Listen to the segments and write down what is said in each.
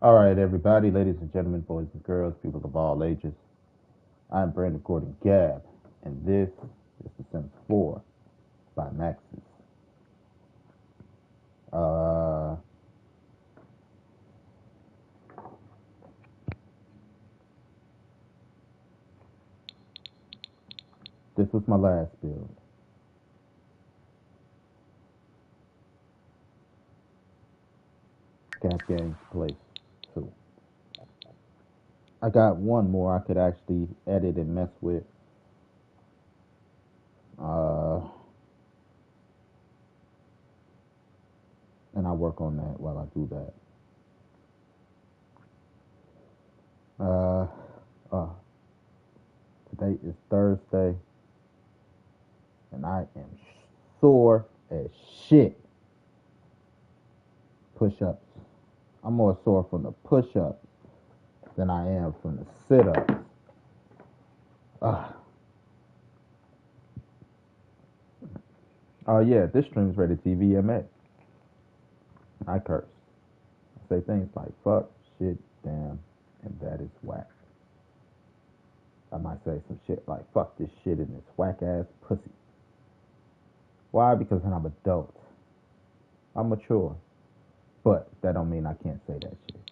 All right, everybody, ladies and gentlemen, boys and girls, people of all ages. I'm Brandon Gordon Gab, and this is The Sims 4 by Maxis. Uh, this was my last build. Gab Games Place 2. I got one more I could actually edit and mess with. Uh, and I work on that while I do that. Uh, today is Thursday, and I am sore as shit. Push ups. I'm more sore from the push ups than I am from the sit ups. Oh, yeah, this stream's rated TVMA. I curse. I say things like fuck, shit, damn, and that is whack. I might say some shit like fuck this shit and this whack ass pussy. Why? Because I'm adult. I'm mature. But that don't mean I can't say that shit.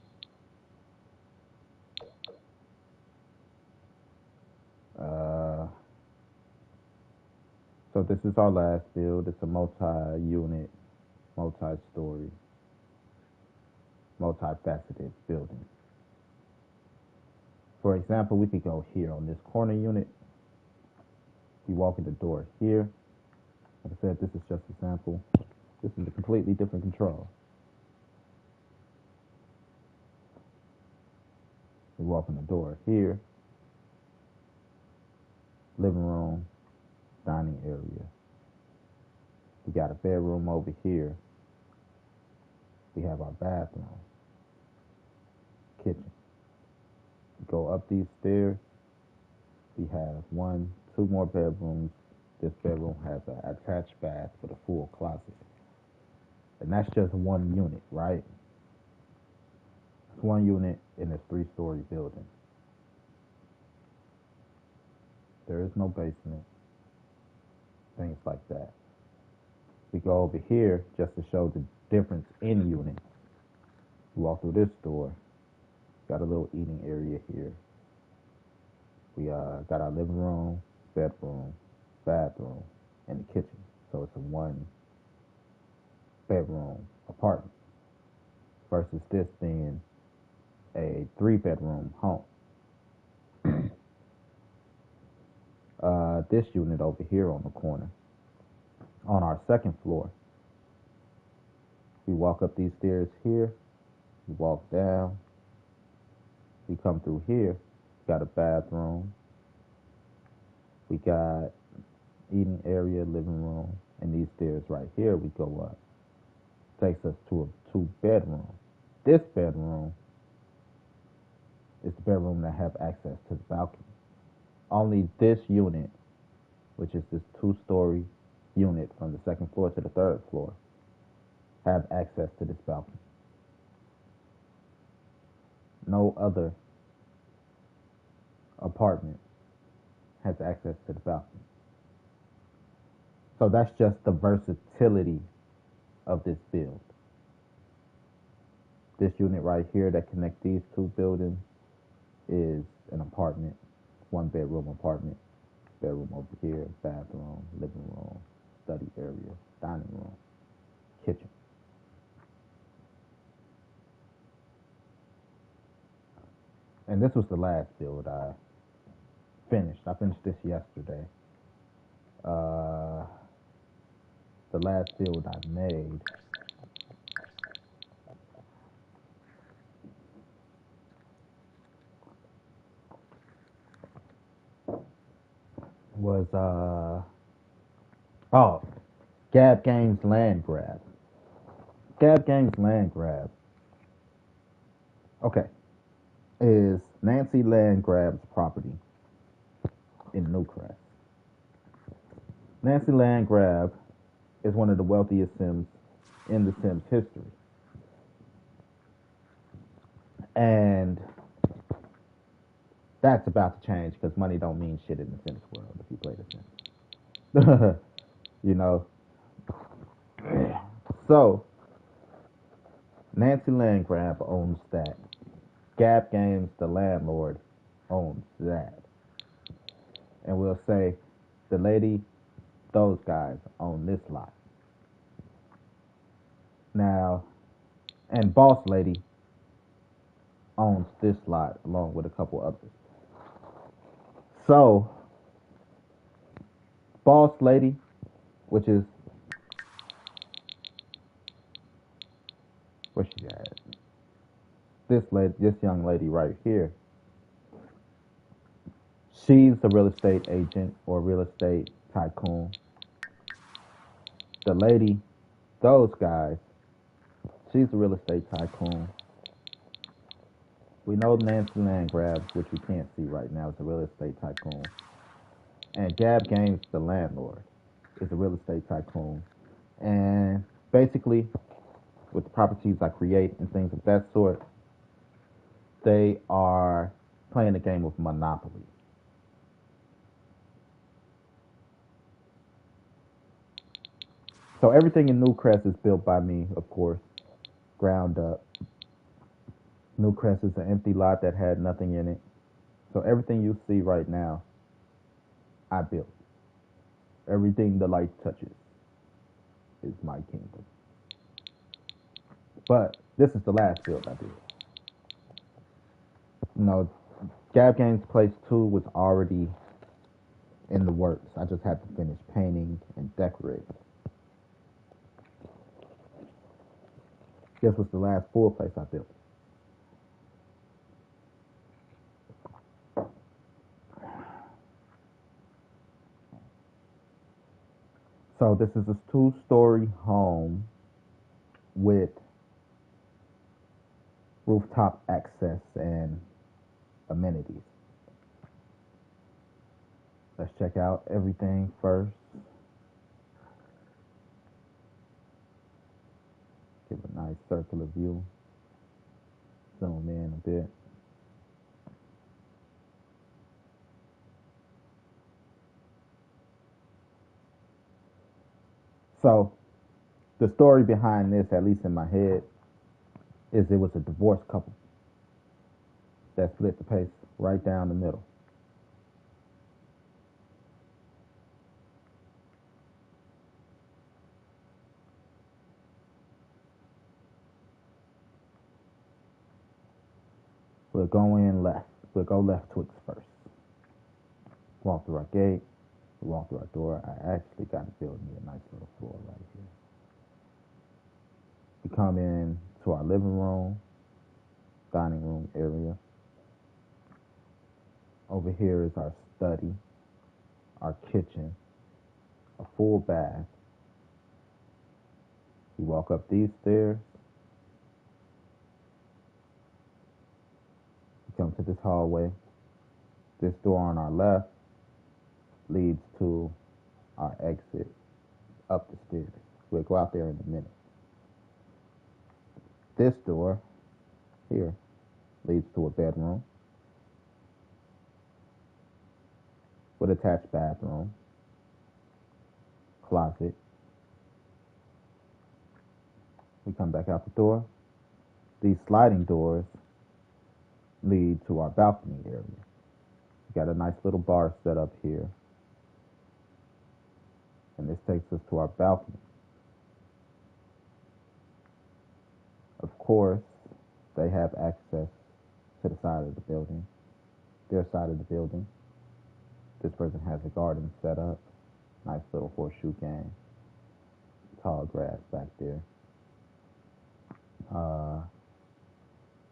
Uh, so this is our last build. It's a multi-unit, multi-story, multifaceted building. For example, we could go here on this corner unit. You walk in the door here. Like I said, this is just a sample. This is a completely different control. You walk in the door here. Living room, dining area. We got a bedroom over here. We have our bathroom, kitchen. We go up these stairs. We have one, two more bedrooms. This bedroom has an attached bath with a full closet. And that's just one unit, right? It's one unit in this three-story building. There is no basement, things like that. We go over here just to show the difference in units. We walk through this door. Got a little eating area here. We got our living room, bedroom, bathroom, and the kitchen. So it's a one bedroom apartment versus this being a 3 bedroom home. This unit over here on the corner, on our second floor, we walk up these stairs here, we walk down, we come through here, got a bathroom, we got eating area, living room, and these stairs right here we go up. Takes us to a 2 bedroom. This bedroom is the bedroom that have access to the balcony. Only this unit, which is this 2-story unit from the second floor to the third floor, have access to this balcony. No other apartment has access to the balcony. So that's just the versatility of this build. This unit right here that connects these two buildings is an apartment, 1 bedroom apartment. Bedroom over here, bathroom, living room, study area, dining room, kitchen. And this was the last build I finished. I finished this yesterday. Uh, the last build I made was oh, Gab Games Land Grab. Gab Games Land Grab. Okay, is Nancy Land Grab's property in Newcrest. Nancy Land Grab is one of the wealthiest Sims in the Sims history. And that's about to change because money don't mean shit in the Sims world if you play the Sims. You know? So, Nancy Landgraf owns that. Gap Games, the landlord, owns that. And we'll say the lady, those guys own this lot. Now, and Boss Lady owns this lot along with a couple others. So, Boss Lady, which is where she at? This young lady right here. She's a real estate agent or real estate tycoon. The lady, those guys, she's a real estate tycoon. We know Nancy Landgraf, which we can't see right now, is a real estate tycoon. And Gab Games, the landlord, is a real estate tycoon. And basically, with the properties I create and things of that sort, they are playing a game of Monopoly. So everything in Newcrest is built by me, of course, ground up. Newcrest is an empty lot that had nothing in it. So everything you see right now, I built. Everything the light touches is my kingdom. But this is the last build I did. You know, Gab Games Place 2 was already in the works. I just had to finish painting and decorating. This was the last full place I built. So this is a 2-story home with rooftop access and amenities. Let's check out everything first. Give a nice circular view. Zoom in a bit. So the story behind this, at least in my head, is it was a divorced couple that split the pace right down the middle. We'll go in left. We'll go left Twix first. Walk through our gate. We walk through our door. I actually got to build me a nice little floor right here. We come in to our living room, dining room area. Over here is our study, our kitchen, a full bath. We walk up these stairs. We come to this hallway. This door on our left leads to our exit up the stairs. We'll go out there in a minute. This door here leads to a bedroom with attached bathroom, closet. We come back out the door. These sliding doors lead to our balcony area. We got a nice little bar set up here. And this takes us to our balcony. Of course, they have access to the side of the building, their side of the building. This person has a garden set up, nice little horseshoe game, tall grass back there.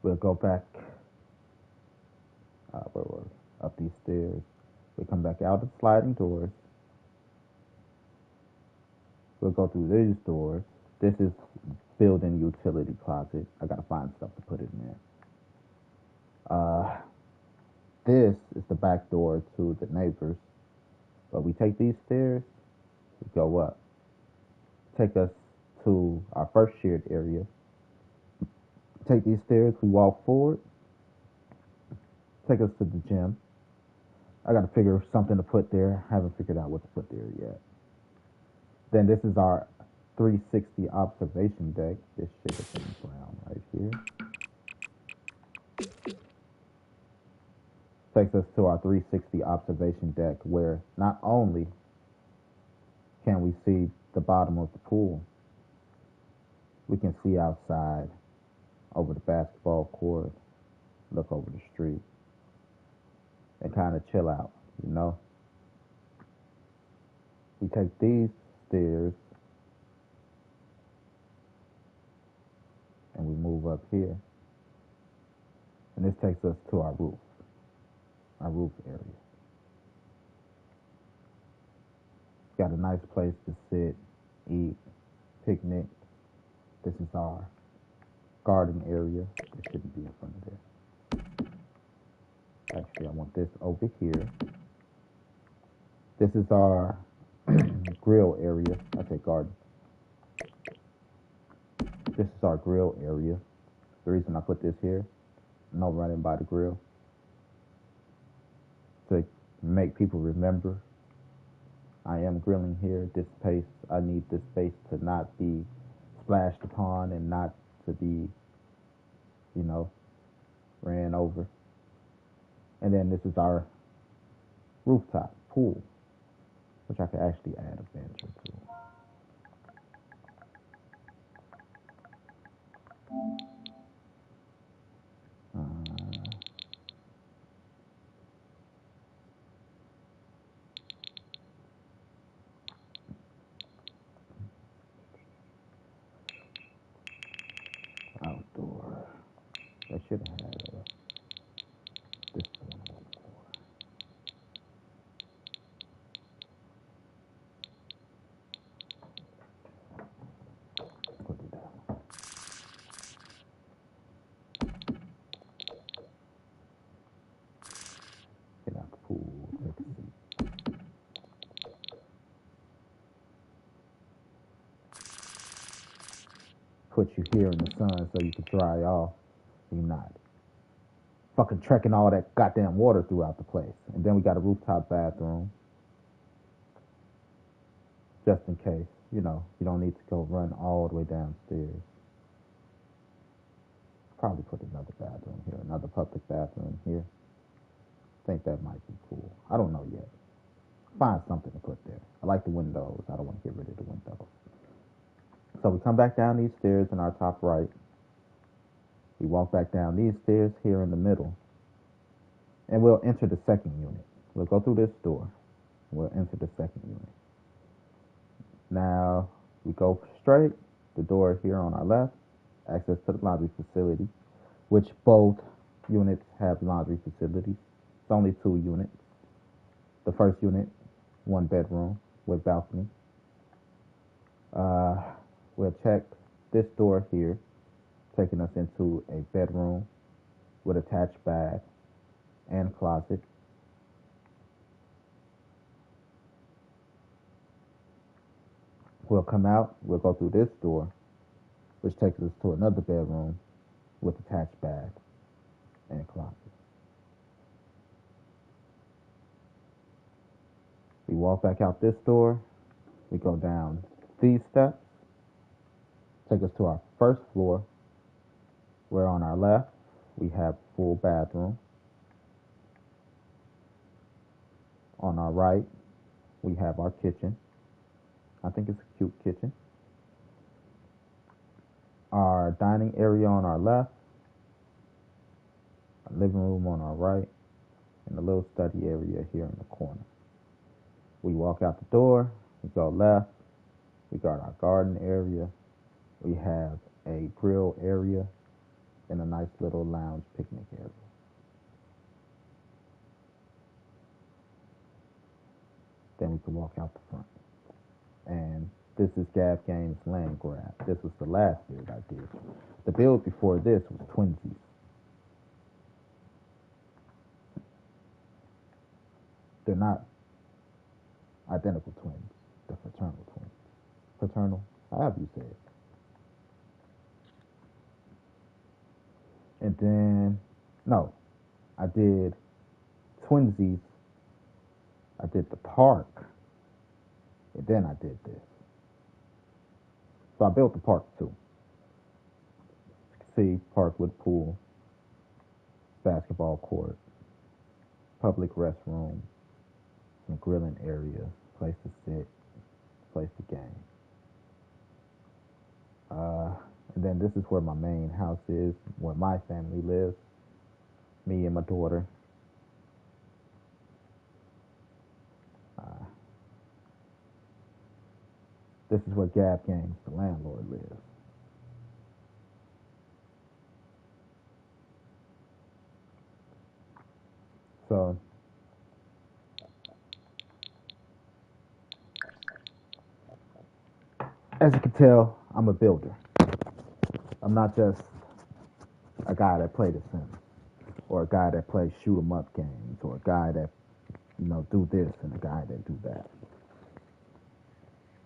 We'll go back, where were we? Up these stairs. We come back out of the sliding doors. We'll go through these doors. This is built-in utility closet. I gotta find stuff to put in there. This is the back door to the neighbors. But we take these stairs, we go up. Take us to our first shared area. Take these stairs, we walk forward. Take us to the gym. I got to figure something to put there. I haven't figured out what to put there yet. Then this is our 360 observation deck. This shit is in brown right here. Takes us to our 360 observation deck where not only can we see the bottom of the pool, we can see outside over the basketball court, look over the street, and kind of chill out, you know? We take these stairs and we move up here. And this takes us to our roof area. Got a nice place to sit, eat, picnic. This is our garden area. This shouldn't be in front of there. Actually, I want this over here. This is our grill area. I say garden. This is our grill area. The reason I put this here, no running by the grill, to make people remember I am grilling here. This space, I need this space to not be splashed upon and not to be, you know, ran over. And then this is our rooftop pool, which I could actually add a bench or two. Outdoor. I should have had this one before. Put it down. Get out the pool. Take a seat. Put you here in the sun so you can dry off. You're not fucking trekking all that goddamn water throughout the place. And then we got a rooftop bathroom. Just in case, you know, you don't need to go run all the way downstairs. Probably put another bathroom here, another public bathroom here. Think that might be cool. I don't know yet. Find something to put there. I like the windows. I don't want to get rid of the windows. So we come back down these stairs in our top right. We walk back down these stairs here in the middle. And we'll enter the second unit. We'll go through this door. We'll enter the second unit. Now, we go straight. The door here on our left. Access to the laundry facility, which both units have laundry facilities. It's only 2 units. The first unit, 1 bedroom with balcony. We'll check this door here, taking us into a bedroom with attached bath and closet. We'll come out, we'll go through this door, which takes us to another bedroom with attached bath and closet. We walk back out this door, we go down these steps, take us to our first floor, where on our left we have full bathroom. On our right we have our kitchen. I think it's a cute kitchen. Our dining area on our left, our living room on our right, and a little study area here in the corner. We walk out the door, we go left, we got our garden area, we have a grill area, and a nice little lounge picnic area. Then we can walk out the front. And this is Gab Games Land Grab. This was the last build I did. The build before this was twinsies. They're not identical twins. They're fraternal twins. Fraternal, however you say it. And then, no, I did Twinsies. I did the park. And then I did this. So I built the park too. See, park with pool, basketball court, public restroom, some grilling area, place to sit, place to game. And then this is where my main house is, where my family lives, me and my daughter. Uh, this is where Gab Games, the landlord, lives. So, as you can tell, I'm a builder. I'm not just a guy that plays The Sims, or a guy that plays shoot 'em up games, or a guy that do this and a guy that do that.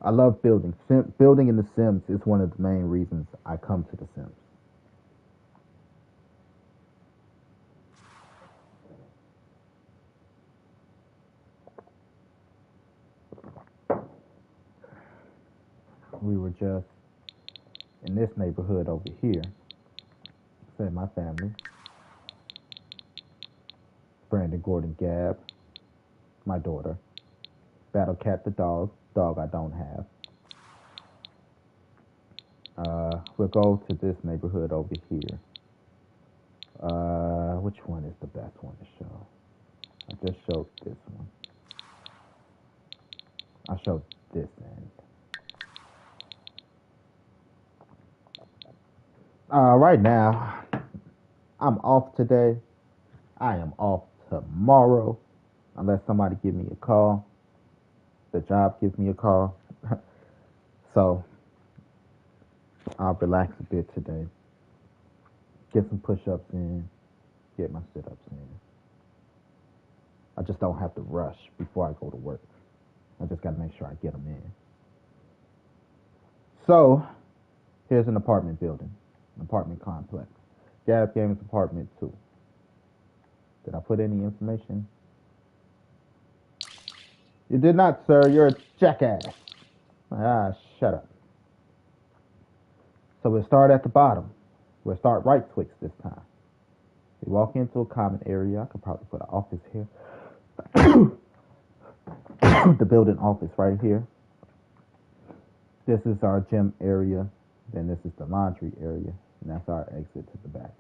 I love building. Building in The Sims is one of the main reasons I come to The Sims. We were just in this neighborhood over here. Said my family. Brandon Gordon Gab, my daughter. Battle Cat the dog I don't have. We'll go to this neighborhood over here. Which one is the best one to show? I just showed this one. I showed this end. Right now, I'm off today. I am off tomorrow, unless somebody give me a call. The job gives me a call. So I'll relax a bit today. Get some push-ups in. Get my sit-ups in. I just don't have to rush before I go to work. I just got to make sure I get them in. So here's an apartment building, an apartment complex. Gab Games Apartment 2. Did I put any information? You did not, sir. You're a jackass. Shut up. So we'll start at the bottom. We'll start right clicks this time. We walk into a common area. I could probably put an office here. The building office right here. This is our gym area. Then this is the laundry area. And that's our exit to the back.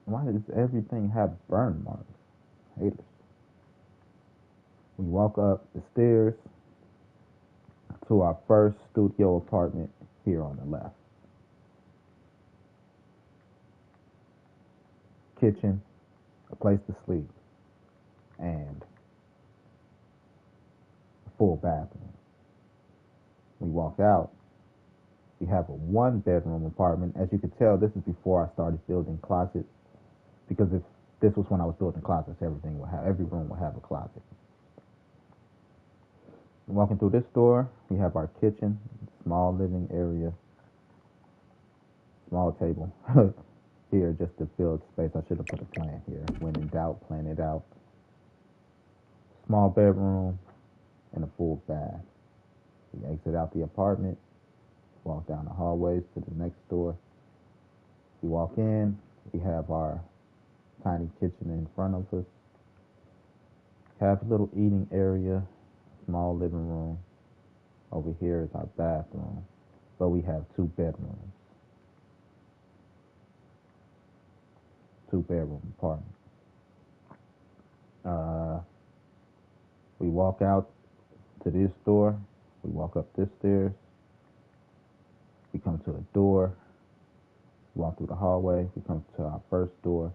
Why does everything have burn marks? Haters. We walk up the stairs to our first studio apartment here on the left. Kitchen, a place to sleep, and a full bathroom. We walk out. We have a one-bedroom apartment. As you can tell, this is before I started building closets, because if this was when I was building closets, every room would have a closet. Walking through this door, we have our kitchen, small living area, small table. Here just to build space. I should have put a plan here. When in doubt, plan it out. Small bedroom and a full bath. We exit out the apartment, walk down the hallways to the next door. We walk in, we have our tiny kitchen in front of us. Have a little eating area, small living room. Over here is our bathroom, but we have two bedrooms. Two-bedroom apartment. We walk out to this door. We walk up this stairs. We come to a door. Walk through the hallway. We come to our first door,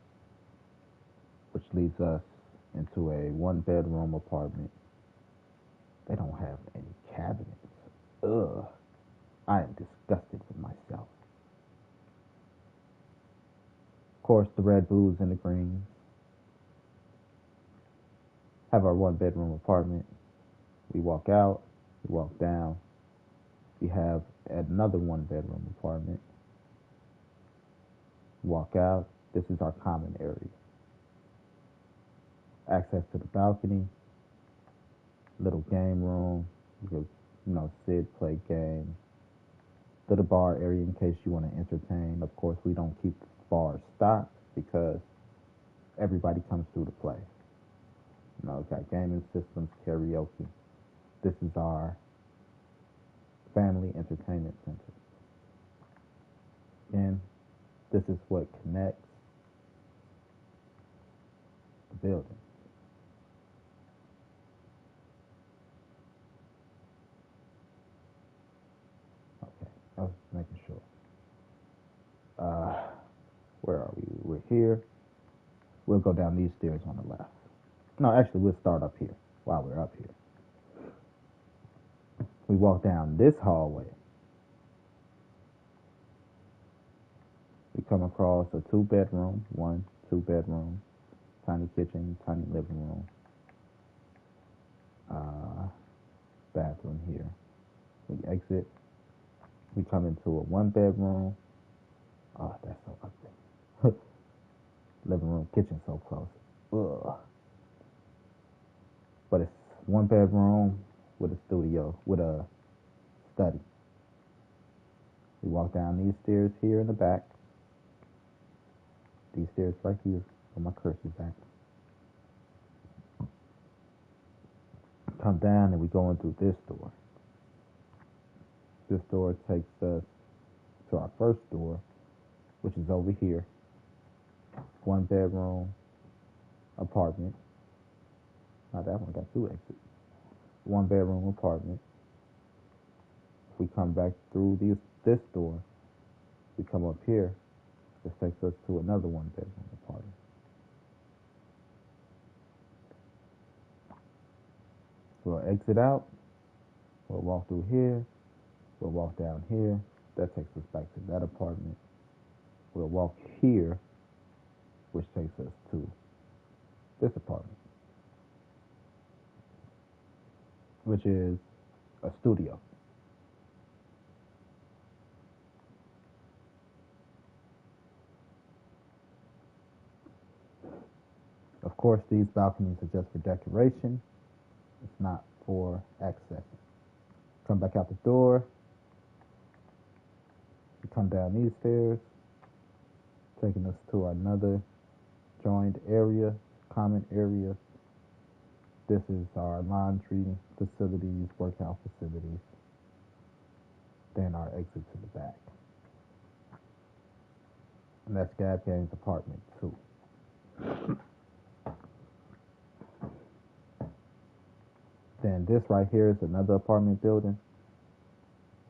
which leads us into a one-bedroom apartment. They don't have any cabinets. Ugh. I am disgusted with myself. Of course, the red, blues, and the greens. Have our one-bedroom apartment. We walk out. We walk down. We have another one-bedroom apartment. Walk out. This is our common area. Access to the balcony, little game room. You could, sit, play games. Little bar area in case you want to entertain. Of course, we don't keep bars stocked because everybody comes through to play. Got gaming systems, karaoke. This is our family entertainment center. And this is what connects the building. Okay, I was making sure. Where are we? We're here. We'll go down these stairs on the left. No, actually, we'll start up here while we're up here. We walk down this hallway. We come across a 2-bedroom, 2-bedroom, tiny kitchen, tiny living room, bathroom here. We exit. We come into a 1-bedroom. Oh, that's so ugly. Living room, kitchen so close. Ugh. But it's 1-bedroom with a studio, with a study. We walk down these stairs here in the back. These stairs right here, where my cursor's at. Come down and we go in through this door. This door takes us to our first door, which is over here. 1-bedroom apartment. Now that one got 2 exits. 1-bedroom apartment. If we come back through this door, we come up here. This takes us to another 1-bedroom apartment. We'll exit out. We'll walk through here. We'll walk down here. That takes us back to that apartment. We'll walk here, which takes us to this apartment, which is a studio. Of course, these balconies are just for decoration. It's not for access. Come back out the door. We come down these stairs, taking us to another joined area, common area. This is our laundry facilities, workout facilities. Then our exit to the back. And that's Gab Gang's apartment too. Then this right here is another apartment building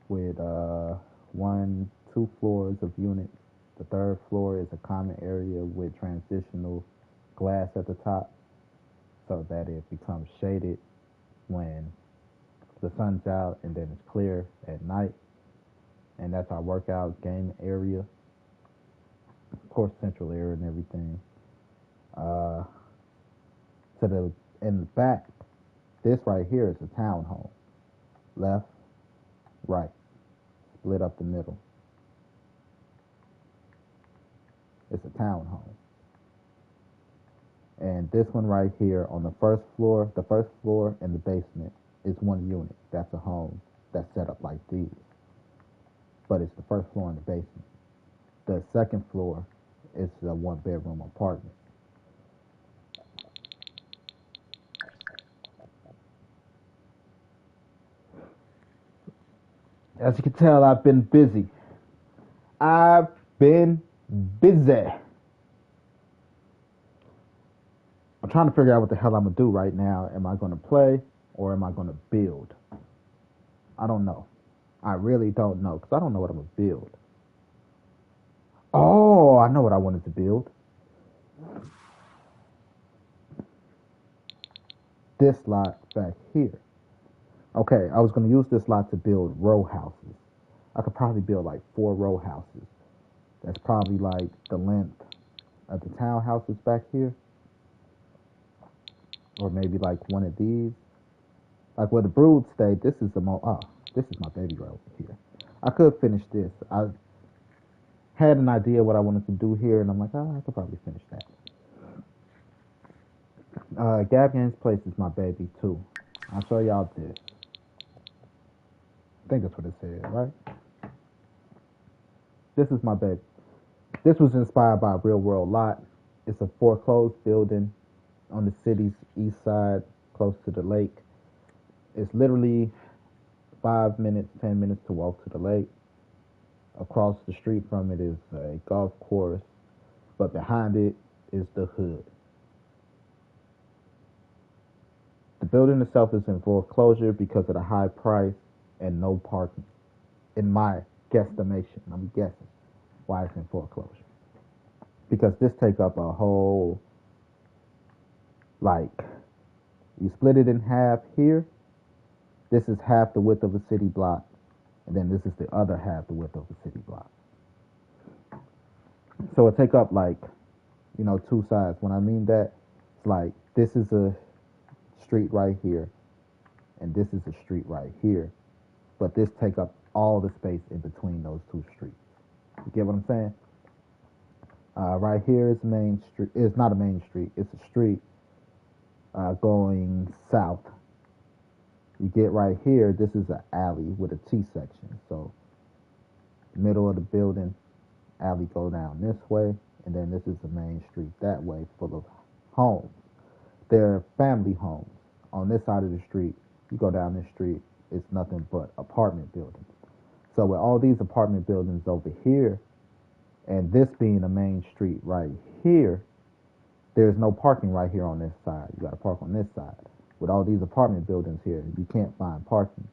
with 2 floors of units. The 3rd floor is a common area with transitional glass at the top so that it becomes shaded when the sun's out and then it's clear at night. And that's our workout game area. Of course, central area and everything. In the back, this right here is a townhome. Left, right, split up the middle. It's a townhome. And this one right here on the first floor and the basement is 1 unit. That's a home that's set up like these. But it's the first floor and the basement. The 2nd floor is a 1-bedroom apartment. As you can tell, I've been busy. I've been busy. I'm trying to figure out what the hell I'm going to do right now. Am I going to play or am I going to build? I don't know. I really don't know because I don't know what I'm going to build. Oh, I know what I wanted to build. This lot back here. Okay, I was going to use this lot to build row houses. I could probably build like 4 row houses. That's probably like the length of the townhouses back here. Or maybe like one of these. Like where the brood stay, this is my baby right over here. I could finish this. had an idea what I wanted to do here, and I'm like, oh, I could probably finish that. Gab Games Place is my baby too. I'll show y'all this. I think that's what it said, right? This is my baby. This was inspired by a real world lot. It's a foreclosed building on the city's east side, close to the lake. It's literally 5 minutes, 10 minutes to walk to the lake. Across the street from it is a golf course, but behind it is the hood. The building itself is in foreclosure because of the high price and no parking. In my guesstimation, I'm guessing why it's in foreclosure. Because this take up a whole, like, you split it in half here. This is half the width of a city block, and then this is the other half the width of a city block. So it take up like, two sides. When I mean that, it's like this is a street right here, and this is a street right here, but this take up all the space in between those two streets. You get what I'm saying? Right here is Main Street. It's not a main street. It's a street going south. You get right here. This is an alley with a T section. So, middle of the building, alley go down this way, and then this is the main street that way, full of homes. They're family homes. On this side of the street, you go down this street, it's nothing but apartment buildings. So with all these apartment buildings over here, and this being a main street right here, there's no parking right here on this side. You got to park on this side. With all these apartment buildings here, you can't find parking,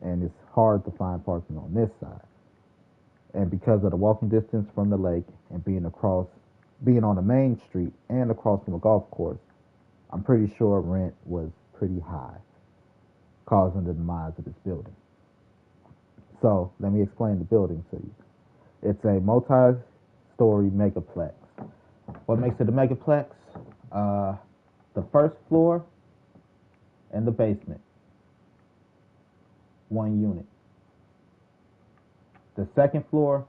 and it's hard to find parking on this side. And because of the walking distance from the lake and being on the main street and across from a golf course, I'm pretty sure rent was pretty high, causing the demise of this building. So let me explain the building to you. It's a multi-story megaplex. What makes it a megaplex? The first floor and the basement, one unit. The second floor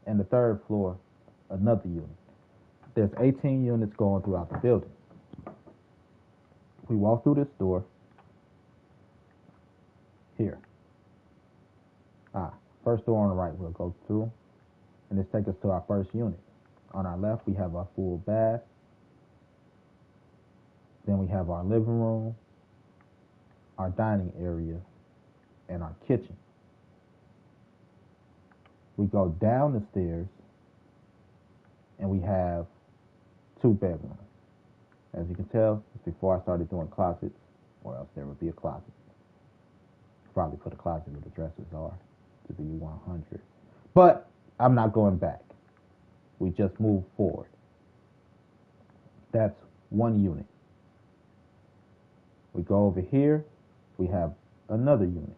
and the third floor, another unit. There's 18 units going throughout the building. We walk through this door here. First door on the right we'll go through, and this takes us to our first unit. On our left, we have our full bath. Then we have our living room, our dining area, and our kitchen. We go down the stairs, and we have 2 bedrooms. As you can tell, it's before I started doing closets, or else there would be a closet. Probably put a closet where the dressers are to be 100. But I'm not going back. We just move forward. That's one unit. We go over here, we have another unit.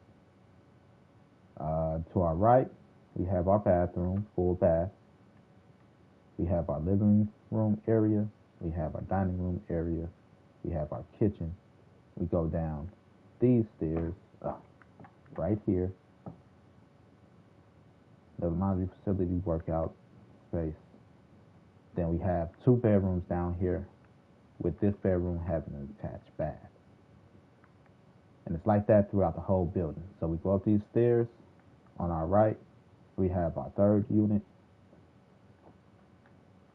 To our right, we have our bathroom, full bath. We have our living room area. We have our dining room area. We have our kitchen. We go down these stairs right here. The laundry facility workout space. Then we have 2 bedrooms down here, with this bedroom having an attached bath. And it's like that throughout the whole building. So we go up these stairs. On our right, we have our third unit,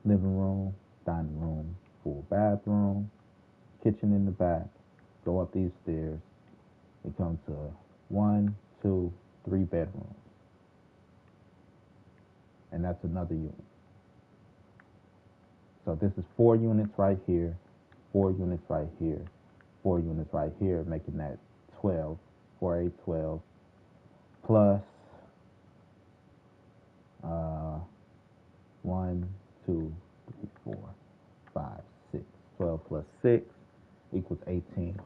living room, dining room, full bathroom, kitchen in the back. Go up these stairs. We come to 1, 2, 3 bedrooms. And that's another unit. So this is 4 units right here, 4 units right here, 4 units right here, making that 12, 4, 8, 12, plus 1, 2, 3, 4, 5, 6. 12 plus 6 equals 18.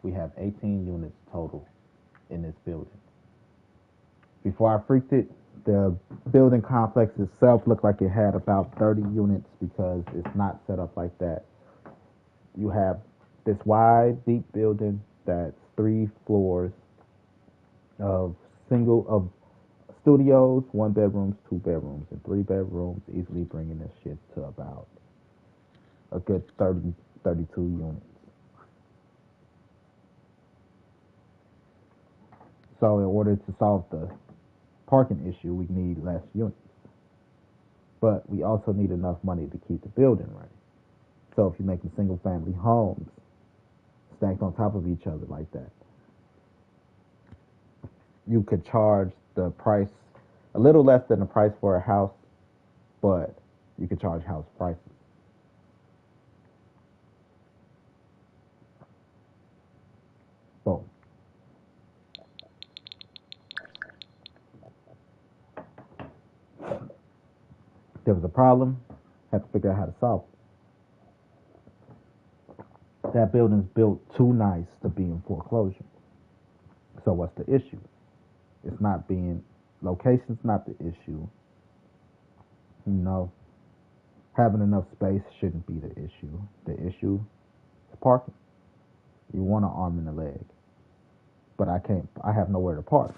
We have 18 units total in this building. Before I freaked it, the building complex itself looked like it had about 30 units because it's not set up like that. You have this wide, deep building that's 3 floors of steel studios, 1 bedrooms, 2 bedrooms, and 3 bedrooms, easily bringing this shit to about a good 30, 32 units. So in order to solve the parking issue, we need less units. But we also need enough money to keep the building running. So if you're making single family homes stacked on top of each other like that, you could charge the price a little less than the price for a house, but you could charge house prices. Boom. There was a problem, had to figure out how to solve it. That building's built too nice to be in foreclosure. So what's the issue? It's not being location's not the issue. You know, having enough space shouldn't be the issue. The issue is parking. You want an arm and a leg, but I have nowhere to park.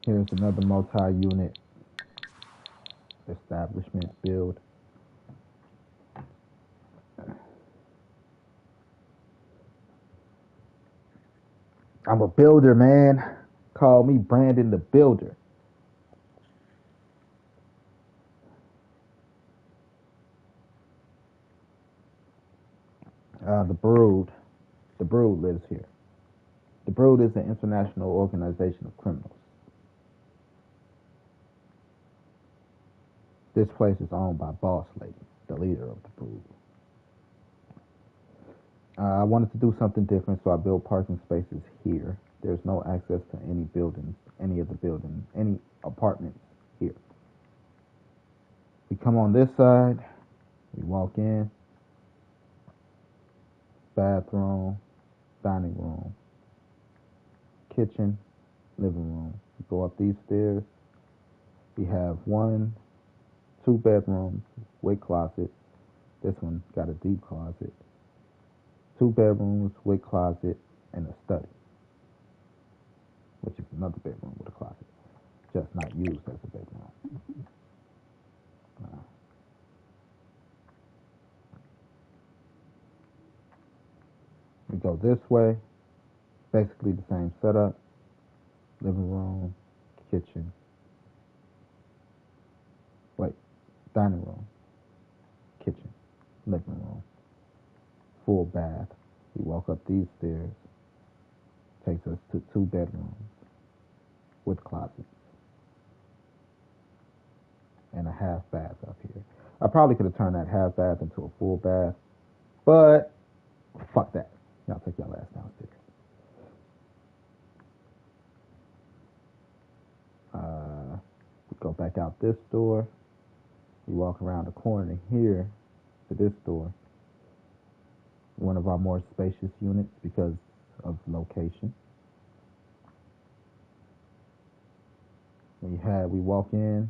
Here's another multi-unit establishment build. I'm a builder, man. Call me Brandon the Builder. The Brood. The Brood lives here. The Brood is an international organization of criminals. This place is owned by Boss Lady, the leader of the Brood. I wanted to do something different, so I built parking spaces here. There's no access to any buildings, any of the buildings, any apartments here. We come on this side, we walk in, bathroom, dining room, kitchen, living room. We go up these stairs. We have 2 bedrooms with closet. This one got a deep closet. 2 bedrooms with closet and a study, which is another bedroom with a closet, just not used as a bedroom. We go this way, basically the same setup, living room, kitchen, dining room, kitchen, living room, full bath. We walk up these stairs, takes us to 2 bedrooms with closets and a half bath up here. I probably could have turned that half bath into a full bath, but fuck that. Y'all take y'all ass downstairs. We go back out this door. We walk around the corner here to this door. One of our more spacious units because of location. We walk in,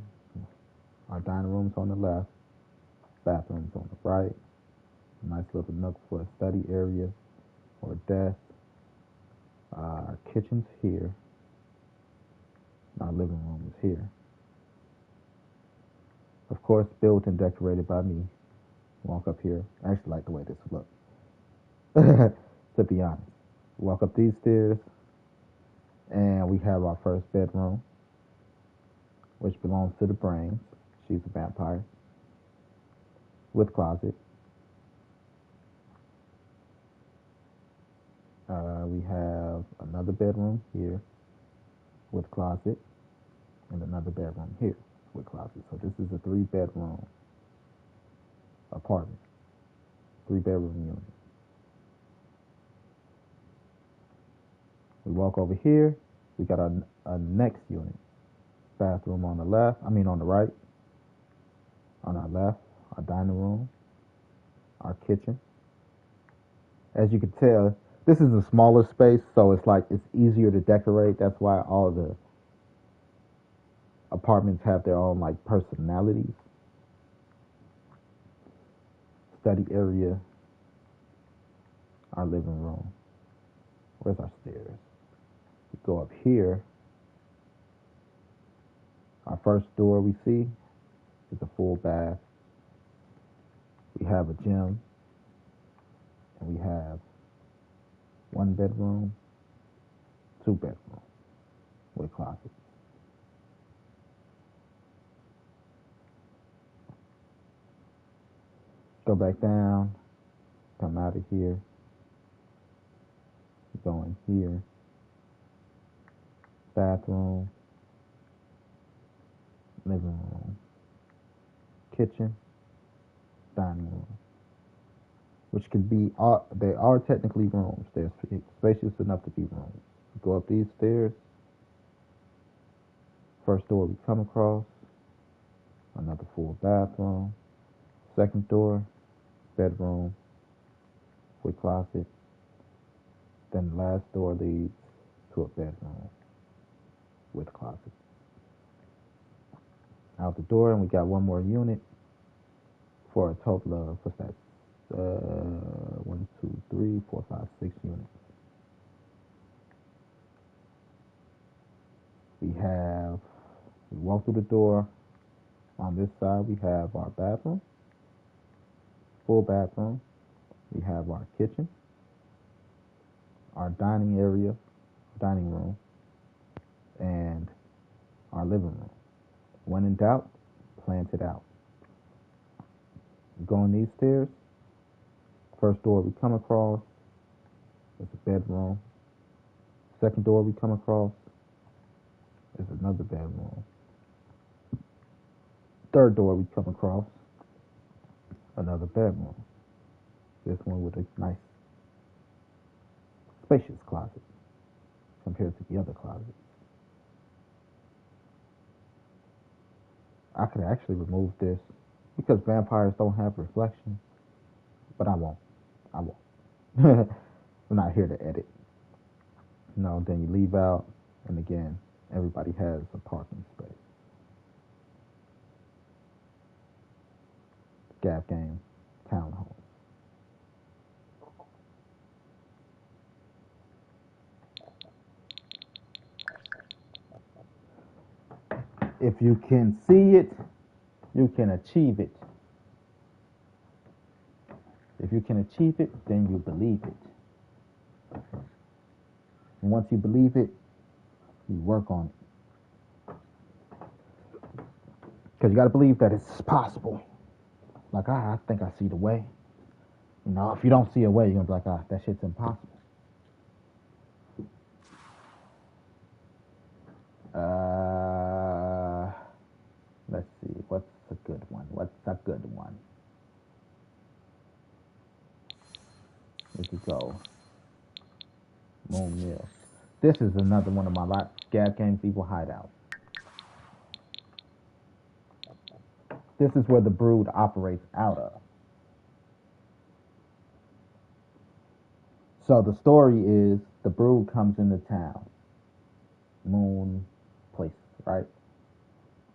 our dining room's on the left, bathroom's on the right, a nice little nook for a study area or a desk. Our kitchen's here. Our living room is here. Of course, built and decorated by me. Walk up here. I actually like the way this looks. To be honest. Walk up these stairs, and we have our first bedroom, which belongs to the Brains. She's a vampire. With closet. We have another bedroom here with closet, and another bedroom here with closet. So this is a 3-bedroom apartment, 3-bedroom unit. We walk over here. We got a next unit. Bathroom on the right. On our left, our dining room, our kitchen. As you can tell, this is a smaller space, so it's easier to decorate. That's why all the apartments have their own personalities. Study area, our living room. Where's our stairs? We Go up here. Our first door we see is a full bath. We have a gym, and we have 1 bedroom, 2 bedroom with closet. Go back down, come out of here, go in here, bathroom, living room, kitchen, dining room, which could be, they are technically rooms. They're spacious enough to be rooms. Go up these stairs, first door we come across, another full bathroom, second door, bedroom with closet, then the last door leads to a bedroom with closet. Out the door, and we got one more unit for a total of, what's that? 1, 2, 3, 4, 5, 6 units. We walk through the door. On this side, we have our bathroom, full bathroom. We have our kitchen, our dining area, dining room, and our living room. When in doubt, plant it out. Go on these stairs. First door we come across is a bedroom. Second door we come across is another bedroom. Third door we come across, another bedroom. This one with a nice, spacious closet compared to the other closets. I could actually remove this because vampires don't have reflection, but I won't. I'm not here to edit. No, then you leave out, and again, everybody has a parking space. Gap game, townhome. If you can see it, you can achieve it. If you can achieve it, then you believe it. And once you believe it, you work on it. Because you got to believe that it's possible. Like, I think I see the way. You know, if you don't see a way, you're going to be like, that shit's impossible. Let's see. What's a good one? We could go Moon Mill. This is another one of my Gab Games Evil Hideout. This is where the Brood operates out of. So the story is the Brood comes into town. Moon place, right?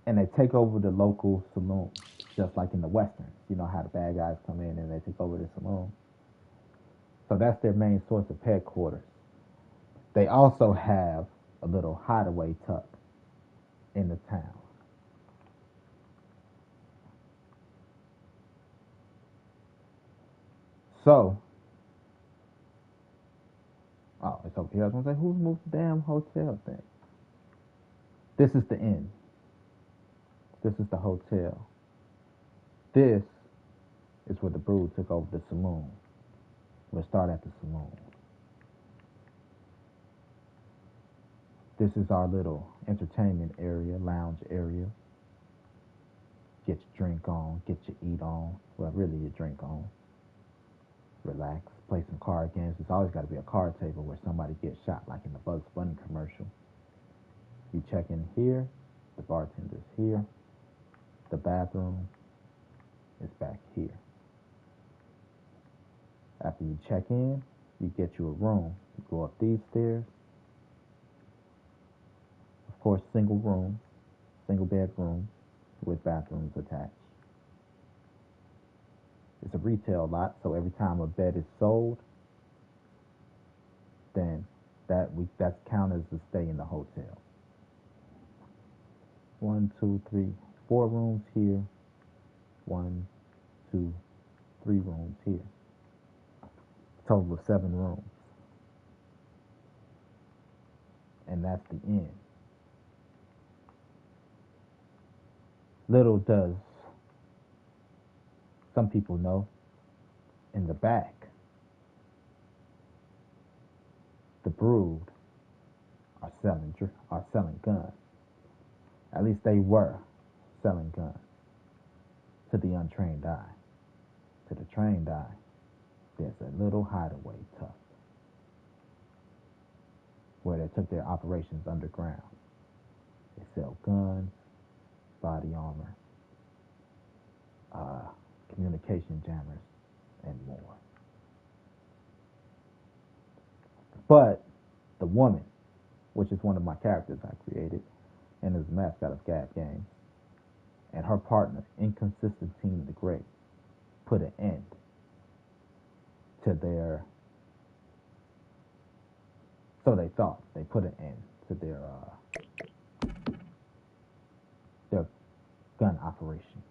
And they take over the local saloon, just like in the Westerns. You know how the bad guys come in and they take over the saloon. So that's their main source of headquarters. They also have a little hideaway tuck in the town. So, it's over here. I was going to say, who moved the damn hotel thing? This is the inn. This is the hotel. This is where the Brood took over the saloon. We'll start at the saloon. This is our little entertainment area, lounge area. Get your drink on, get your eat on. Well, really your drink on. Relax, play some card games. There's always got to be a card table where somebody gets shot, like in the Bugs Bunny commercial. You check in here, the bartender's here. The bathroom is back here. After you check in, you get you a room. You go up these stairs. Of course, single room, single bedroom with bathrooms attached. It's a retail lot, so every time a bed is sold, then That's counted as a stay in the hotel. 1, 2, 3, 4 rooms here. 1, 2, 3 rooms here. Total of 7 rooms. And that's the end. Little does some people know, in the back, the brood are selling guns. At least they were selling guns to the untrained eye. To the trained eye, there's a little hideaway tucked where they took their operations underground. They sell guns, body armor, communication jammers, and more. But the woman, which is one of my characters I created and is a mascot of Gab Games, and her partner, Inconsistent Team the Great, put an end to their, so they thought, they put an end to their gun operation.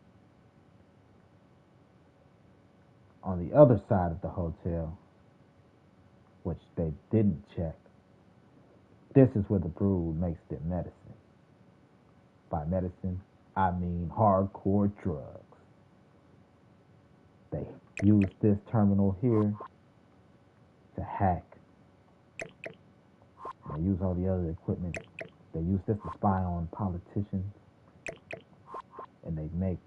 On the other side of the hotel, which they didn't check, this is where the brood makes their medicine. By medicine, I mean hardcore drugs. They use this terminal here to hack. They use all the other equipment. They use this to spy on politicians. And they make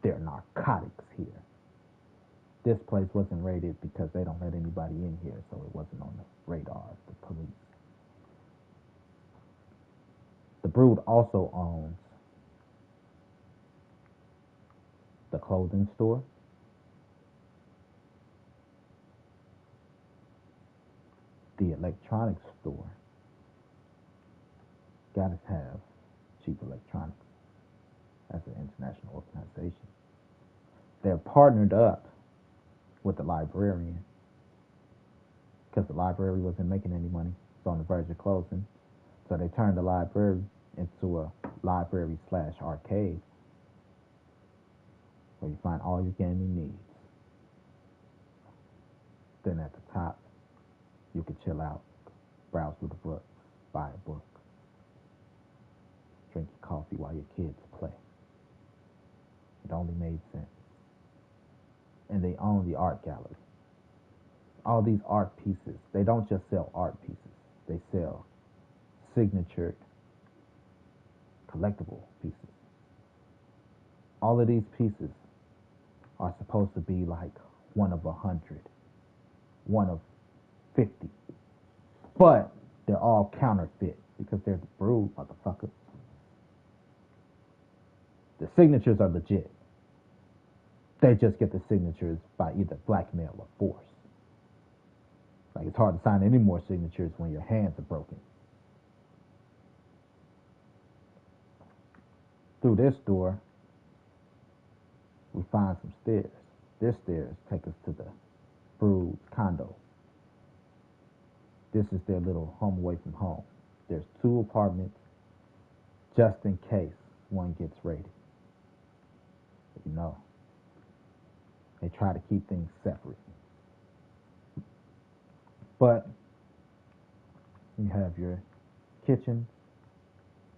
their narcotics here. This place wasn't raided because they don't let anybody in here, so it wasn't on the radar of the police. The brood also owns the clothing store, the electronics store. Gotta have cheap electronics as an international organization. They're partnered up with the librarian because the library wasn't making any money. It's on the verge of closing. So they turned the library into a library/arcade where you find all your gaming needs. Then at the top, you can chill out, browse through the books, buy a book, drink your coffee while your kids play. It only made sense. And they own the art gallery. All these art pieces, they don't just sell art pieces. They sell signature collectible pieces. All of these pieces are supposed to be like one of 100, one of 50. But they're all counterfeit because they're the brood, motherfucker. The signatures are legit. They just get the signatures by either blackmail or force. Like, it's hard to sign any more signatures when your hands are broken. Through this door, we find some stairs. This stairs take us to the brood's condo. This is their little home away from home. There's 2 apartments just in case one gets raided. You know, they try to keep things separate. But you have your kitchen,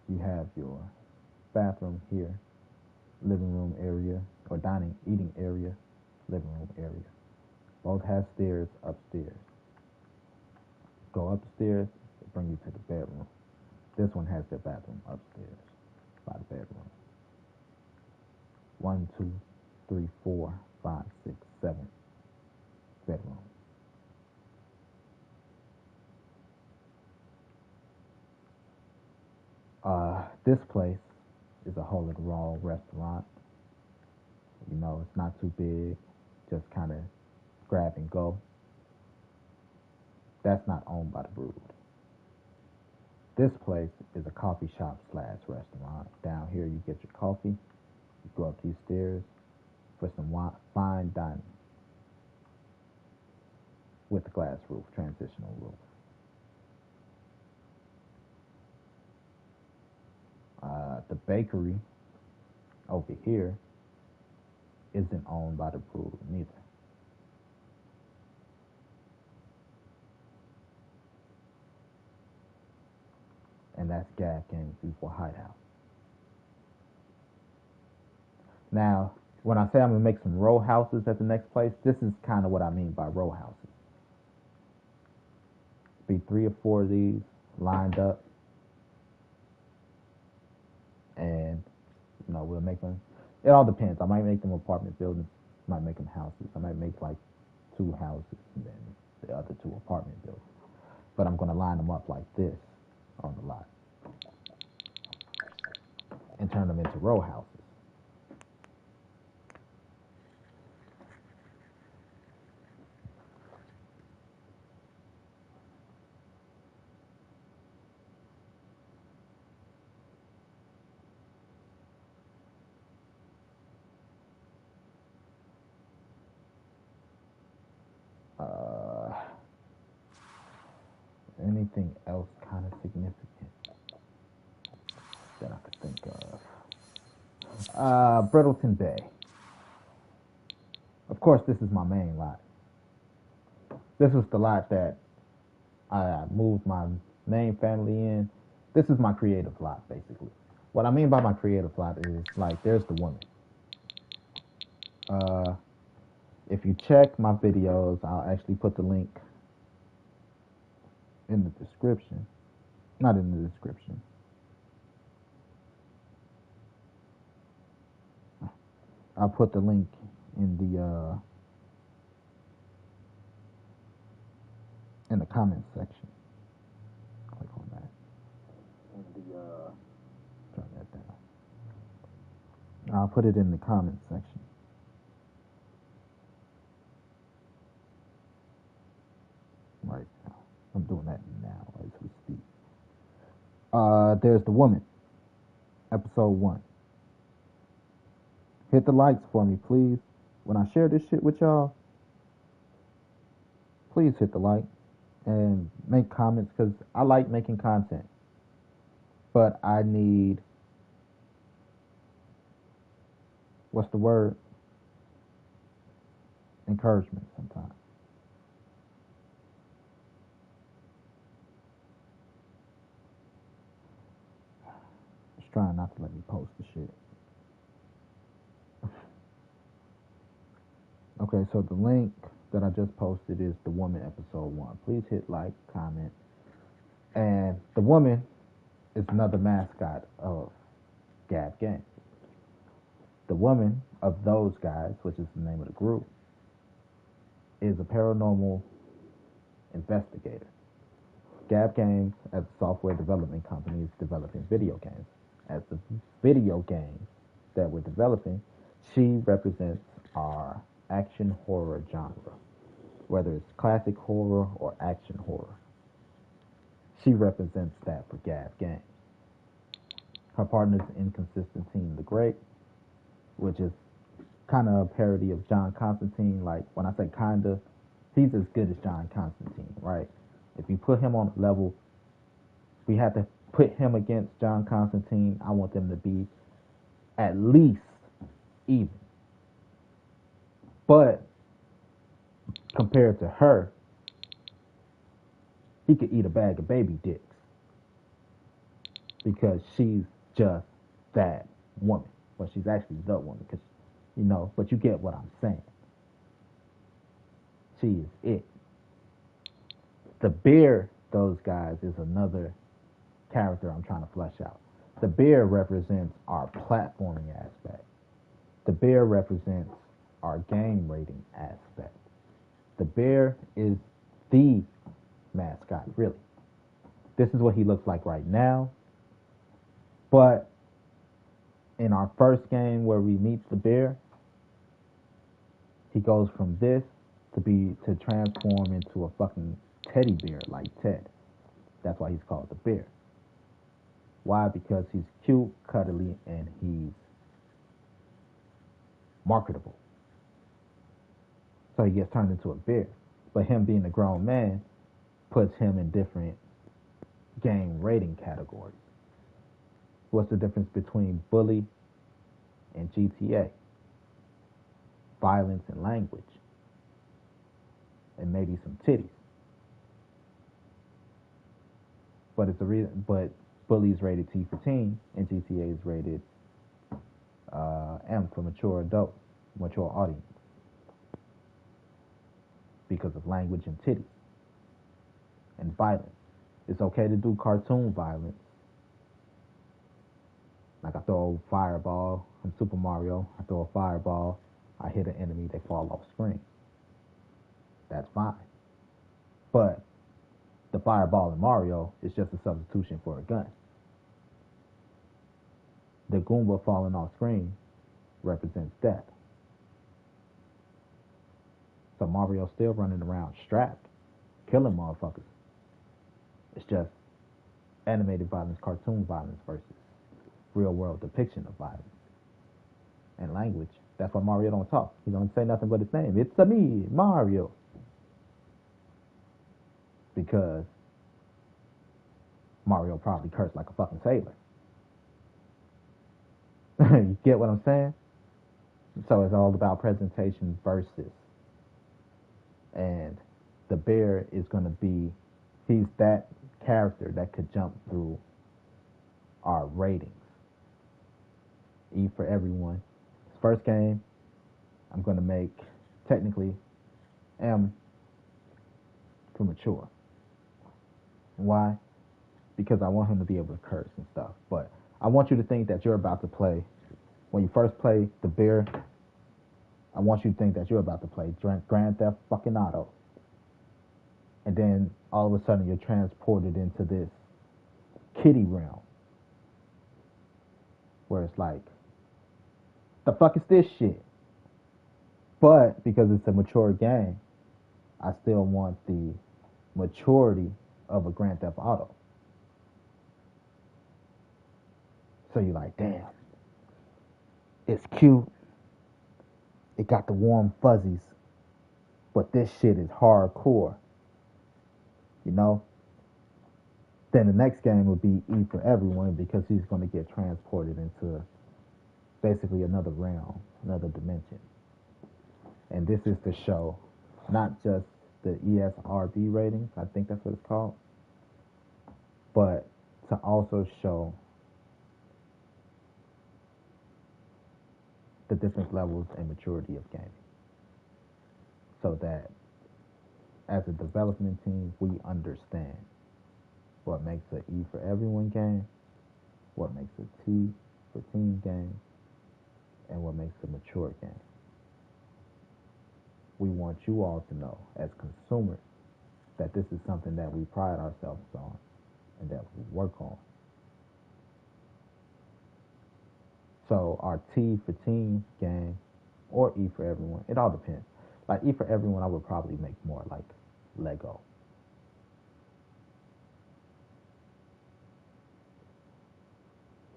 you have your bathroom here, living room area, or eating area, living room area. Both have stairs upstairs. Go upstairs, they bring you to the bedroom. This one has their bathroom upstairs by the bedroom. 1, 2, 3, 4, 5, 6, 7 bedrooms. This place is a hole in the wall restaurant. You know, it's not too big, just kind of grab and go. That's not owned by the brood. This place is a coffee shop/restaurant. Down here, you get your coffee. You go up these stairs for some fine dining. with the glass roof, transitional roof. The bakery over here isn't owned by the brewery neither. And that's Gab Games before Hideout. Now, when I say I'm gonna make some row houses at the next place, this is kind of what I mean by row houses. Be 3 or 4 of these lined up, and we'll make them. It all depends. I might make them apartment buildings. I might make them houses. I might make like 2 houses and then the other 2 apartment buildings. But I'm gonna line them up like this on the lot and turn them into row houses. Uh, Anything else kind of significant that I could think of? Brittleton Bay. Of course, this is my main lot. This was the lot that I moved my main family in. This is my creative lot, basically. What I mean by my creative lot is like there's the woman. Uh, if you check my videos, I'll actually put the link in the description. Not in the description. I'll put the link in the comments section. Click on that. Turn that down. I'll put it in the comments section. Right now. I'm doing that now as we speak. There's the woman. Episode 1. Hit the likes for me, please. When I share this shit with y'all, please hit the like and make comments because I like making content. But I need, what's the word? Encouragement sometimes. Just trying not to let me post the shit. Okay, so the link that I just posted is the woman episode 1. Please hit like, comment. And the woman is another mascot of Gab Games. The woman of those guys, which is the name of the group, is a paranormal investigator. Gab Games, as a software development company, is developing video games. As the video games that we're developing, she represents our action horror genre, whether it's classic horror or action horror. She represents that for Gab Games. Her partner is Inconsistent Team the Great, which is kind of a parody of John Constantine. Like, when I say kinda, he's as good as John Constantine, right? If you put him on a level, we have to put him against John Constantine. I want them to be at least even. But compared to her, he could eat a bag of baby dicks because she's just that woman. Well, she's actually the woman because, but you get what I'm saying. She is it. The bear, those guys, is another character I'm trying to flesh out. The bear represents our platforming aspect. The bear represents our game rating aspect. The bear is the mascot, really. This is what he looks like right now. But in our first game where we meet the bear, he goes from this to transform into a fucking teddy bear like Ted. That's why he's called the bear. Why? Because he's cute, cuddly, and he's marketable. So he gets turned into a bear. But him being a grown man puts him in different game rating categories. What's the difference between Bully and GTA? Violence and language, and maybe some titties. But it's a reason. But Bully is rated T for teen, and GTA is rated M for mature adult, mature audience, because of language and titties and violence. It's okay to do cartoon violence. Like I throw a fireball from Super Mario. I throw a fireball. I hit an enemy. They fall off screen. That's fine. But the fireball in Mario is just a substitution for a gun. The Goomba falling off screen represents death. So Mario's still running around strapped, killing motherfuckers. It's just animated violence, cartoon violence versus real world depiction of violence. And language. That's why Mario don't talk. He don't say nothing but his name. It's a me, Mario. Because Mario probably cursed like a fucking sailor. You get what I'm saying? So it's all about presentation versus. And the bear is going to be, he's that character that could jump through our ratings. E for everyone. His first game, I'm going to make technically M for mature. Why? Because I want him to be able to curse and stuff. But I want you to think that you're about to play, when you first play the bear, I want you to think that you're about to play Grand Theft fucking Auto. And then all of a sudden you're transported into this kiddie realm. Where it's like, the fuck is this shit? But because it's a mature game, I still want the maturity of a Grand Theft Auto. So you're like, damn, it's cute. It got the warm fuzzies, but this shit is hardcore. You know? Then the next game would be E for everyone because he's going to get transported into basically another realm, another dimension. And this is to show not just the ESRB ratings, I think that's what it's called, but to also show the different levels and maturity of gaming. So that as a development team, we understand what makes an E for everyone game, what makes a T for team game, and what makes a mature game. We want you all to know, as consumers, that this is something that we pride ourselves on and that we work on. So our T for team game or E for everyone, it all depends. Like E for everyone, I would probably make more like Lego.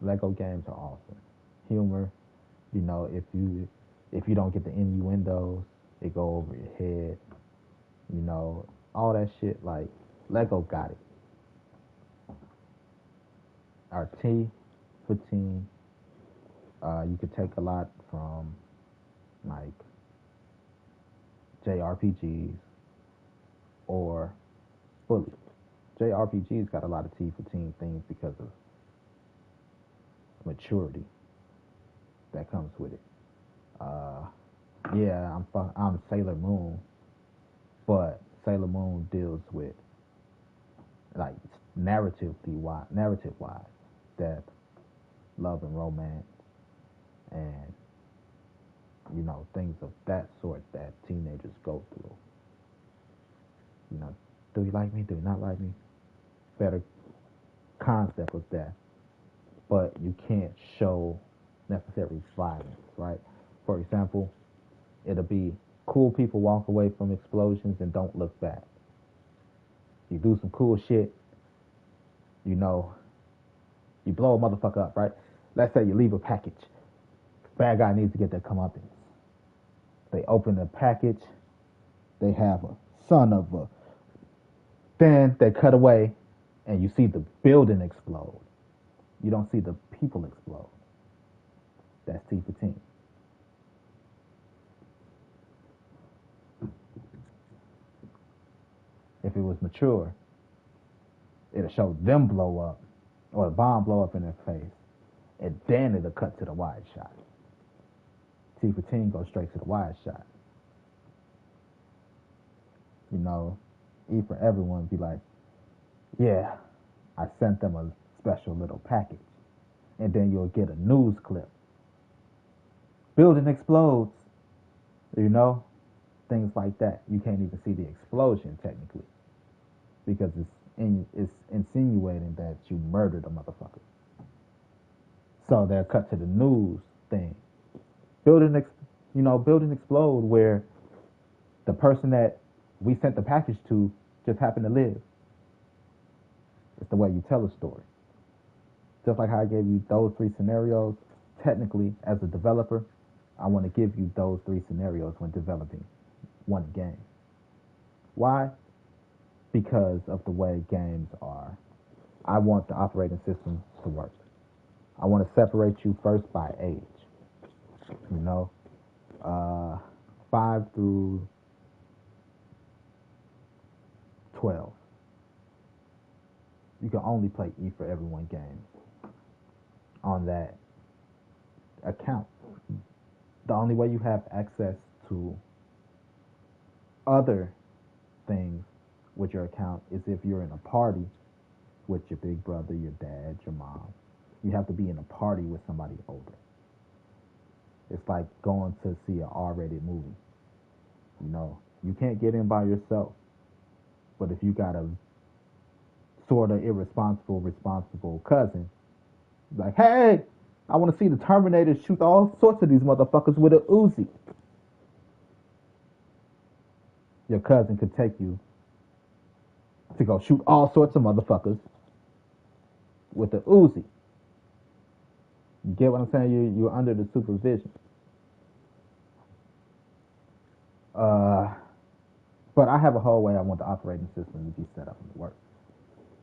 Lego games are awesome. Humor, you know, if you don't get the innuendos, it go over your head. You know, all that shit. Like Lego got it. Our T for team, you could take a lot from like JRPGs or Bully. JRPGs got a lot of T for team things because of maturity that comes with it. Yeah, I'm Sailor Moon, but Sailor Moon deals with like narrative wise, death, love and romance, and you know things of that sort that teenagers go through. You know, do you like me? Do you not like me? Better concept of that, but you can't show necessarily violence, right? For example, it'll be cool people walk away from explosions and don't look back. You do some cool shit, you know, you blow a motherfucker up, right? Let's say you leave a package. Bad guy needs to get their comeuppance. They open the package, they have a son of a. Then they cut away, and you see the building explode. You don't see the people explode. That's T for teen. If it was mature, it'll show them blow up, or the bomb blow up in their face, and then it'll cut to the wide shot. T for teen goes straight to the wide shot. You know, E for everyone be like, yeah, I sent them a special little package. And then you'll get a news clip. Building explodes. You know, things like that. You can't even see the explosion technically because it's insinuating that you murdered a motherfucker. So they'll cut to the news thing. Building explode where the person that we sent the package to just happened to live. It's the way you tell a story. Just like how I gave you those three scenarios, technically, as a developer, I want to give you those three scenarios when developing one game. Why? Because of the way games are. I want the operating system to work. I want to separate you first by age. You know, 5 through 12. You can only play E for Everyone games on that account. The only way you have access to other things with your account is if you're in a party with your big brother, your dad, your mom. You have to be in a party with somebody older. It's like going to see an R-rated movie. You know, you can't get in by yourself. But if you got a sort of responsible cousin, like, hey, I want to see the Terminator shoot all sorts of these motherfuckers with a Uzi. Your cousin could take you to go shoot all sorts of motherfuckers with a Uzi. You get what I'm saying? You're under the supervision. But I have a whole way I want the operating system to be set up and work.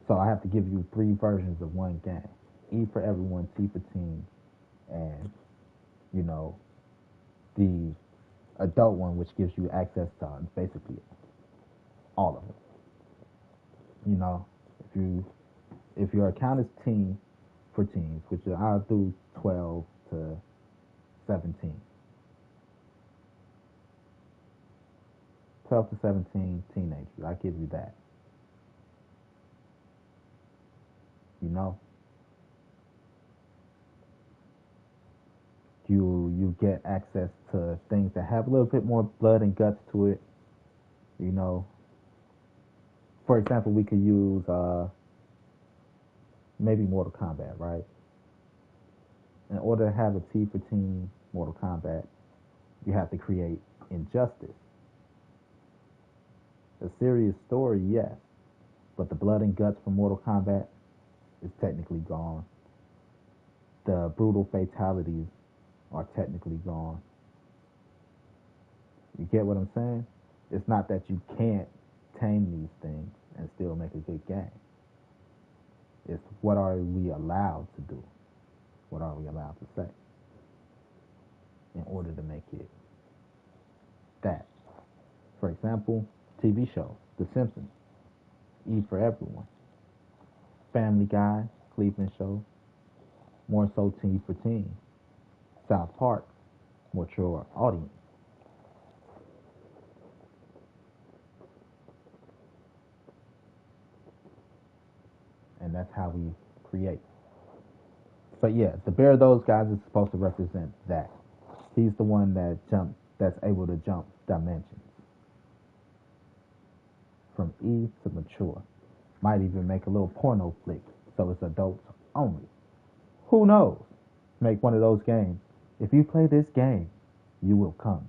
So I have to give you 3 versions of one game. E for everyone, T for teen, and, you know, the adult one, which gives you access to basically all of it. You know, if your account is teen for teens, which I'll do 12 to 17. 12 to 17 teenagers, I give you that. You know, you get access to things that have a little bit more blood and guts to it. You know, for example, we could use maybe Mortal Kombat, right? In order to have a T for teen Mortal Kombat, you have to create Injustice. A serious story, yes, but the blood and guts from Mortal Kombat is technically gone. The brutal fatalities are technically gone. You get what I'm saying? It's not that you can't tame these things and still make a good game. It's what are we allowed to do? What are we allowed to say in order to make it that? For example, TV shows, The Simpsons, E for Everyone, Family Guy, Cleveland Show, more so T for teen, South Park, mature audience. And that's how we create. But yeah, the Bear of those guys is supposed to represent that. He's the one that's able to jump dimensions. From E to mature. Might even make a little porno flick, so it's adults only. Who knows? Make one of those games. If you play this game, you will come.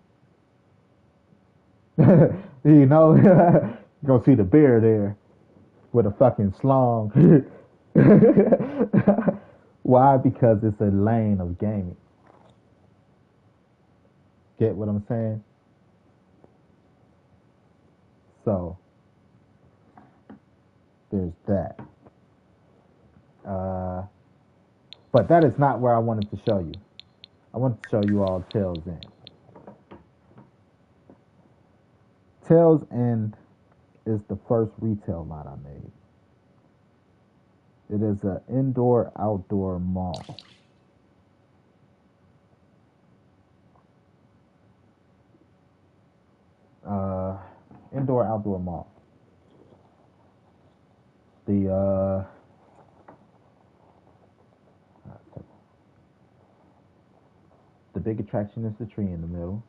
You know, you're gonna see the bear there with a fucking slong. Why? Because it's a lane of gaming. Get what I'm saying? So there's that. Uh, but that is not where I wanted to show you. I wanted to show you all Tails End. Tails End is the first retail lot I made. It is an indoor-outdoor mall. Uh, Indoor-outdoor mall. The the big attraction is the tree in the middle.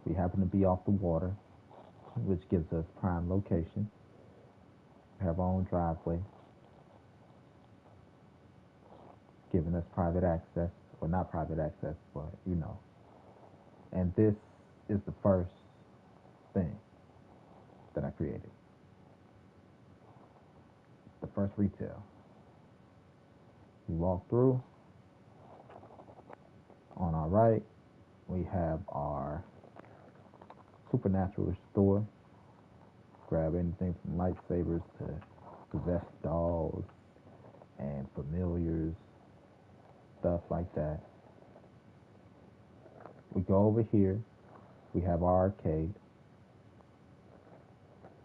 We happen to be off the water, which gives us prime location. We have our own driveway, giving us private access, or not private access, but you know. And this is the first thing that I created. The first retail. We walk through. On our right, we have our supernatural store. Grab anything from lightsabers to possessed dolls and familiars, stuff like that. We go over here. We have our arcade.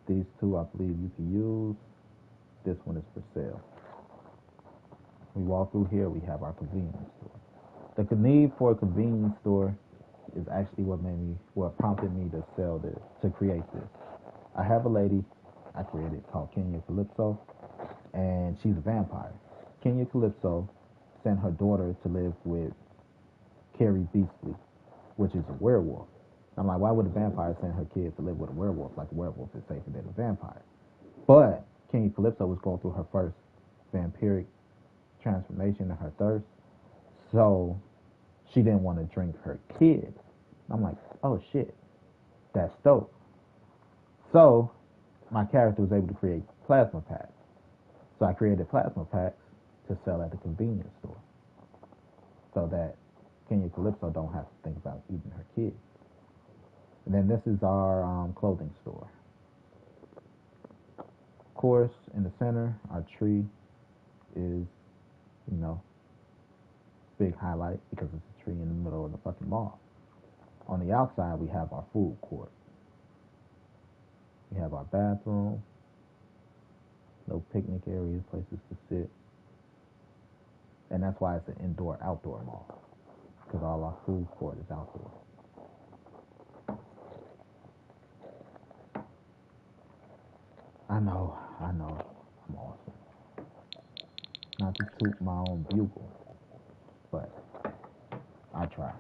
These two I believe you can use. This one is for sale. We walk through here. We have our convenience store. The need for a convenience store is actually what prompted me to sell this, to create this. I have a lady I created called Kenya Calypso, and she's a vampire. Kenya Calypso sent her daughter to live with Carrie Beastly, which is a werewolf. I'm like, why would a vampire send her kid to live with a werewolf? Like a werewolf is safer than a vampire. But Kenya Calypso was going through her first vampiric transformation in her thirst, so she didn't want to drink her kid. I'm like, oh shit, that's dope. So my character was able to create plasma packs. So I created plasma packs to sell at the convenience store, so that Kenya Calypso don't have to think about eating her kid. And then this is our clothing store. Of course, in the center, our tree is, you know, big highlight because it's a tree in the middle of the fucking mall. On the outside, we have our food court. We have our bathroom, little picnic areas, places to sit. And that's why it's an indoor-outdoor mall, because all our food court is outdoor. I know, I'm awesome. Not to toot my own bugle, but I try.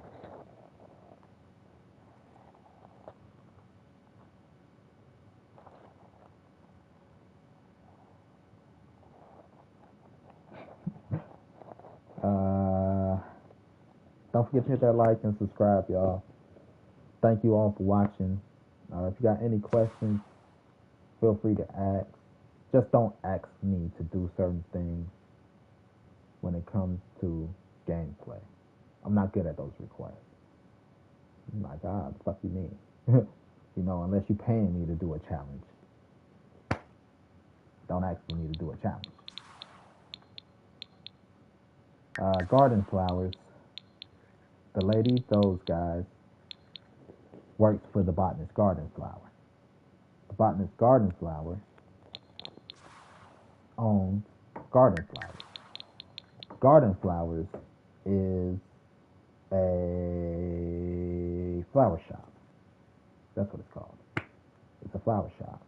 Uh, don't forget to hit that like and subscribe, y'all. Thank you all for watching. If you got any questions, feel free to ask. Just don't ask me to do certain things when it comes to gameplay. I'm not good at those requests. I'm like, what the fuck you mean? Unless you're paying me to do a challenge. Don't ask for me to do a challenge. Garden flowers. The lady, those guys, works for the botanist garden flower. The botanist garden flower owns garden flowers. Garden flowers is a flower shop. That's what it's called. It's a flower shop.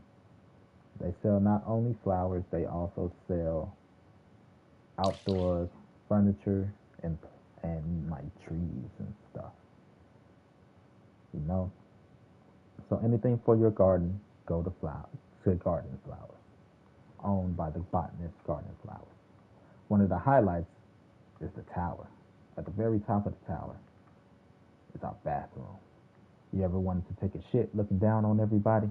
They sell not only flowers, they also sell outdoor furniture and like trees and stuff. You know? So anything for your garden, go to Garden Flowers, owned by the botanist Garden Flowers. One of the highlights is the tower. At the very top of the tower is our bathroom. You ever wanted to take a shit looking down on everybody?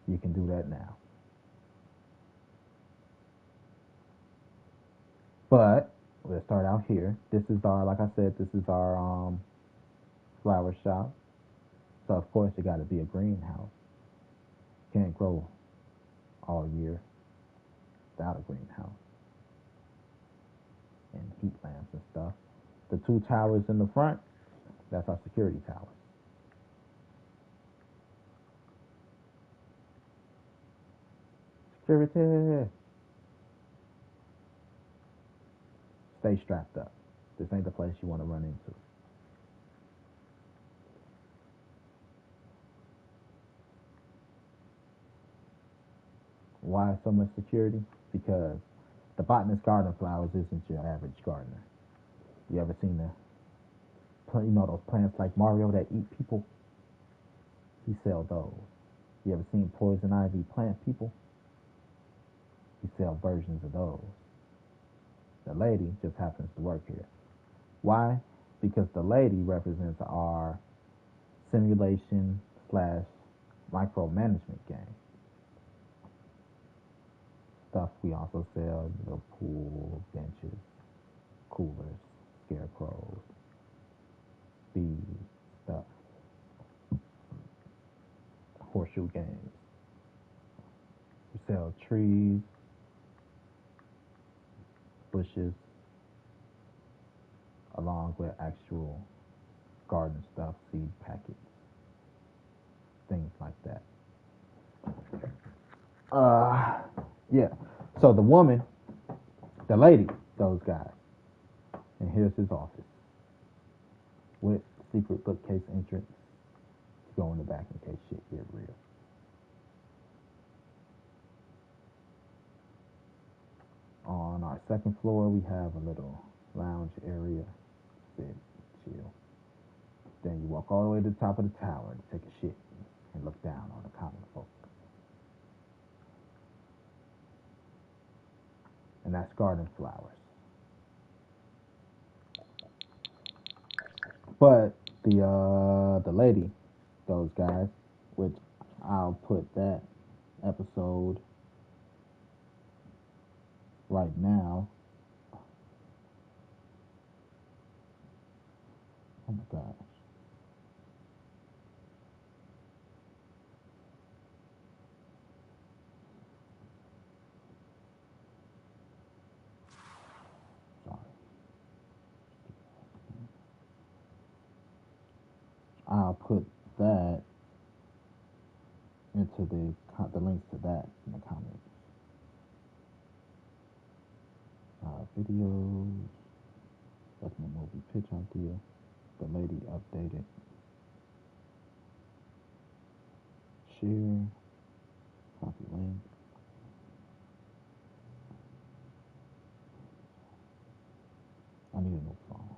You can do that now. But let's start out here. This is like I said, this is our flower shop. So of course it got to be a greenhouse. can't grow all year without a greenhouse and heat lamps and stuff. The two towers in the front, that's our security towers. Security. Stay strapped up. This ain't the place you want to run into. Why so much security? Because the botanist garden flowers isn't your average gardener. You ever seen those plants like Mario that eat people? He sells those. You ever seen poison ivy plant people? He sells versions of those. The lady just happens to work here. Why? Because the lady represents our simulation slash micromanagement game. Stuff we also sell, pool benches, coolers, scarecrows, bees, stuff, horseshoe games. We sell trees, bushes, along with actual garden stuff, seed packets, things like that. Yeah. So the woman, the lady, those guys, and here's his office with secret bookcase entrance. Go in the back in case shit get real. On our second floor, we have a little lounge area, sit, chill. Then you walk all the way to the top of the tower to take a shit and look down on the common folk. And that's garden flowers. But the lady, those guys, which I'll put that episode right now. Oh my gosh. Sorry. I'll put that into the links to that in the comments. Videos. That's my movie pitch idea. The lady updated. Share. Copy link. I need a new phone.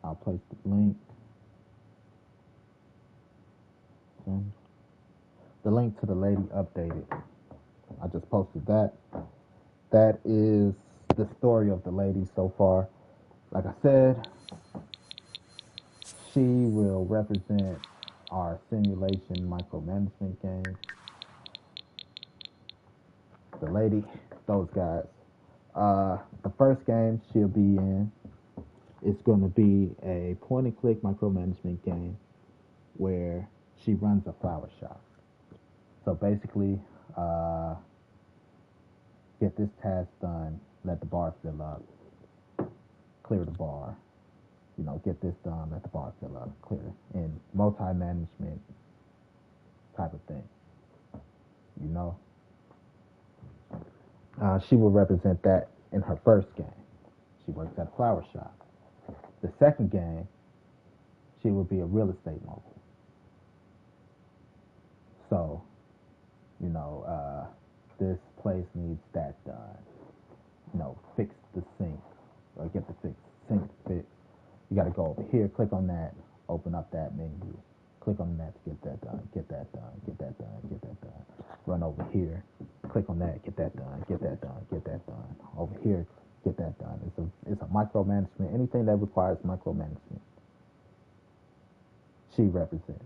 I'll place the link. Send. The link to the lady updated. I just posted that. That is the story of the lady so far. Like I said, she will represent our simulation micromanagement game. The lady, those guys. The first game she'll be in is going to be a point and click micromanagement game where she runs a flower shop. So basically, get this task done, let the bar fill up, clear the bar, get this done, let the bar fill up, clear, and multi-management type of thing, she will represent that in her first game. She works at a flower shop. The second game, she will be a real estate mogul. So, this place needs that done. Fix the sink or get the sink fixed. You got to go over here, click on that, open up that menu, click on that to get that done, get that done, get that done, get that done. Run over here, click on that, get that done, get that done, get that done. Over here, get that done. It's a micromanagement. Anything that requires micromanagement, she represents.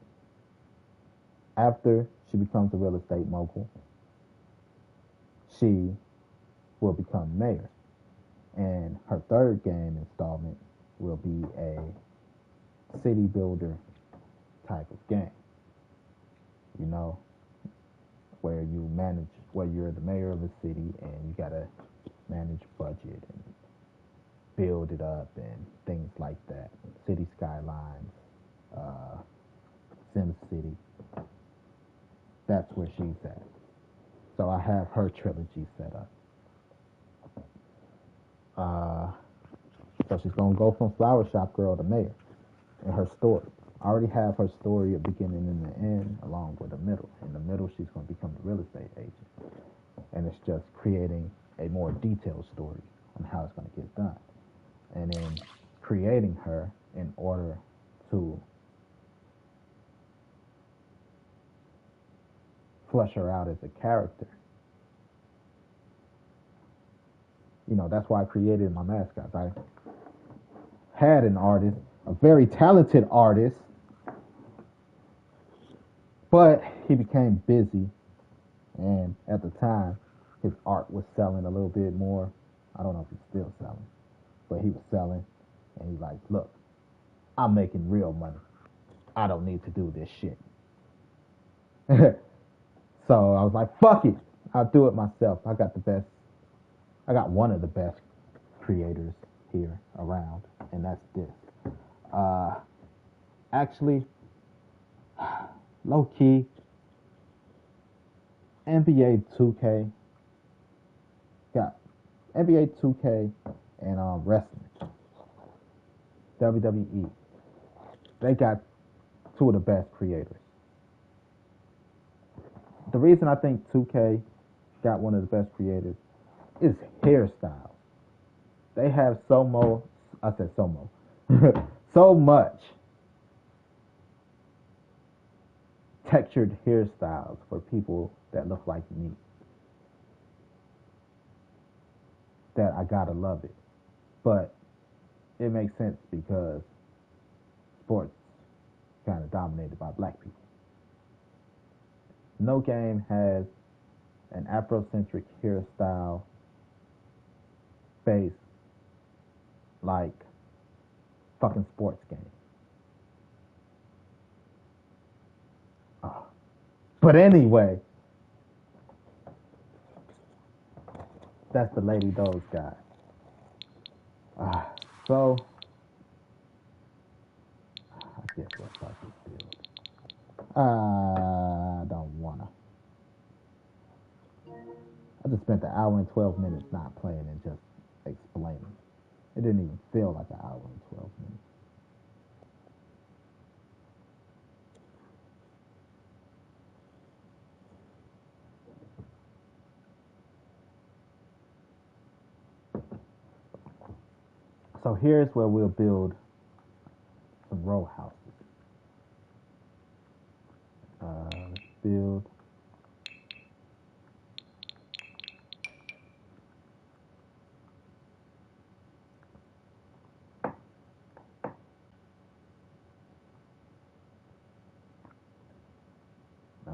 After she becomes a real estate mogul, she will become mayor. And her third game installment will be a city builder type of game. you know, where you manage, where you're the mayor of a city and you gotta manage budget and build it up and things like that. City skylines, uh, Sim City. That's where she's at. So I have her trilogy set up. Uh, so she's gonna go from flower shop girl to mayor in her story. I already have her story, a beginning and an end, along with a middle. In the middle, she's gonna become a real estate agent, and it's just creating a more detailed story on how it's gonna get done, and then creating her in order to flesh her out as a character. You know, that's why I created my mascots. I had an artist, a very talented artist, but he became busy, and at the time, his art was selling a little bit more. I don't know if he's still selling, but he was selling, and he's like, "Look, I'm making real money. I don't need to do this shit." So I was like, "Fuck it, I'll do it myself." I got the best. I got one of the best creators here around, and that's this. Uh, Actually, low key, NBA 2K got NBA 2K and wrestling, WWE. They got two of the best creators. The reason I think 2K got one of the best creators is hairstyles. They have I said so much textured hairstyles for people that look like me that I gotta love it. But it makes sense because sports kind of dominated by black people. No game has an Afrocentric hairstyle face like fucking sports game. Oh. But anyway, that's the Lady Doze guy. So, I guess let's start this build. I don't wanna. I just spent an hour and 12 minutes not playing and just explaining. It didn't even feel like an hour and 12 minutes. So here's where we'll build some row houses. Let's build. Uh,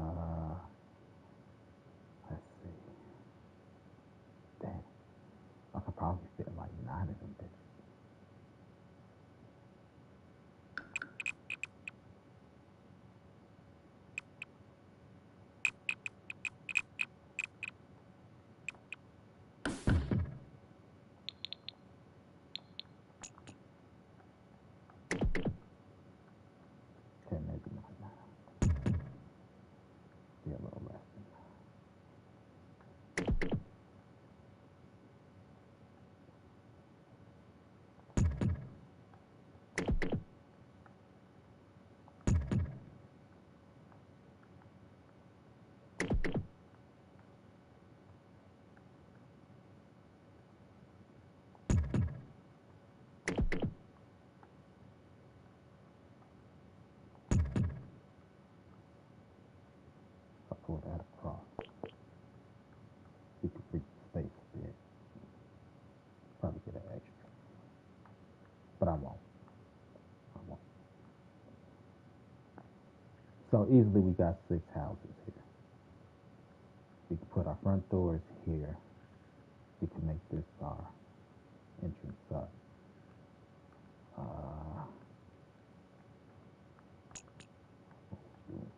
let's see. Dang, I could probably fit like 9 of them bitches. Okay, maybe not 9. Be a little less than I'll pull that across. You can freak the space a bit. Probably get an extra. But I won't. I won't. So easily we got 6 houses here. We can put our front doors here. We can make this our entrance up.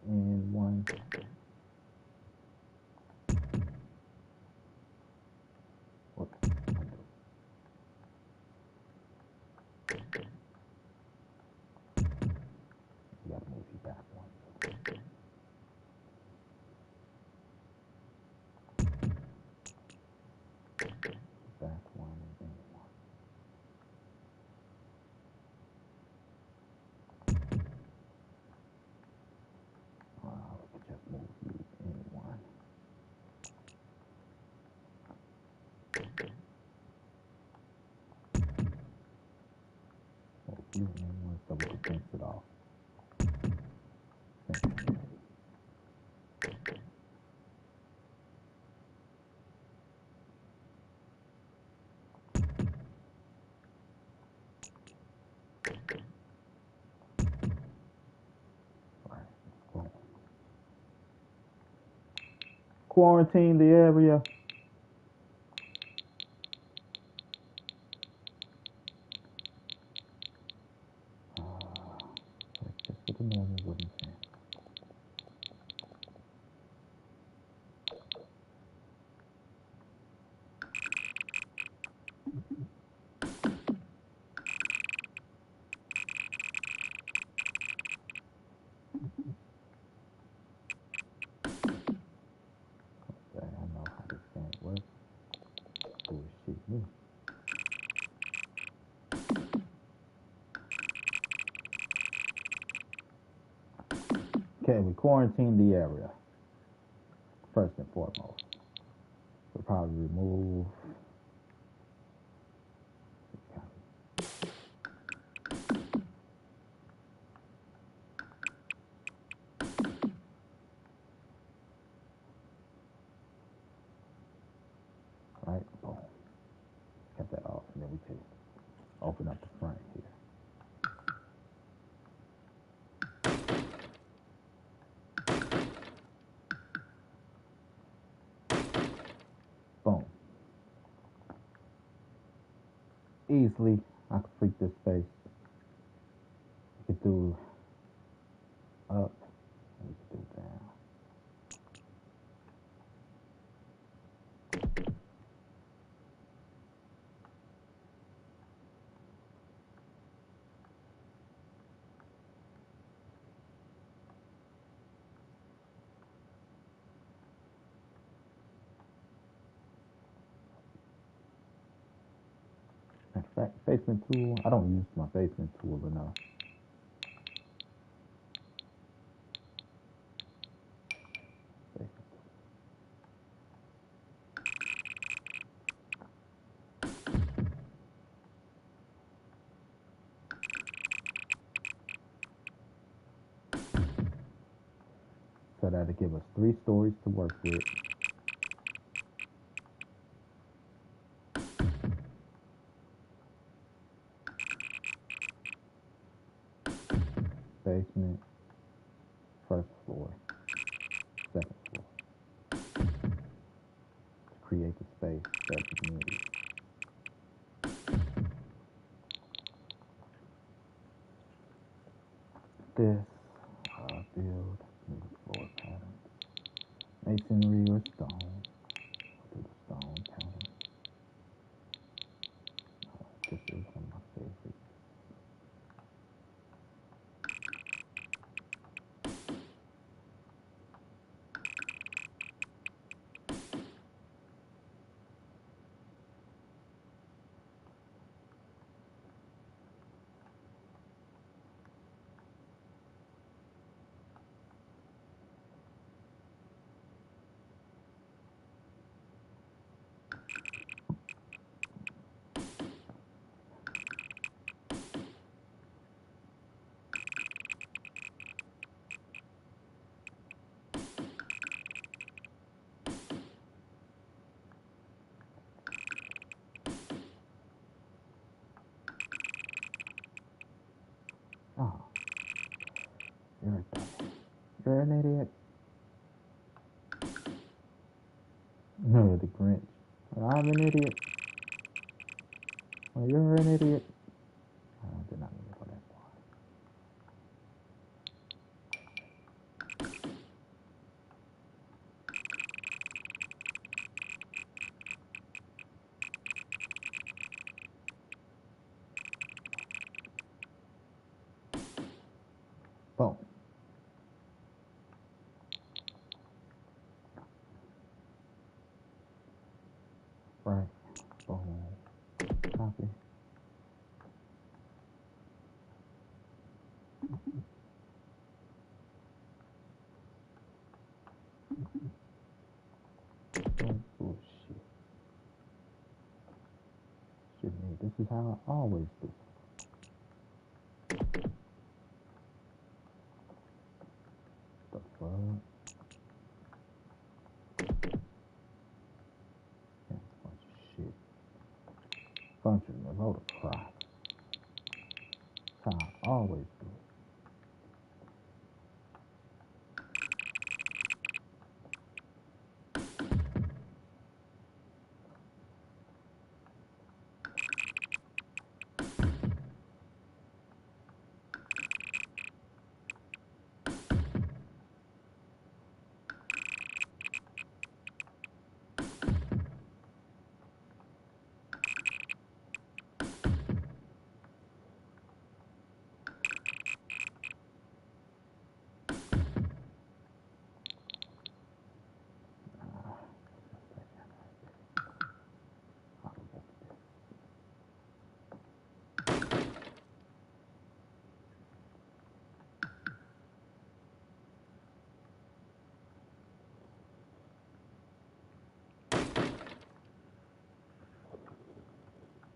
In one. Whoops. You gotta move you back one. Back one and then one. We could just move you in one. Move you in one so we can fence it off. Quarantine the area. Just with a normal wooden fence. Okay, I know how this game works. Bullshit me. Okay, we quarantine the area. First and foremost. We'll probably remove right, boom. Cut that off and then we can open up the front here. Boom. Easily, I can freak this space. We could do up, and we could do down. In fact, basement tool, I don't use my basement tool enough. So that'll give us 3 stories to work with. Basement, first floor, second floor. To create the space that you need. This build new floor pattern. Masonry or stone. I'll do the stone pattern. This is one of my favorites. Oh, you're a dummy. You're an idiot. No, the Grinch. I'm an idiot. Well, you're an idiot. I did not mean to go that far. Right. Boom. Copy. Oh, bullshit. Shit, me. This is how I always do. The fuck? Yeah, bunch of shit. Bunch of a load of crap. That's how I always do it.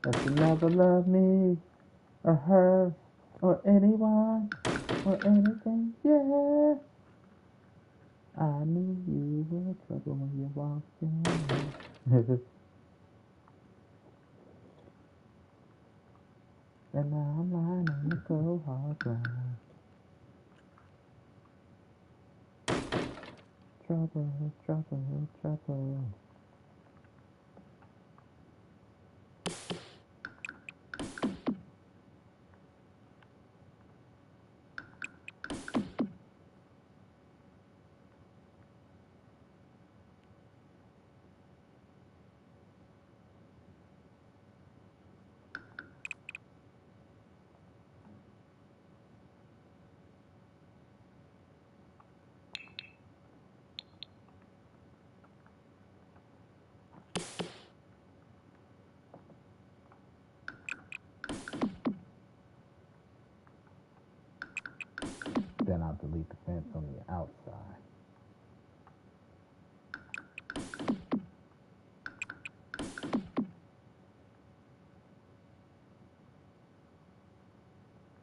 That you never love me, or her, or anyone, or anything, yeah. I knew you were trouble when you walked in. And now I'm lying on the cold hard ground. Trouble, trouble, trouble. Then I'll delete the fence on the outside.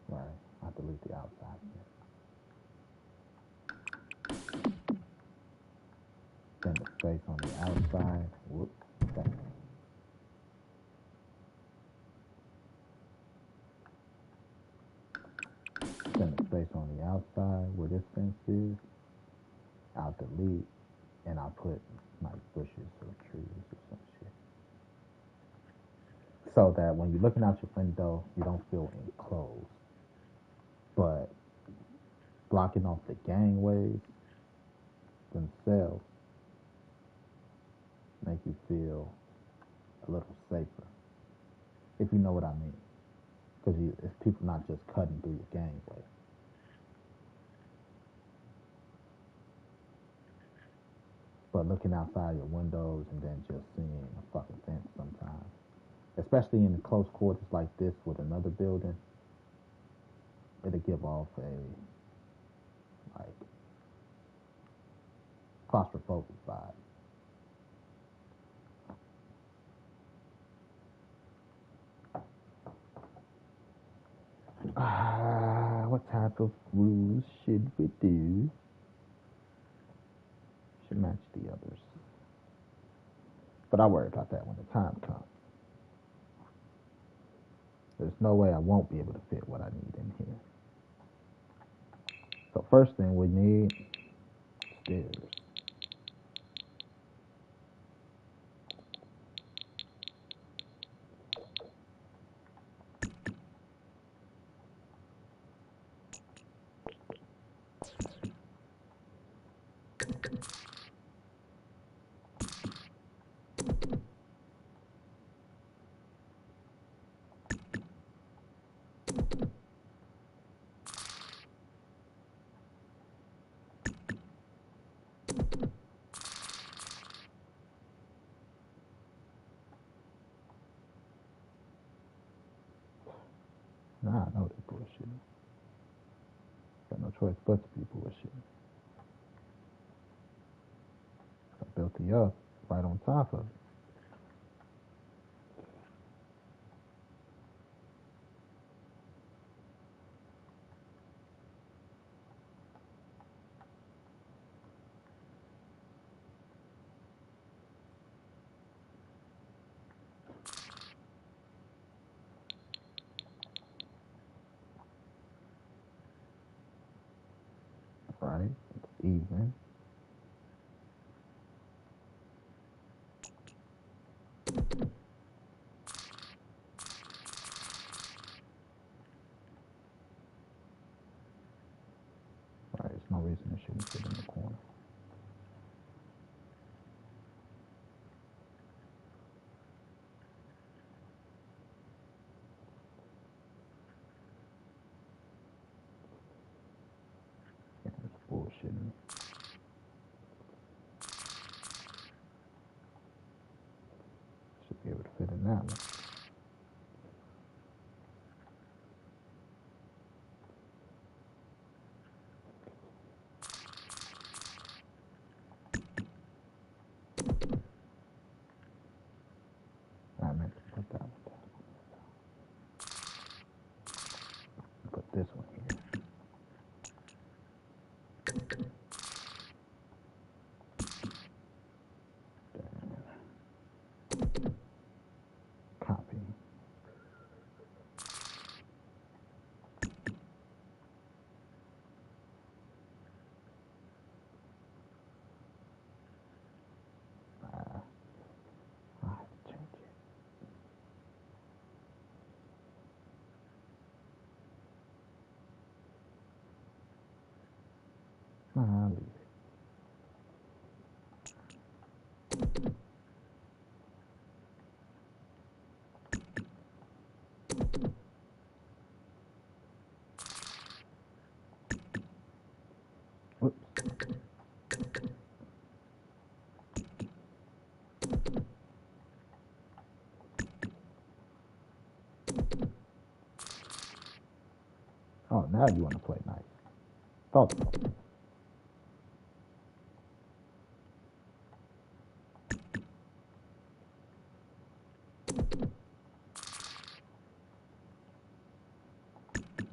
Right, I'll delete the outside fence. Then the space on the outside, whoops, bang. Then the space on the outside where this fence is, I'll delete and I'll put like bushes or trees or some shit. So that when you're looking out your window, you don't feel enclosed. But blocking off the gangways themselves make you feel a little safer, if you know what I mean. Because it's people not just cutting through your gangway. But looking outside your windows and then just seeing a fucking fence sometimes, especially in close quarters like this with another building, it'll give off a like claustrophobic vibe. What type of rules should we do? Should match the others. But I'll worry about that when the time comes. There's no way I won't be able to fit what I need in here. So first thing we need, stairs. Nah, I know they bullshitting. Got no choice but to be bullshitting. I built the up right on top of it. Right? It's even. Right? There's no reason it shouldn't sit in the corner. Yeah, it's bullshitting. Should be able to fit in that one. I meant to put that one down. Put this one here. Then copy. I have to change it. I'll leave it. Whoops. Oh, now you want to play nice. Thought so.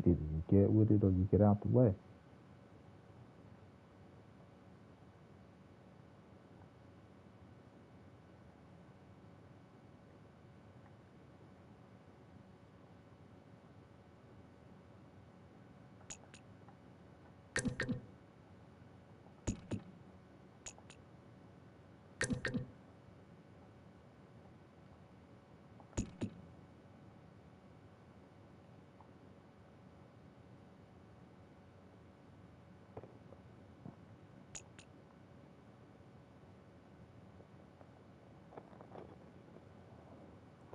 Either you get with it or you get out the way.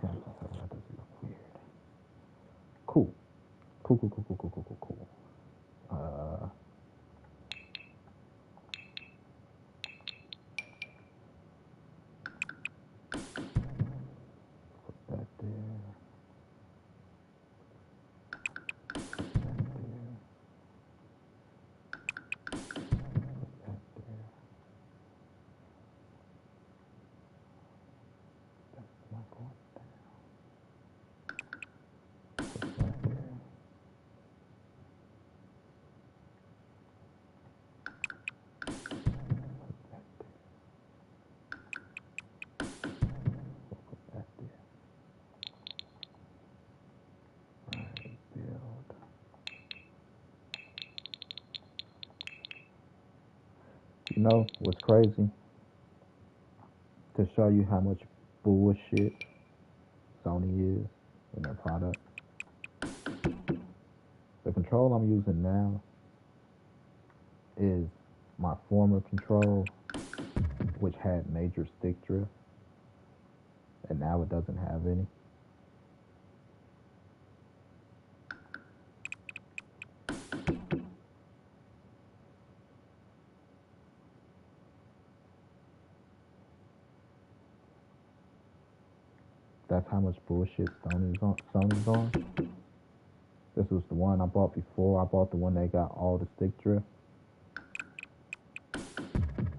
Okay, so that doesn't look weird. Cool. Cool, cool, cool, cool, cool, cool, cool, cool. Put that there. Put that there. Put that there. That's not going down. Put that there. Put that there. Right, build. You know what's crazy? To show you how much bullshit Sony is in their product. The control I'm using now is my former control, which had major stick drift, and now it doesn't have any. That's how much bullshit Sony's on. This was the one I bought before. I bought the one that got all the stick drift.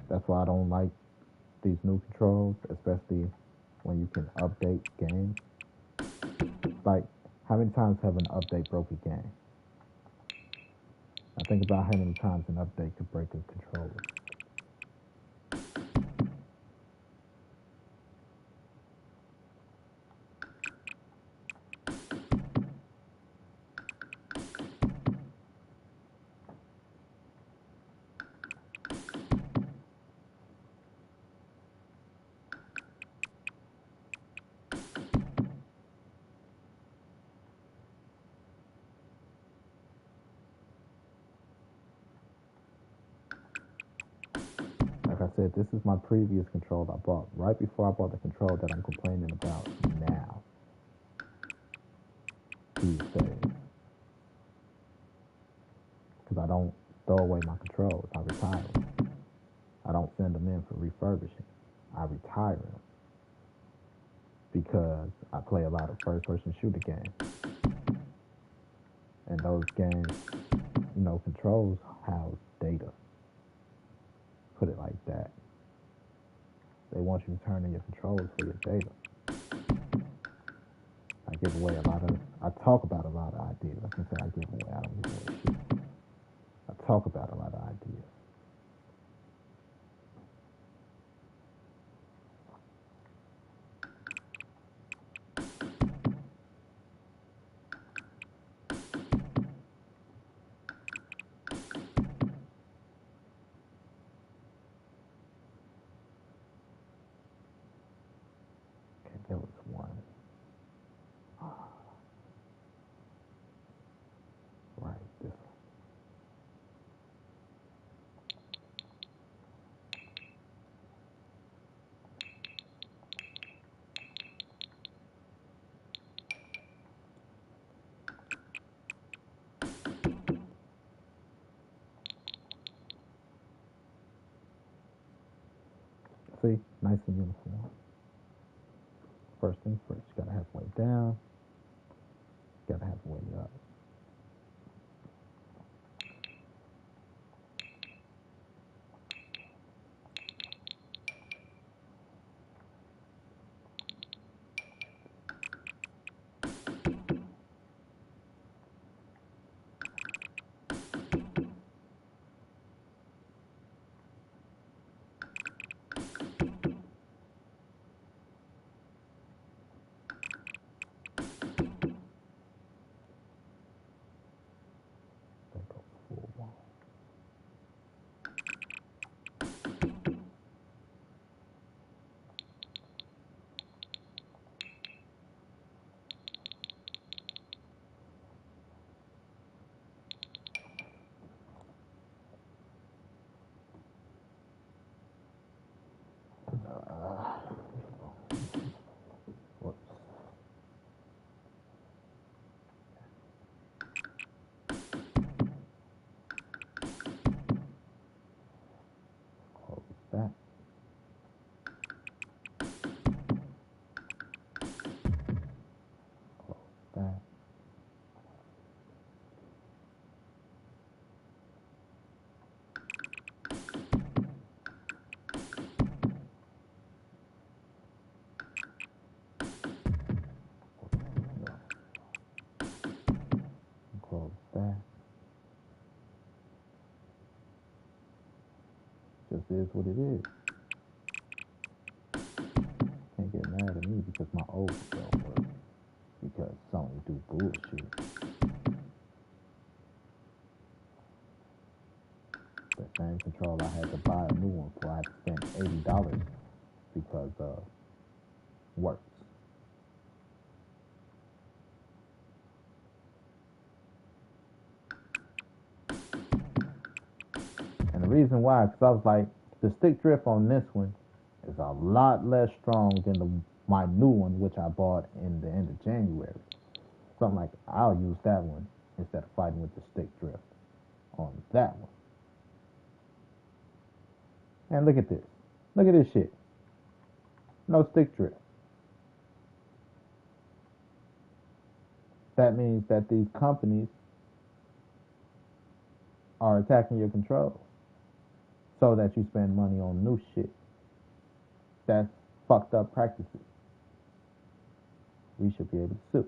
That's why I don't like these new controls, especially when you can update games. Like, how many times have an update broke a game? Now think about how many times an update could break a controller. Like I said, this is my previous control I bought right before I bought the control that I'm complaining about now. These days. Because I don't throw away my controls. I retire them. I don't send them in for refurbishing. I retire them. Because I play a lot of first-person shooter games. And those games, controls house data. Put it like that. They want you to turn in your controls for your data. I talk about a lot of ideas. I can say I give away, I don't give away shit. I talk about a lot of ideas. Okay, there was one. Right, this one. See, nice and uniform. First things first, you gotta have way down, you gotta have way up. That goes full wall. Whoops. Close that. Close that. Close that. Just is what it is. Can't get mad at me because my old control works. Because Sony do bullshit. The same control I had to buy a new one for, I had to spend $80 because works. And the reason why, because I was like, the stick drift on this one is a lot less strong than my new one, which I bought in the end of January. So I'm like, I'll use that one instead of fighting with the stick drift on that one. And look at this. Look at this shit. No stick drift. that means that these companies are attacking your control so that you spend money on new shit. That's fucked up practices. We should be able to sue.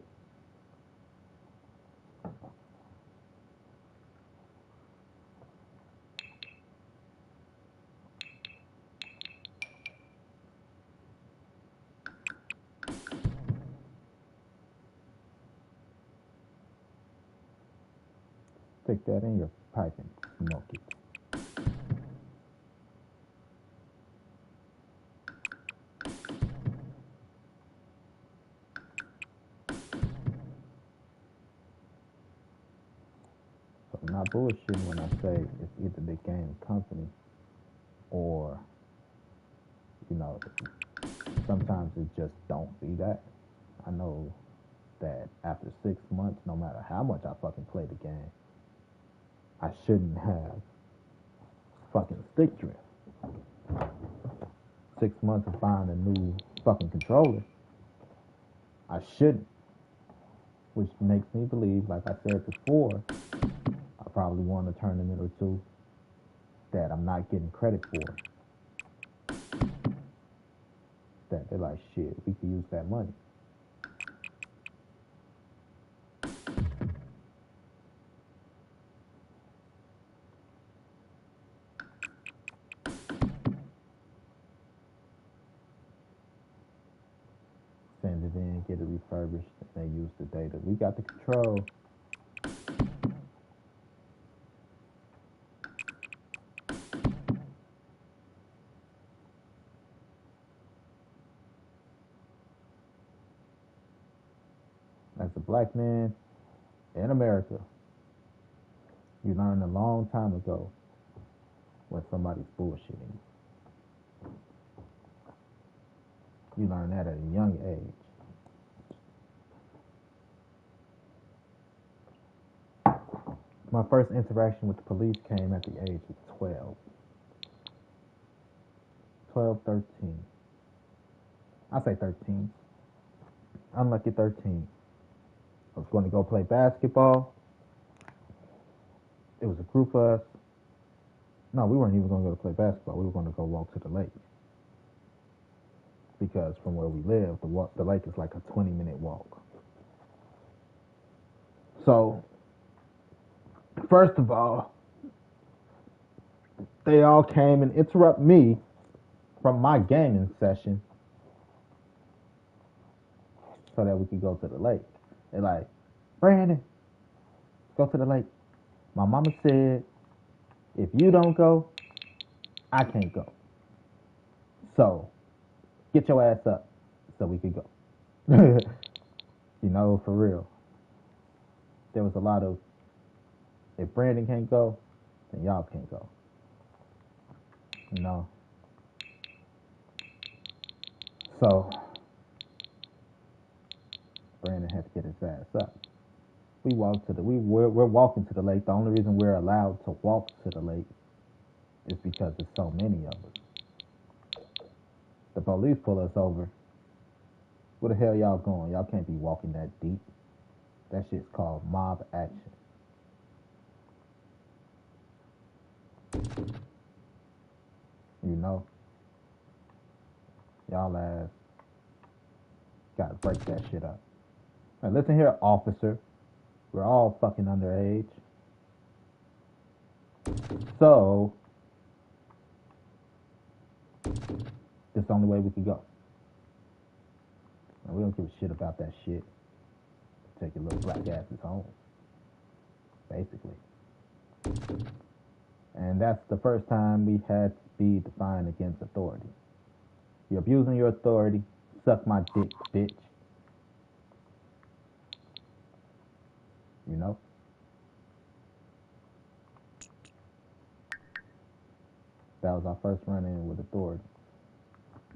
Stick that in your pipe and smoke it. So I'm not bullshitting when I say it's either the game company or, you know, sometimes it just don't be that. I know that after 6 months, no matter how much I fucking play the game, I shouldn't have fucking stick drift. 6 months of buying a new fucking controller, I shouldn't. Which makes me believe, like I said before, I probably won a tournament or two that I'm not getting credit for. That they're like, shit, we could use that money. Send it in, get it refurbished, and they use the data. We got the control. As a black man in America, you learned a long time ago when somebody's bullshitting. You learn that at a young age. My first interaction with the police came at the age of 12. 12, 13. I say 13. Unlucky 13. I was going to go play basketball. It was a group of us. No, we weren't even going to go to play basketball. We were going to go walk to the lake. Because from where we live, the lake is like a 20-minute walk. So, first of all, they all came and interrupt me from my gaming session so that we could go to the lake. They're like, Brandon, go to the lake. My mama said, if you don't go, I can't go. So, get your ass up so we could go. You know, for real. There was a lot of, if Brandon can't go, then y'all can't go. You know? So, Brandon had to get his ass up. We're walking to the lake. The only reason we're allowed to walk to the lake is because there's so many of us. The police pull us over. Where the hell y'all going? Y'all can't be walking that deep. That shit's called mob action. You know? Y'all ass gotta break that shit up. Now listen here, officer. We're all fucking underage. So, this is the only way we could go. And we don't give a shit about that shit. Take your little black asses home. Basically. And that's the first time we had to be defiant against authority. You're abusing your authority. Suck my dick, bitch. You know? That was our first run-in with authority.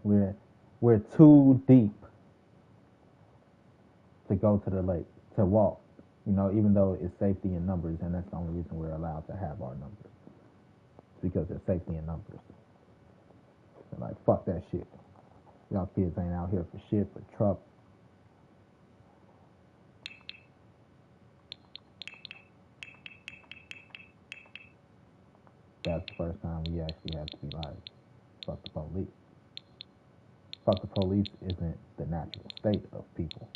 We're too deep to go to the lake, to walk. You know, even though it's safety in numbers, and that's the only reason we're allowed to have our numbers. It's because there's safety in numbers. They're like, fuck that shit. Y'all kids ain't out here for shit but trouble. that's the first time we actually had to be like, fuck the police. Fuck the police isn't the natural state of people.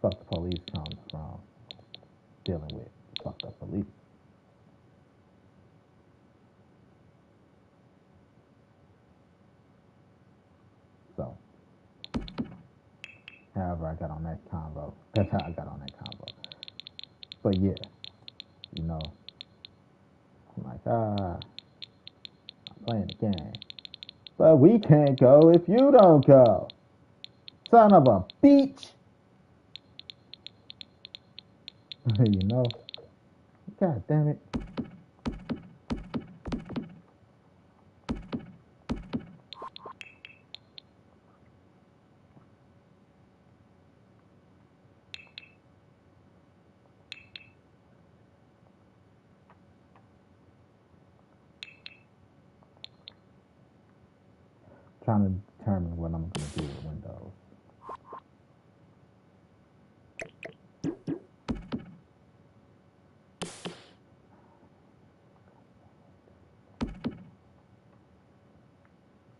Fuck the police comes from dealing with fucked up police. So, however I got on that convo, that's how I got on that convo. But yeah, you know, I'm like, I'm playing the game. But we can't go if you don't go. Son of a bitch. You know? God damn it. Trying to determine what I'm going to do with Windows.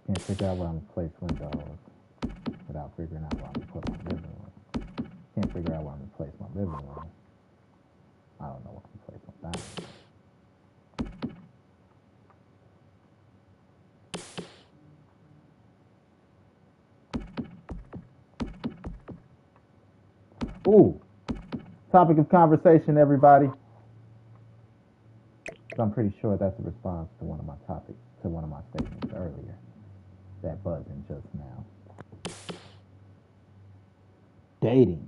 Can't figure out where I'm going to place Windows without figuring out where I'm going to put my living room. Can't figure out where I'm going to place my living room. I don't know what I'm going to place my dining room. Ooh, topic of conversation, everybody. I'm pretty sure that's a response to one of my topics, to one of my statements earlier. That buzzing just now. Dating.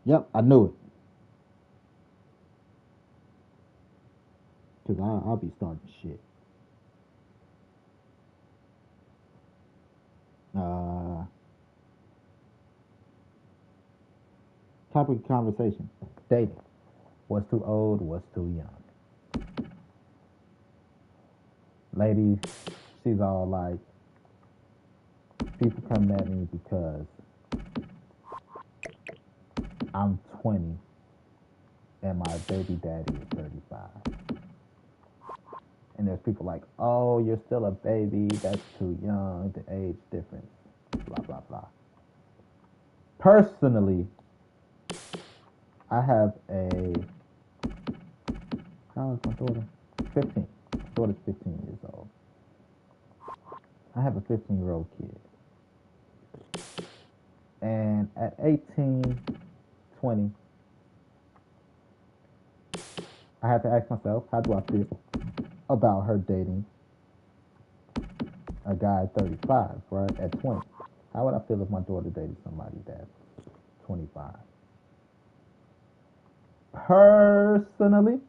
Yep, I knew it. Because I'll be starting shit. Topic of conversation. Dating. What's too old? What's too young? Ladies, she's all like, people come at me because I'm 20 and my baby daddy is 35. And there's people like, oh, you're still a baby, that's too young, the age difference, blah, blah, blah. Personally, I have how old is my daughter? 15. My daughter's 15 years old. I have a 15-year-old kid. And at 18, 20, I had to ask myself, how do I feel about her dating a guy at 35, right? At 20. How would I feel if my daughter dated somebody that's 25? Personally,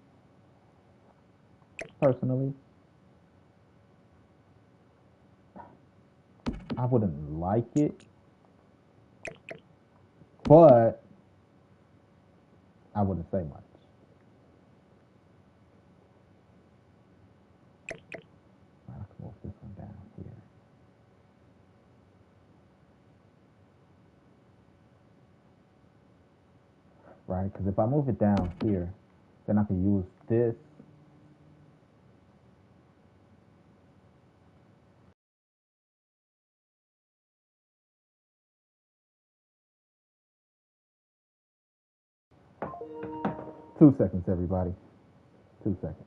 I wouldn't like it, but I wouldn't say much. I can move this one down here. Right? Because if I move it down here, then I can use this. Two seconds, everybody. 2 seconds.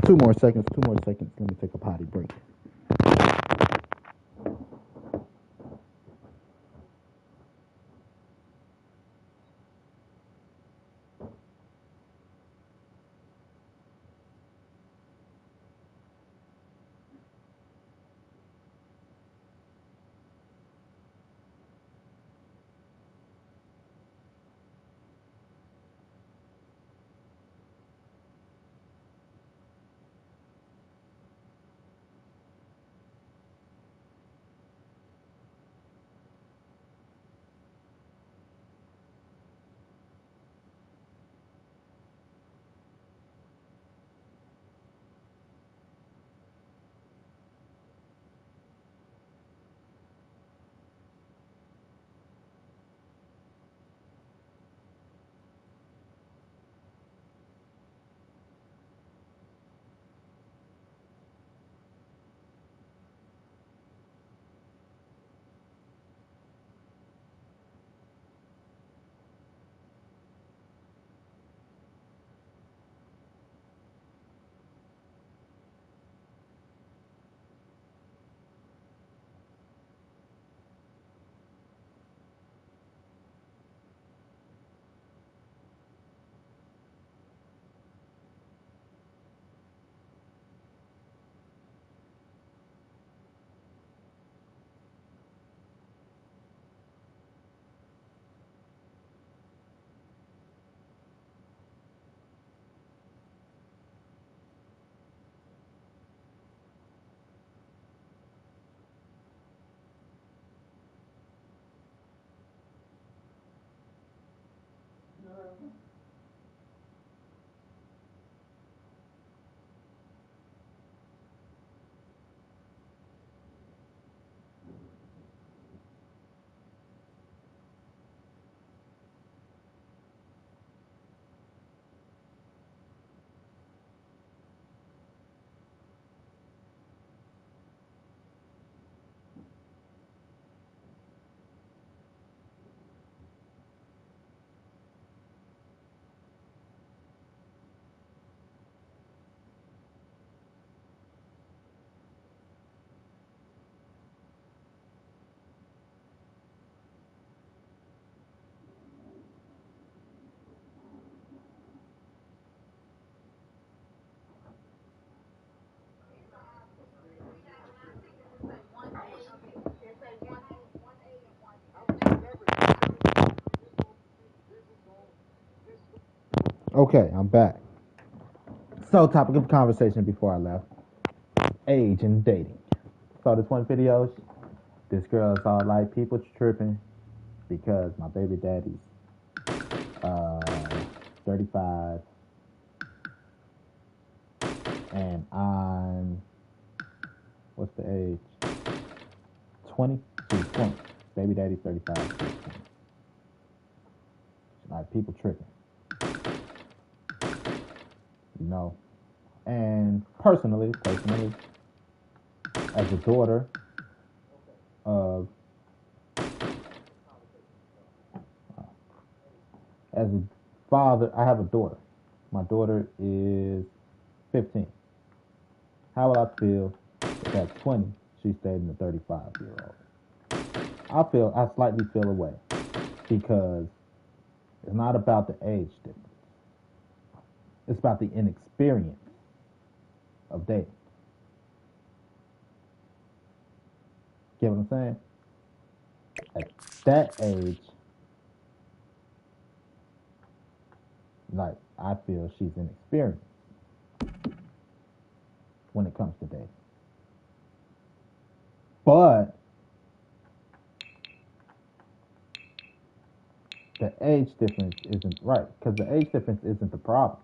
Two more seconds. Two more seconds. Let me take a potty break. Okay, I'm back. So, topic of conversation before I left: age and dating. So, this one video, this girl is all like, people tripping because my baby daddy's uh 35 and I'm, what's the age? 20? She's 20. Baby daddy's 35. She's 20. Like, people tripping, you know. And personally, as a daughter of, as a father, I have a daughter. My daughter is 15. How will I feel if at 20 she's dating a 35-year-old? I slightly feel away because it's not about the age difference. It's about the inexperience of dating. Get what I'm saying? At that age, like, I feel she's inexperienced when it comes to dating. But the age difference isn't right, because the age difference isn't the problem.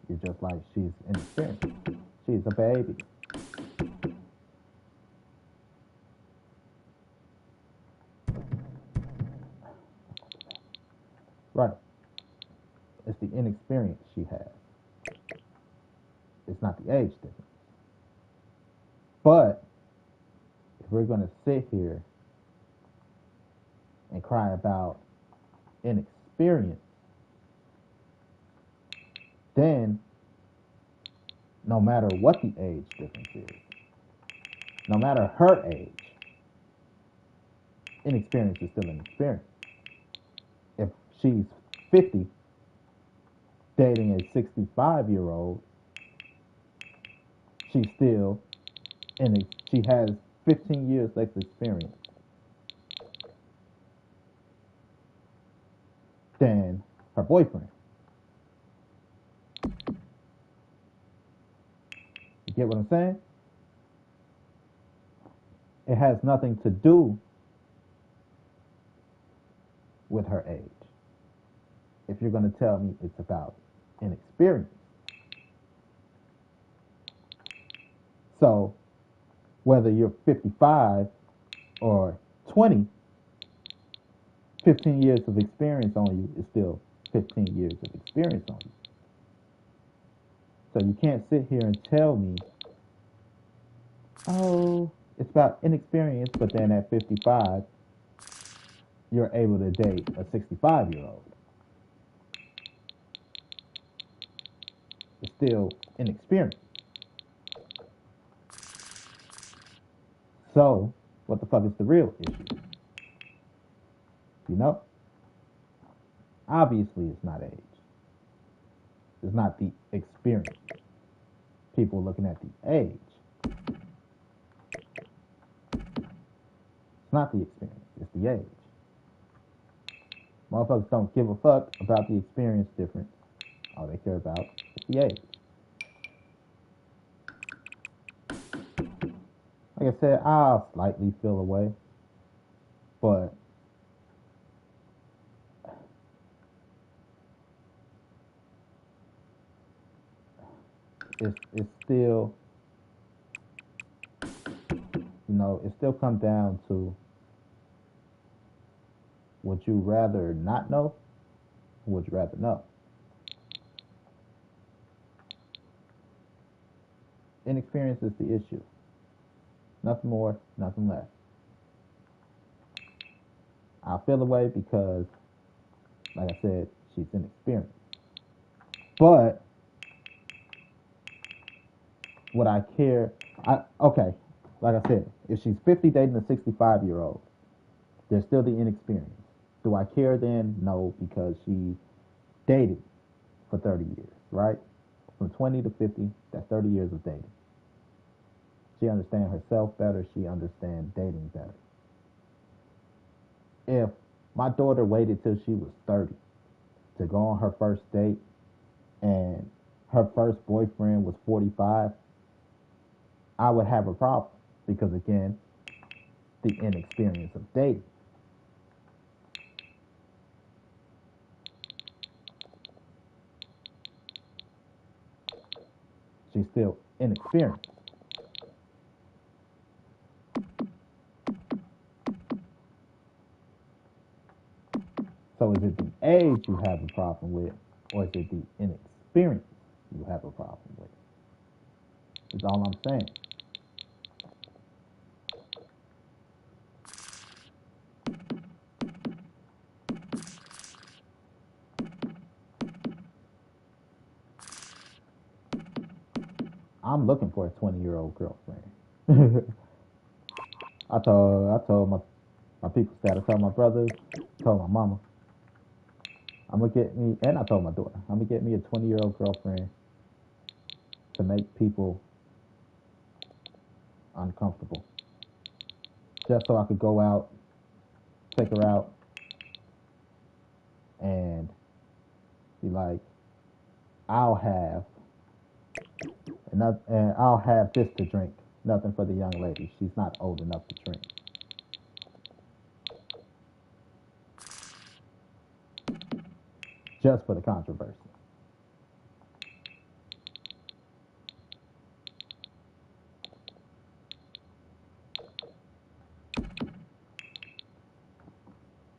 You're just like, she's inexperienced. She's a baby. Right. It's the inexperience she has. It's not the age difference. But if we're going to sit here and cry about inexperience, then no matter what the age difference is, no matter her age, inexperience is still inexperience. If she's 50, dating a 65-year-old, she's still she has 15 years less experience than her boyfriend. You get what I'm saying? It has nothing to do with her age. If you're going to tell me it's about inexperience. So, whether you're 55 or 20, 15 years of experience on you is still 15 years of experience on you. So you can't sit here and tell me, oh, it's about inexperience, but then at 55, you're able to date a 65-year-old. It's still inexperience. So, what the fuck is the real issue? You know? Obviously, it's not age. It's not the experience. People looking at the age. It's not the experience. It's the age. Motherfuckers don't give a fuck about the experience difference. All they care about is the age. Like I said, I'll slightly feel away, but it's still, it still comes down to, would you rather not know, or would you rather know? Inexperience is the issue. Nothing more, nothing less. I feel away because, like I said, she's inexperienced. But would I care? Okay, like I said, if she's 50 dating a 65-year-old, there's still the inexperience. Do I care then? No, because she dated for 30 years, right? From 20 to 50, that's 30 years of dating. She understands herself better. She understands dating better. If my daughter waited till she was 30 to go on her first date and her first boyfriend was 45, I would have a problem because, again, the inexperience of dating. She's still inexperienced. So is it the age you have a problem with, or is it the inexperience you have a problem with? That's all I'm saying. I'm looking for a 20-year-old girlfriend. I told my people that I told my brothers, told my mama, I'm gonna get me, and I told my daughter, I'm gonna get me a 20-year-old girlfriend to make people uncomfortable, just so I could go out, take her out, and be like, I'll have, and I'll have this to drink. Nothing for the young lady. She's not old enough to drink. Just for the controversy.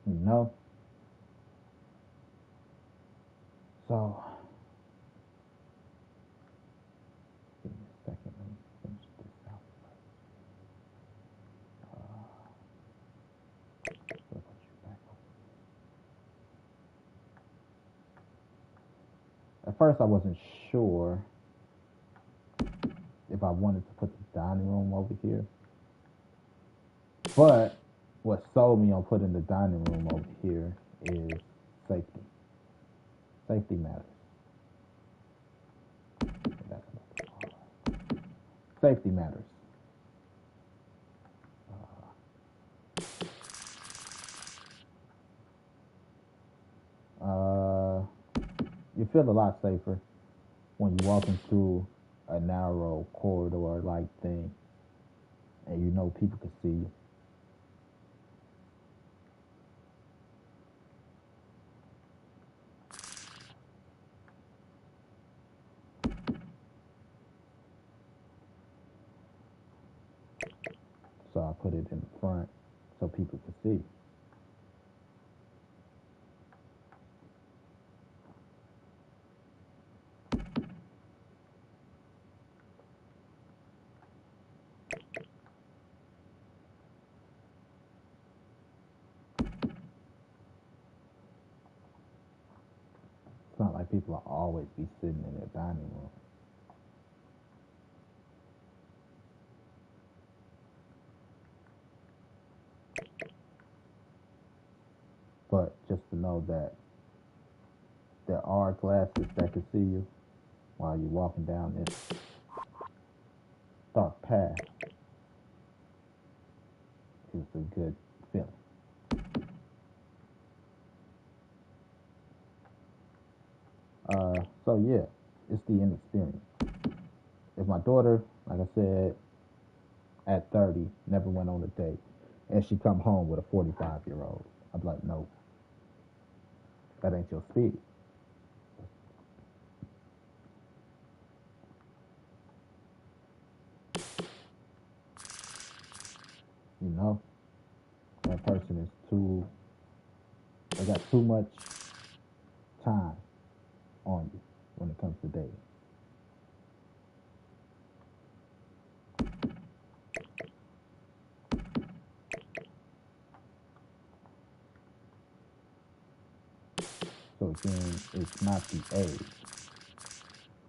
You know? So, give me a second. Let me finish this out. Put you back on. At first, I wasn't sure if I wanted to put the dining room over here. But what sold me on putting the dining room over here is safety. Safety matters. Safety matters. You feel a lot safer when you're walking through a narrow corridor like thing and you know people can see you. So I put it in the front so people can see. It's not like people will always be sitting in their dining room. But just to know that there are glasses that can see you while you're walking down this dark path is a good feeling. So yeah, it's the inexperience. If my daughter, like I said, at 30, never went on a date, and she come home with a 45-year-old, I'm like, no, that ain't your speed. You know, that person is they got too much time on you when it comes to dating. So again, it's not the age,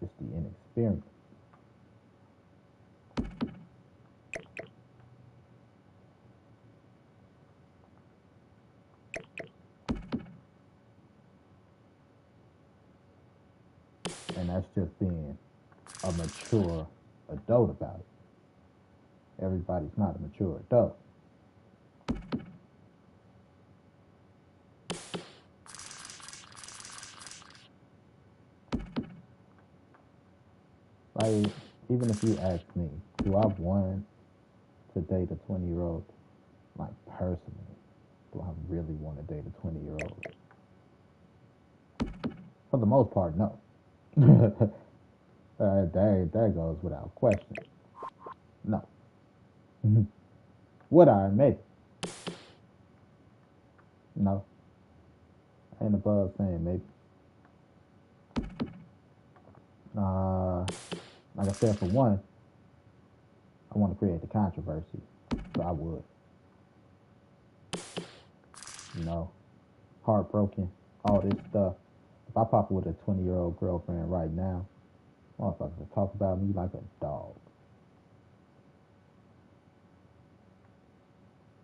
it's the inexperience. And that's just being a mature adult about it. Everybody's not a mature adult. Like, even if you ask me, do I want to date a 20-year-old? Like, personally, do I really want to date a 20-year-old? For the most part, no. That goes without question. No. Would I? Maybe. No. I ain't above saying maybe. Uh, like I said, for one, I want to create the controversy, so I would. You know, heartbroken, all this stuff. If I pop with a 20-year-old girlfriend right now, motherfuckers will talk about me like a dog.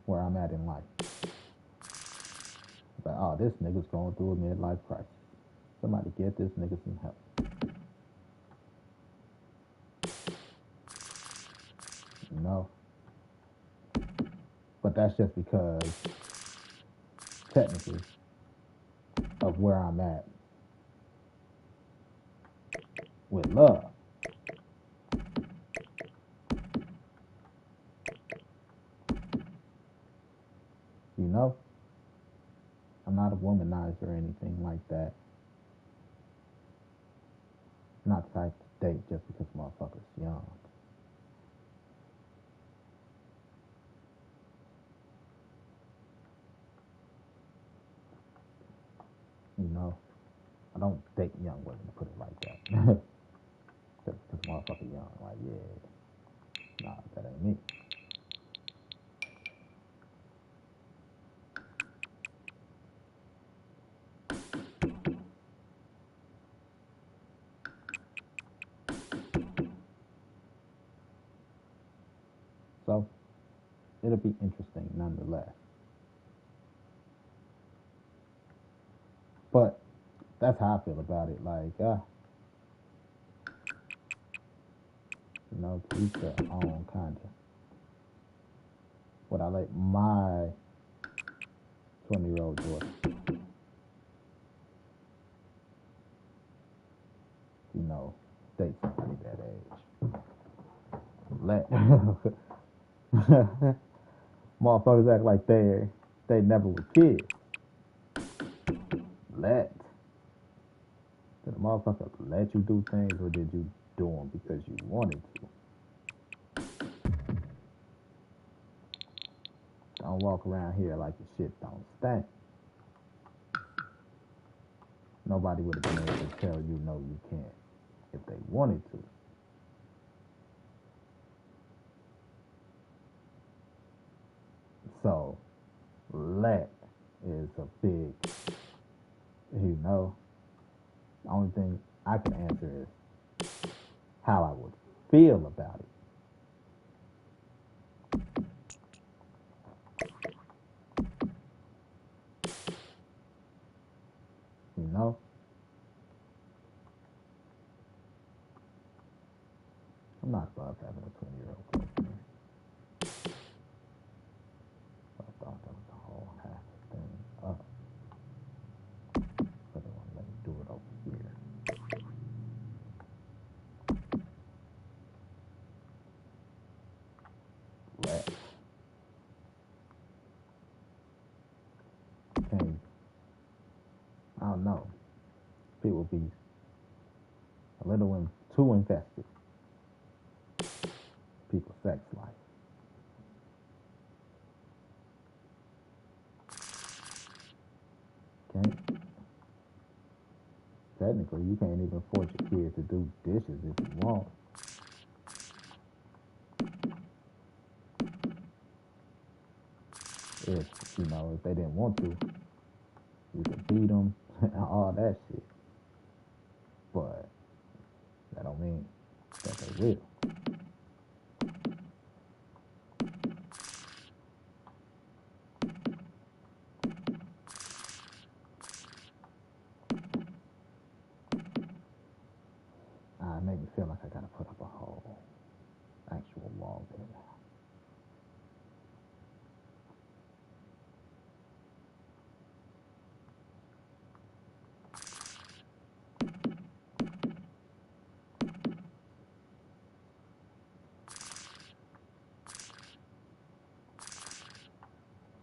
Where I'm at in life. Like, oh, this nigga's going through a midlife crisis. Somebody get this nigga some help. You know? But that's just because, technically, of where I'm at with love. You know? I'm not a womanizer or anything like that. I'm not the type to date just because motherfucker's young. You know? I don't date young women, to put it like that. Just because motherfucker young. Like, yeah. Nah, that ain't me. So it'll be interesting nonetheless. But that's how I feel about it. Like, to each their own kind of. What I let my 20-year-old daughter, date somebody that age. Let motherfuckers act like they never were kids. Did a motherfucker let you do things, or did you do them because you wanted to? Don't walk around here like your shit don't stink. Nobody would have been able to tell you no, you can't if they wanted to. So, let is a big, the only thing I can answer is how I would feel about it. You know? I'm not above having a 20-year-old girlfriend. I thought that was the whole half thing up. But they want to let me do it over here. Let. Change. I don't know. People be a little too invested. People's sex life. Can't. Technically, you can't even force your kid to do dishes if you want. If they didn't want to, you could beat them and all that shit. But that don't mean that they will. It made me feel like I gotta put up a whole actual wall there now.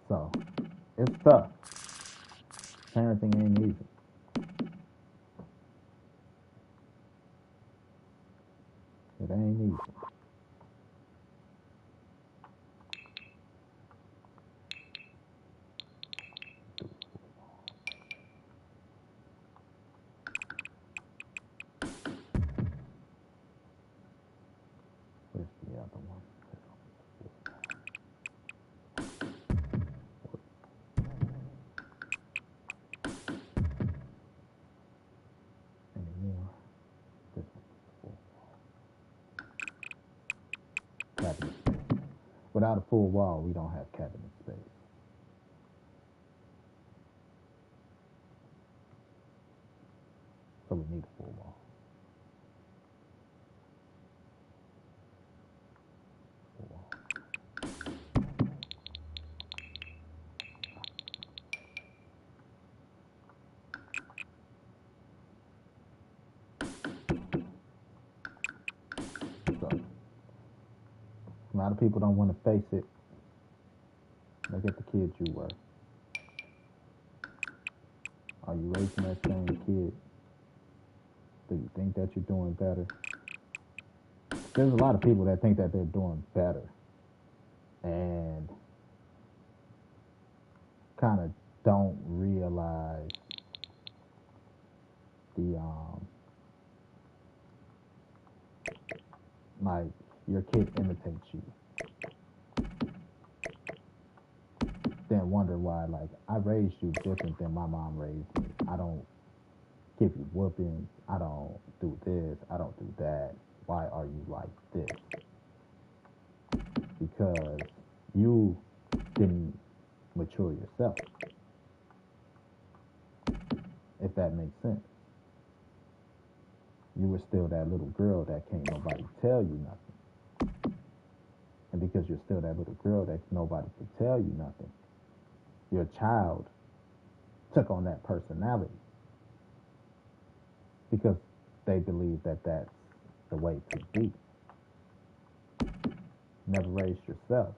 So, it's tough. Parenting ain't easy. It ain't easy. Where's the other one? Anymore. This one's full wall. Cabinet space. Without a full wall, we don't have cabinet space. So we need a full wall. Full wall. So, a lot of people don't want to face it. Look at the kids you were. Are you raising that same kid? Do you think that you're doing better? There's a lot of people that think that they're doing better and kind of don't realize the like your kid imitates you. Then wonder why, like, I raised you different than my mom raised me. I don't give you whoopings. I don't do this. I don't do that. Why are you like this? because you didn't mature yourself, if that makes sense. You were still that little girl that can't nobody tell you nothing. And because you're still that little girl that nobody can tell you nothing, your child took on that personality because they believe that that's the way to be. Never raised yourself.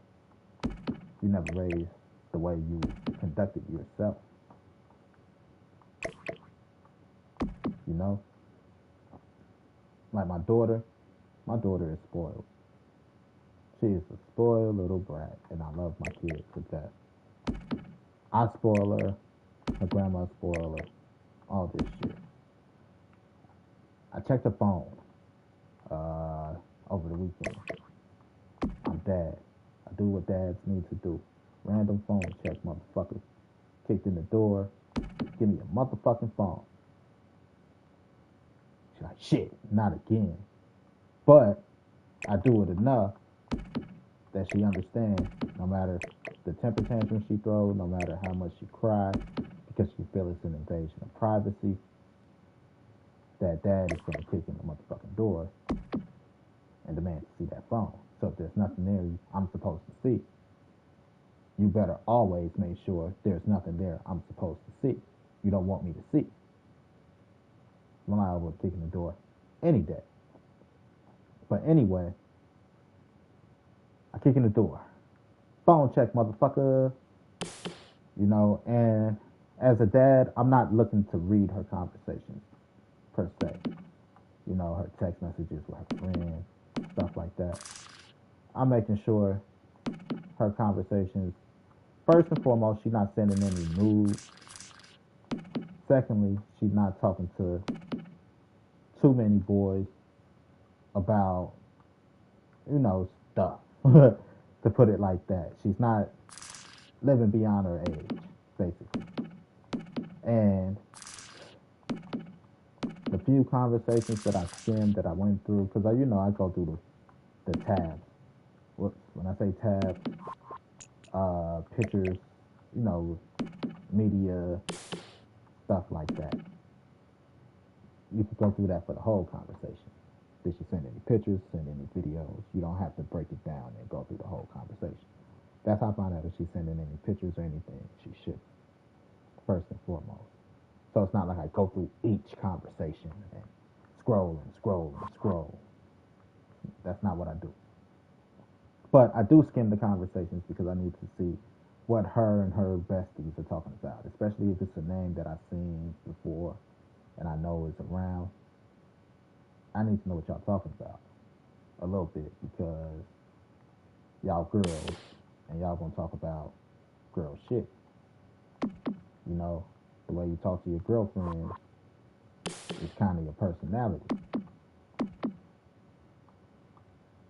You never raised the way you conducted yourself. You know? Like my daughter is spoiled. She is a spoiled little brat, and I love my kid to death. I spoil her, her grandma spoil her, all this shit. I checked her phone over the weekend. I'm dad. I do what dads need to do. Random phone check, motherfucker. Kicked in the door. Give me a motherfucking phone. She's like, shit, not again. But I do it enough that she understands, no matter the temper tantrum she throws, no matter how much she cries, because she feels it's an invasion of privacy, that dad is going to kick in the motherfucking door and demand to see that phone. So if there's nothing there I'm supposed to see, you better always make sure there's nothing there I'm supposed to see. You don't want me to see. I'm liable to kick in the door any day. But anyway, I kick in the door. Phone check, motherfucker. You know, and as a dad, I'm not looking to read her conversations, per se. You know, her text messages with her friends, stuff like that. I'm making sure her conversations, first and foremost, she's not sending any nudes. Secondly, she's not talking to too many boys about, you know, stuff, to put it like that. She's not living beyond her age, basically. And the few conversations that I skimmed, that I went through, because I go through the tabs. When I say tabs, pictures, you know, media, stuff like that. You can go through that for the whole conversation. Did she send any pictures, send any videos? You don't have to break it down and go through the whole conversation. That's how I find out if she's sending any pictures or anything. She should, first and foremost. So it's not like I go through each conversation and scroll and scroll and scroll. That's not what I do. But I do skim the conversations because I need to see what her and her besties are talking about, especially if it's a name that I've seen before and I know is around. I need to know what y'all talking about a little bit, because y'all girls and y'all gonna talk about girl shit. You know, the way you talk to your girlfriend is kind of your personality.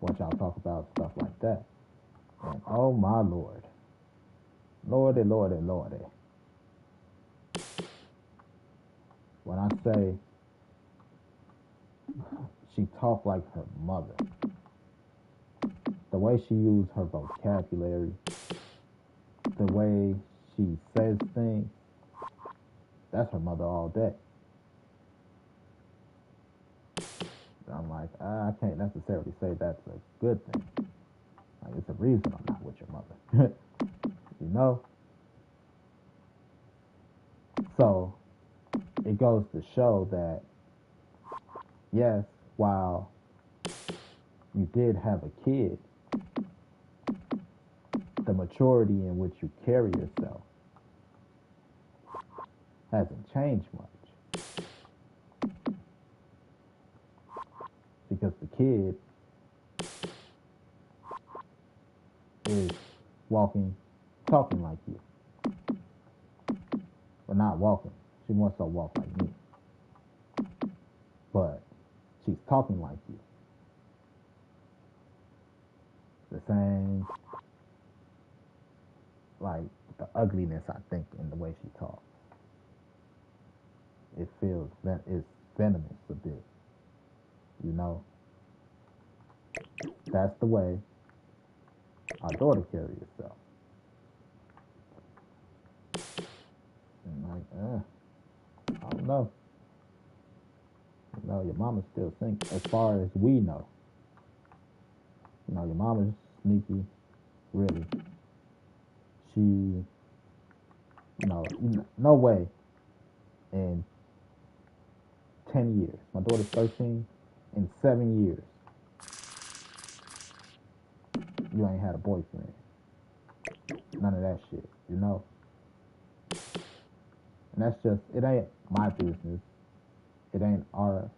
What y'all talk about, stuff like that. And oh my lord. Lordy, lordy, lordy. When I say she talked like her mother, the way she used her vocabulary, the way she says things, that's her mother all day. I'm like, I can't necessarily say that's a good thing. Like, it's a reason I'm not with your mother. You know? So, it goes to show that, yes, while you did have a kid, the maturity in which you carry yourself hasn't changed much. Because the kid is walking, talking like you. But not walking. She more so walk like me. But she's talking like you. The same, like, the ugliness, I think, in the way she talks. It feels, it's venomous a bit. You know? That's the way our daughter carry herself. And like, I don't know. Your mama's still single. As far as we know, your mama's sneaky. Really, she, no way in 10 years. My daughter's 13. In 7 years, you ain't had a boyfriend. None of that shit. And that's just, it ain't my business. It ain't our,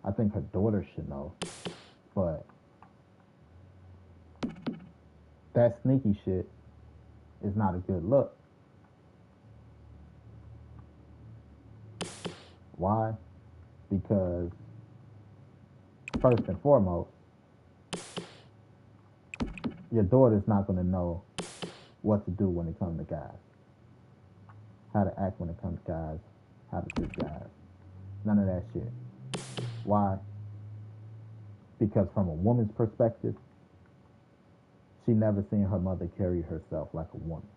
I think her daughter should know. But that sneaky shit is not a good look. Why? Because, first and foremost, your daughter's not going to know what to do when it comes to guys. How to act when it comes to guys. How to treat guys. None of that shit. Why? Because from a woman's perspective, she never seen her mother carry herself like a woman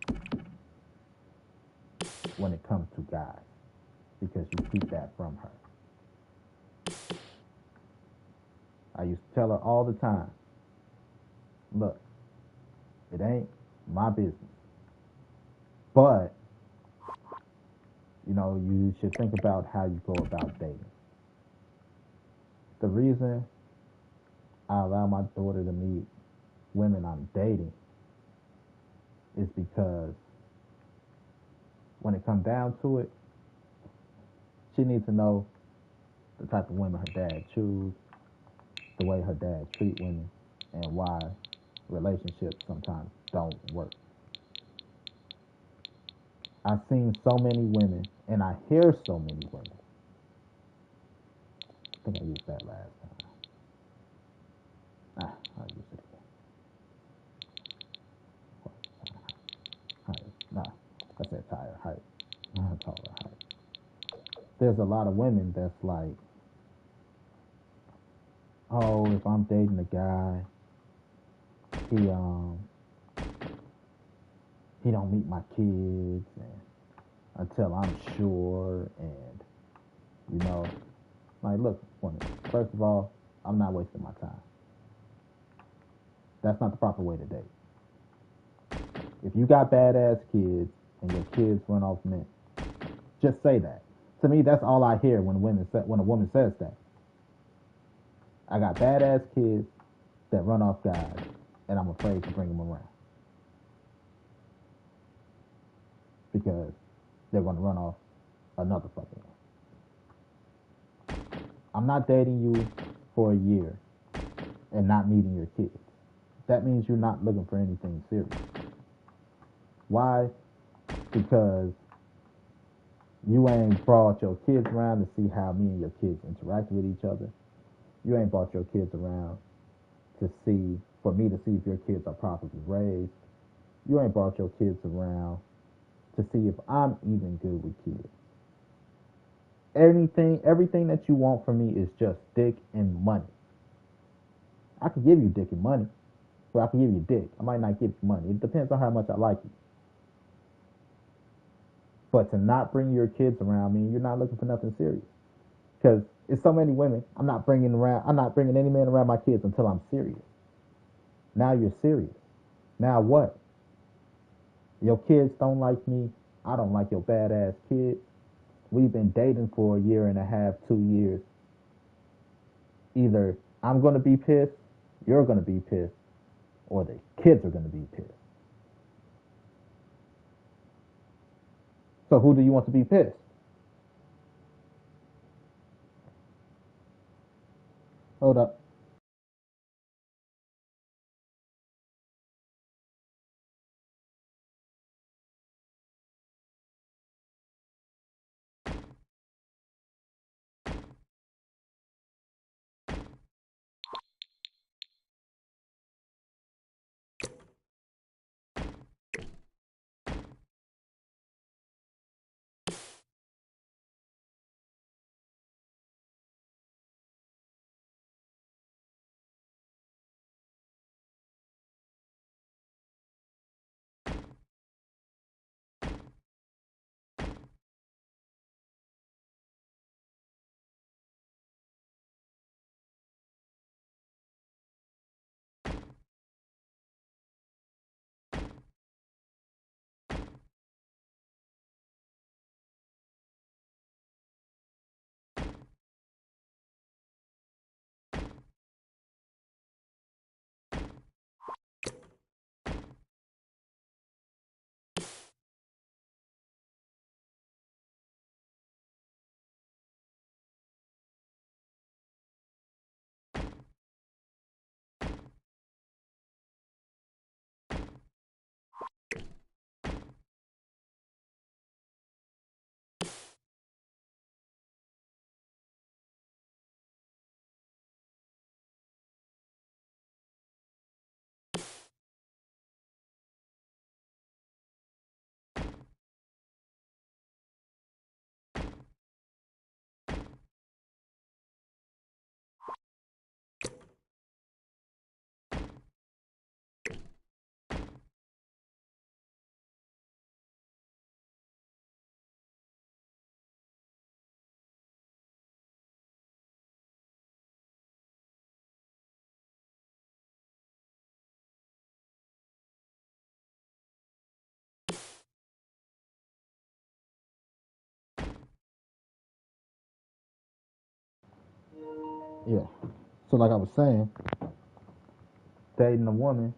when it comes to guys. Because you keep that from her. I used to tell her all the time, look, it ain't my business. But, you should think about how you go about dating. The reason I allow my daughter to meet women I'm dating is because when it comes down to it, she needs to know the type of women her dad choose, the way her dad treat women, and why relationships sometimes don't work. I've seen so many women, and I hear so many women. I think I used that last time. I'll use it again. Height. Nah, I said tire height. Taller height. There's a lot of women that's like, oh, if I'm dating a guy, he don't meet my kids and until I'm sure, and like, look, woman, first of all, I'm not wasting my time. That's not the proper way to date. If you got badass kids and your kids run off men, just say that. To me, that's all I hear when a woman says that. I got badass kids that run off guys, and I'm afraid to bring them around because they're going to run off another fucking one. I'm not dating you for a year and not meeting your kids. That means you're not looking for anything serious. Why? Because you ain't brought your kids around to see how me and your kids interact with each other. You ain't brought your kids around for me to see if your kids are properly raised. You ain't brought your kids around to see if I'm even good with kids. Everything that you want from me is just dick and money. I can give you dick and money, but I can give you dick. I might not give you money. It depends on how much I like you. But to not bring your kids around me, you're not looking for nothing serious. Because it's so many women. I'm not bringing any man around my kids until I'm serious. Now you're serious. Now what? Your kids don't like me. I don't like your badass kids. We've been dating for a year and a half, 2 years. Either I'm going to be pissed, you're going to be pissed, or the kids are going to be pissed. So who do you want to be pissed? Hold up. Yeah. So like I was saying, dating a woman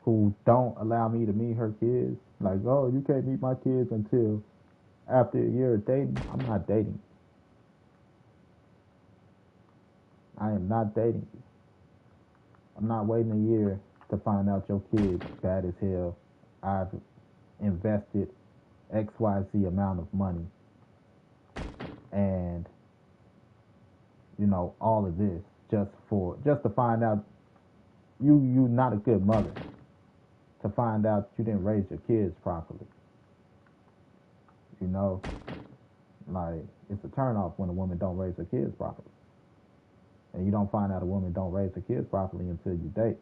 who don't allow me to meet her kids, like, oh, you can't meet my kids until after a year of dating. I'm not dating. I am not dating you. I'm not waiting a year to find out your kid's bad as hell. I've invested XYZ amount of money and all of this just to find out you not a good mother, to find out you didn't raise your kids properly. You know, like it's a turnoff when a woman don't raise her kids properly. And you don't find out a woman don't raise her kids properly until you date.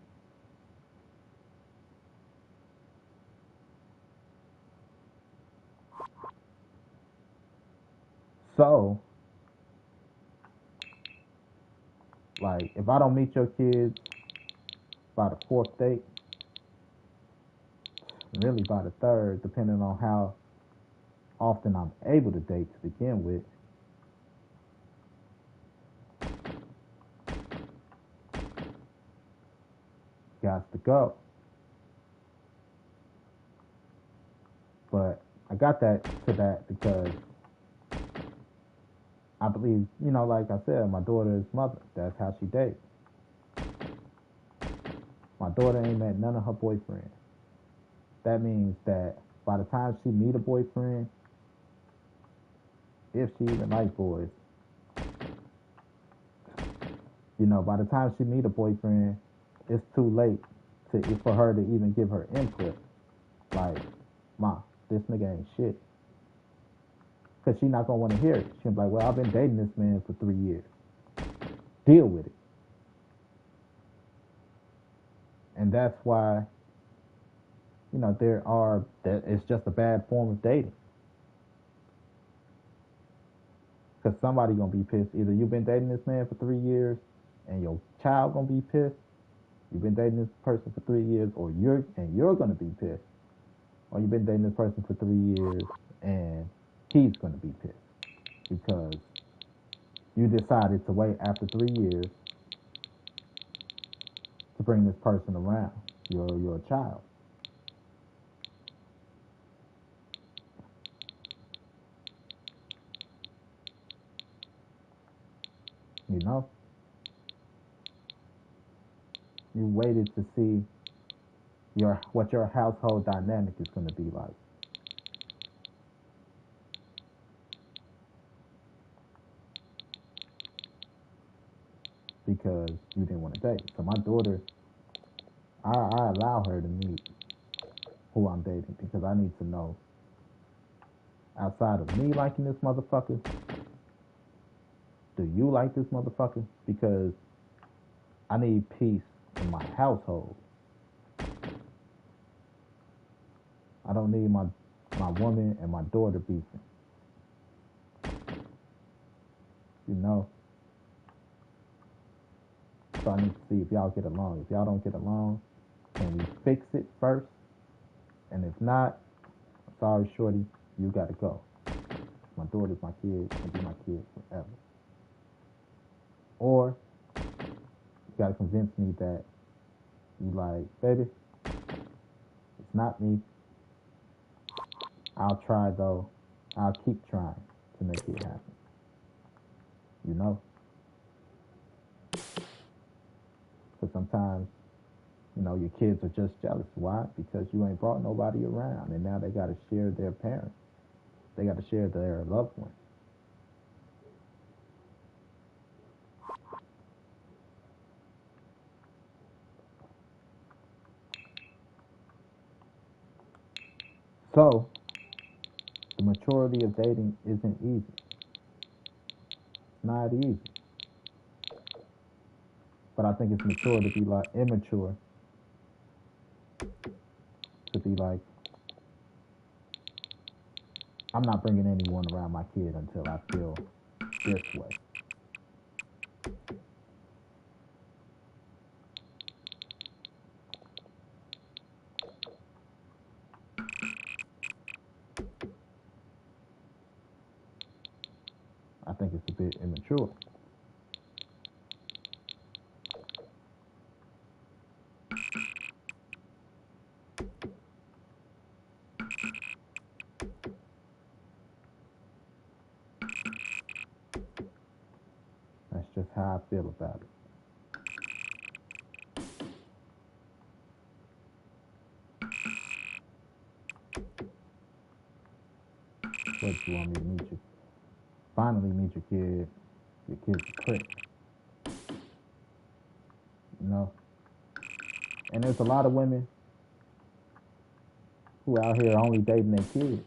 So, like, if I don't meet your kids by the fourth date, really by the third, depending on how often I'm able to date to begin with, got to go. But I got that because I believe, like I said, my daughter's mother, that's how she dates. My daughter ain't met none of her boyfriends. That means that by the time she meet a boyfriend, if she even like boys, by the time she meet a boyfriend, it's too late for her to even give her input. Like, ma, this nigga ain't shit. Because she not going to want to hear it. She'll be like, well, I've been dating this man for 3 years. Deal with it. And that's why, it's just a bad form of dating. Because somebody going to be pissed. Either you've been dating this man for 3 years and your child going to be pissed. You've been dating this person for 3 years, or you're going to be pissed. Or you've been dating this person for 3 years and he's going to be pissed because you decided to wait after 3 years to bring this person around, your child. You know, you waited to see what your household dynamic is going to be like. Because you didn't want to date. So my daughter, I allow her to meet who I'm dating because I need to know, outside of me liking this motherfucker, do you like this motherfucker? Because I need peace in my household. I don't need my woman and my daughter beefing. You know? So I need to see if y'all get along. If y'all don't get along, can we fix it first? And if not, sorry, shorty, you gotta go. My daughter's my kid, can be my kid forever. Or you gotta convince me that you like, baby, it's not me. I'll try though. I'll keep trying to make it happen. You know? Because sometimes, your kids are just jealous. Why? Because you ain't brought nobody around, and now they gotta share their parents. They gotta share their loved ones. So the maturity of dating isn't easy. It's not easy. But I think it's mature to be like immature to be like, I'm not bringing anyone around my kid until I feel this way. I think it's a bit immature. That's just how I feel about it. What you want me to meet you? Finally meet your kid. Your kid's a prick. You know? And there's a lot of women who out here only dating their kids.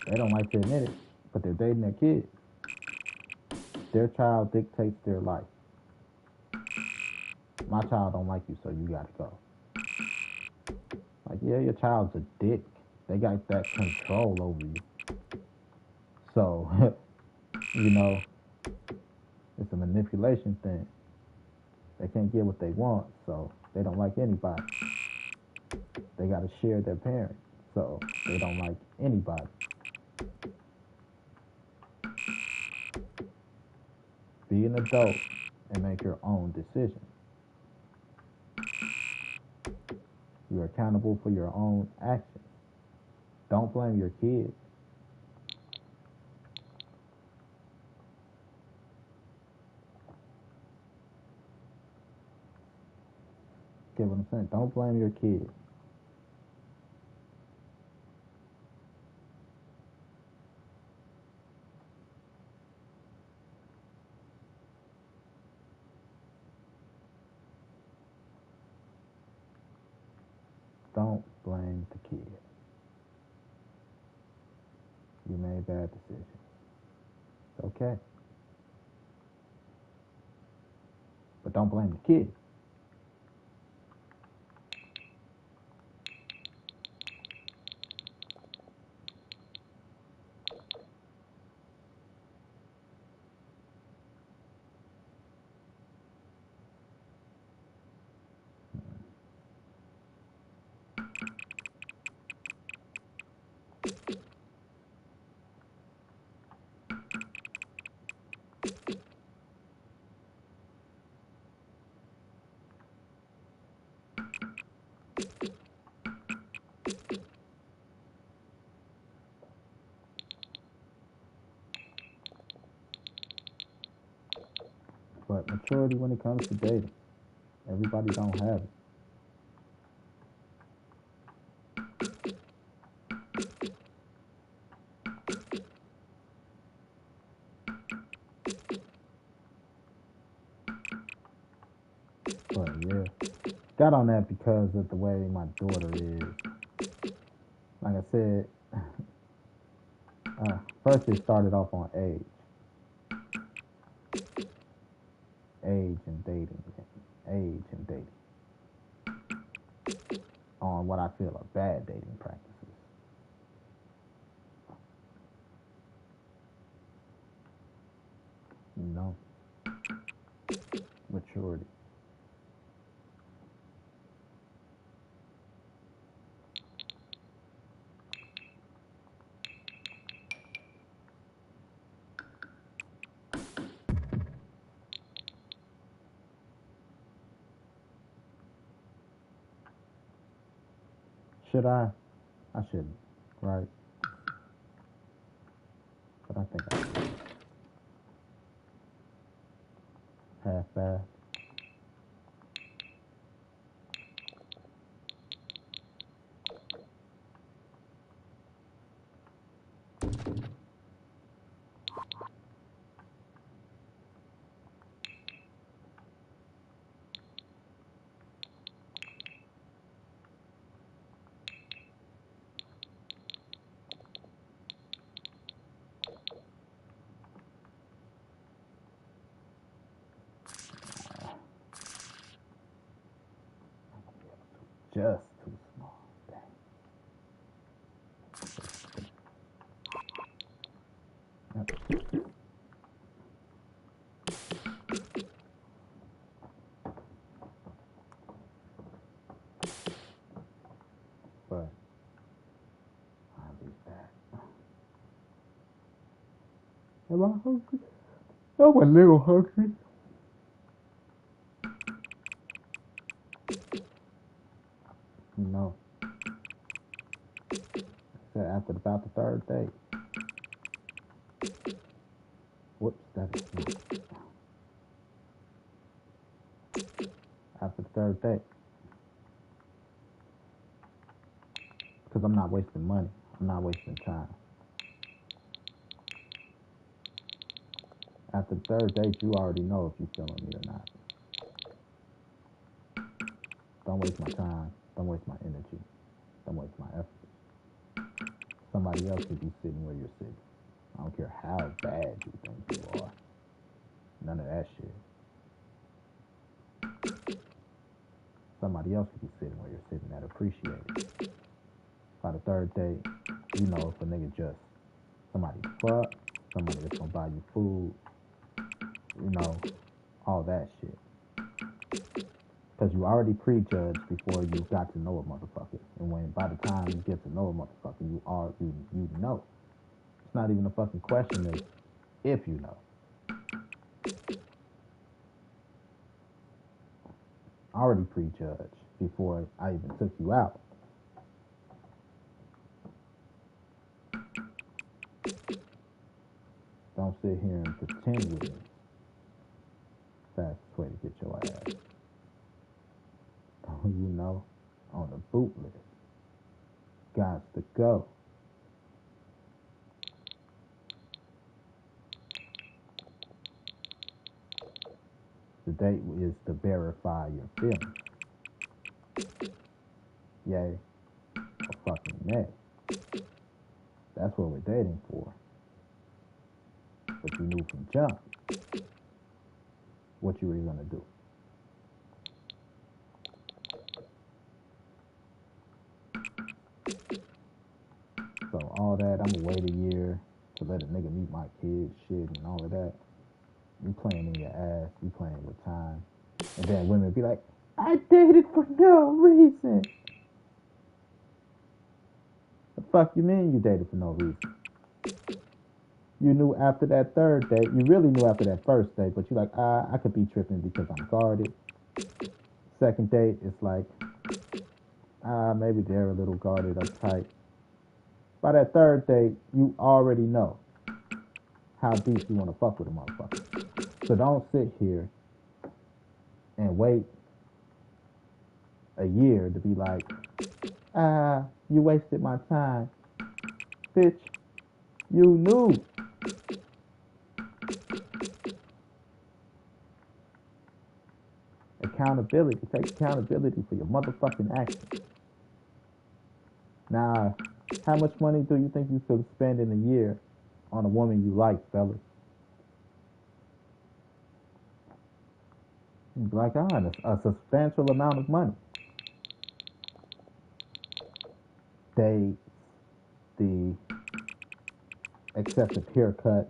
They don't like to admit it, but they're dating their kids. Their child dictates their life. My child don't like you, so you gotta go. Like, yeah, your child's a dick. They got that control over you. So, you know, it's a manipulation thing. They can't get what they want, so they don't like anybody. They gotta share their parents, so they don't like anybody. Be an adult and make your own decisions. You're accountable for your own actions. Don't blame your kids. Get what I'm saying? Don't blame your kids. Don't blame the kids. You made bad decisions. It's okay. But don't blame the kids. But maturity when it comes to dating, everybody don't have it. But yeah, got on that because of the way my daughter is. Like I said, first it started off on age and dating, age and dating, on what I feel are bad dating practices. You know, maturity. Should I? I shouldn't, right? But I think I should. Half-assed. Just too small. Dang. But I'll leave that. Am I hungry? I'm a little hungry. You know, said after about the third date. Whoops, that is not. After the third date. Because I'm not wasting money. I'm not wasting time. After the third date, you already know if you're feeling me or not. Don't waste my time. Don't waste my energy. Don't waste my effort. Somebody else could be sitting where you're sitting. I don't care how bad you think you are. None of that shit. Somebody else could be sitting where you're sitting that appreciate it. By the third date, you know if a nigga just somebody to fuck, somebody that's gonna buy you food, you know, all that shit. Because you already prejudged before you got to know a motherfucker. And when by the time you get to know a motherfucker, you know. It's not even a fucking question of if you know. I already prejudged before I even took you out. Don't sit here and pretend with me. Fastest way to get your ass. You know, on the boot list. Gots to go. The date is to verify your feelings. Yay or fucking nay. That's what we're dating for. But you knew from jump what you were going to do. So all that, I'm going to wait a year to let a nigga meet my kids, shit, and all of that. You playing in your ass, you playing with time. And then women be like, I dated for no reason. The fuck you mean you dated for no reason? You knew after that third date, you really knew after that first date, but you're like, I could be tripping because I'm guarded. Second date, it's like, maybe they're a little guarded, uptight. By that third date, you already know how deep you want to fuck with a motherfucker. So don't sit here and wait a year to be like, you wasted my time. Bitch, you knew. Accountability. Take accountability for your motherfucking actions. Now, how much money do you think you could spend in a year on a woman you like, fellas? You'd be like, a substantial amount of money. Dates, the excessive haircuts,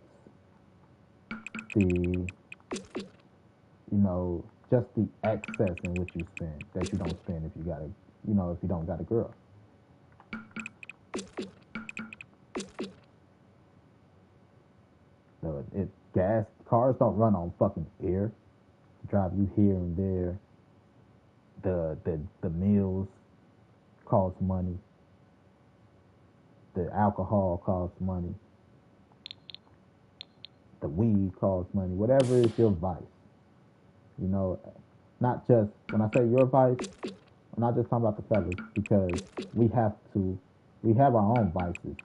the, just the excess in which you spend that you don't spend if you got if you don't got a girl. Cars don't run on fucking air. Drive you here and there. The meals cost money. The alcohol costs money. The weed costs money. Whatever is your vice. Not just, when I say your vice, I'm not just talking about the fellas, because we have our own vices.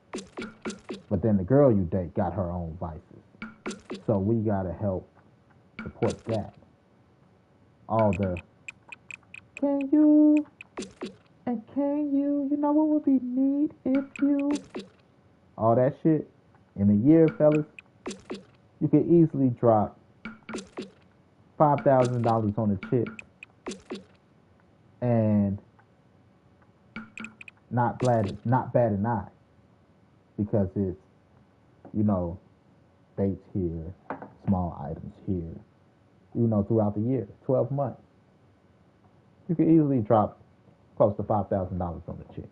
But then the girl you date got her own vices. So we gotta help support that. All the, can you, you know what would be neat if you, all that shit. In a year, fellas, you could easily drop $5,000 on a chick and not bat an eye, because it's, dates here, small items here, throughout the year, 12 months. You could easily drop close to $5,000 on a chick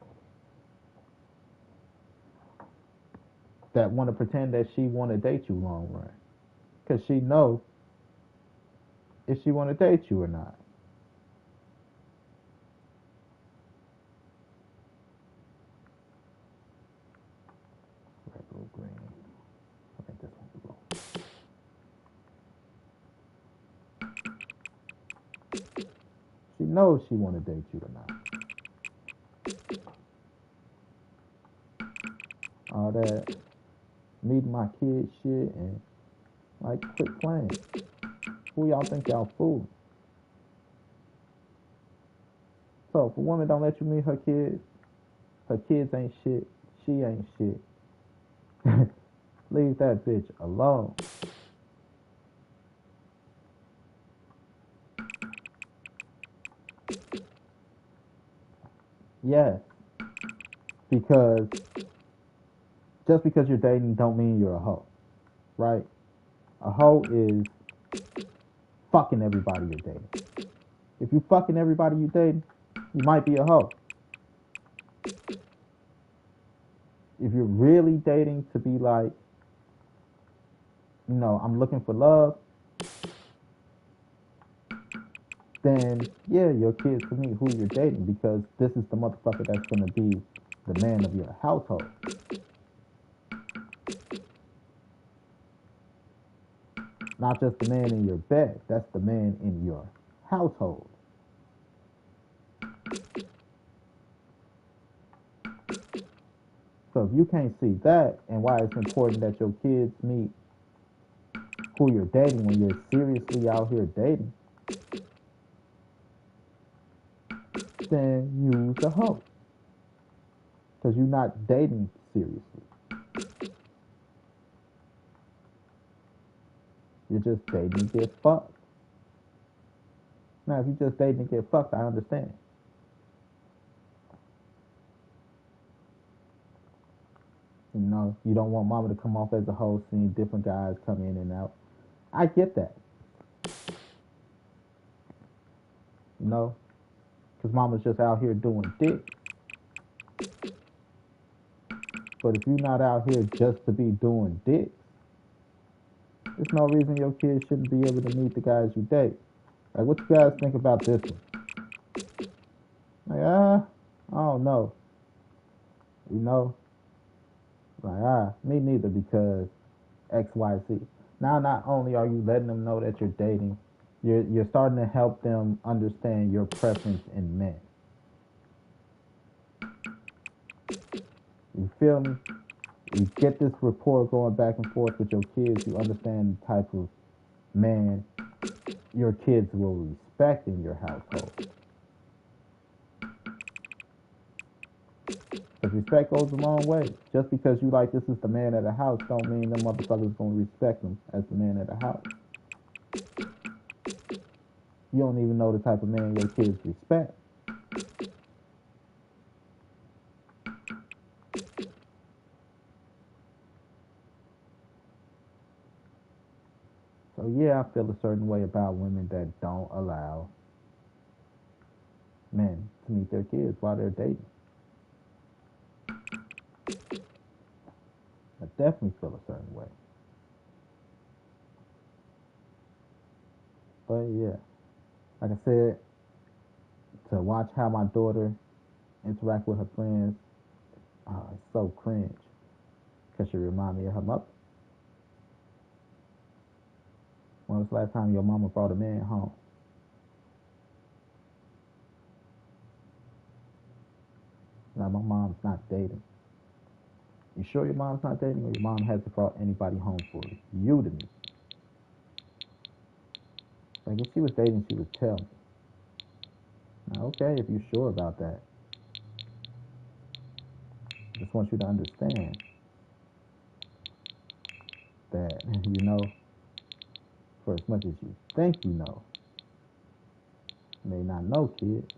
that want to pretend that she want to date you long run, because she knows if she want to date you or not. She knows she want to date you or not. All that meeting my kids shit and like quit playing. Who y'all think y'all fooling? So if a woman don't let you meet her kids ain't shit, she ain't shit. Leave that bitch alone. Yes, because just because you're dating don't mean you're a hoe, right? A hoe is fucking everybody you're dating. If you fucking everybody you dating, you might be a hoe. If you're really dating to be like, I'm looking for love, then yeah, your kids can meet who you're dating because this is the motherfucker that's gonna be the man of your household. Not just the man in your bed, that's the man in your household. So if you can't see that and why it's important that your kids meet who you're dating when you're seriously out here dating, then use a hoe. Because you're not dating seriously. You're just dating to get fucked. Now, if you're just dating to get fucked, I understand. You don't want mama to come off as a hoe, seeing different guys come in and out. I get that. Because mama's just out here doing dick. But if you're not out here just to be doing dick, there's no reason your kids shouldn't be able to meet the guys you date. Like, what you guys think about this one? Like, I don't know. Like, me neither because X, Y, Z. Now, not only are you letting them know that you're dating, you're starting to help them understand your preference in men. You feel me? You get this rapport going back and forth with your kids. You understand the type of man your kids will respect in your household. Because respect goes a long way. Just because you like this is the man of the house don't mean them motherfuckers gonna respect him as the man of the house. You don't even know the type of man your kids respect. So yeah, I feel a certain way about women that don't allow men to meet their kids while they're dating. I definitely feel a certain way. But yeah, like I said, to watch how my daughter interact with her friends, it's so cringe. Because she remind me of her mother. When was the last time your mama brought a man home? Now, my mom's not dating. You sure your mom's not dating or your mom hasn't brought anybody home for you to me? Like, if she was dating, she would tell me. Now, okay, if you're sure about that. I just want you to understand that, for as much as you think you may not know, kid.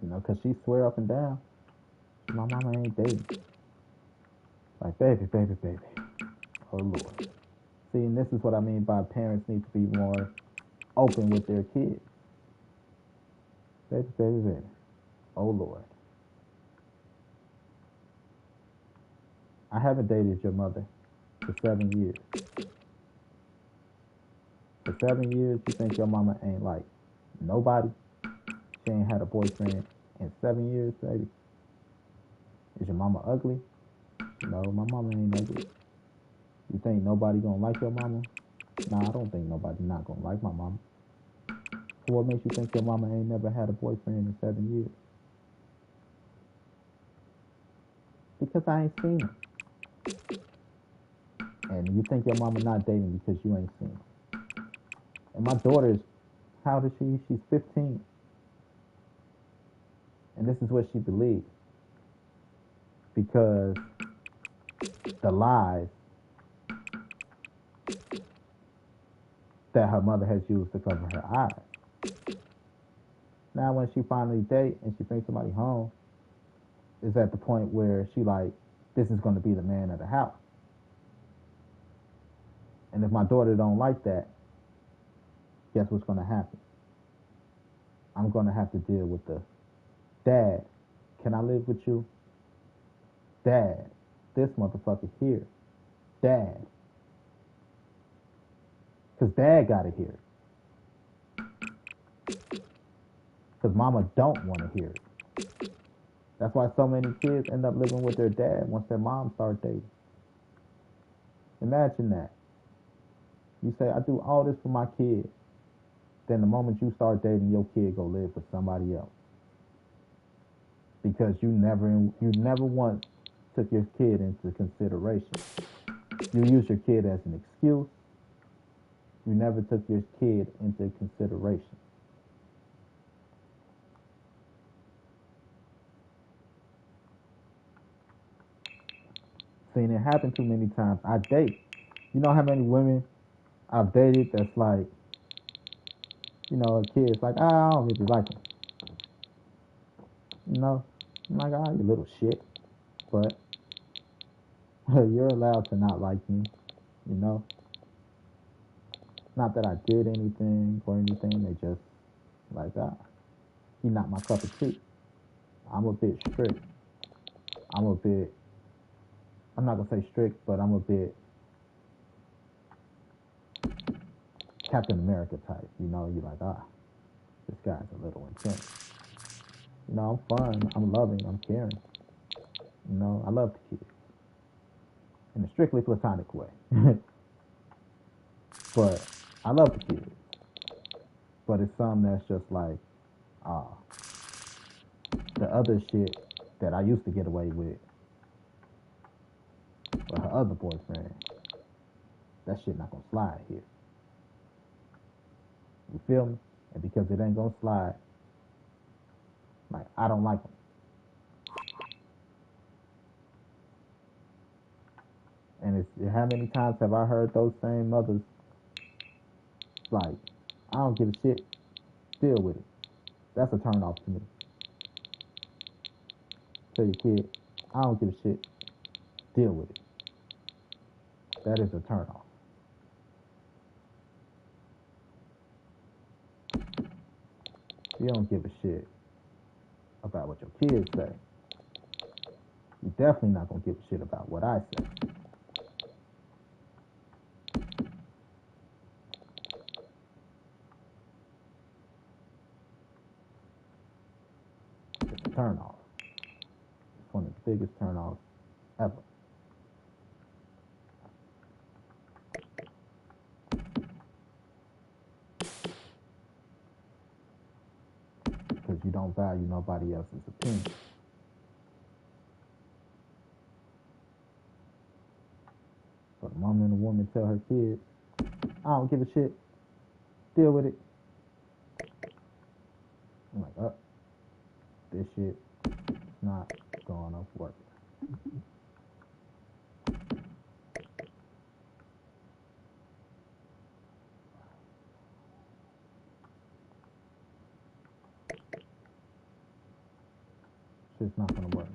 Because she swear up and down, my mama ain't dating. Like, baby, baby, baby. Oh, Lord. See, and this is what I mean by parents need to be more open with their kids. Baby, baby, baby. Oh, Lord. I haven't dated your mother for 7 years. For 7 years, you think your mama ain't like nobody? She ain't had a boyfriend in 7 years, baby. Is your mama ugly? No, my mama ain't ugly. You think nobody gonna like your mama? Nah, I don't think nobody not gonna like my mama. So what makes you think your mama ain't never had a boyfriend in 7 years? Because I ain't seen her. And you think your mama not dating because you ain't seen her. And my daughter is, how old is she? She's 15. And this is what she believes. Because the lies that her mother has used to cover her eyes. Now when she finally date and she brings somebody home, is at the point where she like, this is going to be the man of the house. And if my daughter don't like that, guess what's going to happen? I'm going to have to deal with the dad. Can I live with you? Dad. This motherfucker here. Dad. Because dad got to hear it. Because mama don't want to hear it. That's why so many kids end up living with their dad once their mom start dating. Imagine that. You say, I do all this for my kid. Then the moment you start dating, your kid go live with somebody else. Because you never once took your kid into consideration. You use your kid as an excuse. You never took your kid into consideration. Seen it happen too many times. I date. You know how many women I've dated that's like, a kid's like, I don't really like him. I'm like, you little shit. But you're allowed to not like me, you know? Not that I did anything or anything. They just like, you're not my cup of tea. I'm a bit strict. I'm not going to say strict, but I'm a bit Captain America type. You're like, this guy's a little intense. I'm fun. I'm loving. I'm caring. I love the kids in a strictly platonic way. But I love the kids. But it's something that's just like, the other shit that I used to get away with her other boyfriend, that shit not gonna slide here. You feel me? And because it ain't gonna slide, like, I don't like him. And how many times have I heard those same mothers like, I don't give a shit, deal with it. That's a turn off to me. Tell your kid, I don't give a shit, deal with it. That is a turn off. You don't give a shit about what your kids say. You're definitely not gonna give a shit about what I say. It's a turn off. It's one of the biggest turn offs ever. Because you don't value nobody else's opinion. But the moment a woman tell her kids, I don't give a shit, deal with it. I'm like, this shit is not gonna work. Shit's not gonna work.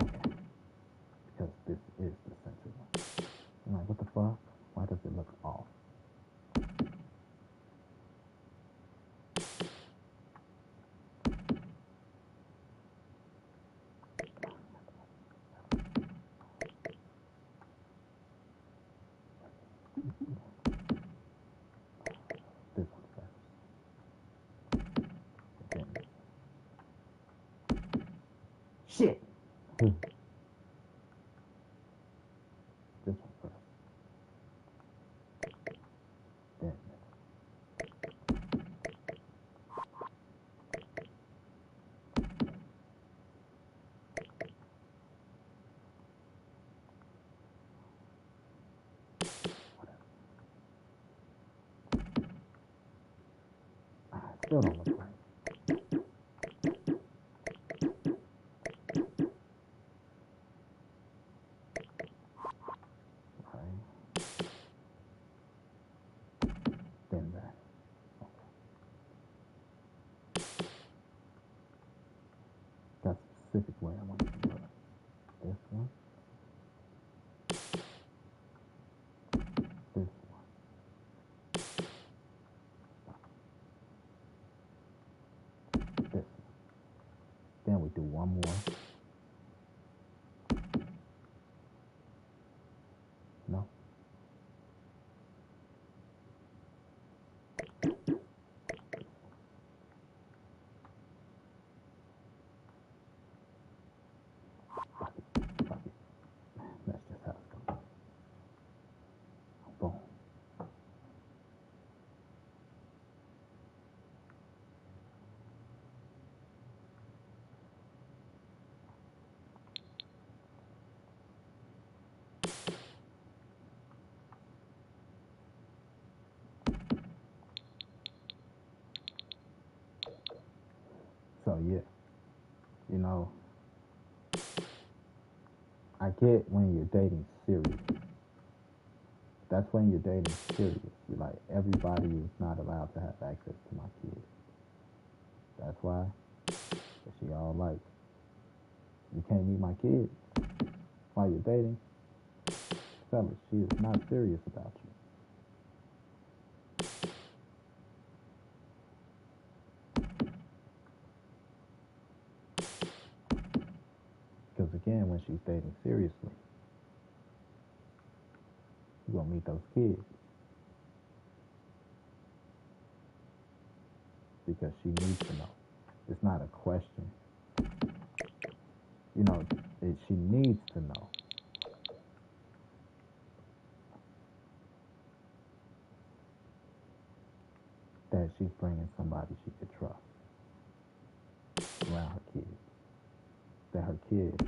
Okay. Because this is the center one. I'm like, what the fuck? Why does it look off? Shit. This one first. Then still don't look right. Right. Then that. Okay. Got a specific way I want it to look. This one. This one. This one. Then we do one more. No. Fuck it. Fuck it. That's just how it's going. Boom. So yeah, you know, I get when you're dating serious. That's when you're dating serious. You're like, everybody is not allowed to have access to my kids. That's why she all like, you can't meet my kids while you're dating. Fellas, she is not serious about you. Because again, when she's dating seriously, you're going to meet those kids. Because she needs to know. It's not a question. You know, she needs to know. That she's bringing somebody she could trust around her kids. That her kids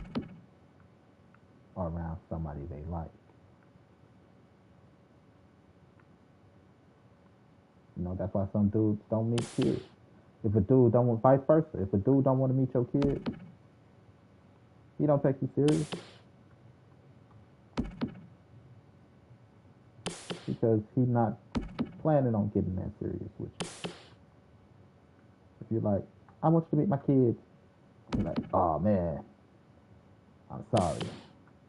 are around somebody they like. You know, that's why some dudes don't meet kids. If a dude don't want, vice versa, if a dude don't want to meet your kids, he don't take you serious. Because he's not planning on getting that serious with you. If you're like, I want you to meet my kids, you're like, oh man, I'm sorry,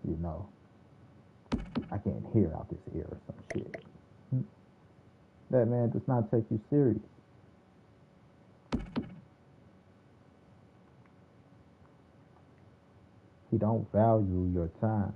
you know, I can't hear out this ear or some shit. That man does not take you serious. He don't value your time.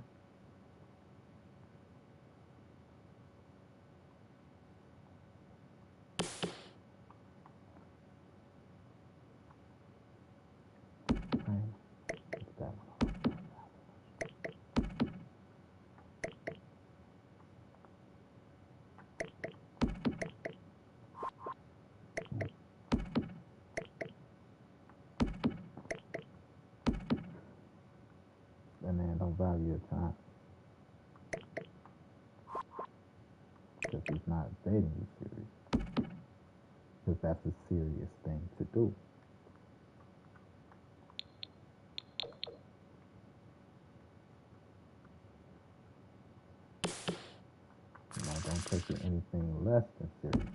That man don't value your time. Because he's not dating you serious. Because that's a serious thing to do. You know, don't take it anything less than serious.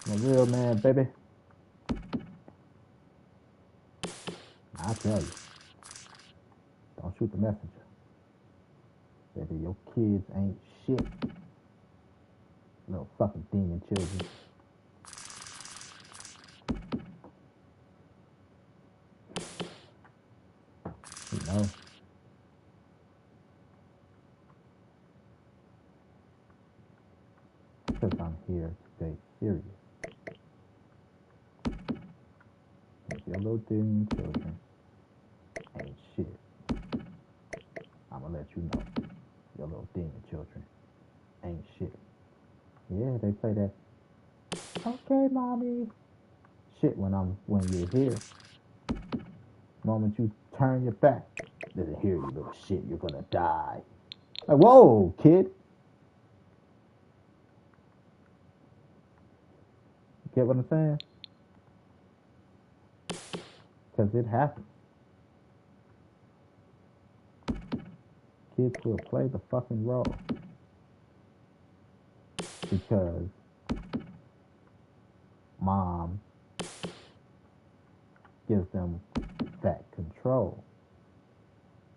I'm a real man, baby. I tell you, don't shoot the messenger. Baby, your kids ain't shit. Little fucking demon children. You know? Because I'm here to stay serious. Your little demon children ain't shit. I'ma let you know. Your little demon children ain't shit. Yeah, they play that. Okay, mommy. Shit when you're here. The moment you turn your back, doesn't hear you, little shit. You're gonna die. Like, whoa, kid. Get what I'm saying? Because it happens. Kids will play the fucking role because mom gives them that control.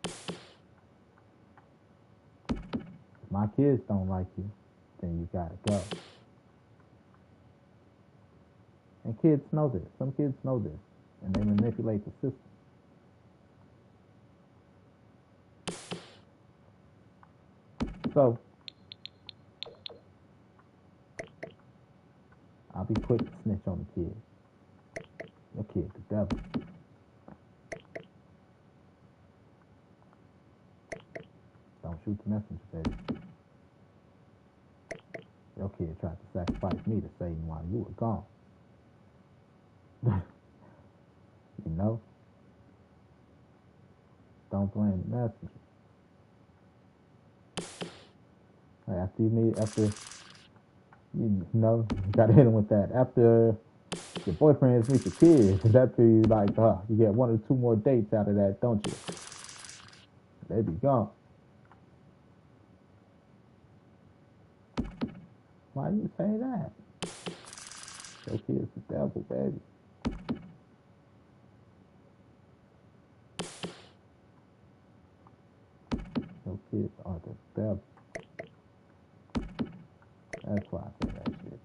If my kids don't like you, then you gotta go. And kids know this. Some kids know this. And they manipulate the system. So, I'll be quick to snitch on the kid. Your kid, the devil. Don't shoot the messenger, baby. Your kid tried to sacrifice me to Satan while you were gone. You know? Don't blame the messenger. After you know, you gotta hit him with that. After your boyfriends meet your kids, after you you get 1 or 2 more dates out of that, don't you? They be gone. Why you say that? Your kid's the devil, baby. Your kids are the devil. That's why I say that shit.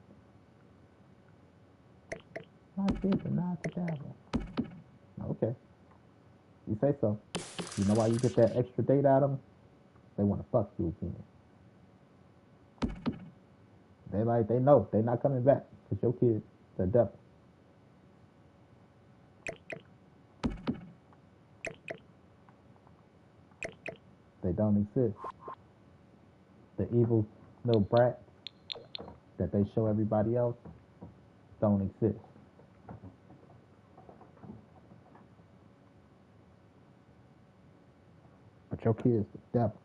My kids are not the devil. Okay. You say so. You know why you get that extra date out of them? They want to fuck you again. They know they're not coming back because your kids, the devil. They don't exist. The evil little brats that they show everybody else don't exist. But your kid's the devil.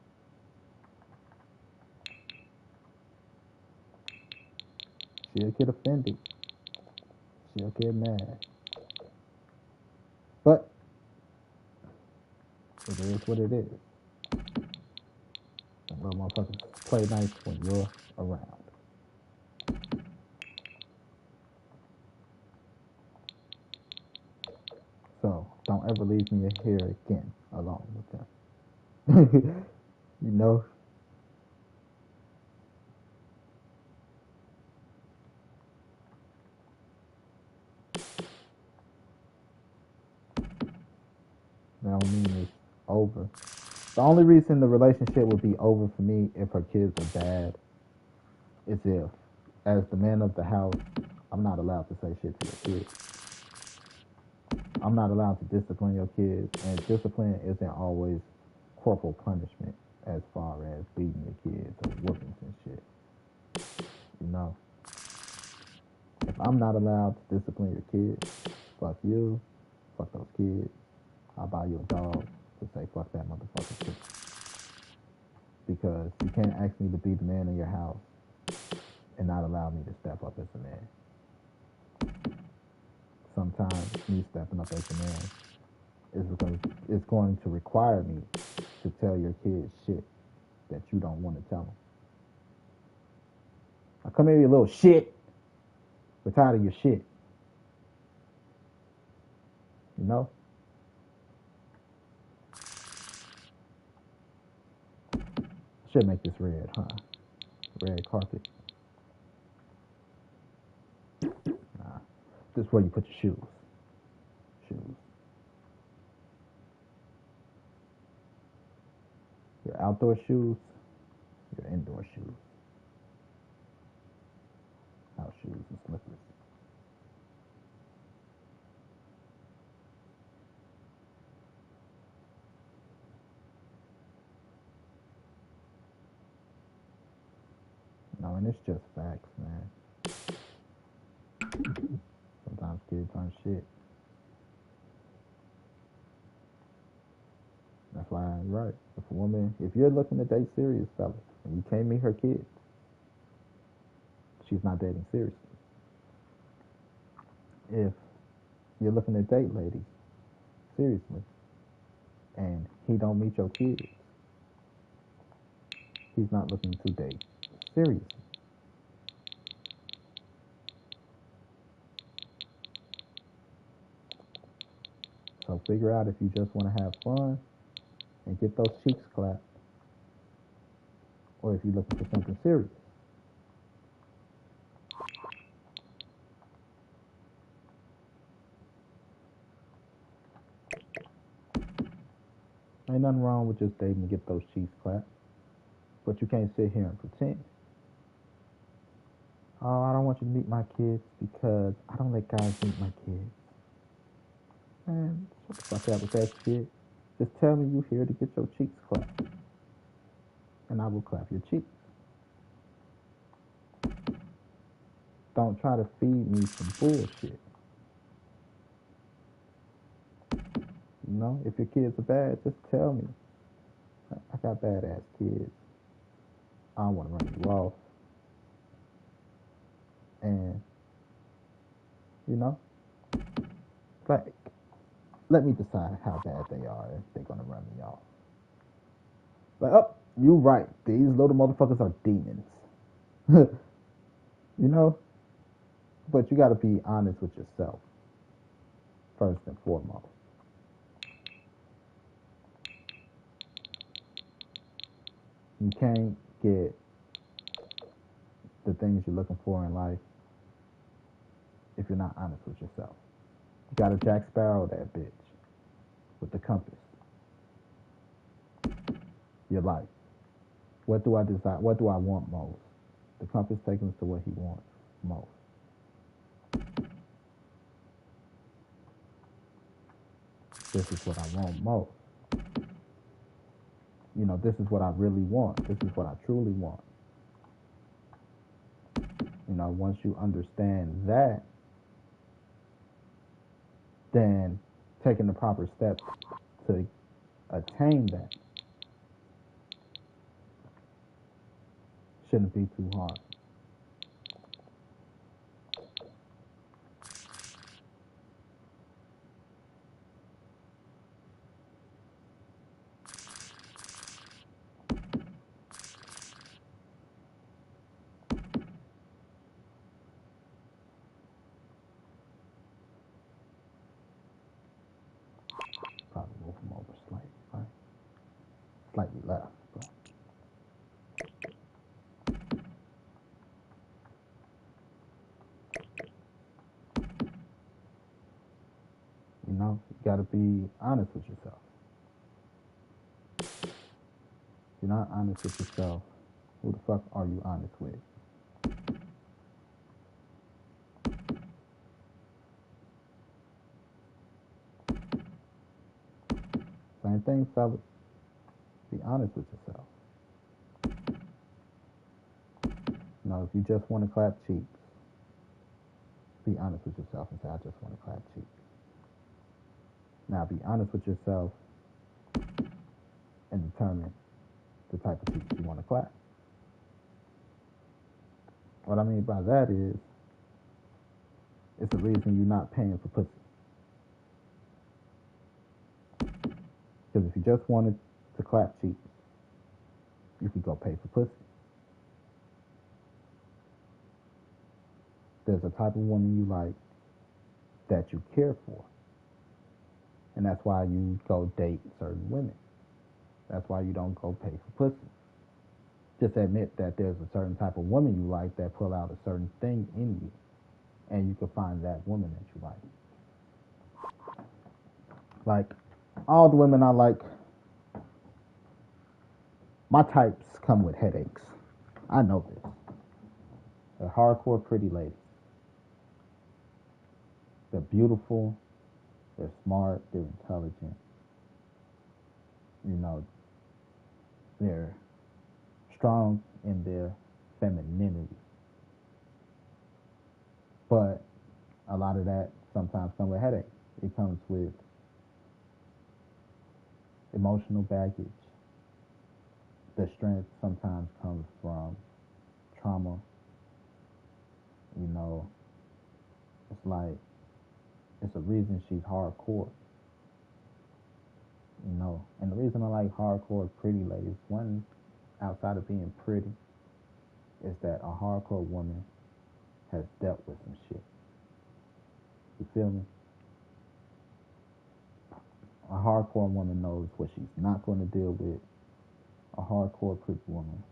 She'll get offended. She'll get mad. But it is what it is. And little motherfuckers play nice when you're around. So don't ever leave me here again alone with them. You know? That don't mean it's over. The only reason the relationship would be over for me if her kids are bad is if, as the man of the house, I'm not allowed to say shit to your kids. I'm not allowed to discipline your kids, and discipline isn't always corporal punishment as far as beating your kids or whoopings and shit. You know? If I'm not allowed to discipline your kids, fuck you, fuck those kids. I'll buy you a dog to say fuck that motherfucker too. Because you can't ask me to be the man in your house and not allow me to step up as a man. Sometimes me stepping up as a man is going to require me to tell your kids shit that you don't want to tell them. Now come here, you little shit. We're tired of your shit. You know? Should make this red, huh? Red carpet. Nah. This is where you put your shoes. Shoes. Your outdoor shoes, your indoor shoes. House shoes and slippers. And it's just facts, man. Sometimes kids aren't shit. That's why I'm right. If you're looking to date serious, fellas, and you can't meet her kids, she's not dating seriously. If you're looking to date ladies, seriously, and he don't meet your kids, he's not looking to date seriously. So figure out if you just want to have fun and get those cheeks clapped, or if you're looking for something serious. Ain't nothing wrong with just dating to get those cheeks clapped, but you can't sit here and pretend. Oh, I don't want you to meet my kids because I don't let guys meet my kids. Man, shut the fuck up with that shit. Just tell me you here to get your cheeks clapped, and I will clap your cheeks. Don't try to feed me some bullshit. You know, if your kids are bad, just tell me. I got badass kids. I don't want to run you off. And, you know, like, let me decide how bad they are if they're going to run me off. Like, oh, you right. These little motherfuckers are demons. You know? But you got to be honest with yourself, first and foremost. You can't get the things you're looking for in life if you're not honest with yourself. You got to Jack Sparrow that bitch with the compass. Your life. What do I decide? What do I want most? The compass takes us to what he wants most. This is what I want most. You know, this is what I really want. This is what I truly want. You know, once you understand that, then taking the proper steps to attain that shouldn't be too hard. Probably move them over slightly, right? Slightly left. But you know, you got to be honest with yourself. If you're not honest with yourself, who the fuck are you honest with? Same thing, fellas. Be honest with yourself. You know, if you just want to clap cheeks, be honest with yourself and say, I just want to clap cheeks. Now, be honest with yourself and determine the type of cheeks you want to clap. What I mean by that is, it's the reason you're not paying for pussy. Because if you just wanted to clap cheeks, you could go pay for pussy. There's a type of woman you like that you care for. And that's why you go date certain women. That's why you don't go pay for pussy. Just admit that there's a certain type of woman you like that pull out a certain thing in you. And you can find that woman that you like. Like, all the women I like, my types come with headaches. I know this. They're hardcore pretty ladies. They're beautiful. They're smart. They're intelligent. You know, they're strong in their femininity. But a lot of that sometimes comes with headaches. It comes with emotional baggage. The strength sometimes comes from trauma. You know, it's like, it's a reason she's hardcore. You know, and the reason I like hardcore pretty ladies, one, outside of being pretty, is that a hardcore woman has dealt with some shit. You feel me? A hardcore woman knows what she's not going to deal with. A hardcore pretty woman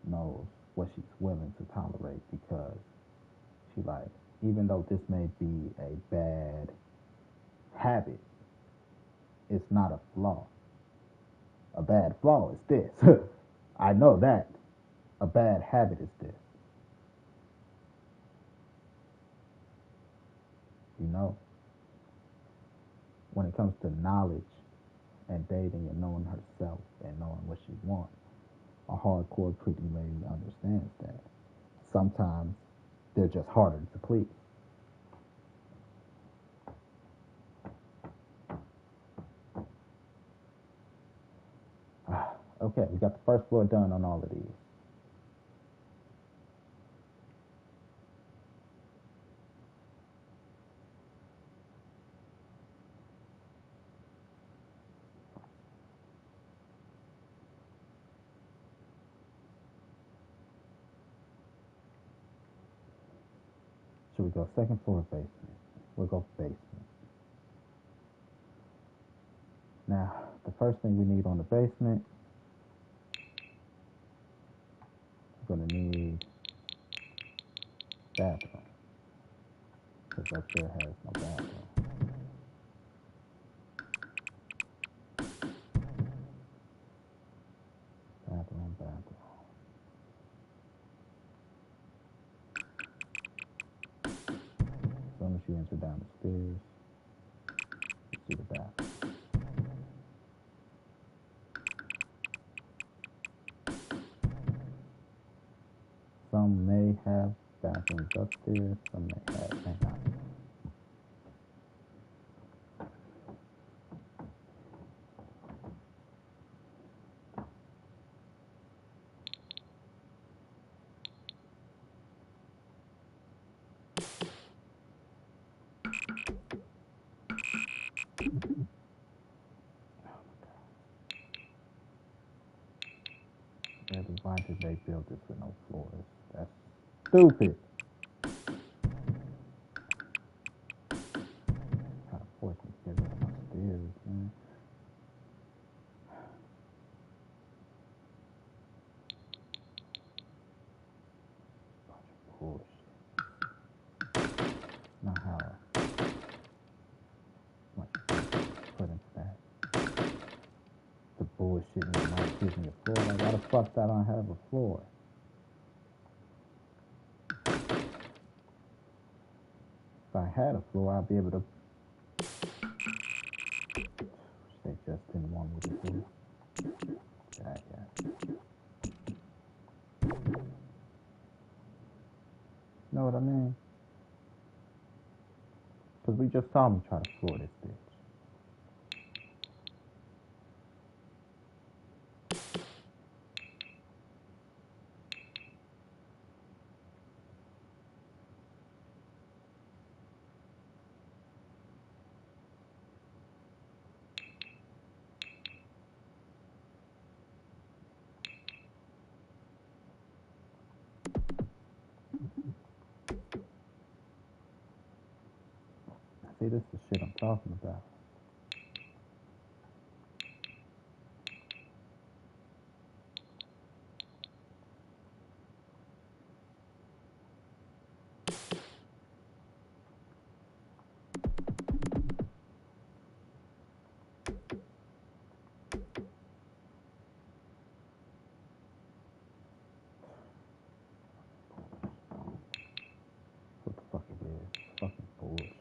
knows what she's willing to tolerate, because she like, even though this may be a bad habit, it's not a flaw. A bad flaw is this. I know that. A bad habit is this. You know? When it comes to knowledge and dating and knowing herself and knowing what she wants, a hardcore pretty lady understands that. Sometimes they're just harder to please. Okay, we got the first floor done on all of these. Should we go second floor or basement? We'll go basement. Now, the first thing we need on the basement, we're going to need bathroom, because up there has no bathroom. Bathroom. As soon as you enter down the stairs, you see the bathroom. Some may have bathrooms upstairs, some may not. Really, why did they build this with no floors? That's stupid. Trying to force me to get rid of my stairs, man. Bunch of bullshit. Not how much put into that. The bullshit and not choosing a floor. Like, why the fuck I don't have a floor? If I had a floor, I'd be able to. They just didn't want me to do. Jackass. Know what I mean? Because we just saw me try to floor this bitch. See, this is the shit I'm talking about. What the fuck it is? Fucking bullshit.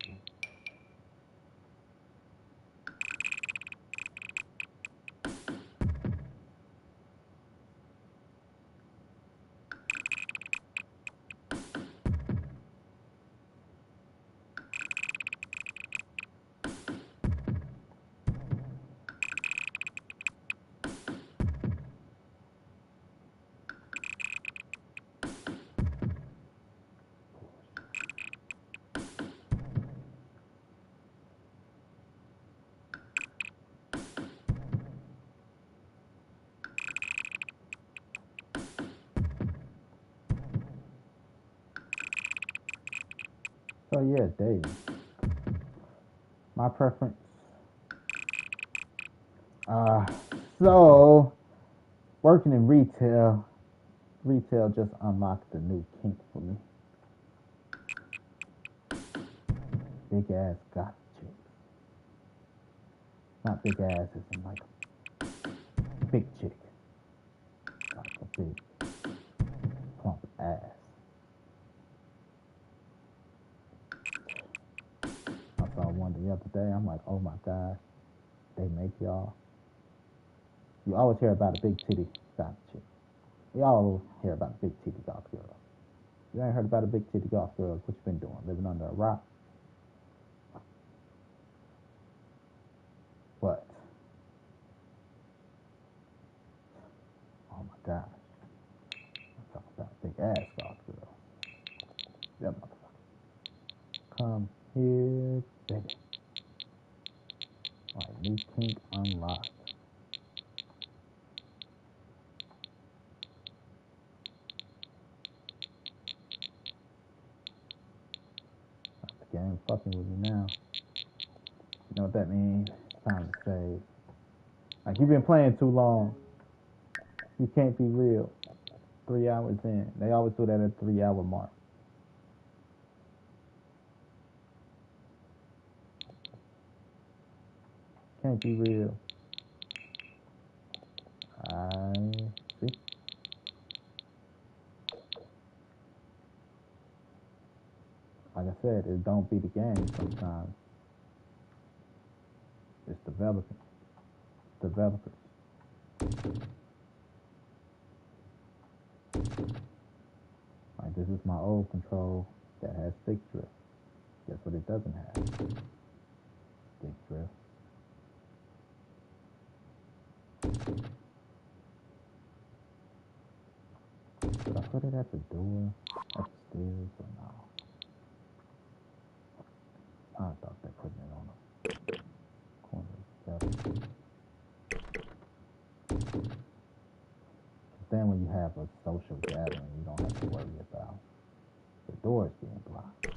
So yeah, dating. My preference. Uh, so working in retail just unlocked a new kink for me. Big ass goth chicks. Not big ass as in like a big chick. Like a big plump ass. I saw one the other day. I'm like, oh my god, they make y'all. You always hear about a big titty goth chick. You always hear about a big titty goth girl. You ain't heard about a big titty goth girl. What you been doing? Living under a rock? But oh my god, I'm talking about big ass goth girl. That motherfucker. Come here, baby. Like new kink unlocked. The game fucking with me now. You know what that means? It's time to save. Like you've been playing too long. You can't be real. 3 hours in. They always do that at 3 hour mark. Can't be real. I see. Like I said, it don't be the game sometimes. It's developing. Developers. Like this is my old control that has stick drift. Guess what it doesn't have? Stick drift. Should I put it at the door, at the stairs, or no? I thought they put it on the corner of the steps. Then when you have a social gathering, you don't have to worry about the doors being blocked.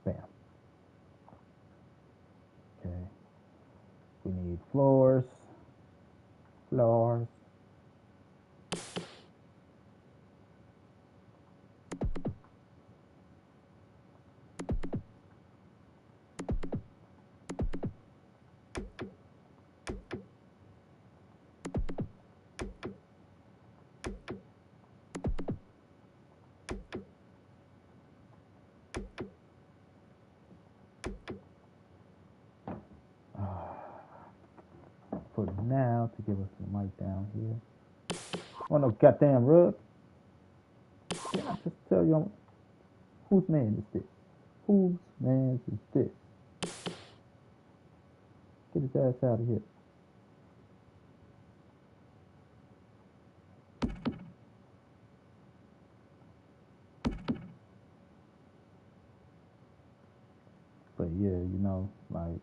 Bam. Okay. We need floors. Floors. For now, to give us the mic down here. Want no goddamn rug? Can I just tell you whose man is this? Whose man is this? Get his ass out of here. But yeah, you know, like,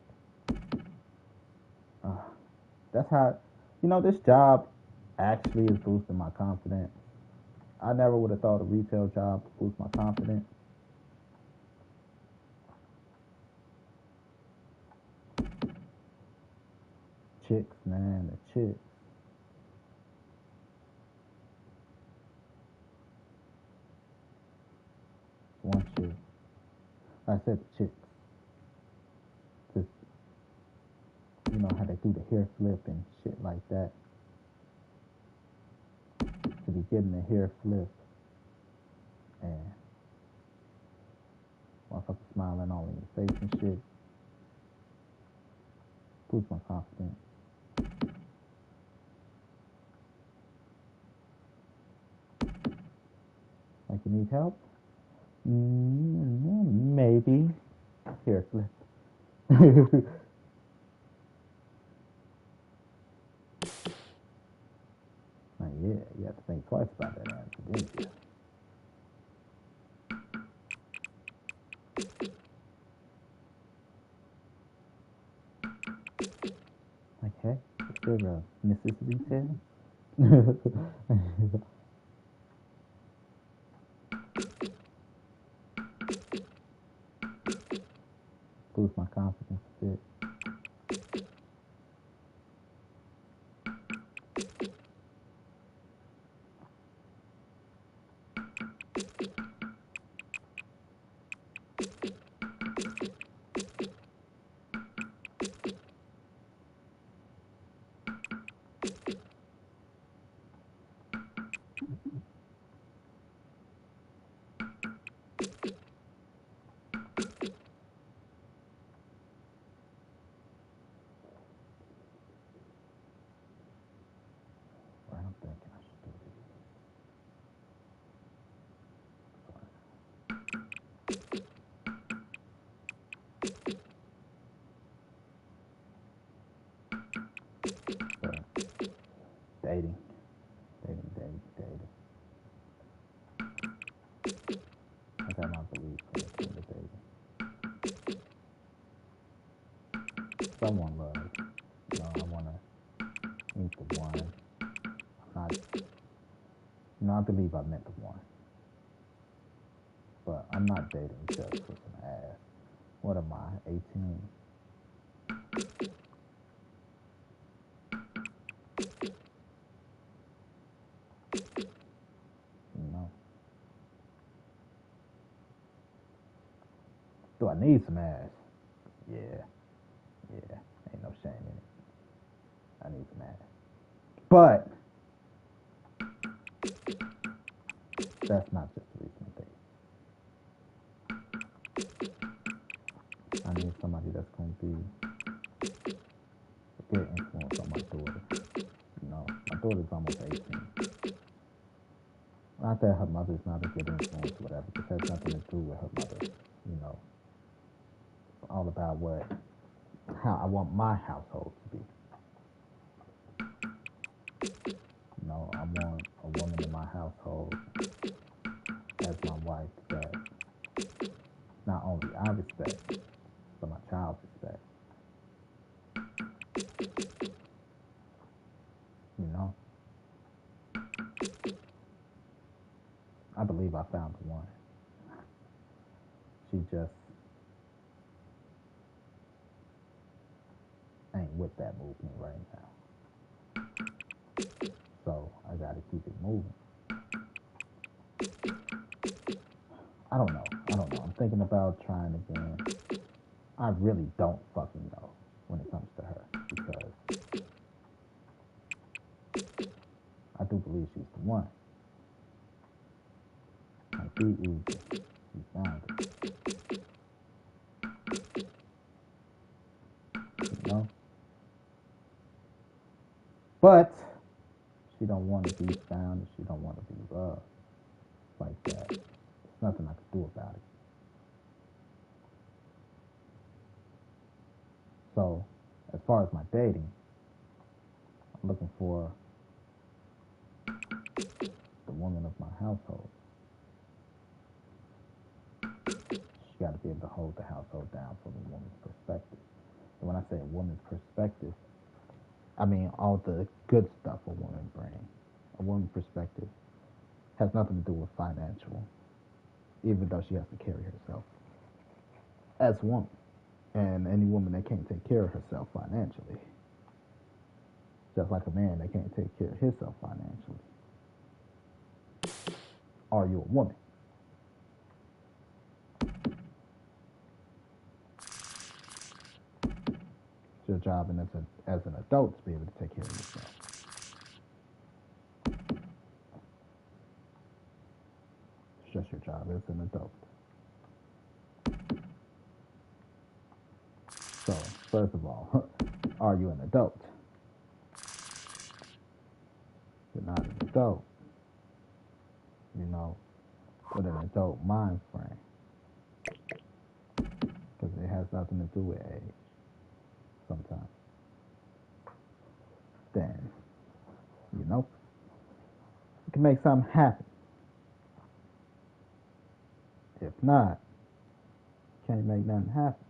that's how, you know, this job actually is boosting my confidence. I never would have thought a retail job would boost my confidence. Chicks, man, the chicks. One chick. I said the chicks. Just, you know how they do the hair flip and shit like that. To be getting the hair flip and motherfucker smiling all in your face and shit. Boost my confidence. Like you need help? Maybe. Hair flip. Like, yeah, you have to think twice about that answer, didn't you? toxicity tell? Lose my confidence a bit. What I'm thinking I should do this. But dating. Dating. I got my beliefs when it comes to dating. Someone love. I want to meet the one. I'm not, I believe I met the one. But I'm not dating just for some ass. What am I, 18? You know? Do I need some ass? Yeah. Ain't no shame in it. I need some ass. But that's not just the reason I date. I need somebody that's going to be a good influence on my daughter. My daughter's almost 18. Not that her mother's not a good influence or whatever. This has nothing to do with her mother. It's all about how I want my household to be. I want a woman in my household as my wife that not only I respect, but my child respect. I believe I found the one. She just ain't with that movement right now. So I gotta keep it moving. I don't know. I'm thinking about trying again. I really don't fucking know when it comes to her because I do believe she's the one. Like, be easy. You found it. But she don't want to be found and she don't want to be loved like that. There's nothing I can do about it. So, as far as my dating, I'm looking for the woman of my household. She got to be able to hold the household down from a woman's perspective. And when I say a woman's perspective, I mean all the good stuff a woman brings. A woman's perspective has nothing to do with financial, even though she has to carry herself as a woman. And any woman that can't take care of herself financially, just like a man that can't take care of himself financially, are you a woman? It's your job and as an adult to be able to take care of yourself. It's just your job as an adult. So, first of all, are you an adult? You're not an adult. With an adult mind frame. Because it has nothing to do with age sometimes. Then, you can make something happen. If not, can't make nothing happen.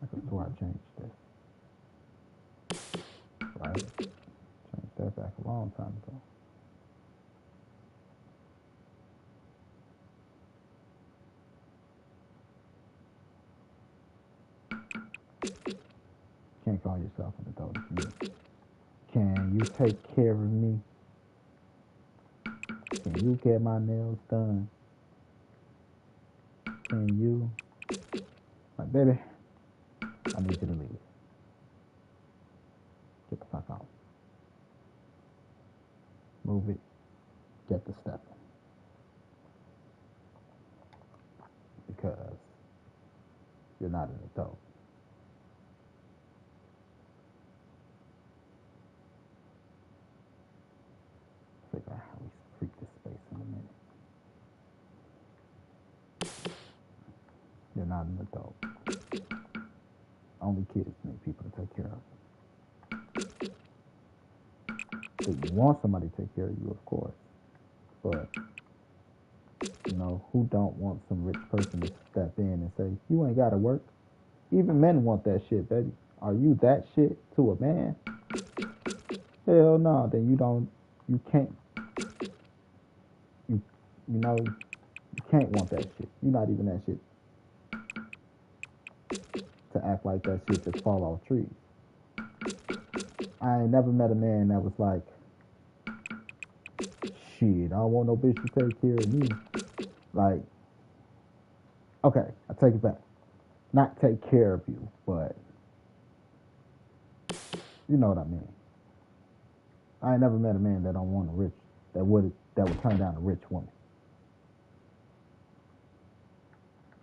I could swear I changed this. Right? Changed that back a long time ago. Can't call yourself an adult if you can you take care of me? Can you get my nails done? Can you? Like, baby, I need you to leave. Get the fuck out. Move it. Get the step. Because you're not an adult. Figure out how we freak this space in a minute. You're not an adult. Only kids need people to take care of. So you want somebody to take care of you, of course. But, you know, who don't want some rich person to step in and say, you ain't got to work? Even men want that shit, baby. Are you that shit to a man? Hell no. Then you can't, you know, you can't want that shit. You're not even that shit to act like that shit just fall off trees. I ain't never met a man that was like, shit, I don't want no bitch to take care of me. Like, okay, I take it back. Not take care of you, but you know what I mean. I ain't never met a man that don't want a rich, that would turn down a rich woman.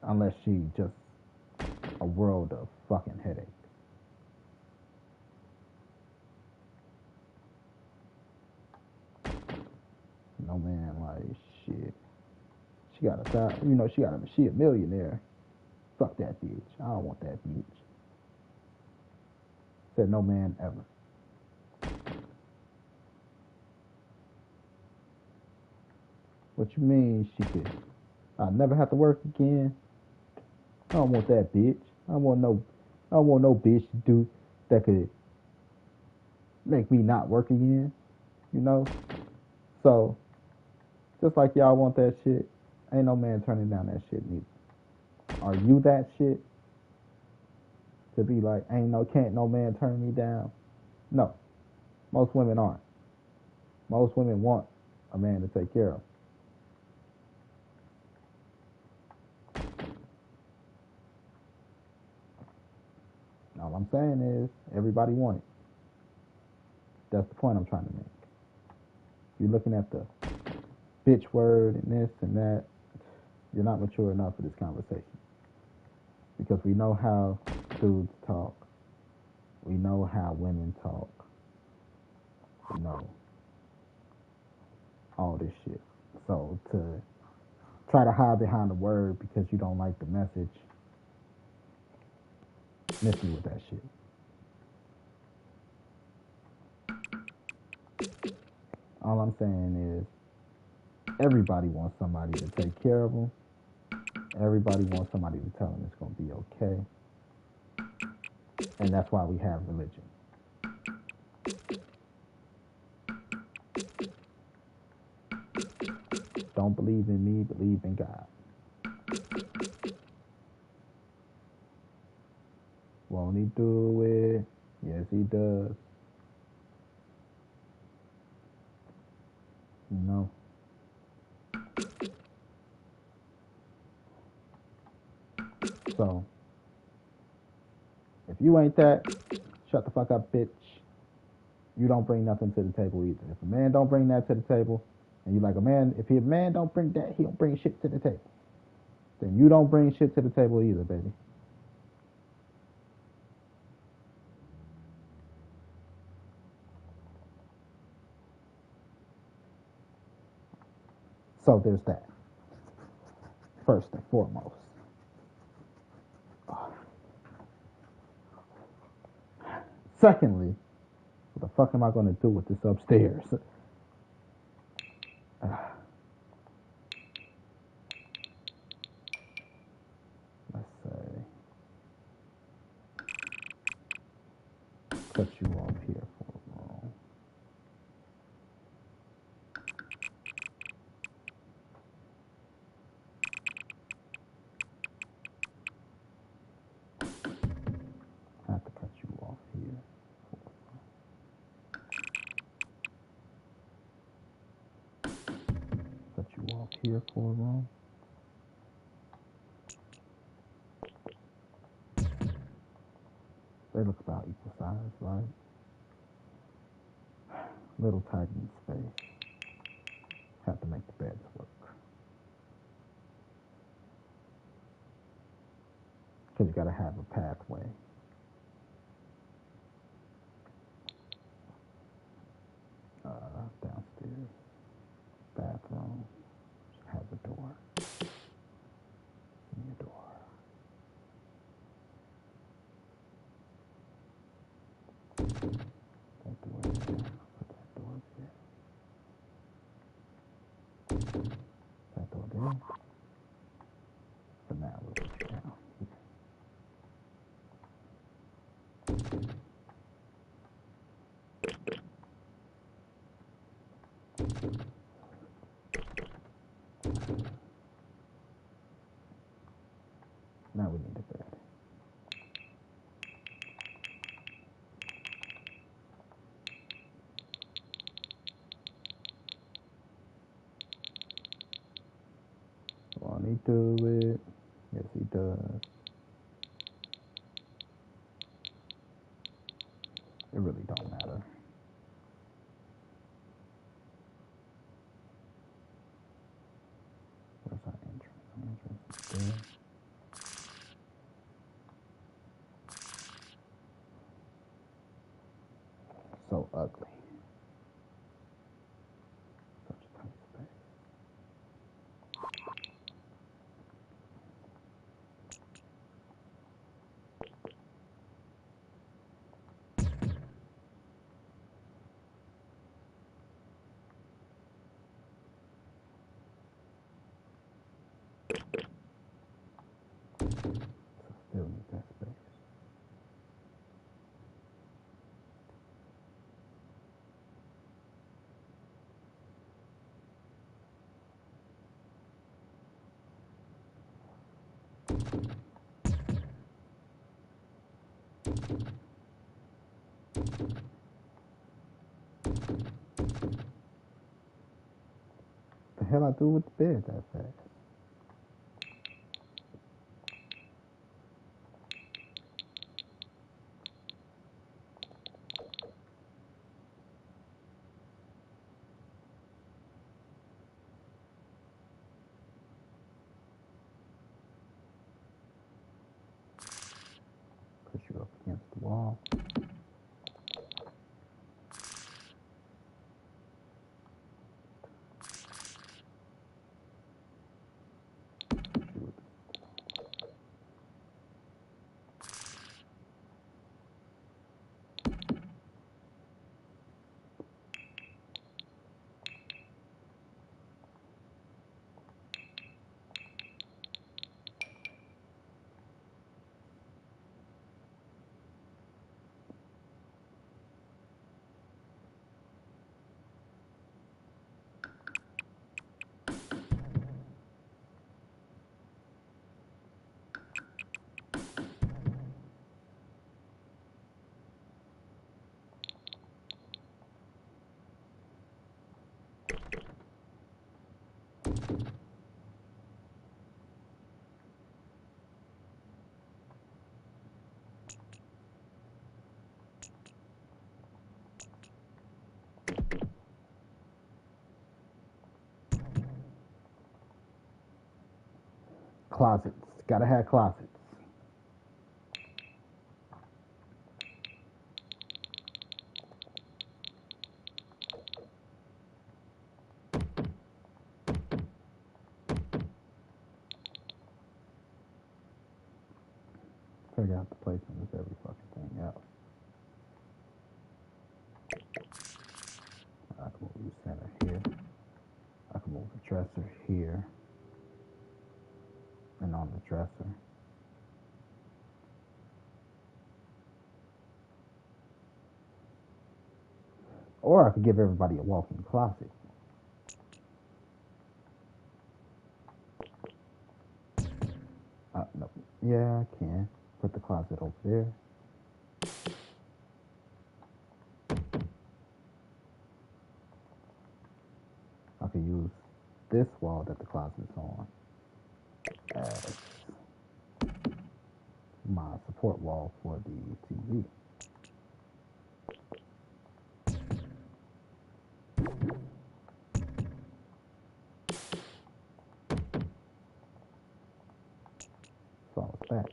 Unless she just a world of fucking headache. No man, like, shit. She a millionaire. Fuck that bitch. I don't want that bitch. Said no man ever. What you mean she could? I never have to work again. I don't want that bitch. I don't want no bitch to do that could make me not work again. You know? So, just like y'all want that shit, ain't no man turning down that shit neither. Are you that shit? To be like, can't no man turn me down? No. Most women aren't. Most women want a man to take care of. All I'm saying is, everybody want it. That's the point I'm trying to make. You're looking at the bitch word and this and that. You're not mature enough for this conversation. Because we know how dudes talk. We know how women talk. We know all this shit. So to try to hide behind the word because you don't like the message, miss me with that shit. All I'm saying is everybody wants somebody to take care of them. Everybody wants somebody to tell them it's going to be okay. And that's why we have religion. Don't believe in me, believe in God. Won't he do it? Yes, he does. You know? So, if you ain't that, shut the fuck up, bitch. You don't bring nothing to the table either. If a man don't bring that to the table, and you like a man, if a man don't bring that, he don't bring shit to the table. Then you don't bring shit to the table either, baby. So there's that. First and foremost. Secondly, what the fuck am I going to do with this upstairs? Let's say, cut you off here for a here for a room. They look about equal size, right? Little tight in space. Have to make the beds work. Because you gotta have a pathway. Downstairs. Bathroom. Has a door. Give me a door. That door there. Put that door there. That door there. So now we'll put you down here. Now we need a bed. Won't he do it? Yes, he does. It really don't matter. Where's our entrance? Our entrance is there. So ugly. Such a tight space. Still need that space. The hell I do with the bed that fast? Push you up against the wall. Closets. Gotta have closets. Figure out the placement of every fucking thing else. I can move the center here. I can move the dresser here. And on the dresser. Or I could give everybody a walk-in closet. No. Yeah, I can. Put the closet over there. I could use this wall that the closet is on as my support wall for the TV. So with that.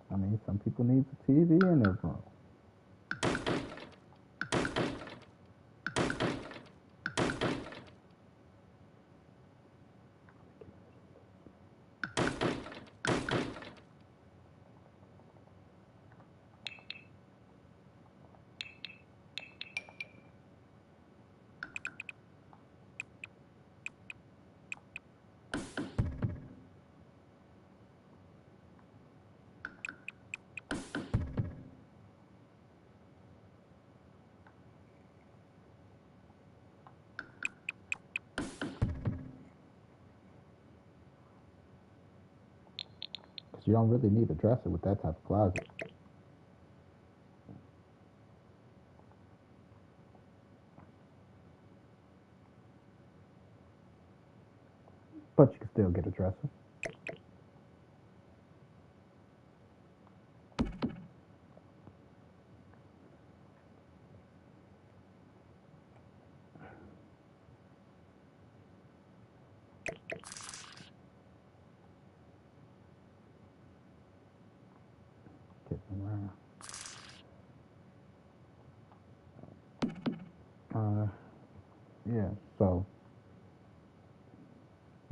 I mean, some people need the TV in their room. You don't really need a dresser with that type of closet. But you can still get a dresser. Getting around. Yeah, so,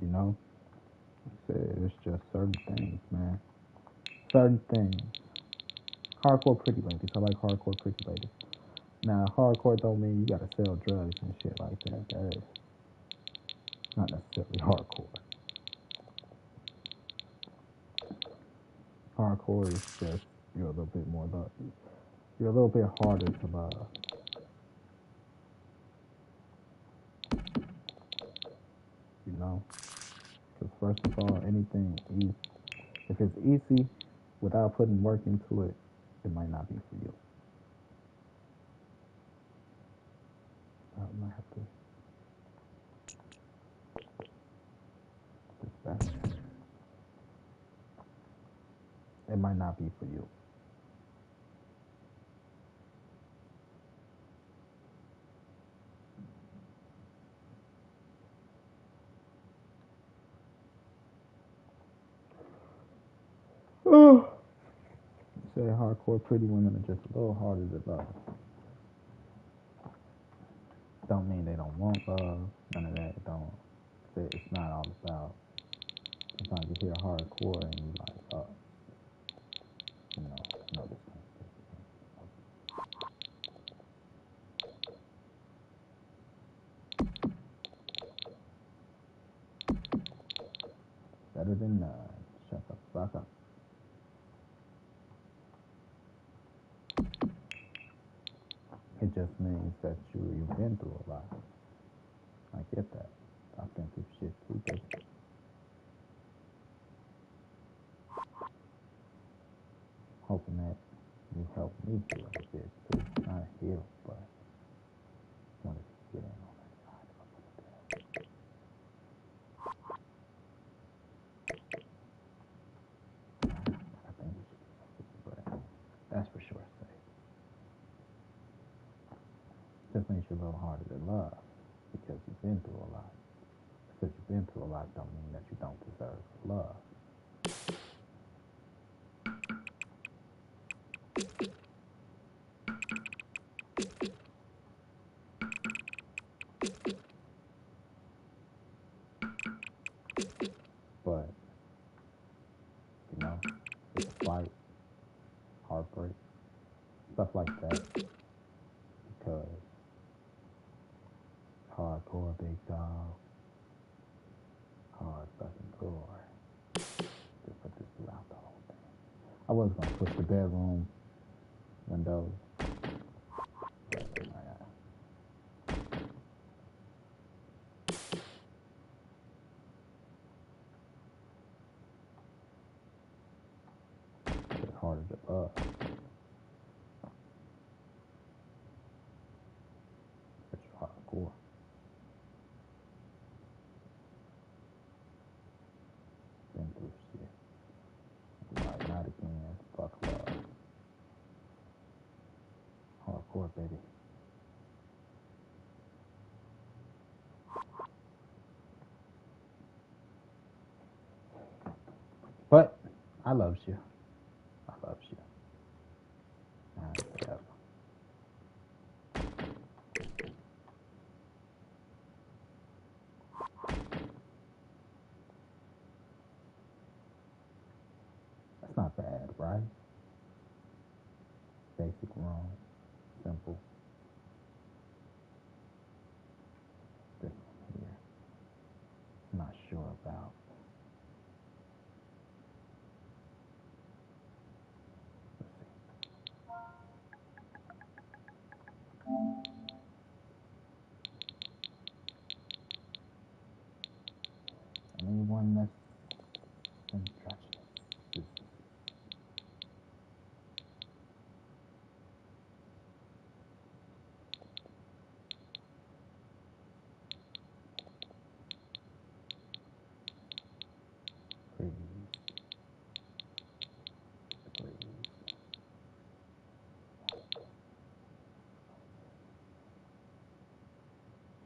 you know, it's just certain things, man. Certain things. Hardcore pretty ladies. I like hardcore pretty ladies. Now, hardcore don't mean you gotta sell drugs and shit like that. That is not necessarily hardcore. Hardcore is just you're a little bit more love. You're a little bit harder to love. You know, because first of all, anything easy, if it's easy without putting work into it, it might not be for you. I might have to. It might not be for you. Oh. Say hardcore pretty women are just a little harder to love. Don't mean they don't want love. None of that. Don't. It's not all about. Sometimes you hear hardcore and you're like, oh, no, this can't. Better than none. Shut the fuck up. It just means that you've been through a lot. I get that. I've been through shit too, baby. Hoping that you help me heal a bit too. Not heal, but wanted to get in on that side a little bit. I think we should be but that's for sure safe. Just makes you a little harder to love because you've been through a lot. Because you've been through a lot don't mean that you don't deserve love. But, it's a fight, heartbreak, stuff like that. Because hardcore, big dog, hard fucking core. Just put this throughout the whole thing. I was going to put the bedroom windows. loves you. I loves you. Whatever. That's not bad, right? Basic room, simple. This one here, I'm not sure about. Let's see. Anyone that's androgynous. Breathe. Breathe.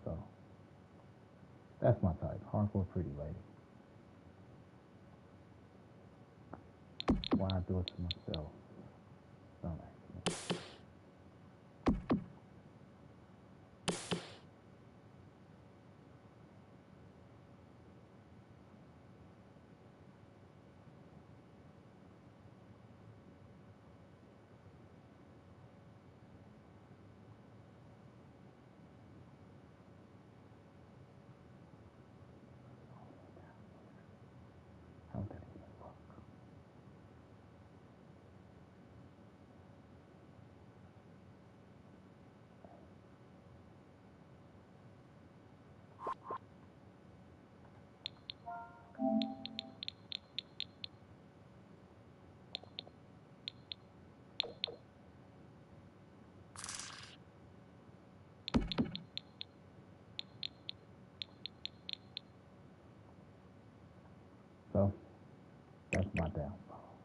So that's my type. Hardcore pretty lady. Why I do it to myself? Don't ask me. How did it even look? So that's my downfall.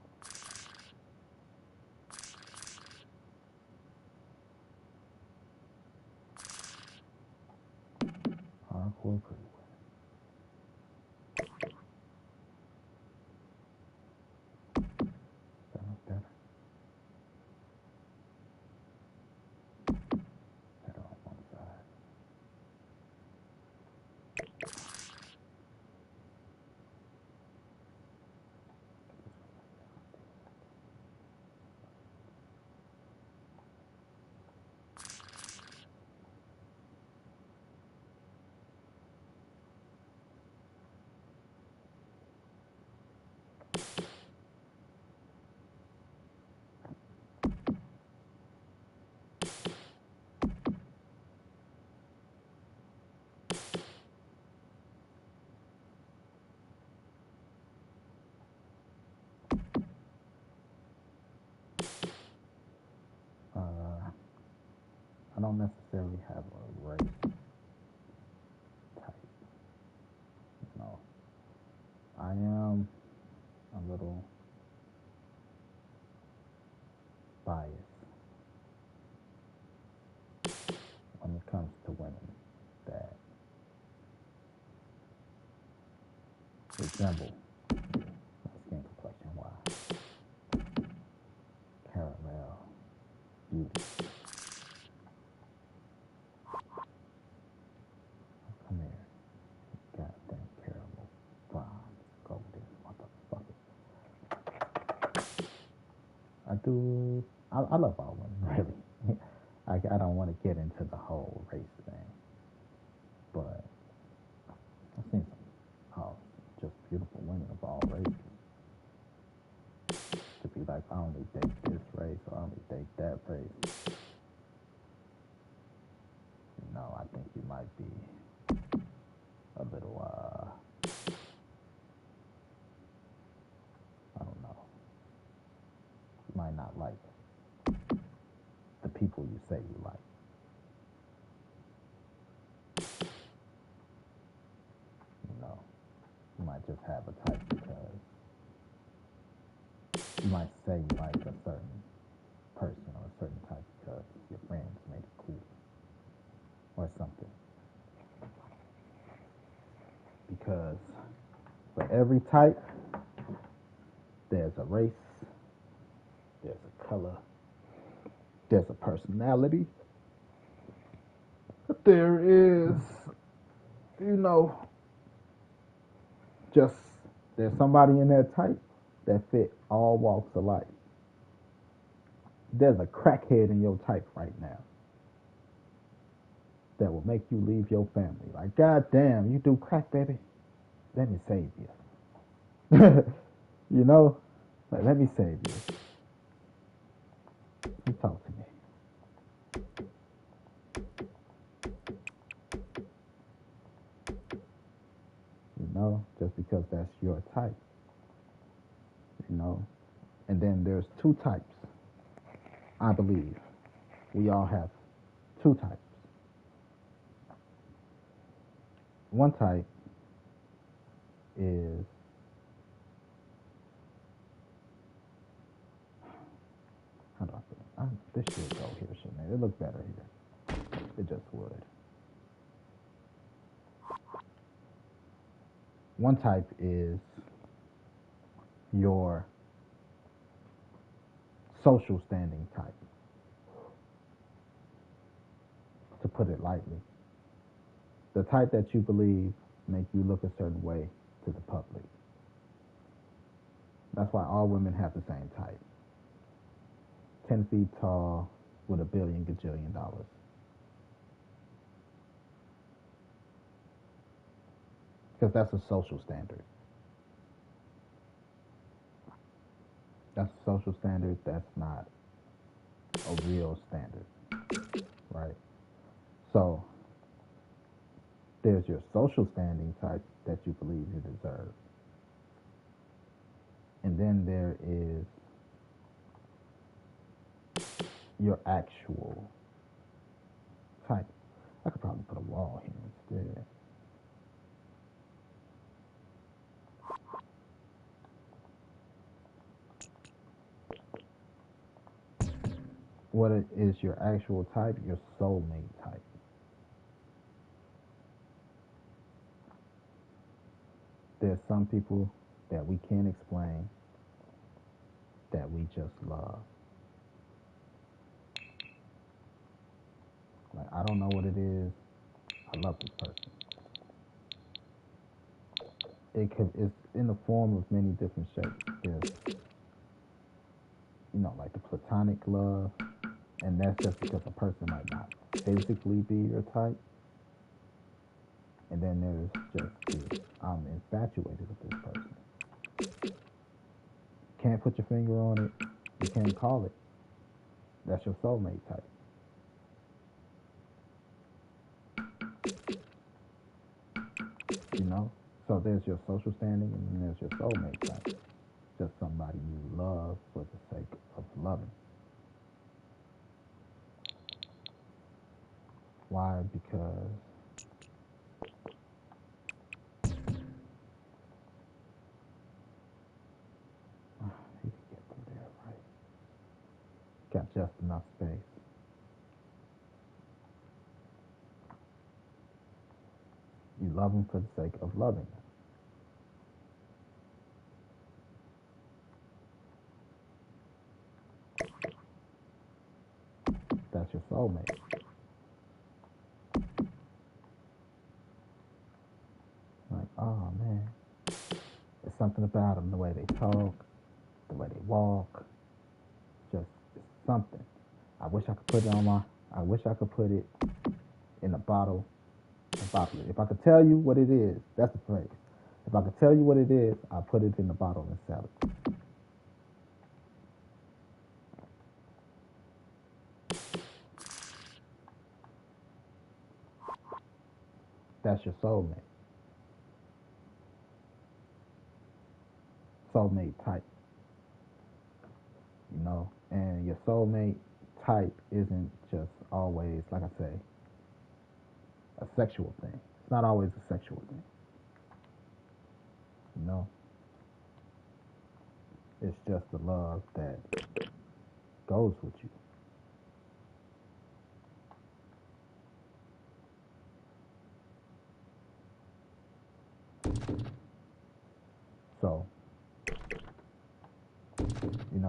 Hardcore pretty women. That look better. Better on one side. I don't necessarily have a race type. You know, I am a little biased when it comes to women that resemble my skin complexion wise. Caramel beauty. Come here, goddamn caramel bronze golden motherfucker. I do. I love all women, really. I don't want to get into the whole race thing, but I've seen some just beautiful women of all races. To be like, I only date this race or I only date that race. You know, I think you might be a little, I don't know, you might not like the people you say you like. You know, you might just have a type because you might say you like a certain person or a certain type because your friends made it cool or something. Because for every type, There's a race, there's a color, there's a personality. There is, you know, just there's somebody in that type that fit all walks of life. There's a crackhead in your type right now that will make you leave your family. Like, God damn, you do crack, baby? Let me save you. You know? Like, let me save you. You talk to me. You know? Just because that's your type. You know? And then there's two types. I believe we all have two types. One type is how do I put it? This should go here, shouldn't it? It looks better here. It just would. One type is your social standing type, to put it lightly. The type that you believe make you look a certain way to the public. That's why all women have the same type. 10 feet tall with a billion gajillion dollars. Because that's a social standard. That's a social standard. That's not a real standard, right? So there's your social standing type that you believe you deserve. And then there is your actual type. I could probably put a wall here instead. What is your actual type? Your soulmate type. There's some people that we can't explain that we just love. Like, I don't know what it is. I love this person. It's in the form of many different shapes. There's, you know, like the platonic love, and that's just because a person might not physically be your type. And then there's just the I'm infatuated with this person. Can't put your finger on it. You can't call it. That's your soulmate type. You know? So there's your social standing, and then there's your soulmate type. Just somebody you love for the sake of loving. Why? Because you can get through there, right? Got just enough space. You love them for the sake of loving them. That's your soulmate. Like, oh man, there's something about them, the way they talk, the way they walk, just something. I wish I could put it on my, I wish I could put it in a bottle and bottle it. If I could tell you what it is, that's the phrase. If I could tell you what it is, I'll put it in the bottle and sell it. That's your soulmate. Soulmate type. You know, and your soulmate type isn't just always, like I say, a sexual thing. It's not always a sexual thing. You know, it's just the love that goes with you. So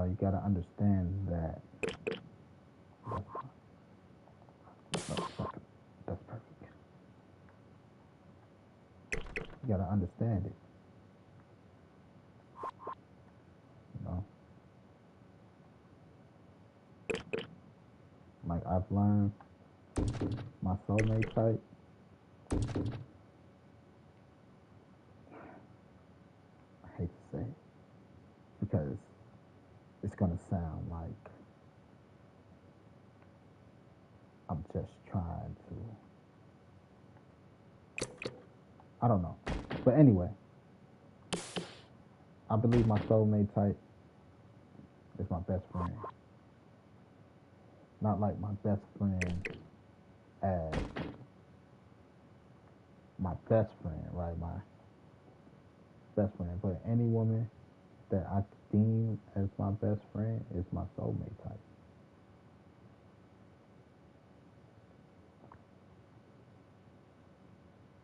you gotta understand that. No, that's perfect. You gotta understand it. You know, like I've learned my soulmate type. I hate to say it because it's gonna sound like I'm just trying to. I don't know, but anyway, I believe my soulmate type is my best friend. Not like my best friend as my best friend, right? My best friend. But any woman that I deem as my best friend is my soulmate type.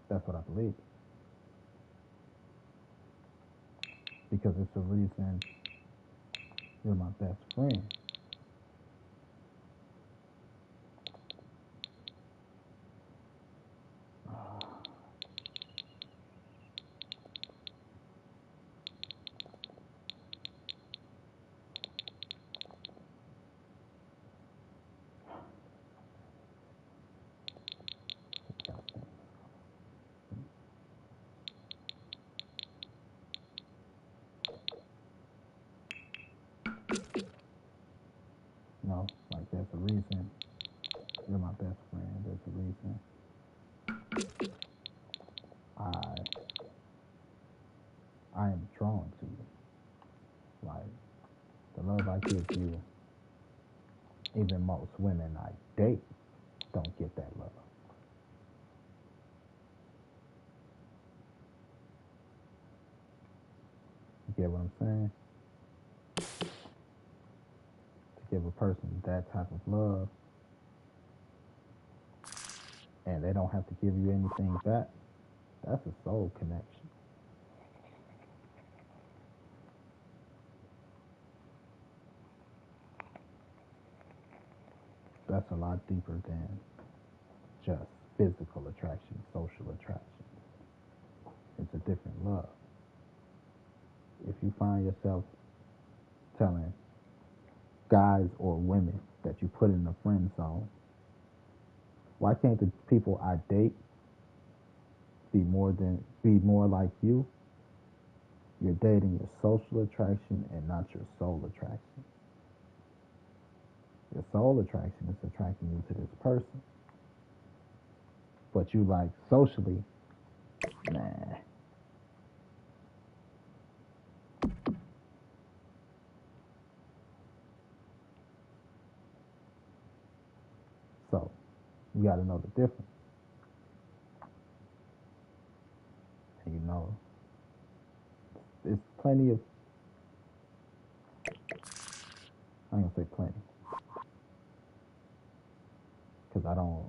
That's what I believe. Because it's the reason you're my best friend. Like there's a reason you're my best friend. There's a reason I I am drawn to you. Like the love I give you, even most women I date don't get that love. You get what I'm saying? To give a person that type of love and they don't have to give you anything back, that's a soul connection. That's a lot deeper than just physical attraction, social attraction. It's a different love. If you find yourself telling guys or women that you put in the friend zone, why can't the people I date be more like you? You're dating your social attraction and not your soul attraction. Your soul attraction is attracting you to this person, but you like socially, nah. So you got to know the difference. And there's plenty of, I'm gonna say plenty, because I don't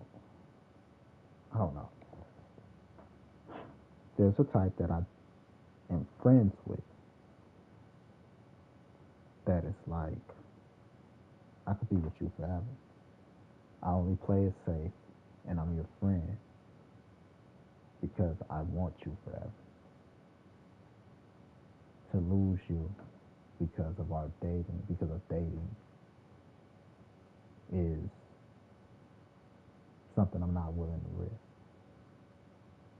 know. There's a type that I am friends with that is like, I could be with you forever. I only play it safe, and I'm your friend because I want you forever. To lose you because of dating, is something I'm not willing to risk.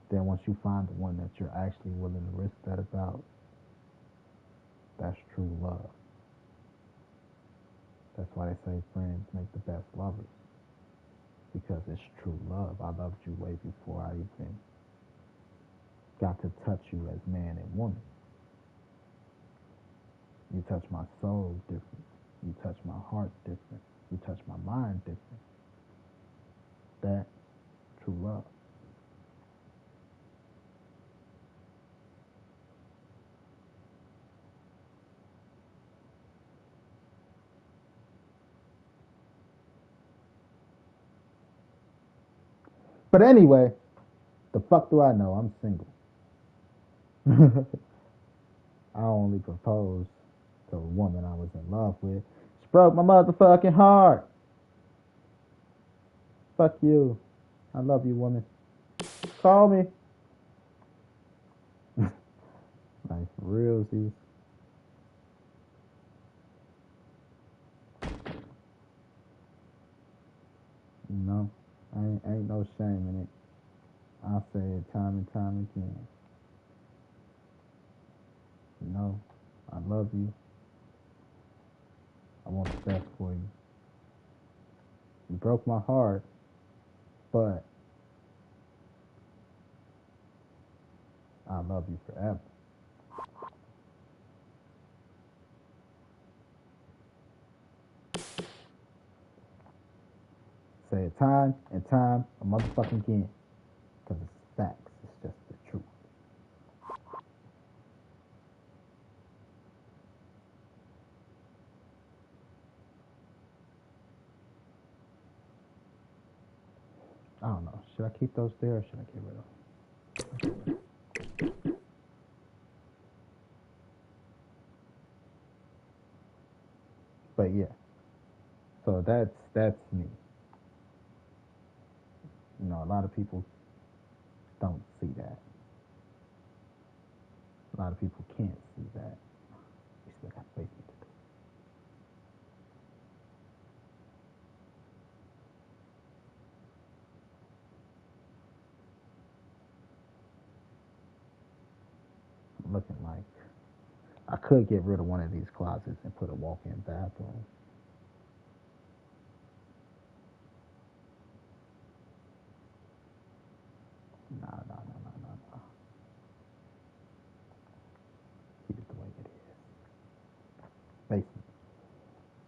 Then once you find the one that you're actually willing to risk that about, that's true love. That's why they say friends make the best lovers, because it's true love. I loved you way before I even got to touch you as man and woman. You touch my soul different. You touch my heart different. You touch my mind different. That true love. But anyway, the fuck do I know? I'm single. I only propose the woman I was in love with. She broke my motherfucking heart. Fuck you. I love you, woman. Call me. Like, for realsies. You know, ain't no shame in it. I'll say it time and time again. You know, I love you. I want the best for you. You broke my heart, but I love you forever. Say it time and time a motherfucking again. Because it's facts. It's just the truth. I don't know. Should I keep those there or should I get rid of them? But yeah. So that's me. You know, a lot of people don't see that. A lot of people can't see that. We still got basement to do. I'm looking like I could get rid of one of these closets and put a walk-in bathroom. Nah. Keep it the way it is. Basement.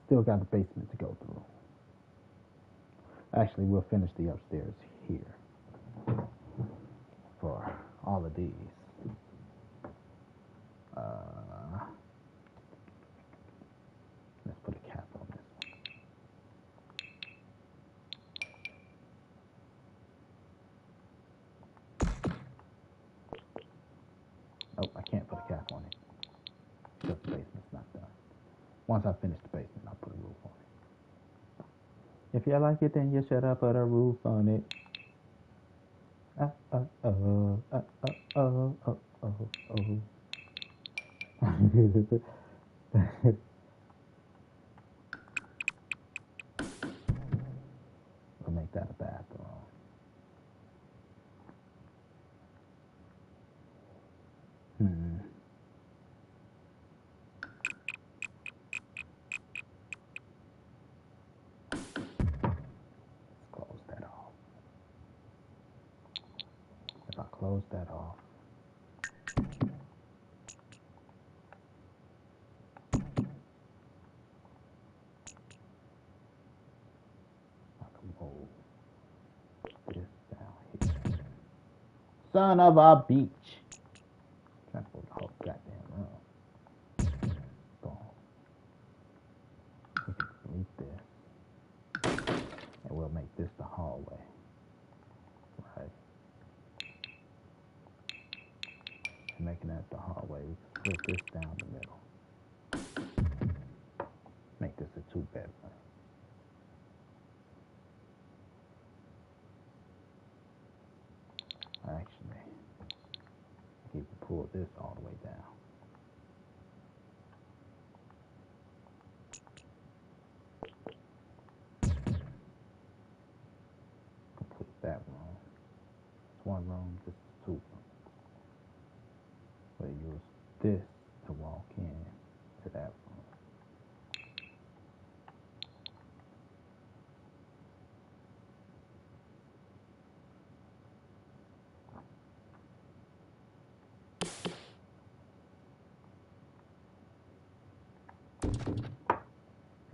Still got the basement to go through. Actually, we'll finish the upstairs here for all of these. Let's put a cap on this one. Oh, I can't put a cap on it because the basement's not done. Once I finish the basement, I'll put a roof on it. If you like it, then you should have put a roof on it. We'll make that a bathroom. Let's close that off. If I close that off, I can move this down here. Son of a beach. Trying to put the whole goddamn room. Boom. We can delete this. And we'll make this the hallway. Right. And making that the hallway, we can split this down the middle. Make this a 2-bedroom. Actually, you can pull this all the way down. Complete that room. It's one room, this is 2 rooms. We'll use this to walk in to that room.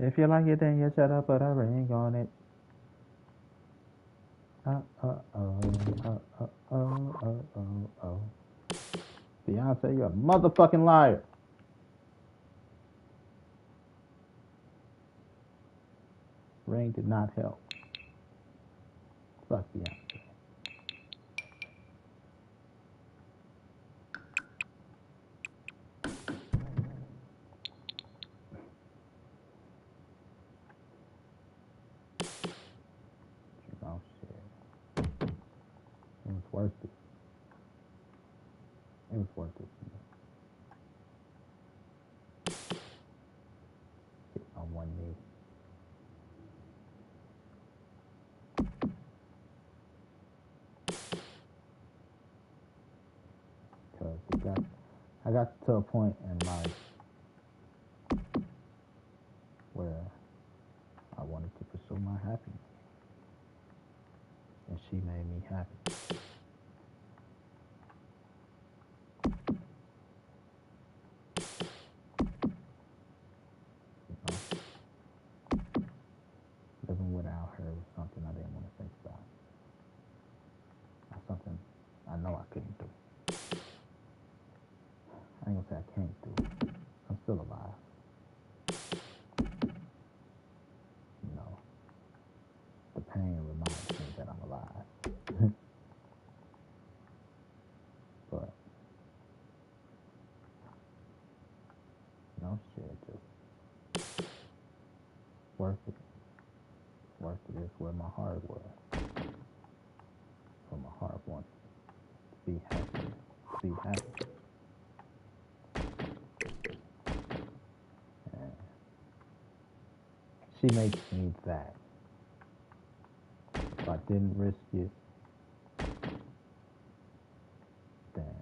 If you like it, then you should have put a ring on it. Beyonce, you're a motherfucking liar. Ring did not help. Fuck Beyonce. It was worth it. Get on one knee. Because I got to a point in life where I wanted to pursue my happiness, and she made me happy. You know, living without her was something I didn't want to think about. That's something I know I couldn't do. I ain't gonna say I can't do. I'm still alive. You know, the pain reminds me that I'm alive. But no shit, just worth it. Worth it is where my heart was. Where my heart wanted to be happy. Be happy. And she makes me that. If I didn't risk it, then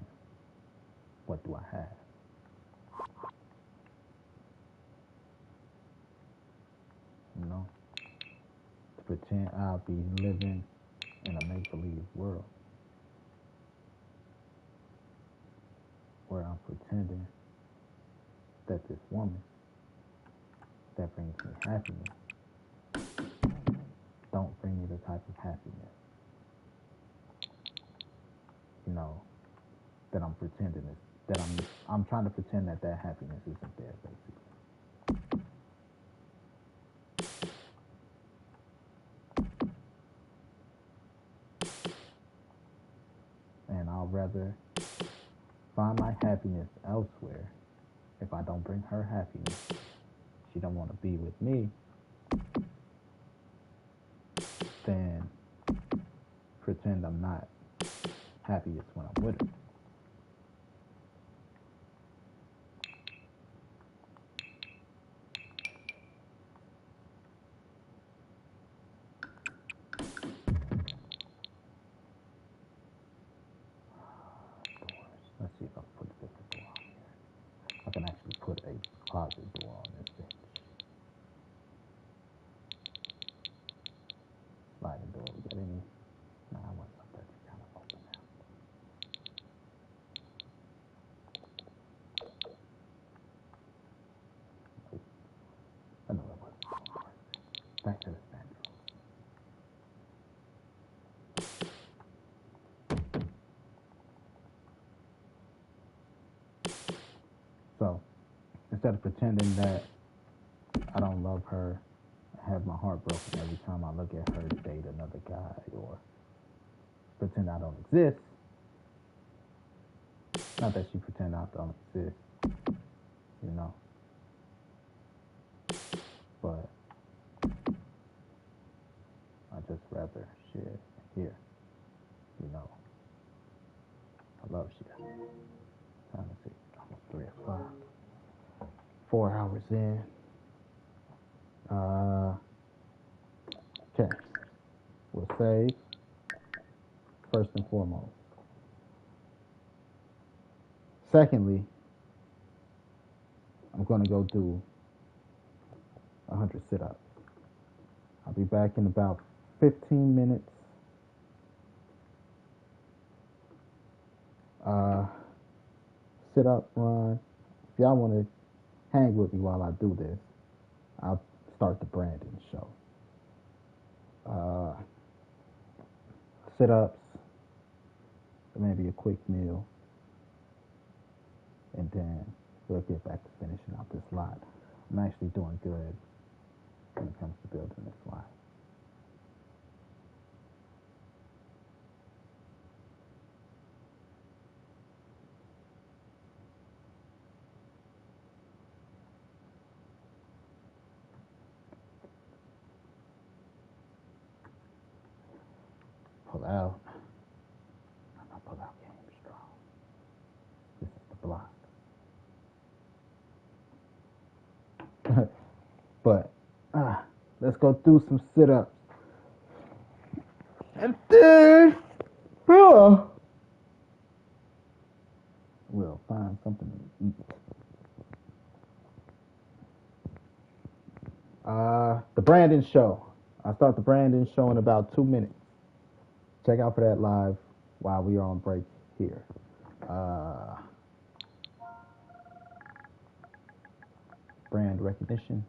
what do I have? You know? To pretend I'll be living in a make-believe world where I'm pretending that this woman that brings me happiness don't bring me the type of happiness, you know, that I'm pretending is that I'm trying to pretend that that happiness isn't there, basically. And I'll rather find my happiness elsewhere if I don't bring her happiness. She don't want to be with me, then pretend I'm not happiest when I'm with her. Doors. Let's see if I can put a different door on here. I can actually put a closet door on this bitch. Sliding door. We got any? Nah, I want something that's kind of open now. Nope. I know that wasn't gonna work. Back to the standard. So instead of pretending that I don't love her, I have my heart broken every time I look at her date another guy, or pretend I don't exist. Not that she pretend I don't exist, you know. But I just rather shit here, you know. I love shit. Time to see. Almost 3 o'clock. 4 hours in. Okay. We'll save first and foremost. Secondly, I'm gonna go do 100 sit-ups. I'll be back in about 15 minutes. Uh, sit up, run. If y'all want to hang with me while I do this, I'll start the Brandon show. Uh, sit ups, maybe a quick meal, and then we'll get back to finishing out this lot. I'm actually doing good when it comes to building this lot. Pull out. My pull out game strong. block. But let's go through some sit-ups. And then we'll find something to eat. The Brandon Show. I'll start the Brandon Show in about 2 minutes. Check out for that live while we are on break here. Brand recognition.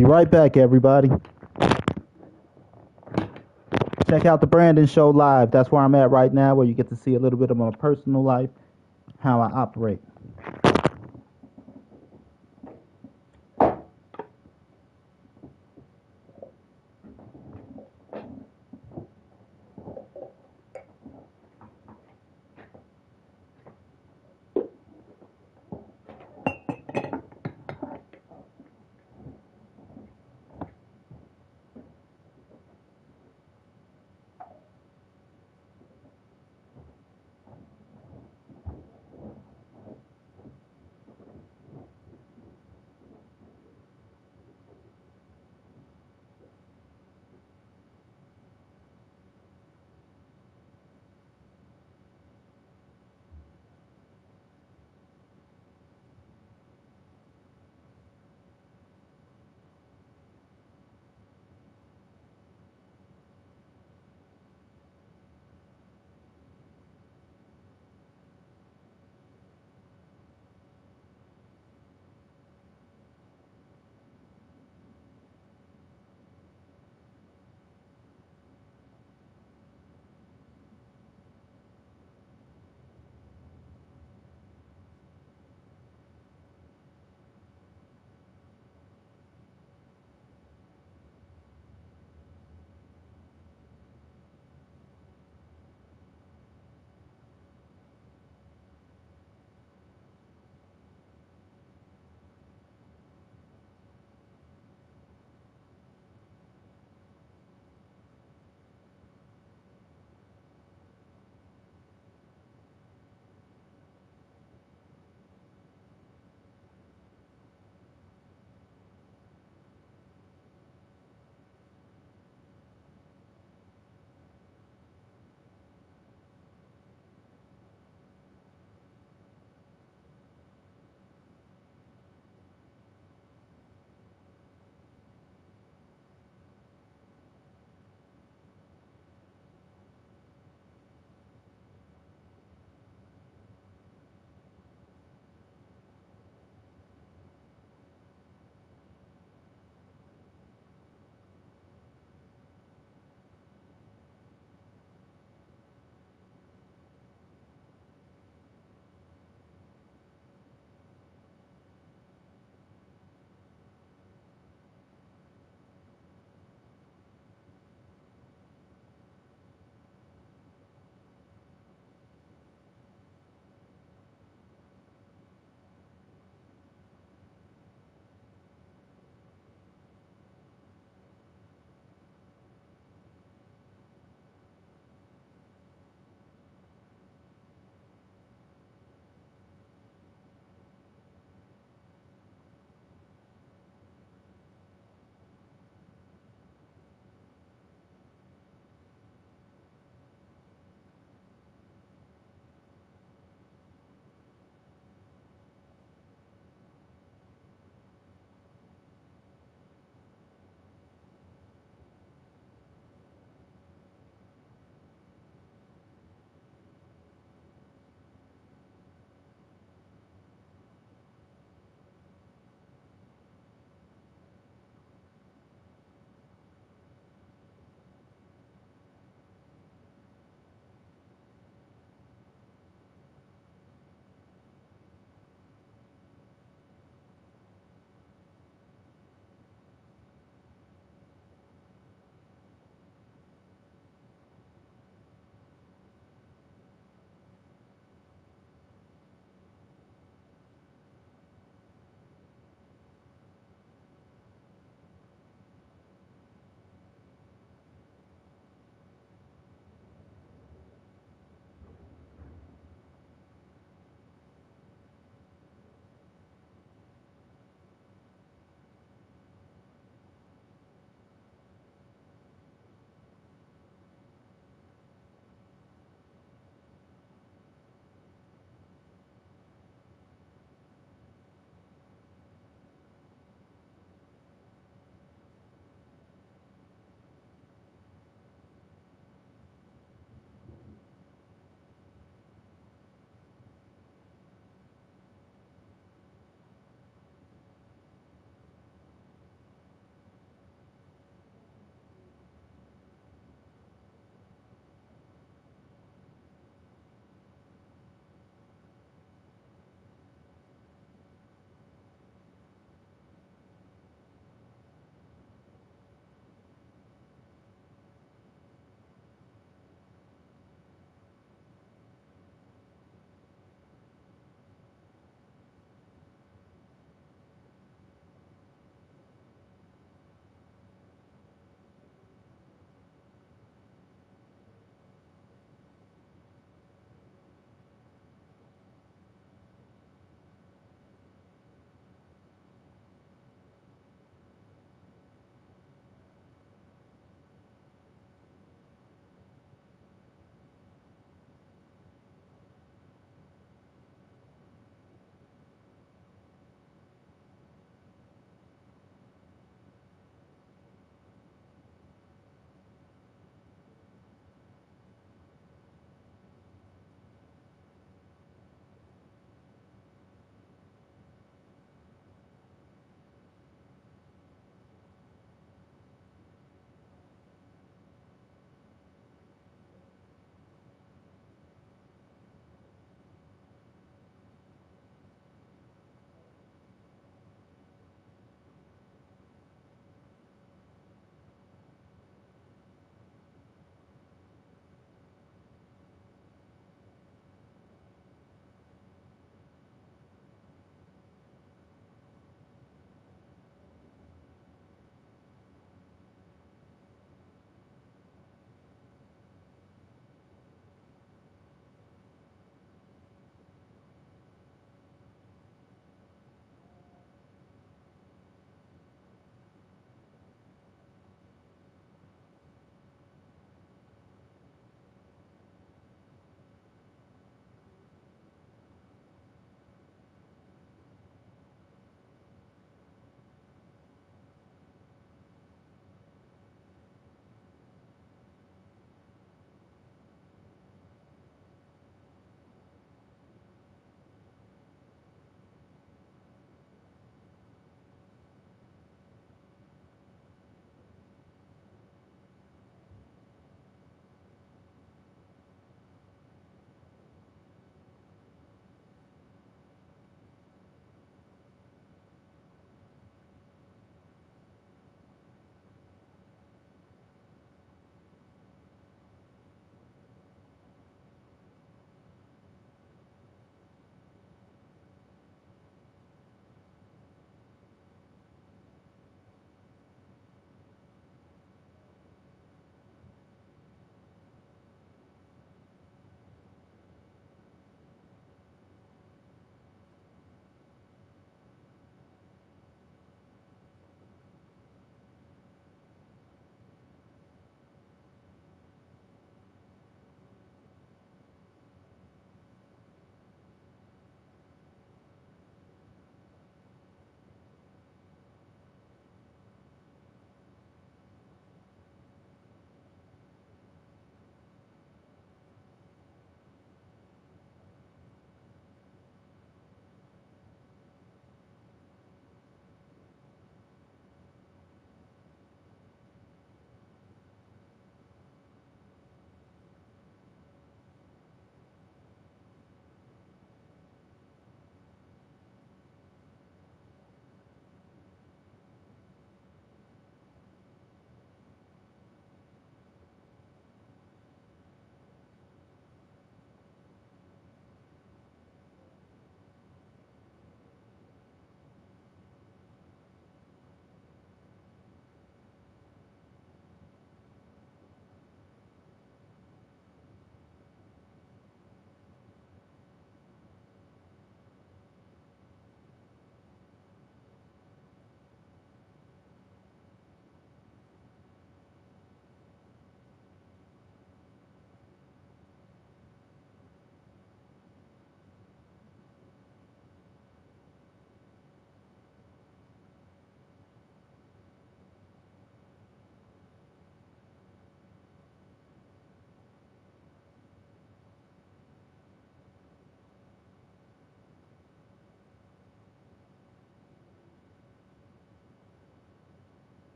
Be right back, everybody. Check out the Brandon Show live. That's where I'm at right now, where you get to see a little bit of my personal life, how I operate.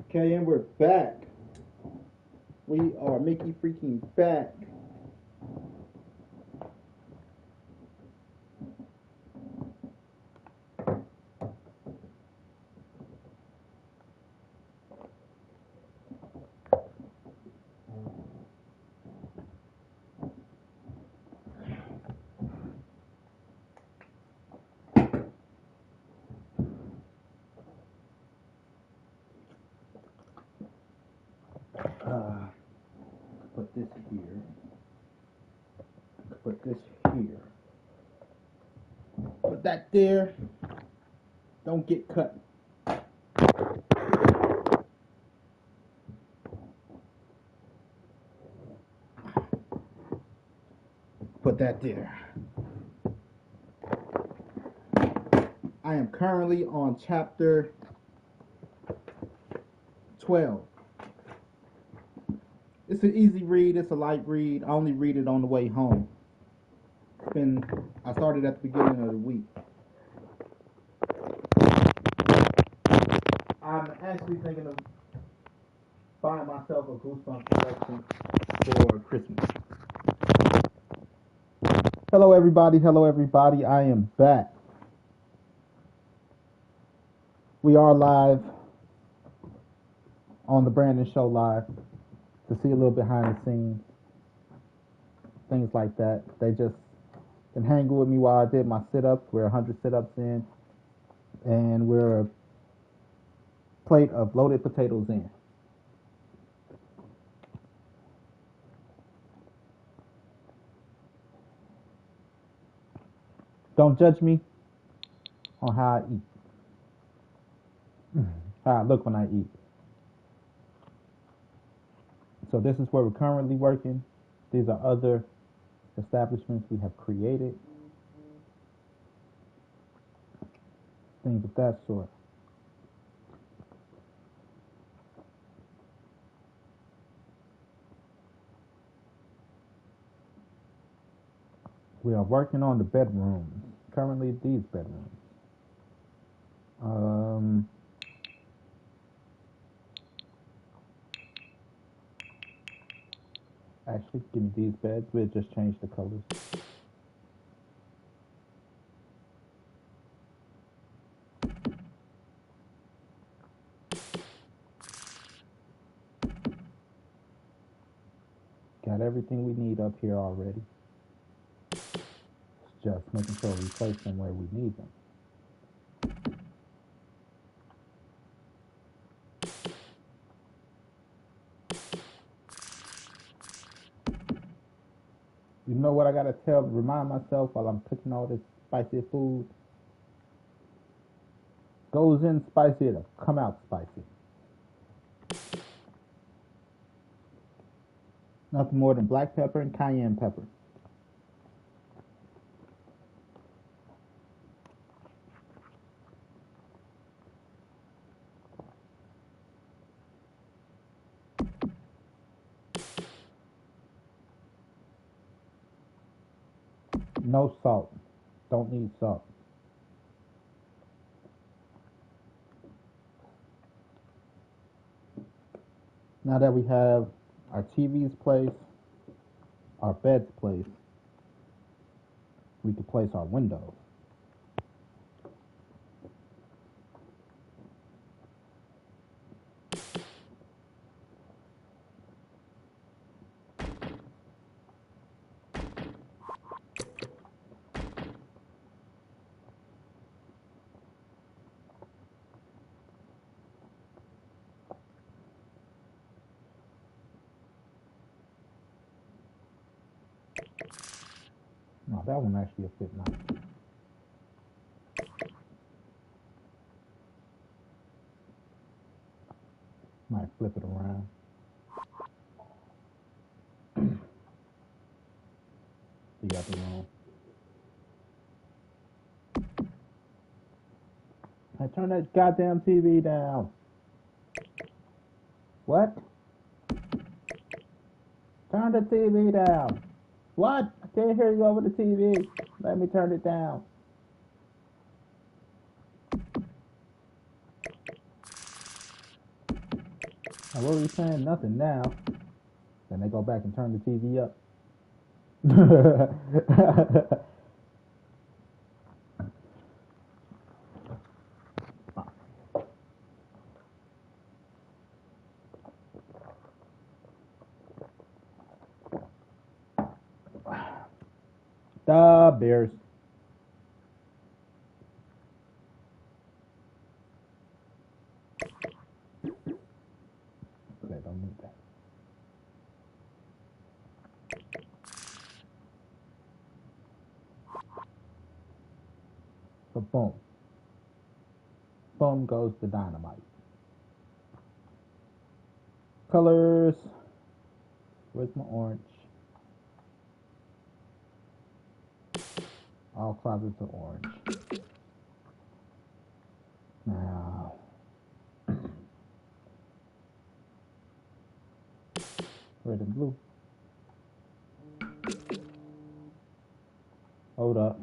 Okay, and we're back. We are Mickey freaking back. Put this here. Put this here. Put that there. Don't get cut. Put that there. I am currently on chapter 12. It's an easy read. It's a light read. I only read it on the way home. I started at the beginning of the week. I'm actually thinking of buying myself a Goosebumps collection for Christmas. Hello everybody. Hello everybody. I am back. We are live on the Brandon Show Live to see a little behind the scenes, things like that. They just been hanging with me while I did my sit-ups. We're 100 sit-ups in, and we're a plate of loaded potatoes in. Don't judge me on how I eat, how I look when I eat. So this is where we're currently working. These are other establishments we have created, things of that sort. We are working on the bedrooms. Currently, these bedrooms. Actually, give me these beds. We'll just change the colors. Got everything we need up here already. It's just making sure we place them where we need them. You know what I gotta remind myself while I'm cooking all this spicy food? Goes in spicy, it'll come out spicy. Nothing more than black pepper and cayenne pepper. No salt. Don't need salt. Now that we have our TVs placed, our beds placed, we can place our windows. No, that one actually will fit nice. Might flip it around. The other room. I turn that goddamn TV down. What? Turn the TV down. What? I can't hear you over the TV. Let me turn it down. Now, what were you saying? Nothing now. Then they go back and turn the TV up. The Bears. Okay, don't need that. So boom. Boom goes the dynamite. Colors. Where's my orange? All closets are orange. Now, red and blue. Hold up.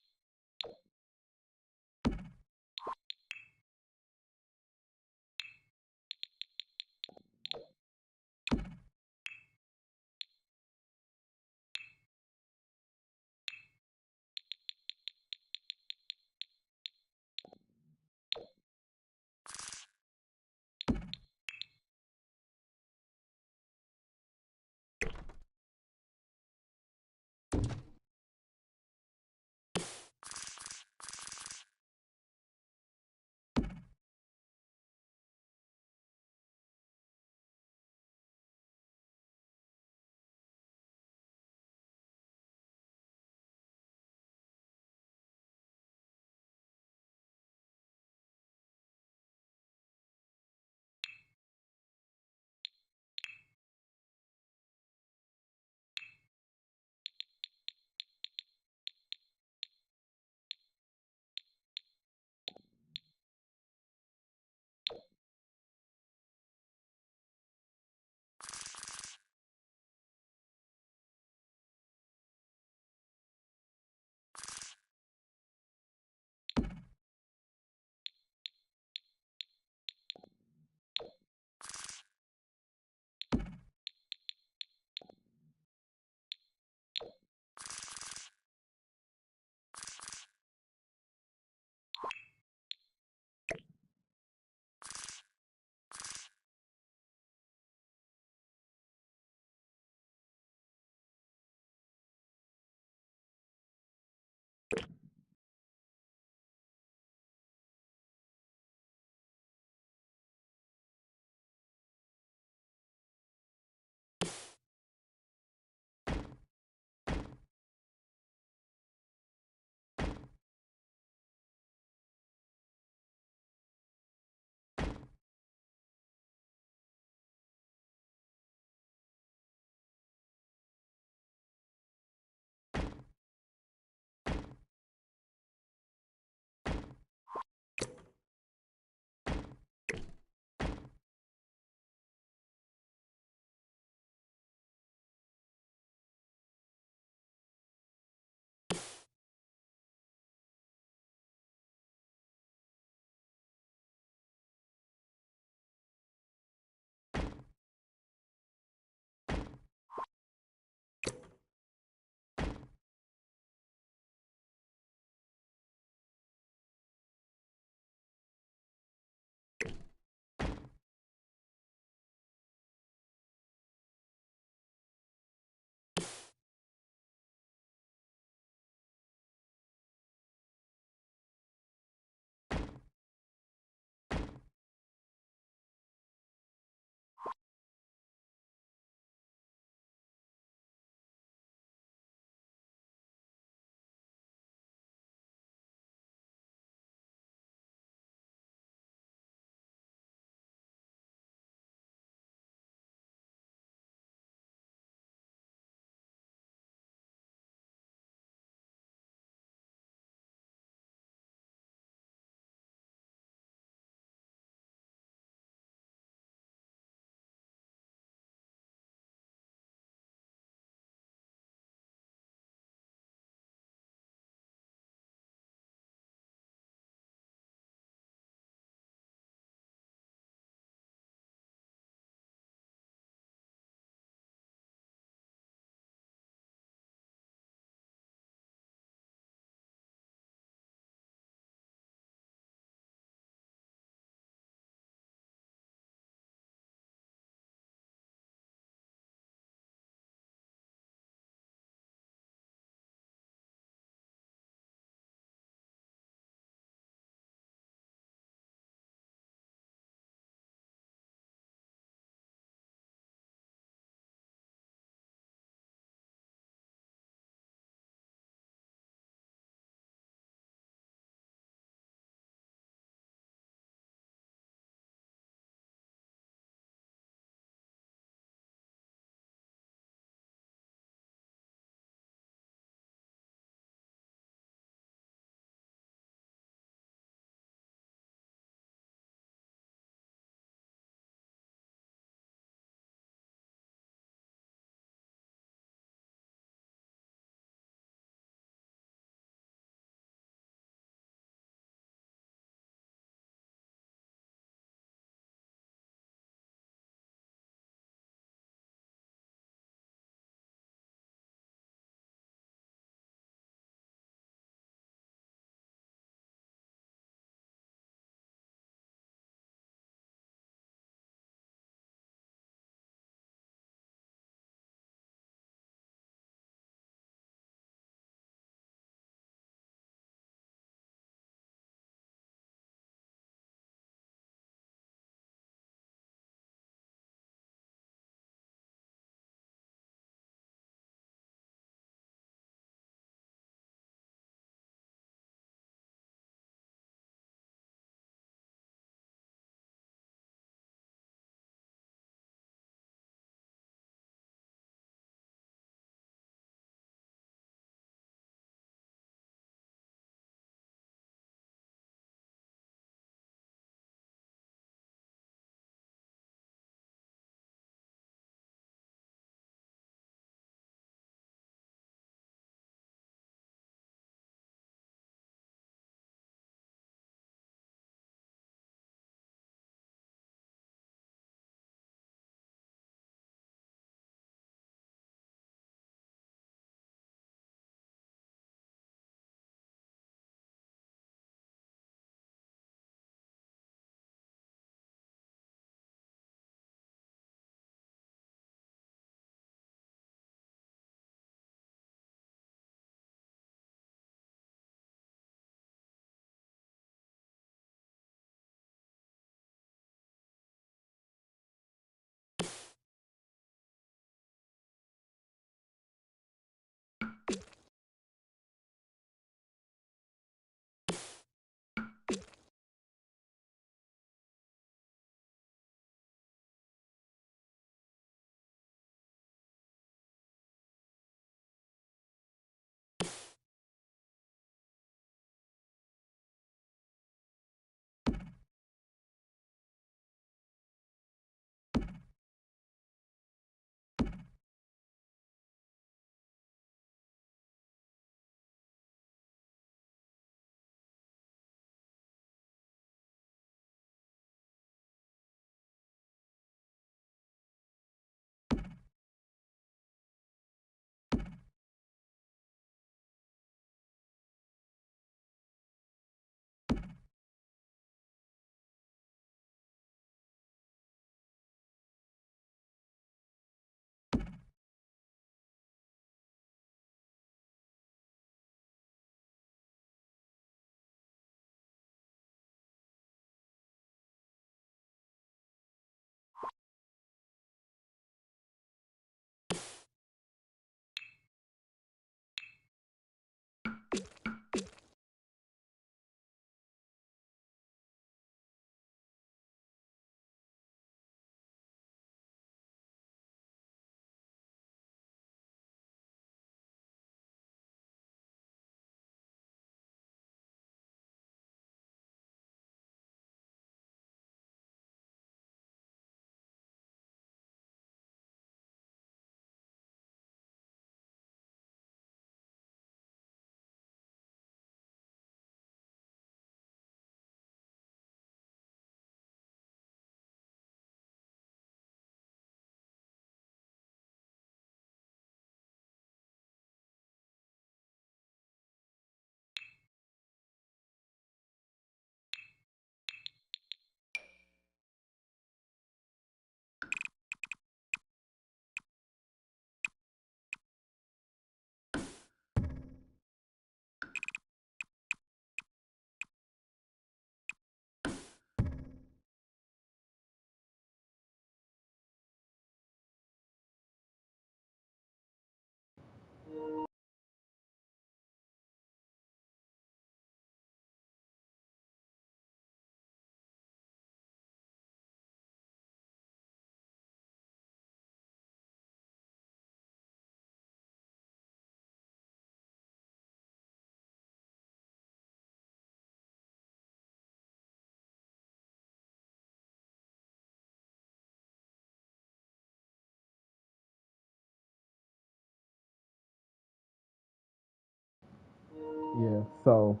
Yeah. So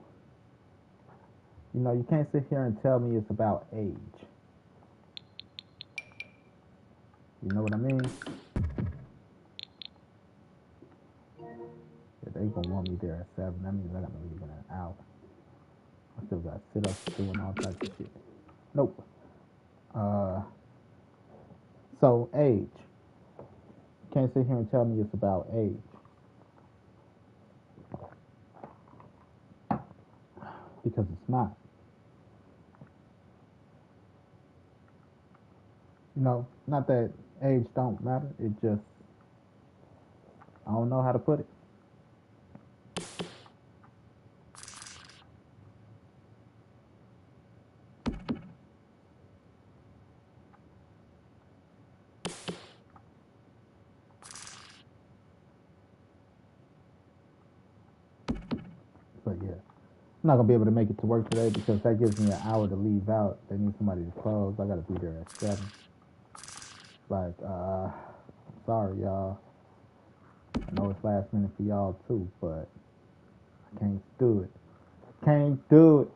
you can't sit here and tell me it's about age. You know what I mean? If they gonna want me there at 7, that means I gotta leave in an hour. I still got sit ups doing all types of shit. Nope. Uh, so age. You can't sit here and tell me it's about age because it's not. Not that age don't matter. It just I don't know how to put it. But yeah, I'm not gonna be able to make it to work today because that gives me an hour to leave out. They need somebody to close. I gotta be there at 7. Like, sorry y'all. I know it's last minute for y'all too, but I can't do it. Can't do it.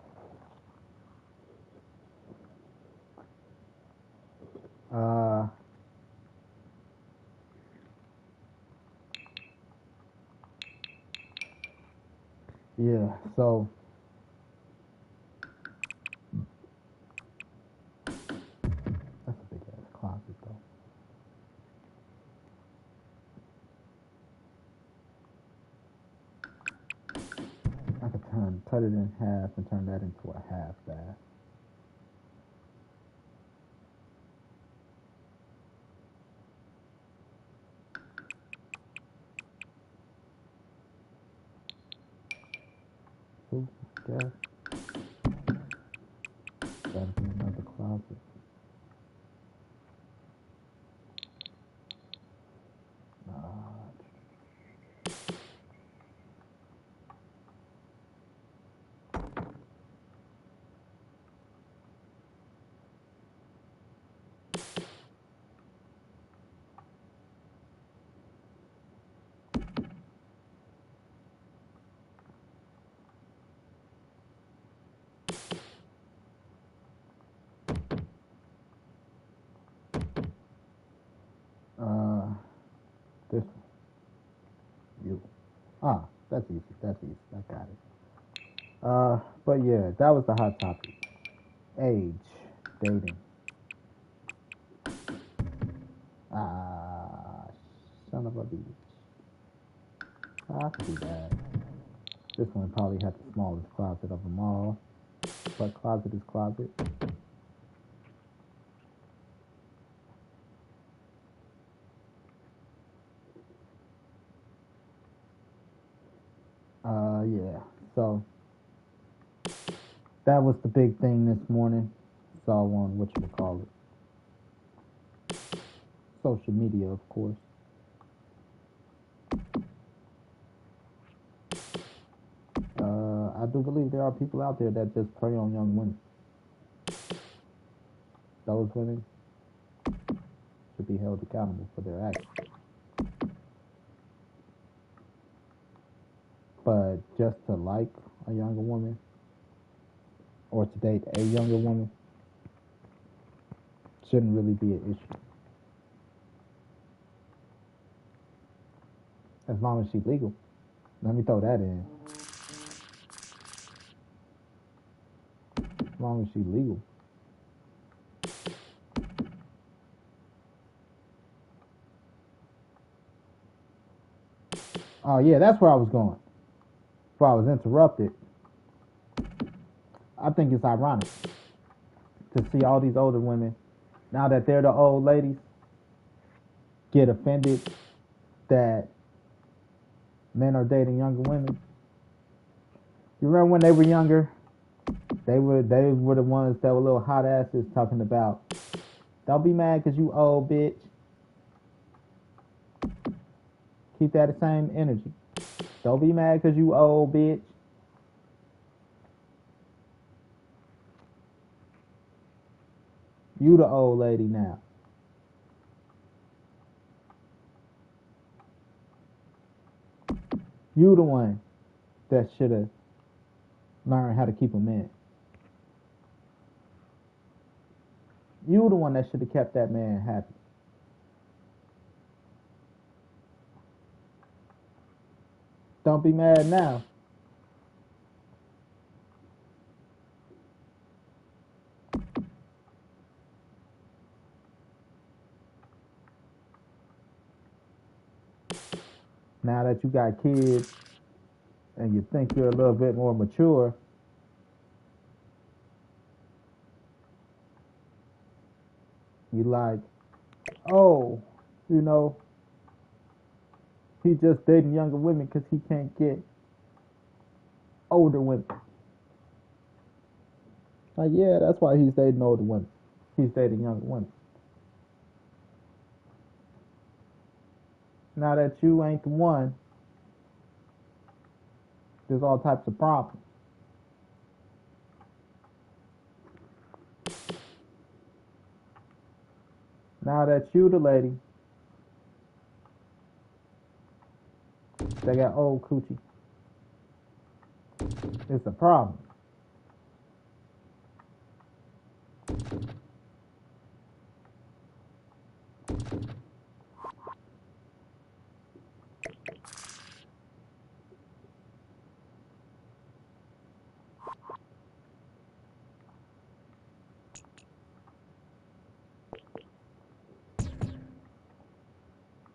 Uh, yeah. So that's a big ass closet though. I could cut it in half and turn that into a half bath. too, I guess. Gotta be another closet. This one. You. That's easy. That's easy. I got it. But yeah, that was the hot topic. Age, dating. Ah, son of a bitch. I could do that. This one probably had the smallest closet of them all. But closet is closet. Yeah. So that was the big thing this morning. Saw on what you would call it. Social media, of course. I do believe there are people out there that just prey on young women. Those women should be held accountable for their actions. But just to like a younger woman or to date a younger woman shouldn't really be an issue. As long as she's legal. Let me throw that in. As long as she's legal. Oh yeah, that's where I was going. Before I was interrupted. I think it's ironic to see all these older women, now that they're the old ladies, get offended that men are dating younger women. You remember when they were younger? They were the ones that were little hot asses talking about, don't be mad because you old, bitch. Keep that same energy. Don't be mad because you old, bitch. You the old lady now. You the one that should have learned how to keep a man. You the one that should have kept that man happy. Don't be mad now. Now that you got kids and you think you're a little bit more mature, you like, oh, you know, he just dating younger women because he can't get older women. Like, yeah, that's why he's dating older women. He's dating younger women. Now that you ain't the one, there's all types of problems. Now that you the lady, they got old coochie. It's a problem.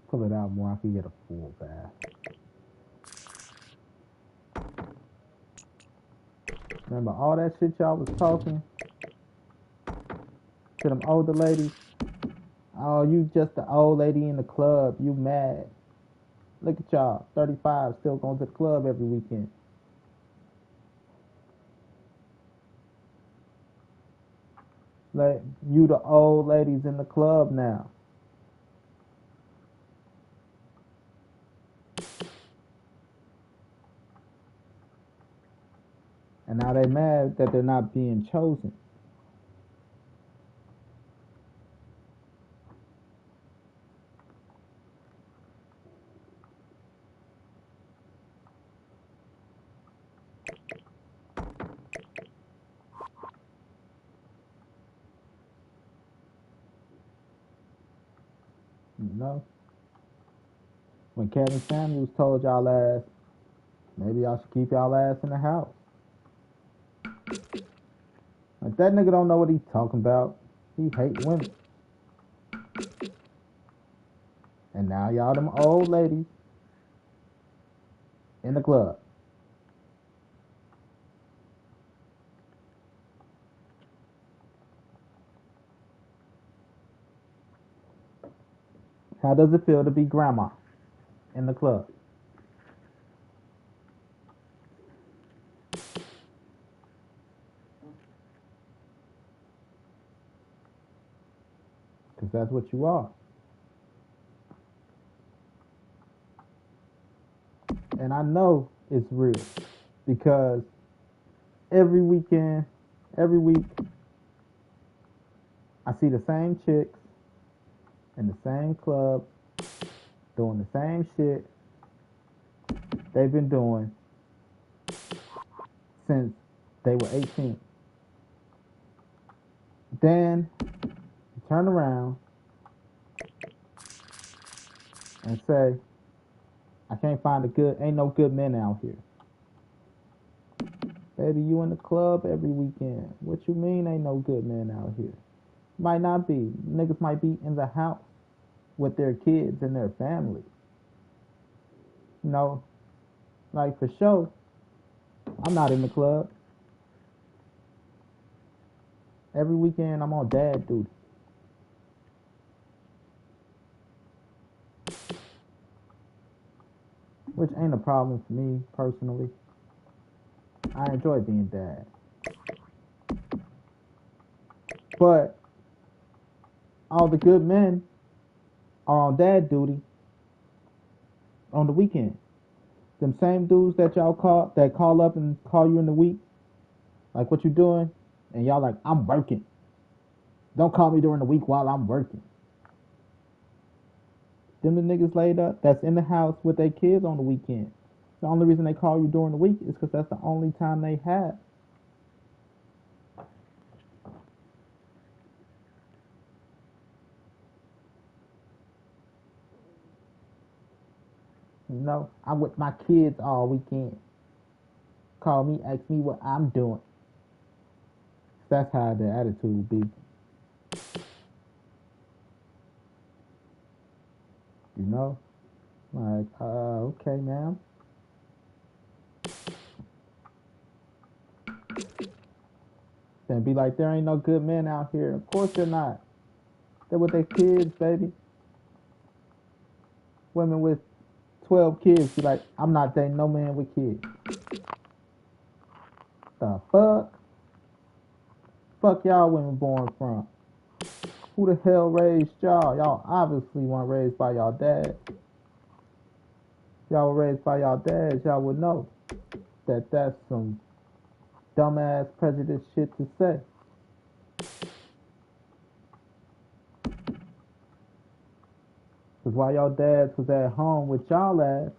Pull it out more. I can get a full bath. Remember all that shit y'all was talking to them older ladies? Oh, you just the old lady in the club. You mad. Look at y'all, 35, still going to the club every weekend. Like you the old ladies in the club now. And now they mad that they're not being chosen. You know? When Kevin Samuels told y'all ass, maybe y'all should keep y'all ass in the house. Like that nigga don't know what he's talking about. He hate women. And now y'all them old ladies in the club. How does it feel to be grandma in the club? Because that's what you are. And I know it's real because every weekend, every week, I see the same chicks in the same club doing the same shit they've been doing since they were 18. Then you turn around and say, I can't find ain't no good men out here. Baby, you in the club every weekend. What you mean ain't no good men out here? Might not be. Niggas might be in the house with their kids and their family. You know, like for sure, I'm not in the club. Every weekend I'm on dad duty. Which ain't a problem for me personally. I enjoy being dad. But all the good men are on dad duty on the weekend. Them same dudes that y'all call up and call you in the week, like what you doing, and y'all like, I'm working. Don't call me during the week while I'm working. Them the niggas laid up that's in the house with their kids on the weekend. The only reason they call you during the week is because that's the only time they have. You know, I'm with my kids all weekend. Call me, ask me what I'm doing. That's how the attitude be. You know? Like, okay, ma'am. Then be like, there ain't no good men out here. Of course they're not. They're with their kids, baby. Women with 12 kids be like, I'm not dating no man with kids. The fuck? Fuck y'all women born from. Who the hell raised y'all? Y'all obviously weren't raised by y'all dad. Y'all were raised by y'all dads. Y'all would know that that's some dumbass prejudice shit to say. Because while y'all dads was at home with y'all ass,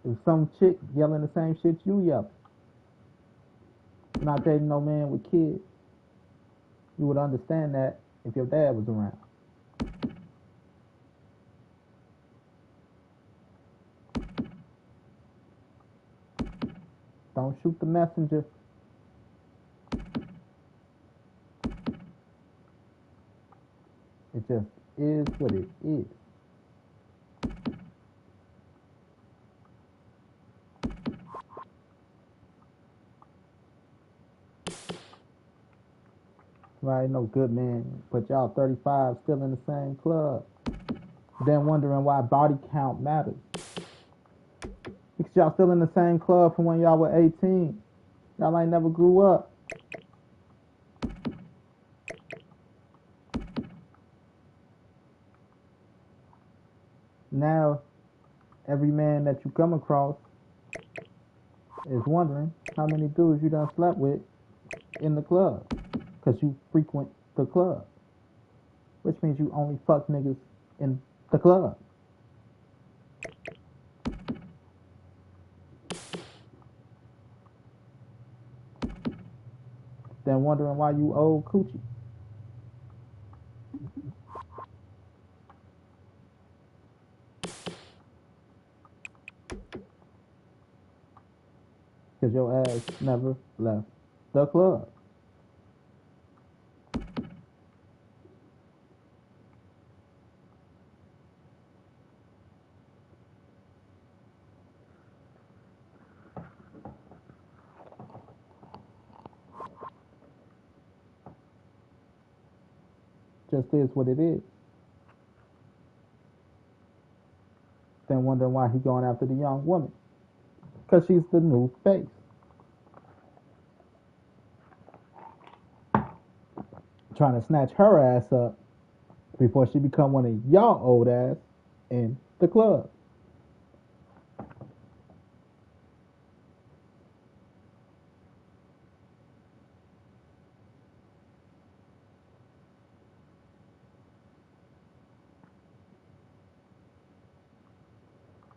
there was some chick yelling the same shit you yelling. Not dating no man with kids. You would understand that if your dad was around. Don't shoot the messenger. It just is what it is. Right, no good man, but y'all 35 still in the same club. Then wondering why body count matters. Because y'all still in the same club from when y'all were 18. Y'all ain't never grew up. now every man that you come across is wondering how many dudes you done slept with in the club, because you frequent the club, which means you only fuck niggas in the club. Then wondering why you owe coochie. Because your ass never left the club. Just is what it is. Then wondering why he going after the young woman. Because she's the new face. Trying to snatch her ass up before she become one of y'all old ass in the club.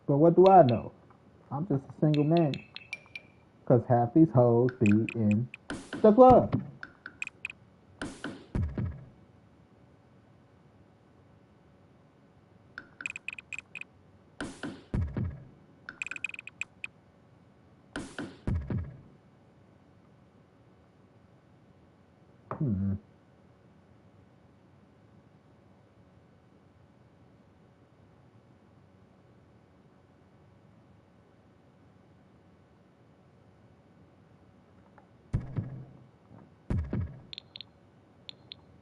But what do I know? I'm just a single man. Because half these hoes be in the club. Hmm.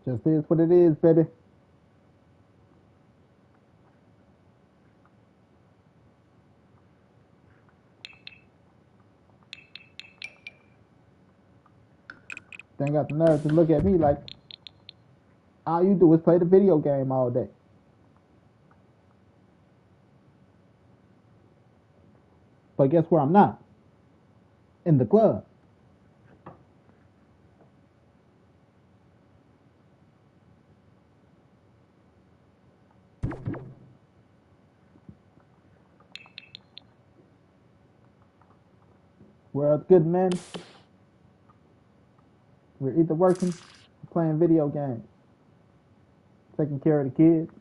Just is what it is, baby. They ain't got the nerve to look at me like all you do is play the video game all day. But guess where I'm not? In the club. We're good men. We're either working or playing video games, taking care of the kids.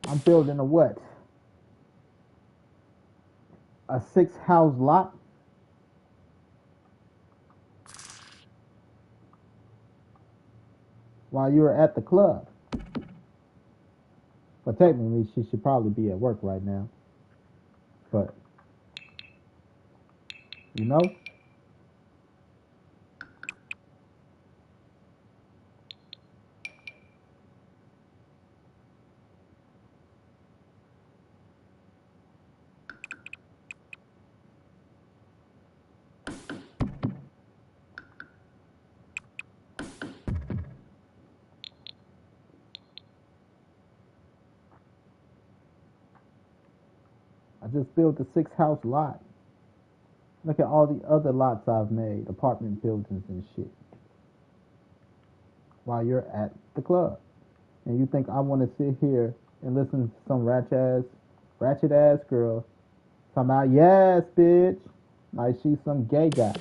I'm building a what? A 6-house lot? While you're at the club. But technically, she should probably be at work right now. But, you know? I just built a 6-house lot. Look at all the other lots I've made, apartment buildings and shit. While you're at the club. And you think I want to sit here and listen to some ratchet ass girl talking about, yes, bitch, like she's some gay guy.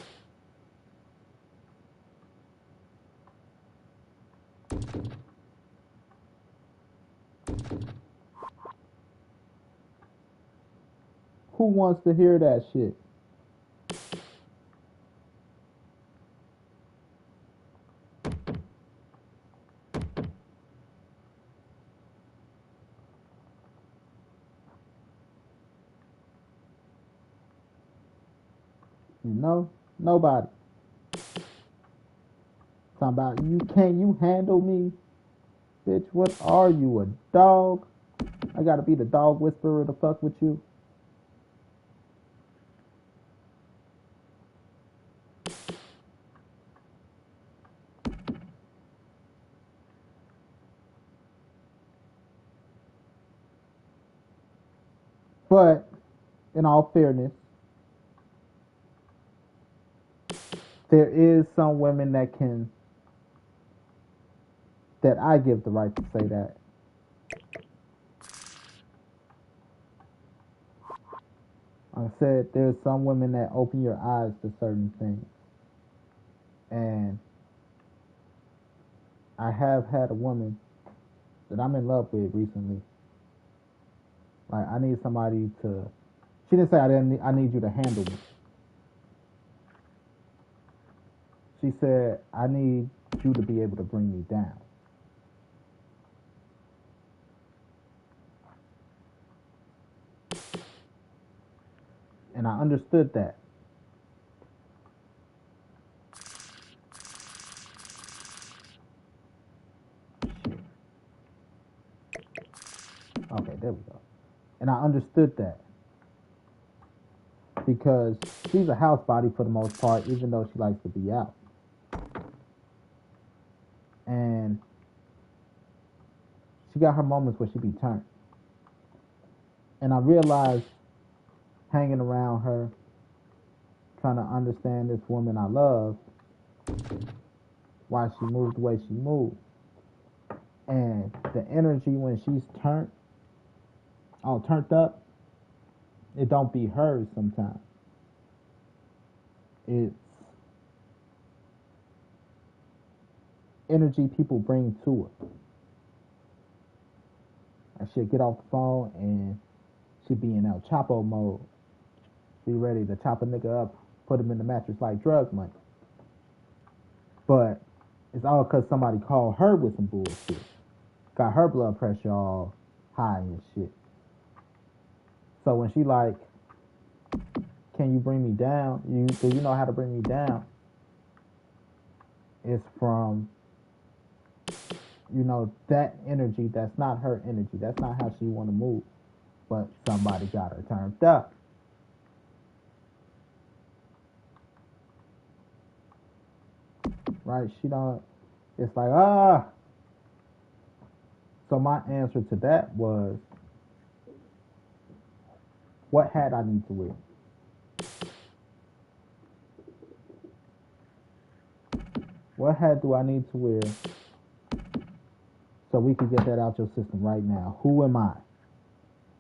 Who wants to hear that shit? You know? Nobody. Talking Talking about you handle me? Bitch, what are you, a dog? I gotta be the dog whisperer to fuck with you. But in all fairness, there is some women that I give the right to say that. Like I said, there's some women that open your eyes to certain things. And I have had a woman that I'm in love with recently. Like, I need somebody to. She didn't say I need you to handle me. She said I need you to be able to bring me down. And I understood that. Okay, there we go. And I understood that because she's a house body for the most part, even though she likes to be out. And she got her moments where she be turned. And I realized hanging around her, trying to understand this woman I love, why she moved the way she moved. And the energy when she's turned up, it don't be hers sometimes. It's energy people bring to her. And she'll get off the phone and she be in El Chapo mode. Be ready to chop a nigga up, put him in the mattress like drug money. But it's all because somebody called her with some bullshit. Got her blood pressure all high and shit. So when she like, can you bring me down? Do you know how to bring me down? It's from, that energy that's not her energy. That's not how she want to move. But somebody got her turned up. Right? She don't, it's like, So my answer to that was, what hat I need to wear? What hat do I need to wear so we can get that out your system right now? Who am I?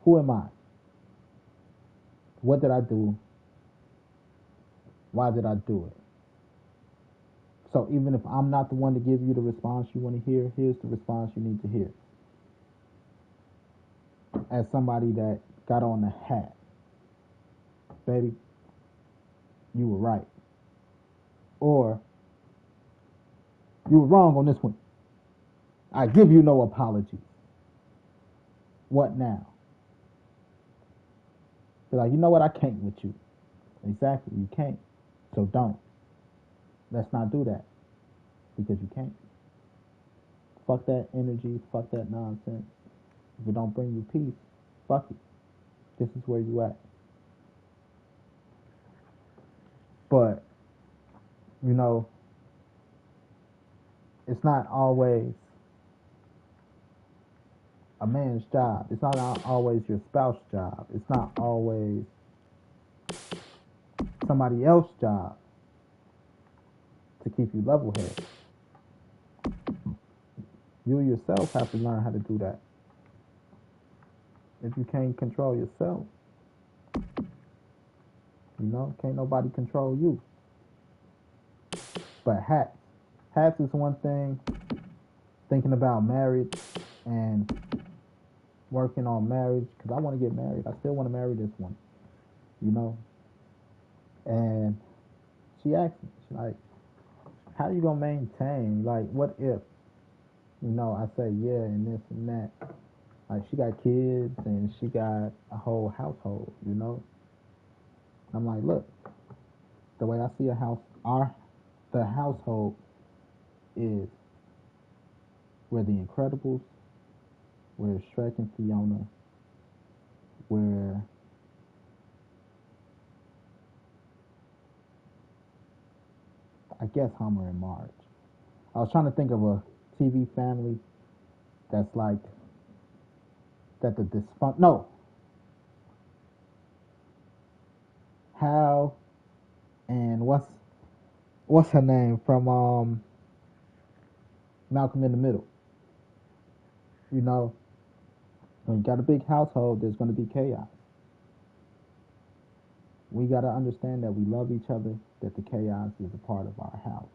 Who am I? What did I do? Why did I do it? So even if I'm not the one to give you the response you want to hear, here's the response you need to hear. As somebody that got on the hat, baby, you were right. Or, you were wrong on this one. I give you no apology. What now? Be like, you know what? I can't with you. Exactly, you can't. So don't. Let's not do that. Because you can't. Fuck that energy. Fuck that nonsense. If it don't bring you peace, fuck it. This is where you at. But, it's not always a man's job. It's not always your spouse's job. It's not always somebody else's job to keep you level headed. You yourself have to learn how to do that. If you can't control yourself, can't nobody control you. But hats is one thing. Thinking about marriage and working on marriage, because I want to get married. I still want to marry this one, And she asked me, she's like, how you gonna maintain? Like, what if? I say yeah and this and that. Like, she got kids and she got a whole household, I'm like, look, the way I see the household, is we're the Incredibles, we're Shrek and Fiona, we're I guess Homer and Marge. I was trying to think of a TV family that's like that the no, Hal and what's her name from Malcolm in the Middle. You know, when you got a big household, there's going to be chaos. We got to understand that we love each other, that the chaos is a part of our house.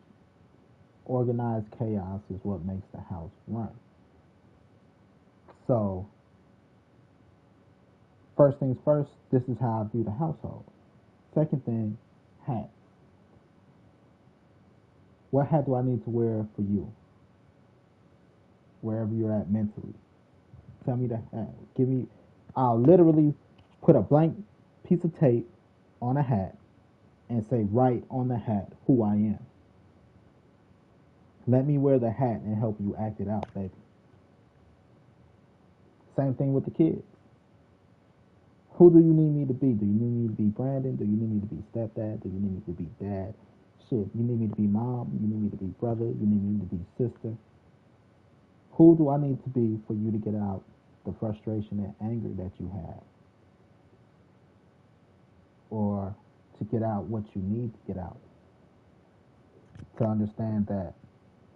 Organized chaos is what makes the house run. So, first things first, this is how I view the household. Second thing, hat. What hat do I need to wear for you? Wherever you're at mentally. Tell me the hat. I'll literally put a blank piece of tape on a hat and say, write on the hat who I am. Let me wear the hat and help you act it out, baby. Same thing with the kids. Who do you need me to be? Do you need me to be Brandon? Do you need me to be stepdad? Do you need me to be dad? Shit, you need me to be mom? You need me to be brother? You need me to be sister? Who do I need to be for you to get out the frustration and anger that you have? Or to get out what you need to get out? To understand that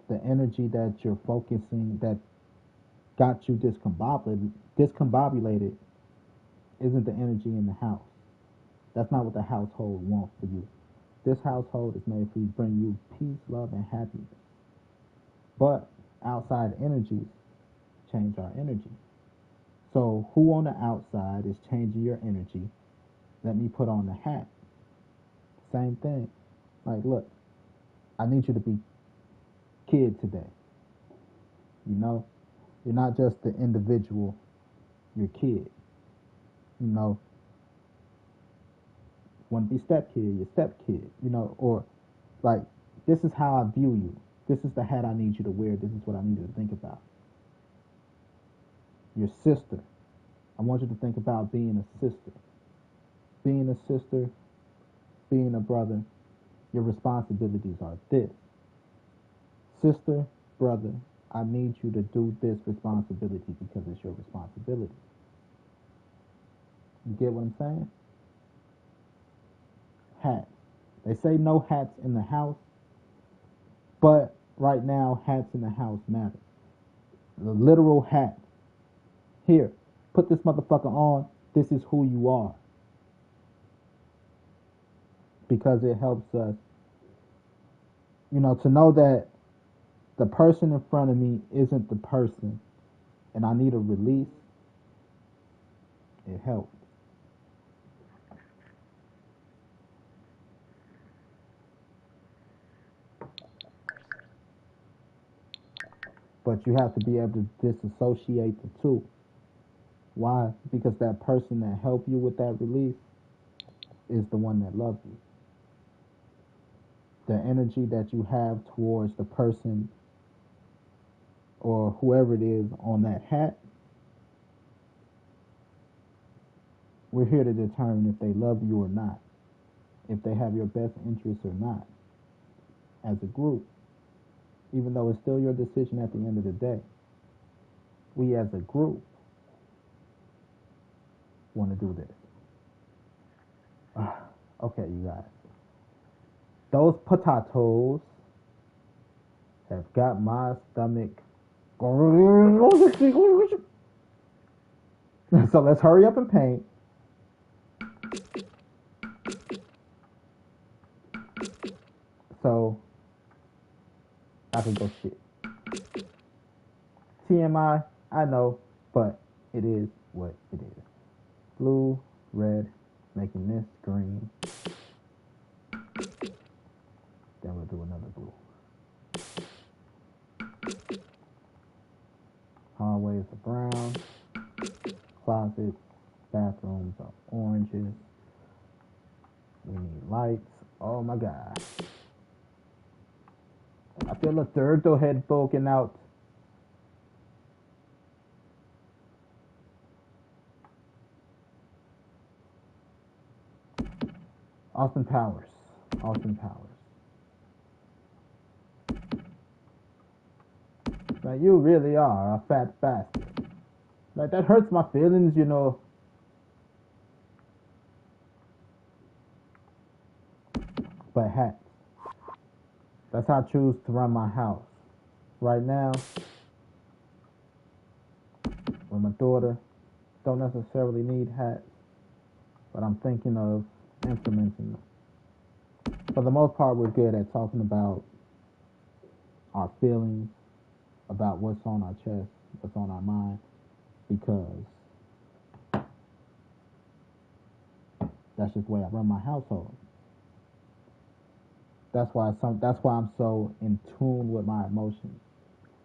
the energy that you're focusing, that got you discombobulated isn't the energy in the house. That's not what the household wants for you. This household is made to bring you peace, love, and happiness. But outside energies change our energy. So who on the outside is changing your energy? Let me put on the hat. Same thing. Like, look, I need you to be kid today. You know, you're not just the individual, you're kid. You know, want to be step kid, you're step kid. You know, or like, this is how I view you. This is the hat I need you to wear. This is what I need you to think about. Your sister. I want you to think about being a sister. Being a sister, being a brother, your responsibilities are this. Sister, brother, I need you to do this responsibility because it's your responsibility. You get what I'm saying? Hat. They say no hats in the house, but right now, hats in the house matter. The literal hat. Here, put this motherfucker on. This is who you are. Because it helps us, to know that the person in front of me isn't the person and I need a release. It helps. But you have to be able to disassociate the two. Why? Because that person that helped you with that release is the one that loves you. The energy that you have towards the person or whoever it is on that hat, we're here to determine if they love you or not, if they have your best interests or not, as a group, even though it's still your decision at the end of the day. We as a group want to do this. Okay, you guys. Those potatoes have got my stomach. So let's hurry up and paint. So I can go shit. TMI, I know, but it is what it is. Blue, red, making this green. Then we'll do another blue. Hallways are brown. Closets, bathrooms are oranges. We need lights. Oh my God. I feel a third head poking out. Austin Powers. Austin Powers. Now you really are a fat bastard. Like that hurts my feelings, you know. But hats. That's how I choose to run my house. Right now, with my daughter, don't necessarily need hats, but I'm thinking of implementing them. For the most part, we're good at talking about our feelings, about what's on our chest, what's on our mind, because that's just the way I run my household. That's why I'm so in tune with my emotions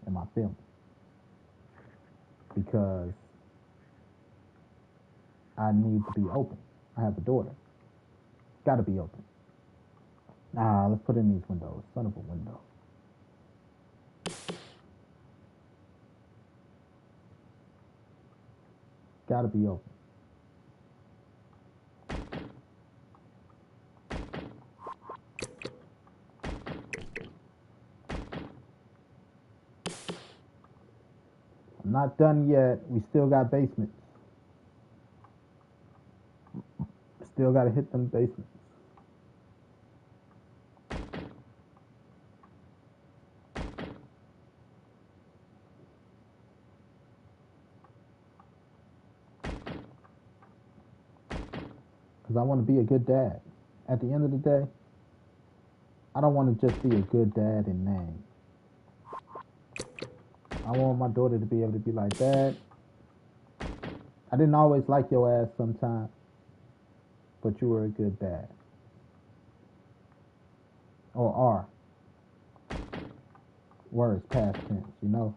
and my feelings, because I need to be open. I have a daughter. Got to be open. Let's put in these windows. Son of a window. Got to be open. I'm not done yet. We still got basements. Still got to hit them basements. Because I want to be a good dad. At the end of the day, I don't want to just be a good dad in name. I want my daughter to be able to be like, Dad, I didn't always like your ass sometimes, but you were a good dad. Or are. Words past tense, you know?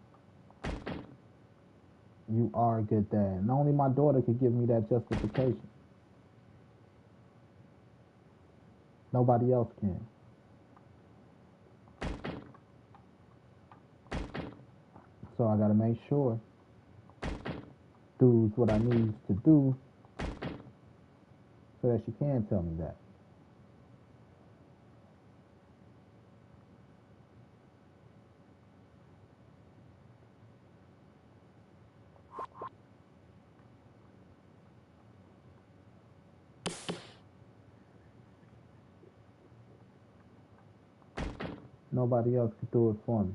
You are a good dad. And only my daughter could give me that justification. Nobody else can. So I gotta make sure do's what I need to do so that she can tell me that. Nobody else could do it for me.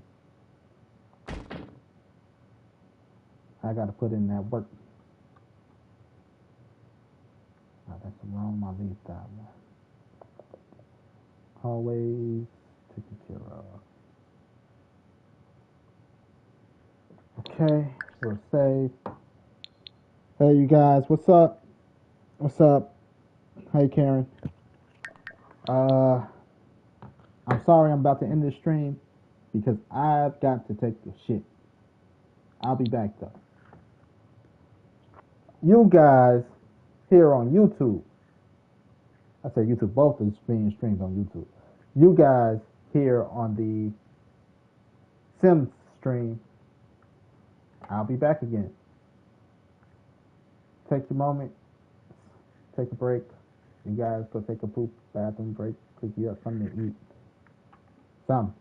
I gotta put in that work. That's wrong. I leave that one. Always taken care of. Okay, we're saved. Hey, you guys, what's up? What's up? Hey, Karen. I'm sorry I'm about to end this stream because I've got to take the shit. I'll be back though. You guys here on YouTube, I say YouTube, both is being streamed on YouTube. You guys here on the Sims stream, I'll be back again. Take your moment, take a break. You guys go take a poop, bathroom break, cook you up something to eat. Some.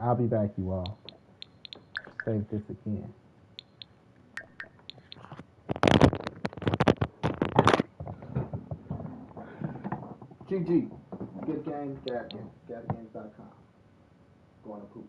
I'll be back, you all. Save this again. GG. Good game, Gab Games. GabGames.com. Going to poop.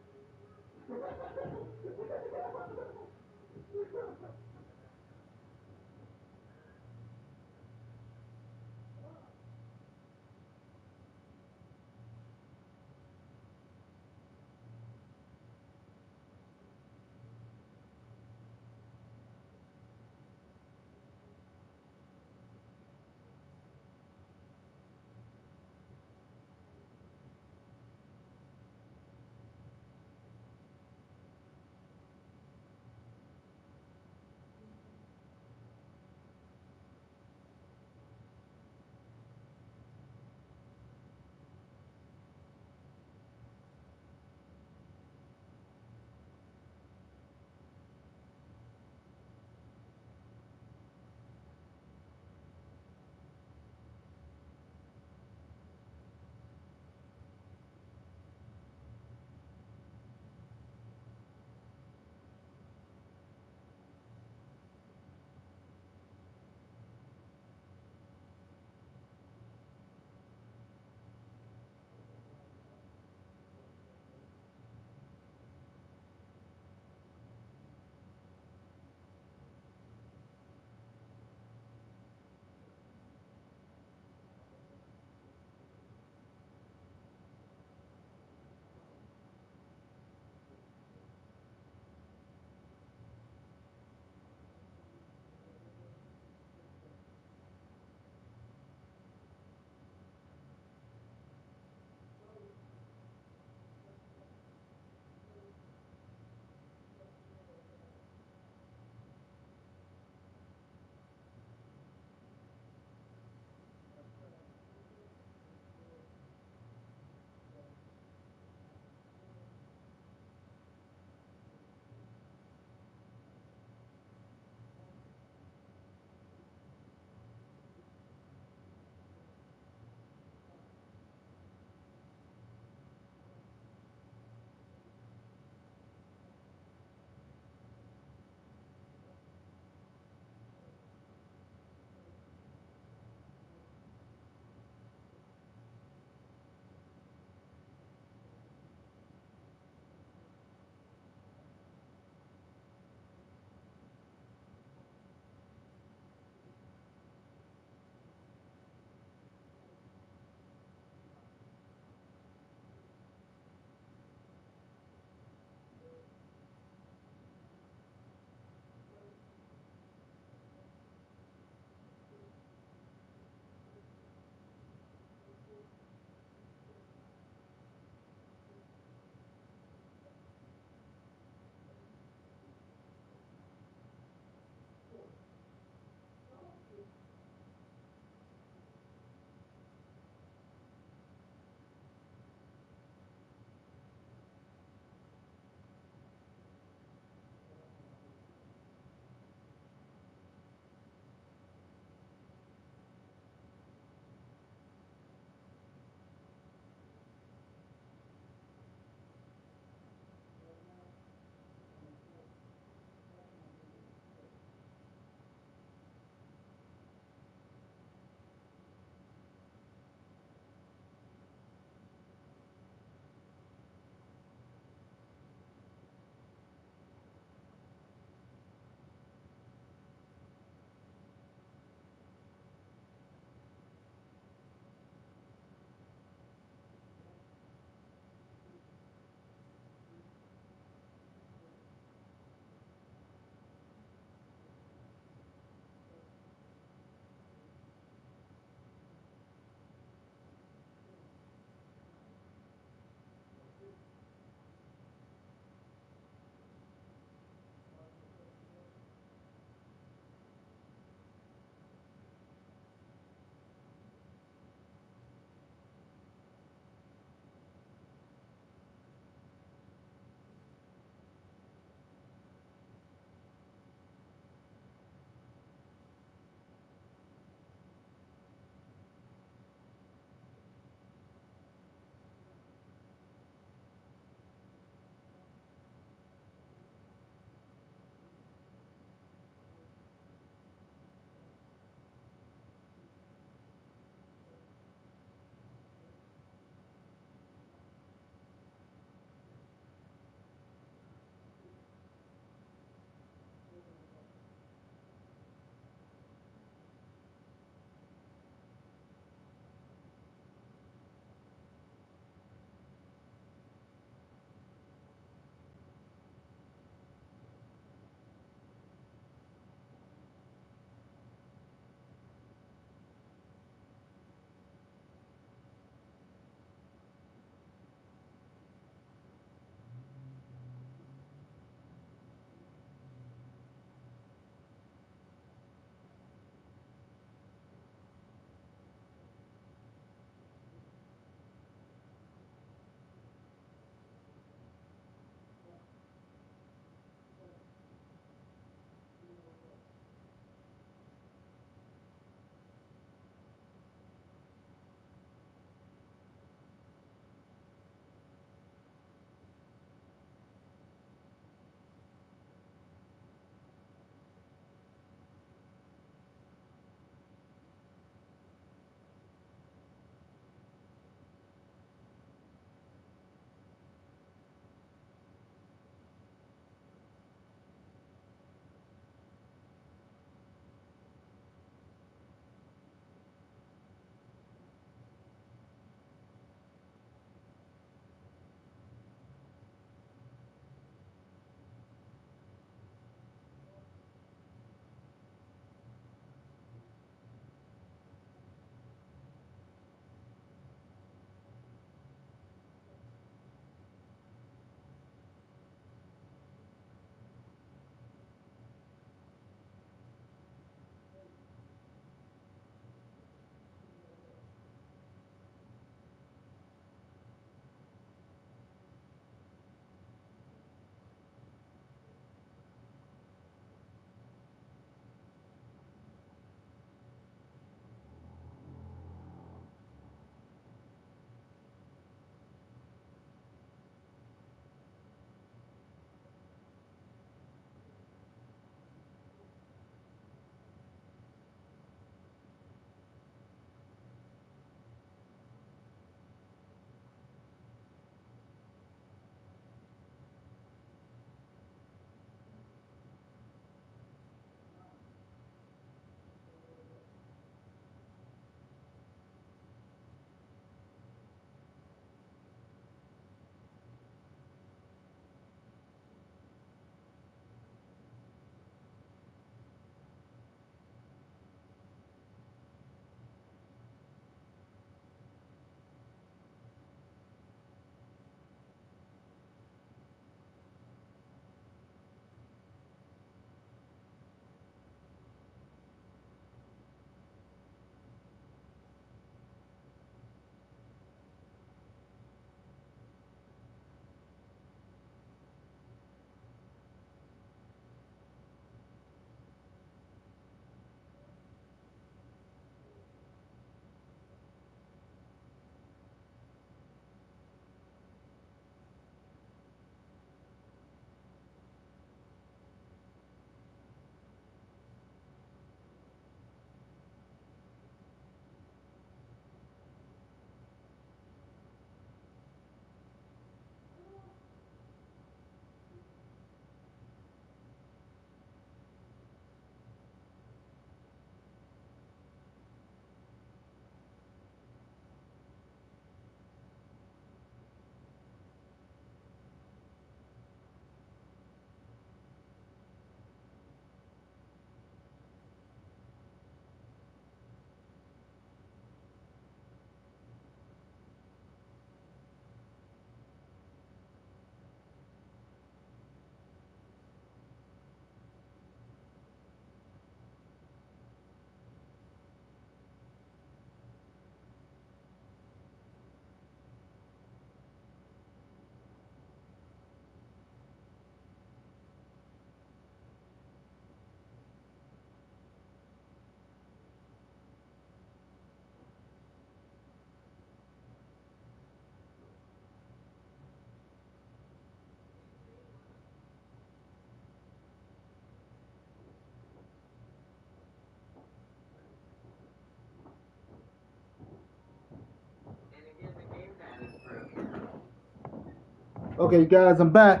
Okay, guys, I'm back.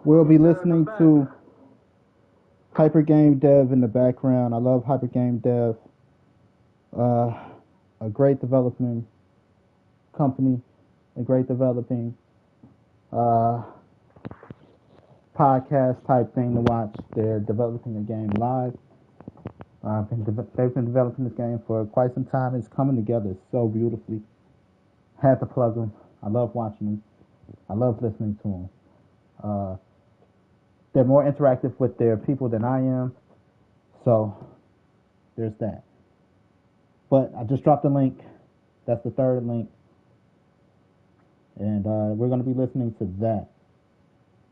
We'll be listening to Hyper Game Dev in the background. I love Hyper Game Dev. A great development company, a great developing podcast type thing to watch. They're developing a game live. They've been developing this game for quite some time. It's coming together so beautifully. Had to plug them. I love watching them. I love listening to them. They're more interactive with their people than I am. So, there's that. But I just dropped a link. That's the third link. And we're going to be listening to that.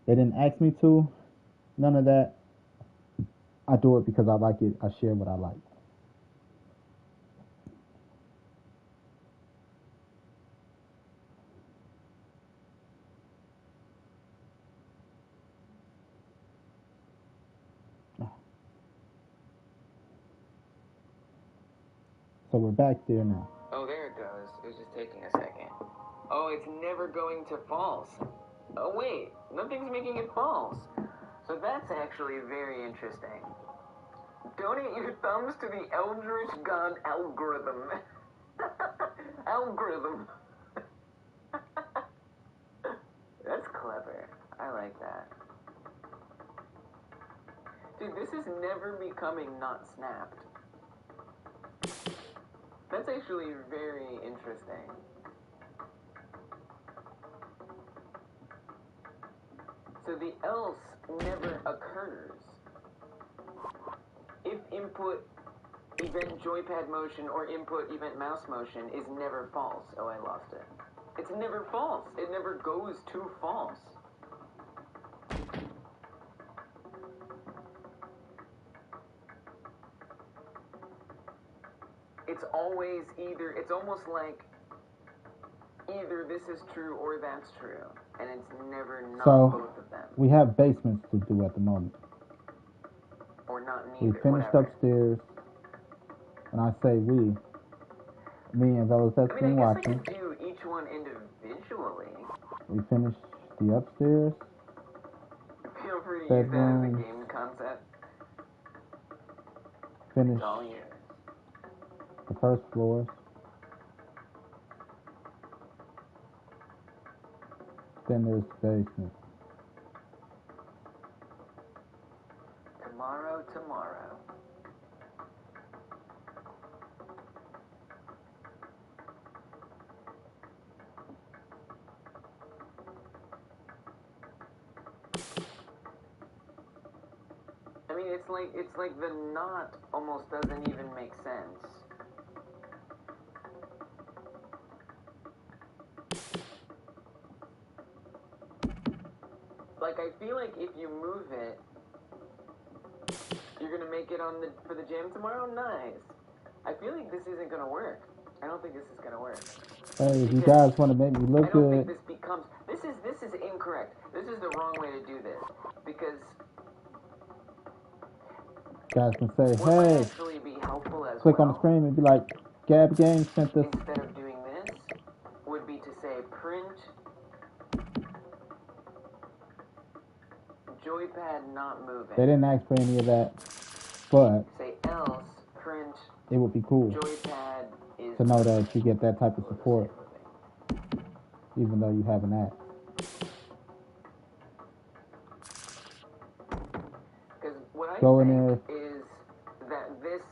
They didn't ask me to. None of that. I do it because I like it. I share what I like. So we're back there now. Oh, there it goes. It was just taking a second. Oh, it's never going to false. Oh, wait. Nothing's making it false. So that's actually very interesting. Donate your thumbs to the Eldritch God algorithm. Algorithm. That's clever. I like that. Dude, this is never becoming not snapped. That's actually very interesting. So the else never occurs. If input event joypad motion or input event mouse motion is never false. Oh, I lost it. It's never false. It never goes to false. It's always either, it's almost like either this is true or that's true. And it's never not both of them. We have basements to do at the moment. Or not neither. We finished upstairs. And I say we. Me and those that's been watching. I guess I could do each one individually. We finished the upstairs. Feel free to bedrooms, use that as a game concept. Finished the first floors. Then there's the basement. Tomorrow. I mean, it's like the knot almost doesn't even make sense. Like, I feel like if you move it, you're gonna make it for the jam tomorrow? Nice. I feel like this isn't gonna work. I don't think this is gonna work. Hey, if you guys want to make me look good. I don't think this is incorrect. This is the wrong way to do this. Because guys can say, hey, click on the screen and be like, Gab Games sent this. Instead of doing this, would be to say print joypad not moving. They didn't ask for any of that, but say else print it would be cool joypad is to know that you get that type of support, even though you have an app. Because what I go in think there. Is that this...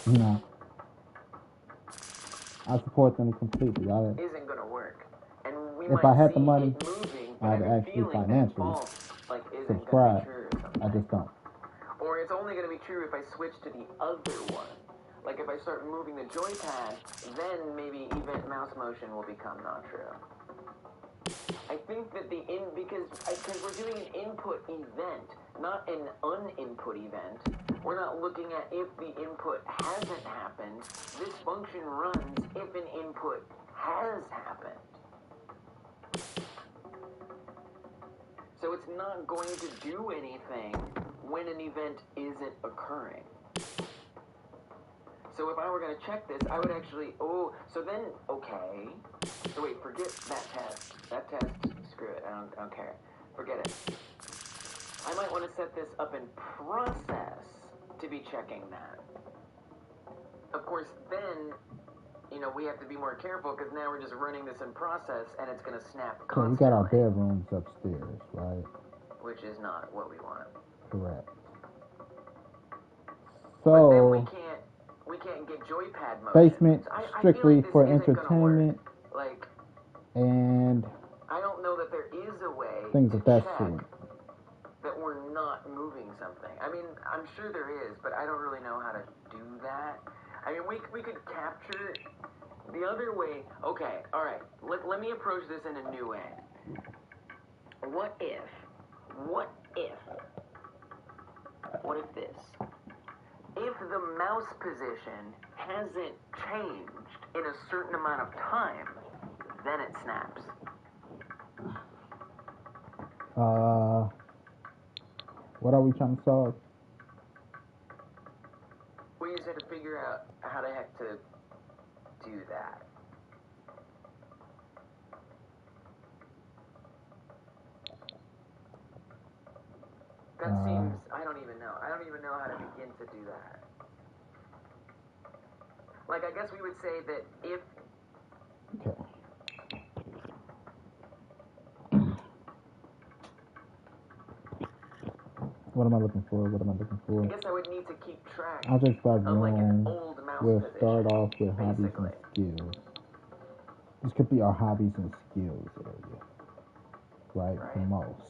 No. I support them completely. Isn't going to work. And we if might I had see the money, it moving, I'd actually financially subscribe. I just don't. Or it's only going to be true if I switch to the other one. Like if I start moving the joypad, then maybe event mouse motion will become not true. I think that because we're doing an input event, not an uninput event. We're not looking at if the input hasn't happened. This function runs if an input has happened. So it's not going to do anything when an event isn't occurring. So if I were going to check this, I would actually, so then, okay. So wait, forget that test. That test, screw it, I don't care. Forget it. I might want to set this up in process to be checking that. Of course, then, we have to be more careful because now we're just running this in process and it's going to snap So constantly. we got our bedrooms upstairs, right? Which is not what we want. Correct. But then So we can't get joypad motion. basement I strictly feel like for this isn't gonna entertainment work. Like, and I don't know that there is a way things to of that check sort. that we're not moving something. I mean, I'm sure there is, but I don't really know how to do that. I mean, we could capture the other way. Okay, all right. Let me approach this in a new way. What if this? If the mouse position hasn't changed in a certain amount of time, then it snaps. What are we trying to solve? We just had to figure out how the heck to do that. That seems, I don't even know. I don't even know how to begin to do that. Like, I guess we would say that if... Okay. What am I looking for? I guess I would need to keep track Object 5 of, like, an room. old mouse We'll position, start off with hobbies basically. and skills. This could be our hobbies and skills area. Right? The most.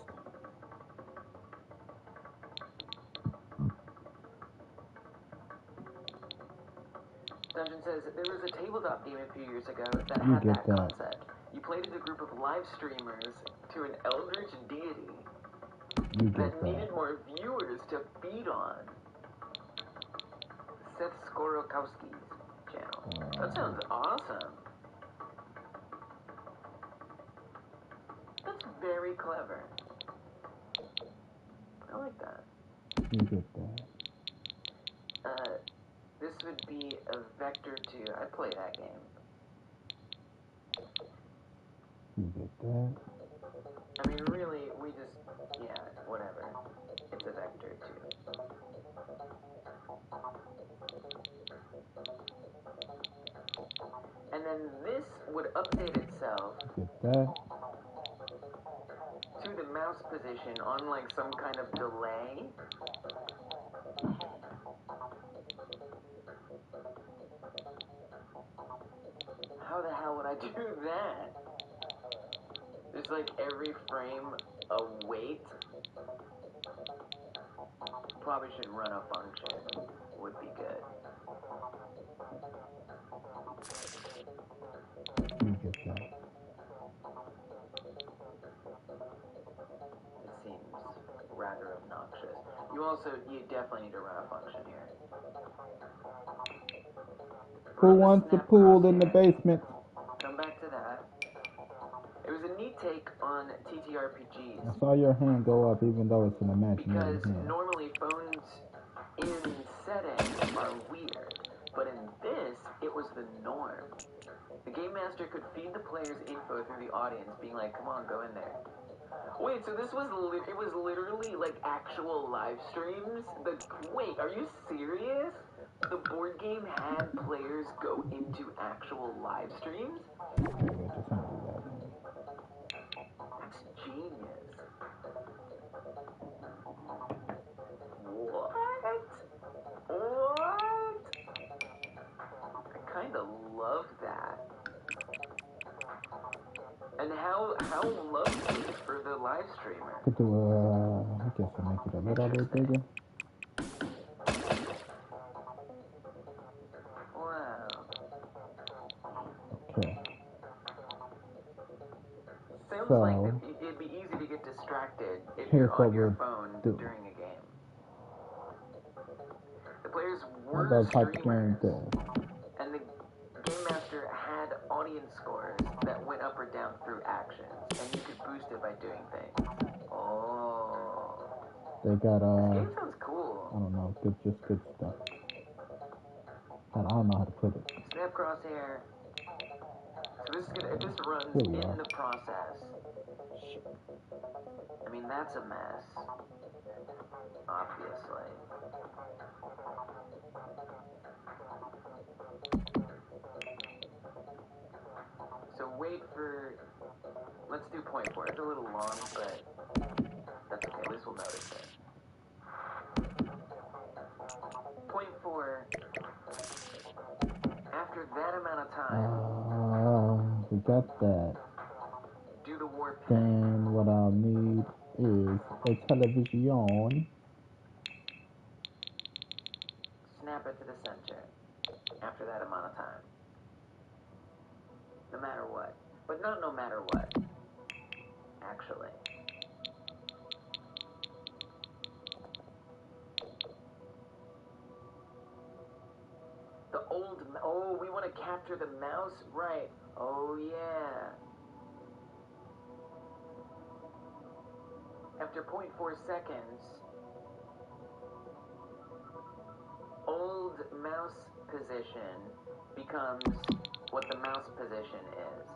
Dungeon says, there was a tabletop game a few years ago that had that concept. You played as a group of live streamers to an eldritch deity that needed more viewers to feed on. Seth Skorokowski's channel. That sounds awesome. That's very clever. I like that. You get that. This would be a Vector 2. I play that game. You get that. I mean, really, we just, yeah, whatever. It's a Vector 2. And then this would update itself Get that. to the mouse position on like some kind of delay. How the hell would I do that? There's like every frame a wait. Probably should run a function. Would be good. You get that. It seems rather obnoxious. You definitely need to run a function here. Who wants the pool in the basement? Come back to that. It was a neat take on TTRPGs. I saw your hand go up even though it's an imaginary Because hand. normally phones in settings are weird, but in this, it was the norm. The game master could feed the players info through the audience, being like, come on, go in there. Wait, so this was, it was literally like actual live streams? Wait, are you serious? The board game had players go into actual live streams? Wait, just undo that. That's genius. What? I kind of love that. And how lovely for the live streamer. Could do I guess I'll make it a little bit bigger. Wow. Okay. Sounds So, like it'd be easy to get distracted if here's you're on what your we'll phone do. during a game. The players How were about type streamers, there? and the game master had audience scores that went up or down through actions, and you could boost it by doing things. Oh. They got This game sounds cool. I don't know, good stuff. I don't know how to put it. Snap crosshair. So this is gonna, if this runs Here we in are. the process, I mean, that's a mess. Obviously. So wait for, let's do point 4. It's a little long, but that's okay. At least we'll notice it. Point 4, after that amount of time, We got that. do the warp thing. Then what I'll need is a television. Snap it to the center after that amount of time. No matter what. But not no matter what. Actually. The old, oh, we want to capture the mouse? Right. Oh, yeah. After 0.4 seconds, old mouse position becomes what the mouse position is.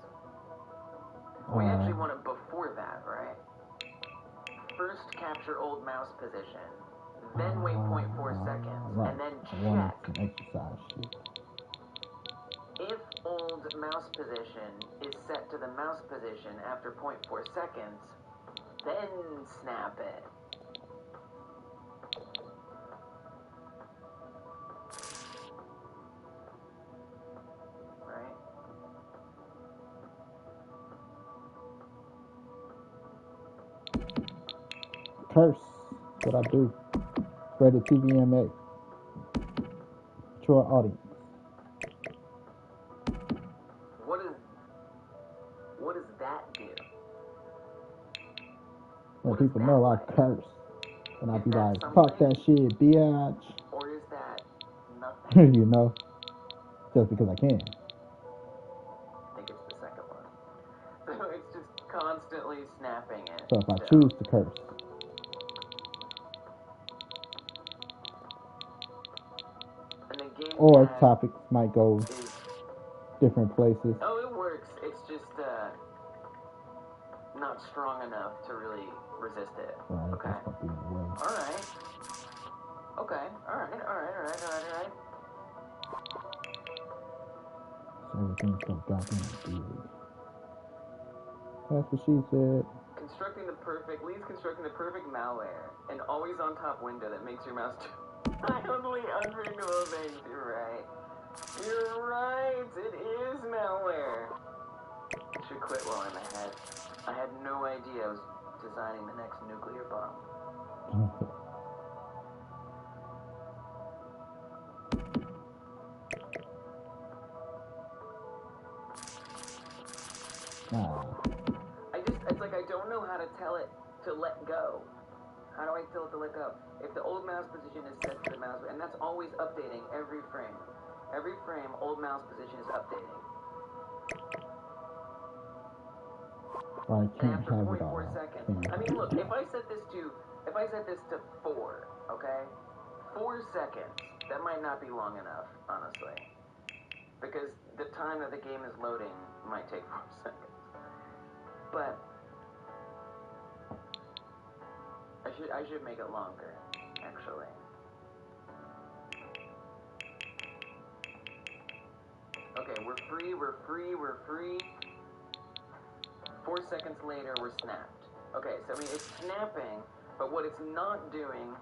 We actually want it before that, right? First capture old mouse position, then wait 0.4 seconds, Right. and then I wanted check. some exercise shit. If old mouse position is set to the mouse position after 0.4 seconds, then snap it. Right? Curse. What I do. Spread the TVMA. To our audience. What does that do? When What is people that know like? I curse. And I Is be that like, fuck something? that shit, bitch. Or is that nothing? You know? Just because I can. I think it's the second one. So it's just constantly snapping it. So if I still. choose to curse. And the game Or pad topics might go is, different places. oh, it works. It's just not strong enough to really resist it. Right, Okay. that's gonna be in the way. Alright. Okay. Alright. So everything's so goddamn big. That's what she said. Lee's constructing the perfect malware. An always on top window that makes your mouse do wildly unpredictable things. You're right. It is malware. I should quit while I'm ahead. I had no idea I was designing the next nuclear bomb. It's like I don't know how to tell it to let go. How do I tell it to let go? If the old mouse position is set to the mouse, and that's always updating every frame. Every frame, old mouse position is updating. I And can't after have it 0.4 all. seconds, Can't I have mean, it look, all. if I set this to 4, okay? 4 seconds, that might not be long enough, honestly. Because the time that the game is loading might take 4 seconds. But I should make it longer, actually. Okay, we're free. 4 seconds later, we're snapped. Okay, so I mean, it's snapping, but what it's not doing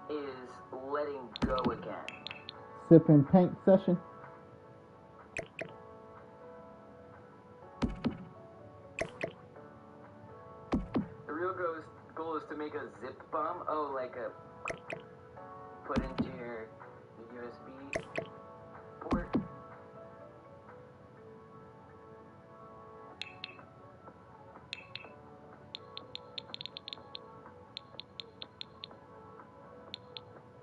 is letting go again. Sipping paint session. The real goal is to make a zip bomb. Oh, like a put into your USB port.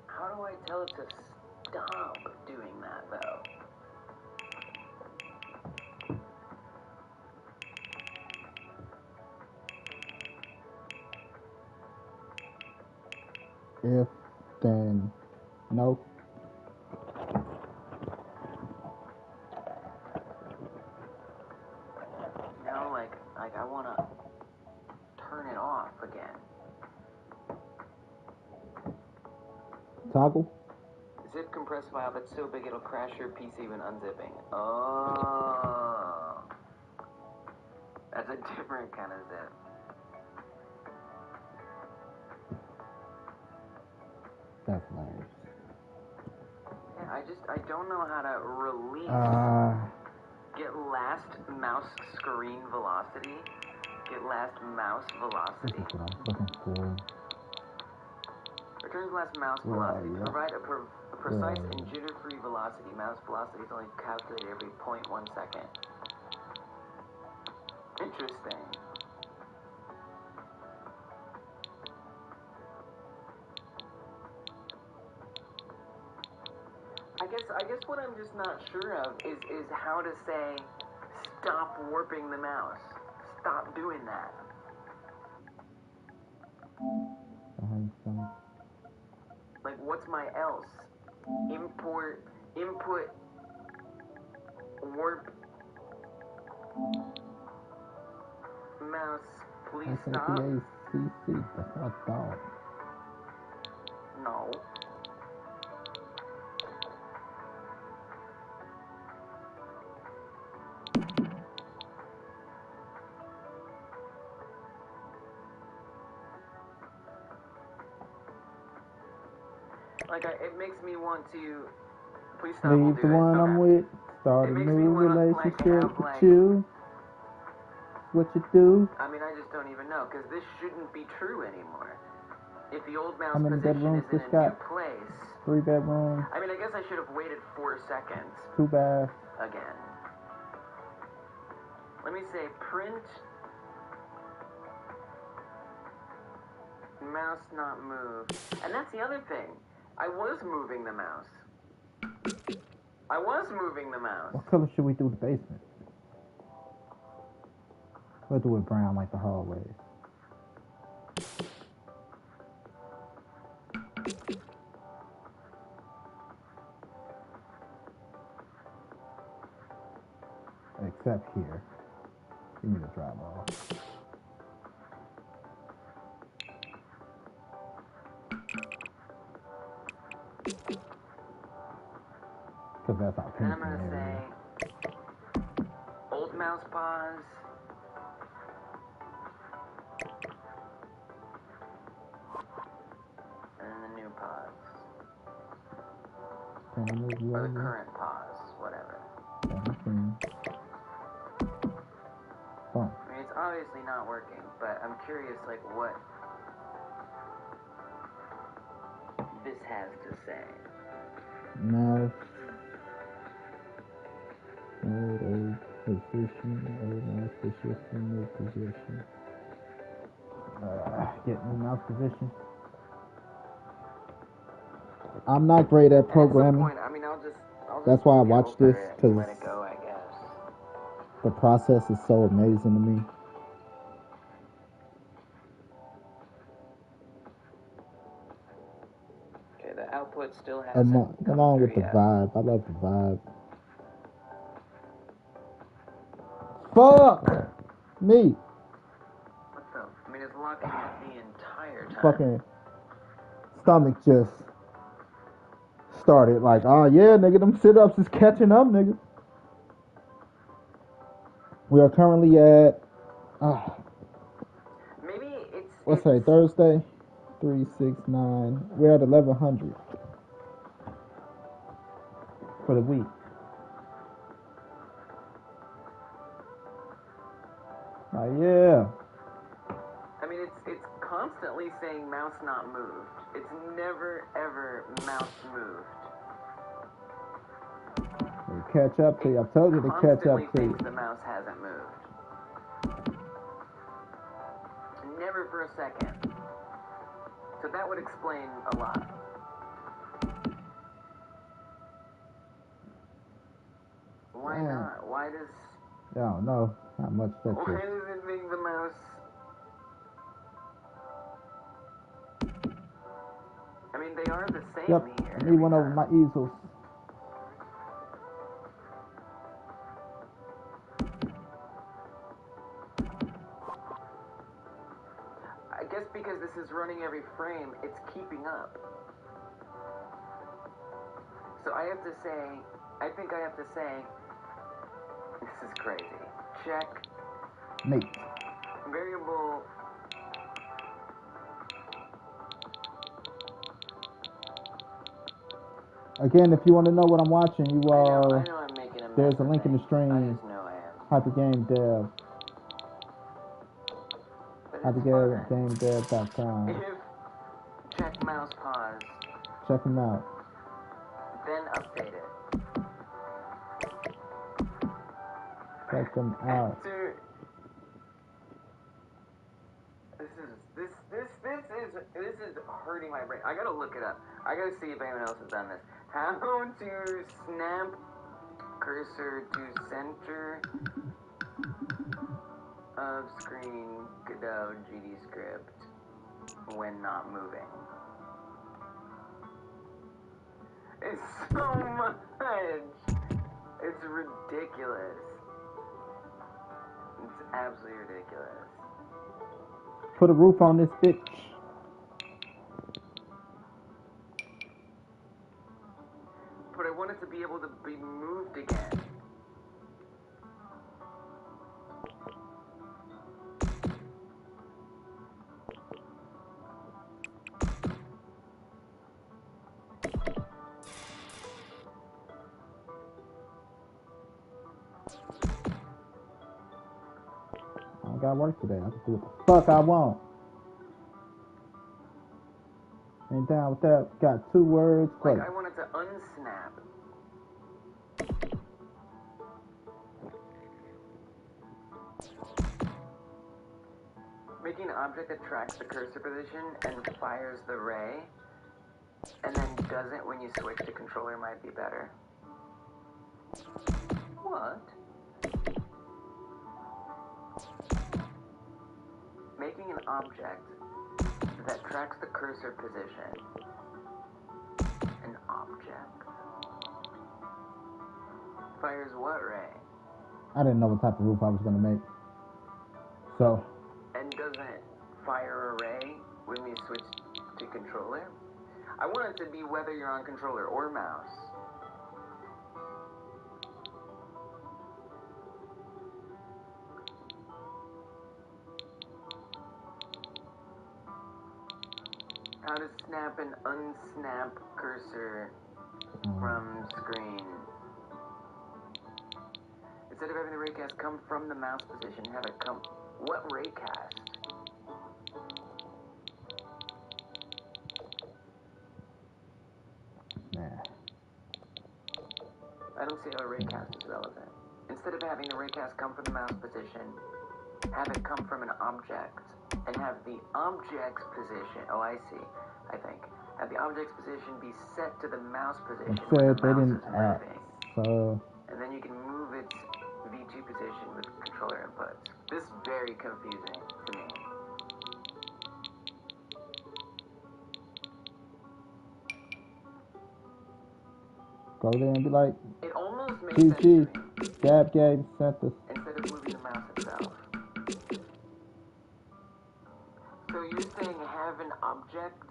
How do I tell it to stop doing that, though? If, then, no. Like, I want to turn it off again. Toggle? Zip compress file that's so big it'll crash your PC when unzipping. Oh. That's a different kind of zip. That's hilarious. Yeah, I don't know how to release. Get last mouse screen velocity. Get last mouse velocity. This is what I'm looking for. Returns last mouse velocity. To provide a precise and jitter-free velocity. Mouse velocity is only calculated every 0.1 second. Interesting. I guess what I'm just not sure of is how to say stop warping the mouse. Stop doing that. Like, what's my else? Input, warp, mouse, please stop. SAPACC, that's what I thought. No. Like, it makes me want to. Please stop. Leave the one I'm with. Start a new relationship with you. What you do? I mean, I just don't even know, because this shouldn't be true anymore. If the old mouse How many position bedrooms is in this a got? new place. 3 bedrooms. I mean, I guess I should have waited 4 seconds. 2 baths. Again. Let me say print. Mouse not moved. And that's the other thing. I was moving the mouse. What color should we do the basement? We'll do it brown like the hallways. Except here. You need a drywall. Because that's our And I'm painting going to area. say old mouse pause. And then the new pause. Or the current pause, whatever. I mean, it's obviously not working, but I'm curious, like, what this has to say. Mouse. Old position. Old mouse position. New position. Get new mouse position. I'm not great at programming. I mean, I'll just That's why I watch this, because let it go, I guess. the process is so amazing to me. Okay, the output still has Along with the vibe. I love the vibe. Fuck me. What the? I mean, it's locking up the entire time. Fucking stomach just started like, oh yeah, nigga, them sit-ups is catching up, nigga. We are currently at maybe it's what's today? Thursday? 369. We're at 1100 for the week. Yeah. I mean, it's constantly saying mouse not moved. It's never ever mouse moved. They catch up to you. I told you to catch up to you. Thinks the mouse hasn't moved. Never for a second. So that would explain a lot. Why not? Why does... I don't know how much that Why is. does it make the mouse... I mean, they are the same Yep, here. I need one over my easels. just because this is running every frame, it's keeping up. So I have to say, this is crazy. Check Mate. variable. Again, if you want to know what I'm watching, I know I'm making a mess. there's a link in the I stream. just know I am. Hypergame Dev. But it's fun. HyperGameDev.com. If check mouse pause, Check them out. then update it. Check them out. Dude, this is hurting my brain. I gotta look it up. I gotta see if anyone else has done this. How to snap cursor to center of screen Godot GD script when not moving. It's so much. It's ridiculous. It's absolutely ridiculous. Put a roof on this bitch. But I want it to be able to be moved again. I don't got work today. I can do what the fuck I want. Ain't down with that. Got 2 words. Like, Play. I want it to unsnap. Making an object that tracks the cursor position and fires the ray, and then doesn't when you switch to controller might be better. What? Making an object that tracks the cursor position. An object. Fires what ray? I didn't know what type of roof I was going to make. So, And doesn't fire a ray when we switch to controller? I want it to be whether you're on controller or mouse. How to snap and unsnap cursor from screen. Instead of having the raycast come from the mouse position, have it come... What raycast? nah. I don't see how a raycast is relevant. Instead of having the raycast come from the mouse position, have it come from an object. And have the object's position... Oh, I see. I think. Have the object's position be set to the mouse position It when said the they mouse didn't is ask. moving. So, And then you can move its V2 position with controller inputs. This is very confusing to me. go there and be like, It almost makes sense to GG. me, Gab Game sent us. instead of moving the mouse itself. So you're saying have an object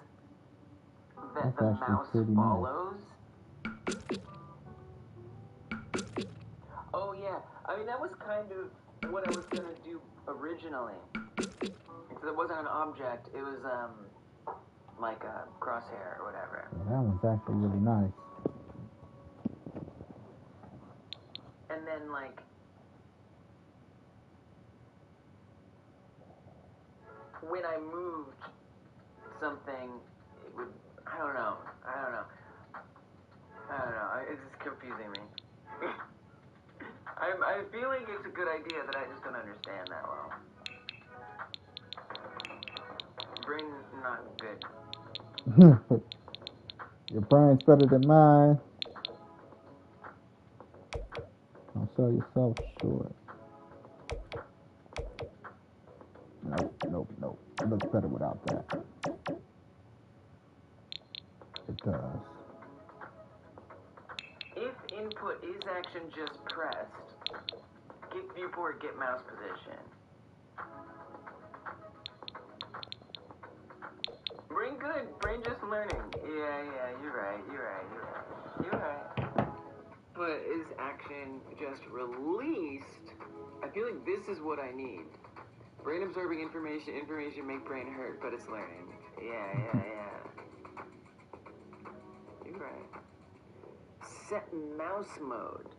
that That's the actually mouse pretty nice. follows? Oh yeah, I mean that was kind of what I was gonna do originally. Because it wasn't an object, it was like a crosshair or whatever. Yeah, that one's actually really nice. And then like when I moved something, it would, I don't know. It's just confusing me. I feel like it's a good idea that I just don't understand that well. Brain not good. Your brain's better than mine. Don't sell yourself short. Nope. It looks better without that. It does. If input is action just pressed, get viewport, get mouse position. Brain good. Brain just learning. Yeah, you're right. But is action just released? I feel like this is what I need. Brain absorbing information make brain hurt, but it's learning. Yeah. You're right. Set mouse mode.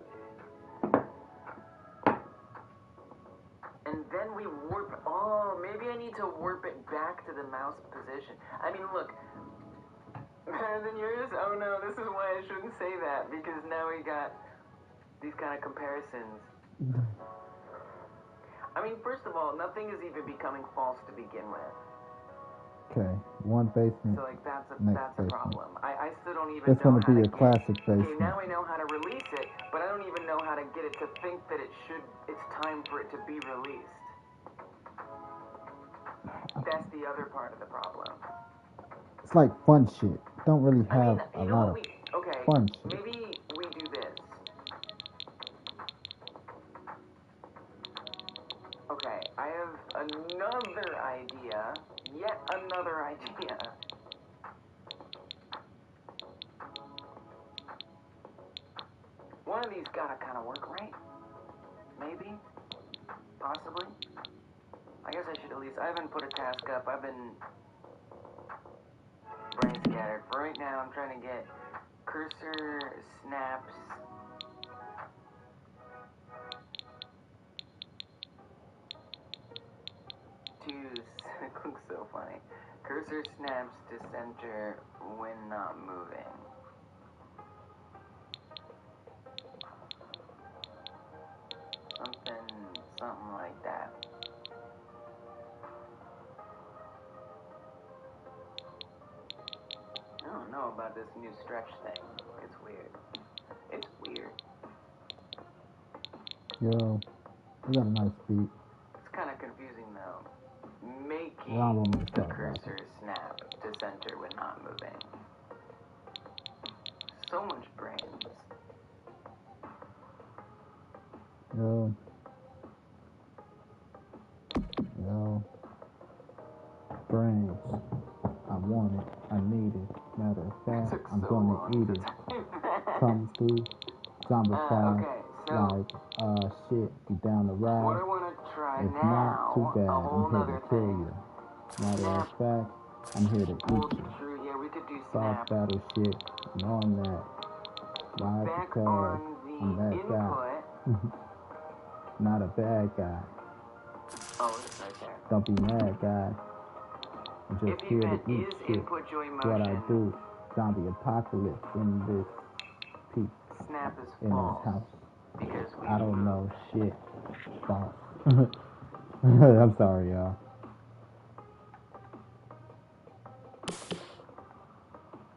And then we warp. Oh, maybe I need to warp it back to the mouse position. I mean, look. Better than yours? Oh no, this is why I shouldn't say that, because now we got these kind of comparisons. I mean, first of all, nothing is even becoming false to begin with. Okay, one basement. So like that's a basement. problem. I still don't even It's know gonna how be to a classic Okay, basement. now I know how to release it, but I don't even know how to get it to think that it's time for it to be released. That's the other part of the problem. It's like fun shit. Don't really have I mean, a lot of fun shit. Maybe we do this. Okay, I have another idea. Yet another idea. One of these gotta kind of work, right? Maybe? Possibly? I guess I should at least... I haven't put a task up. I've been brain scattered. For right now, I'm trying to get cursor snaps... It looks so funny. Cursor snaps to center when not moving. Something like that. I don't know about this new stretch thing. It's weird. Yo, we got a nice beat. It's kind of confusing though. Making the cursor snap to center when not moving. So much brains. Yo. Brains. I want it. I need it. Matter of fact, I'm gonna eat it. Come through. Zombified. Shit. You down the ride? What I want to try if now, not, too bad. I'm here to kill you. Matter of fact, I'm here to eat you. True. Yeah, we could do Boss battle shit. I'm on that. Why? Because I'm that guy. Not a bad guy. Oh, it's right there. Don't be mad, guy. I'm just here to eat shit. What I do. Zombie apocalypse in this peak. Snap is in false. this house. Because I don't know shit. False. I'm sorry, y'all.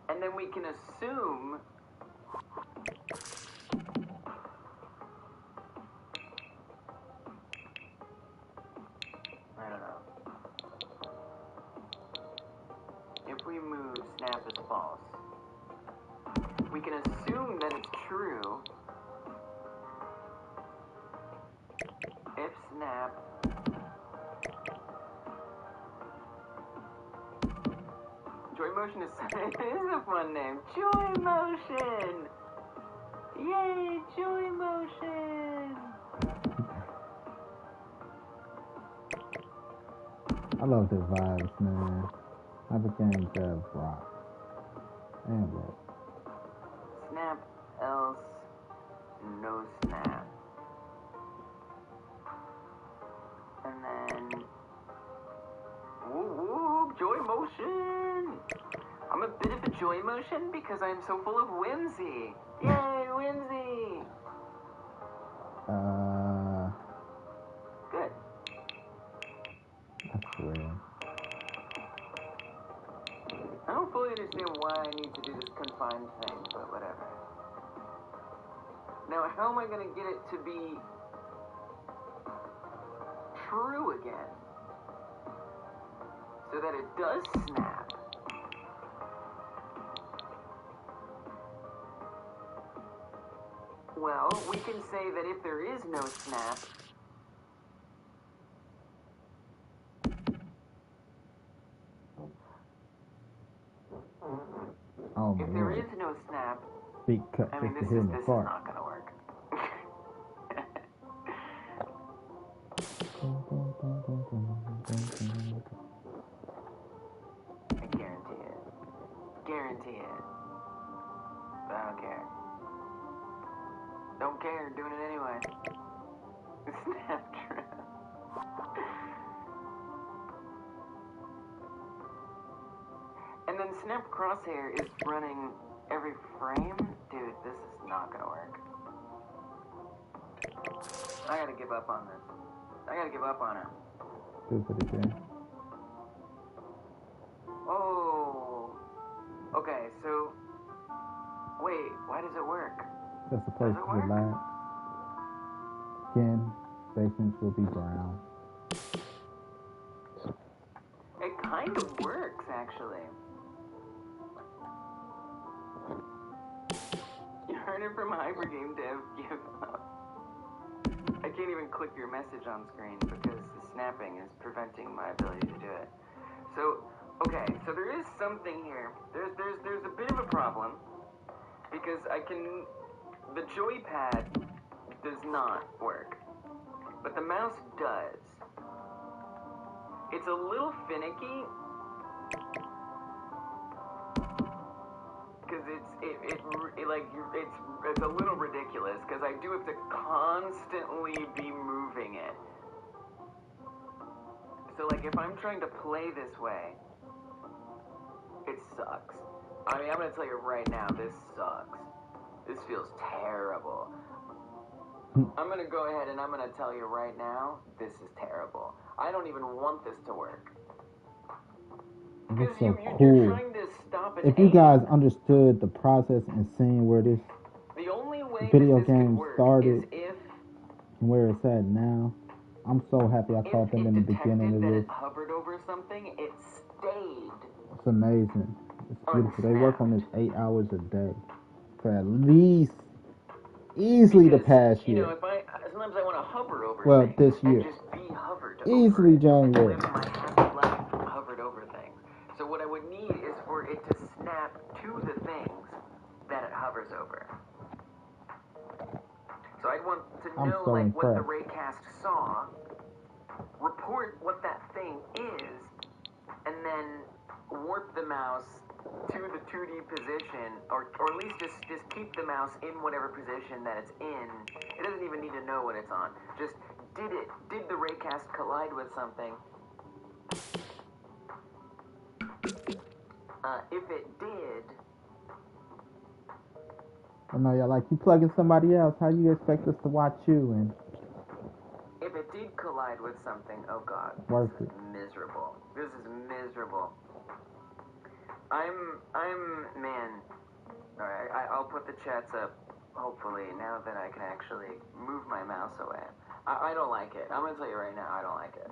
And then we can assume I don't know. If we move snap is false, we can assume that it's true if snap Joy Motion is it is a fun name. Joy Motion! Yay, Joy Motion! I love the vibes, man. Everything does rock. And what? Snap, else, no snap. And then... Woo, Joy Motion! I'm a bit of a Joy Motion because I'm so full of whimsy. Yay, whimsy! Good. That's real. I don't fully understand why I need to do this confined thing, but whatever. Now, how am I going to get it to be true again? So that it does snap. Well, we can say that if there is no snap, Oh If there Lord. is no snap, Big cut I just mean, to this hear is me this is fart. not gonna work. I guarantee it. Guarantee it. But I don't care. Don't care. Doing it anyway. Snap trap. And then Snap Crosshair is running every frame? Dude, this is not gonna work. I gotta give up on this. I gotta give up on it. Stupid again. Oh. Okay, so... Wait, why does it work? That's a place Does it to work? relax. Again, basements will be brown. It kind of works, actually. You heard it from Hyper Game Dev. Give up. I can't even click your message on screen because the snapping is preventing my ability to do it. So, okay, so there is something here. There's a bit of a problem because the joypad does not work, but the mouse does. It's a little finicky because it's a little ridiculous because I do have to constantly be moving it. So like if I'm trying to play this way, it sucks. I mean, I'm gonna tell you right now, this sucks. This feels terrible. I'm gonna go ahead and I'm gonna tell you right now, this is terrible. I don't even want this to work. It Because looks so you're cool. trying to stop an If you aim. guys understood the process and seeing where this The only way video that this game could work started is if and where it's at now, I'm so happy I caught them in the beginning of that this. it hovered over something, it stayed. It's amazing. It's beautiful. They work on this Unsnapped. 8 hours a day for at least easily the Because, past you year. know, sometimes I want to hover over Well, things this and year. just be hovered Easily over it, and January. live my happy life hovered over things. So what I would need is for it to snap to the things that it hovers over. So I'd want to I'm know so like what the impressed. raycast saw, report what that thing is, and then warp the mouse to the 2D position, or at least just keep the mouse in whatever position that it's in. It doesn't even need to know what it's on. Just did the raycast collide with something? If it did, I know y'all like, you plugging somebody else. How you expect us to watch you? And if it did collide with something, oh god, worth this it. is miserable. This is miserable. Man. Alright, I'll put the chats up, hopefully, now that I can actually move my mouse away. I don't like it. I'm gonna tell you right now, I don't like it.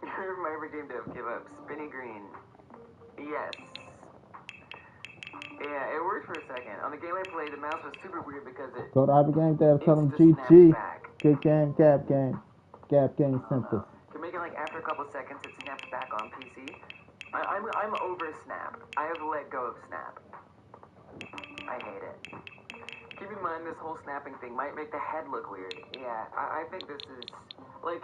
My every game dev give up. Spinny green. Yes. Yeah, it worked for a second. On the game I played, the mouse was super weird because it Go to Hyper Game Dev, tell them insta-snapped GG. back. Good game, Gap Game. Gap Game sent us. Can make it like after a couple seconds it snaps back on PC. I'm over Snap. I have let go of Snap. I hate it. Keep in mind this whole snapping thing might make the head look weird. Yeah, I think this is like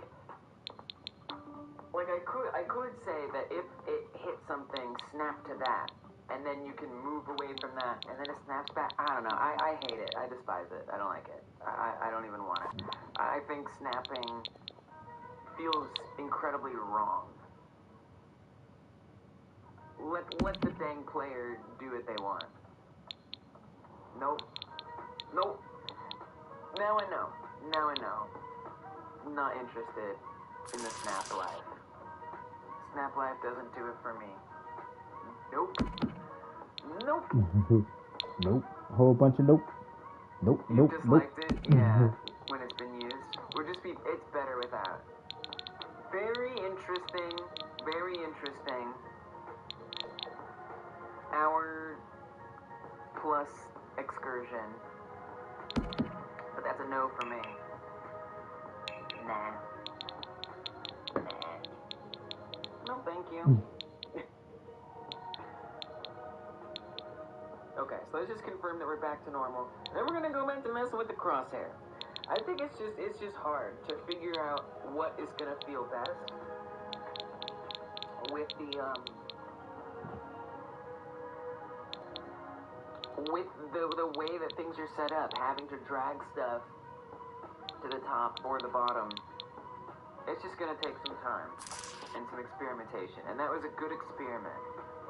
I could say that if it hit something, snap to that, and then you can move away from that, and then it snaps back. I don't know. I hate it. I despise it. I don't like it. I don't even want it. I think snapping feels incredibly wrong. Let the dang player do what they want. Nope. Nope. Now I know. Now I know. Not interested in the Snap Life. Snap Life doesn't do it for me. Nope. Nope. Nope. A whole bunch of nope. Nope, You nope, nope. disliked it? Yeah. When it's been used. It's better without. Very interesting. Very interesting. Hour plus excursion. But that's a no for me. Nah. No, thank you. Okay, so let's just confirm that we're back to normal. Then we're gonna go back to messing with the crosshair. I think it's just hard to figure out what is gonna feel best with the way that things are set up, having to drag stuff to the top or the bottom. It's just gonna take some time and some experimentation, and that was a good experiment.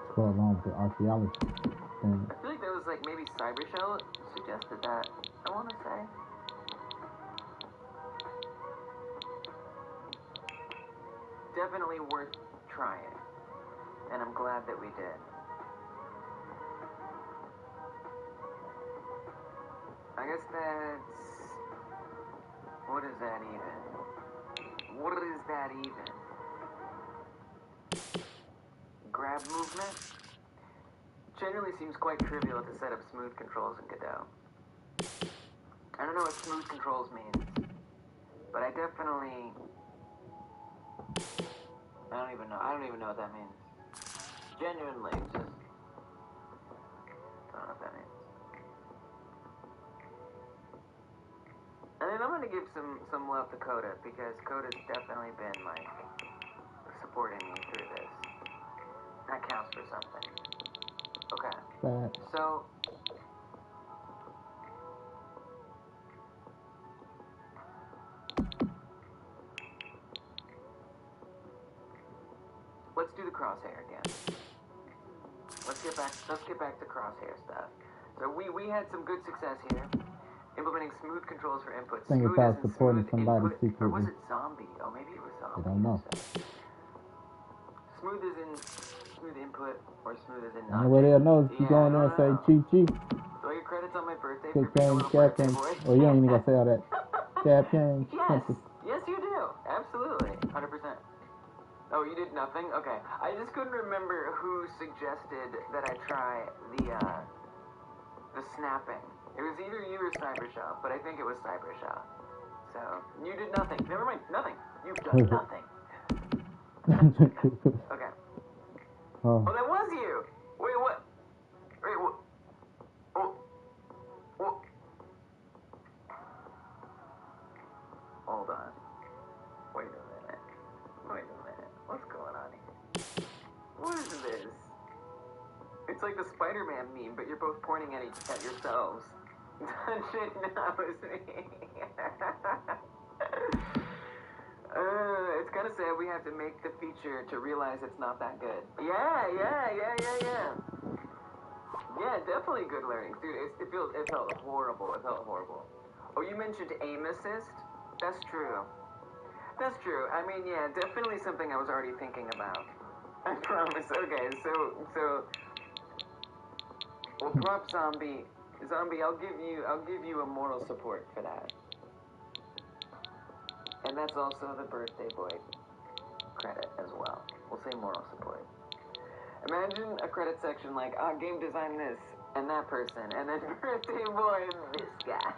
Let's go along with the archaeology thing. I feel like that was like maybe Cybershell suggested that, I want to say. Definitely worth trying, and I'm glad that we did. I guess that's... What is that even? What is that even? Grab movement? Generally seems quite trivial to set up smooth controls in Godot. I don't know what smooth controls means, but I definitely... I don't even know what that means. Genuinely, just... I don't know what that means. And then I'm gonna give some love to Coda, because Coda's definitely been, like, supporting me through this. That counts for something. Okay. So... let's do the crosshair again. Let's get back to crosshair stuff. So we had some good success here. Implementing smooth controls for input. Think Smooth about as in supporting smooth somebody input, or was secretly. it zombie? Oh, maybe it was zombie. I don't know. Smooth as in smooth input, or smooth as in The not. only way they'll know is if you go in there and say chi-chi. Do I get credits on my birthday Kick for being a King, little Cap birthday King. boy? Oh, you ain't even gonna say all that. Cap King. Yes, yes you do. Absolutely, 100%. Oh, you did nothing? Okay. I just couldn't remember who suggested that I try the snapping. It was either you or Cybershell, but I think it was Cybershell. So, you did nothing. Never mind, nothing. You've done nothing. Okay. Oh, that was you! Wait, what? Wait, what? Oh. What? Hold on. Wait a minute. What's going on here? What is this? It's like the Spider-Man meme, but you're both pointing at yourselves. Dungeon knows me. It's kind of sad we have to make the feature to realize it's not that good. Yeah. Yeah, definitely good learning. Dude, it felt horrible. Oh, you mentioned aim assist? That's true. I mean, yeah, definitely something I was already thinking about. I promise. Okay, so well, prop zombie, I'll give you a moral support for that. And that's also the birthday boy credit as well. We'll say moral support. Imagine a credit section like, game design this, and that person, and then birthday boy, this guy.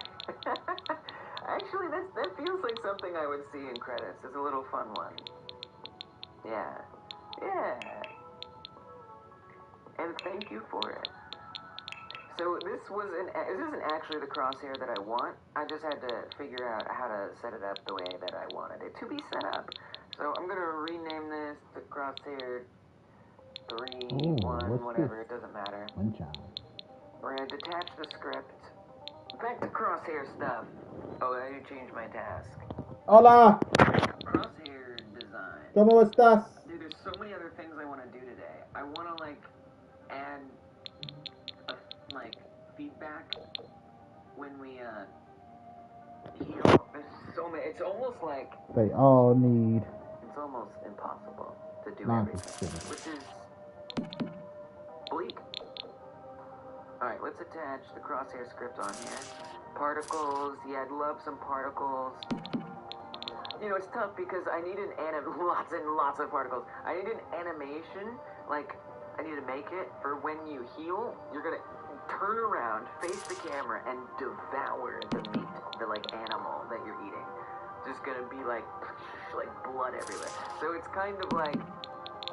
Actually, that feels like something I would see in credits. It's a little fun one. Yeah. And thank you for it. So this isn't actually the crosshair that I want. I just had to figure out how to set it up the way that I wanted it to be set up. So I'm gonna rename this to crosshair 3, 1, whatever. It doesn't matter. We're gonna detach the script. Back to crosshair stuff. Oh, I need to change my task. Hola. Crosshair design. ¿Cómo estás? Dude, there's so many other things I want to do today. I want to add feedback when we heal. There's so many. It's almost like they all need. It's almost impossible to do everything, which is bleak. All right, let's attach the crosshair script on here. Particles. Yeah, I'd love some particles. You know, it's tough because I need lots and lots of particles. I need an animation, I need to make it for when you heal, you're gonna turn around, face the camera, and devour the meat, the, animal that you're eating. Just gonna be, blood everywhere. So it's kind of like,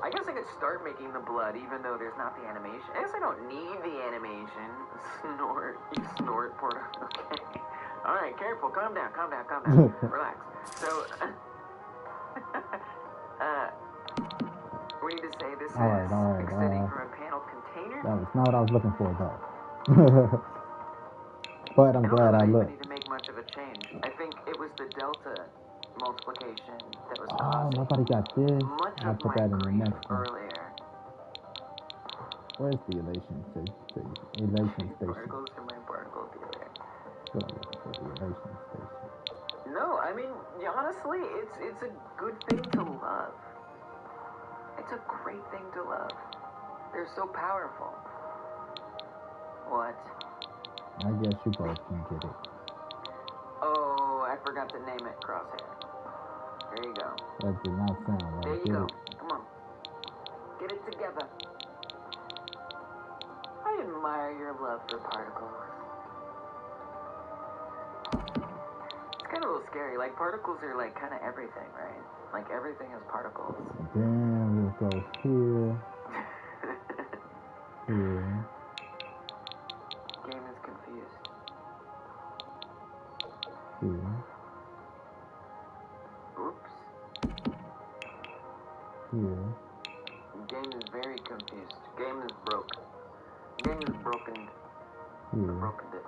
I guess I could start making the blood even though there's not the animation. I guess I don't need the animation. Snort. You snort, Porter. Okay. Alright, careful. Calm down. Relax. So, we need to say this is extending from a paneled container. That was not what I was looking for, though. But I'm glad I looked. I don't need to make much of a change. I think it was the delta multiplication that was Oh, causing nobody got this. much I'll of put my that in the grief next one. earlier. Where's the elation station? The elation station. Particles to my particle dealer. What I'm looking for, the elation station. No, I mean, honestly, it's a good thing to love. It's a great thing to love. They're so powerful. What? I guess you both can get it. Oh, I forgot to name it Crosshair. There you go. That did not sound right. There you Did go. it? Come on. Get it together. I admire your love for particles. It's kind of a little scary. Like, particles are, like, kind of everything, right? Like, everything has particles. Then we'll go here. Here. Game is confused. Here. Oops. Here. Game is very confused. Game is broke. Game is broken. Here. Broken it.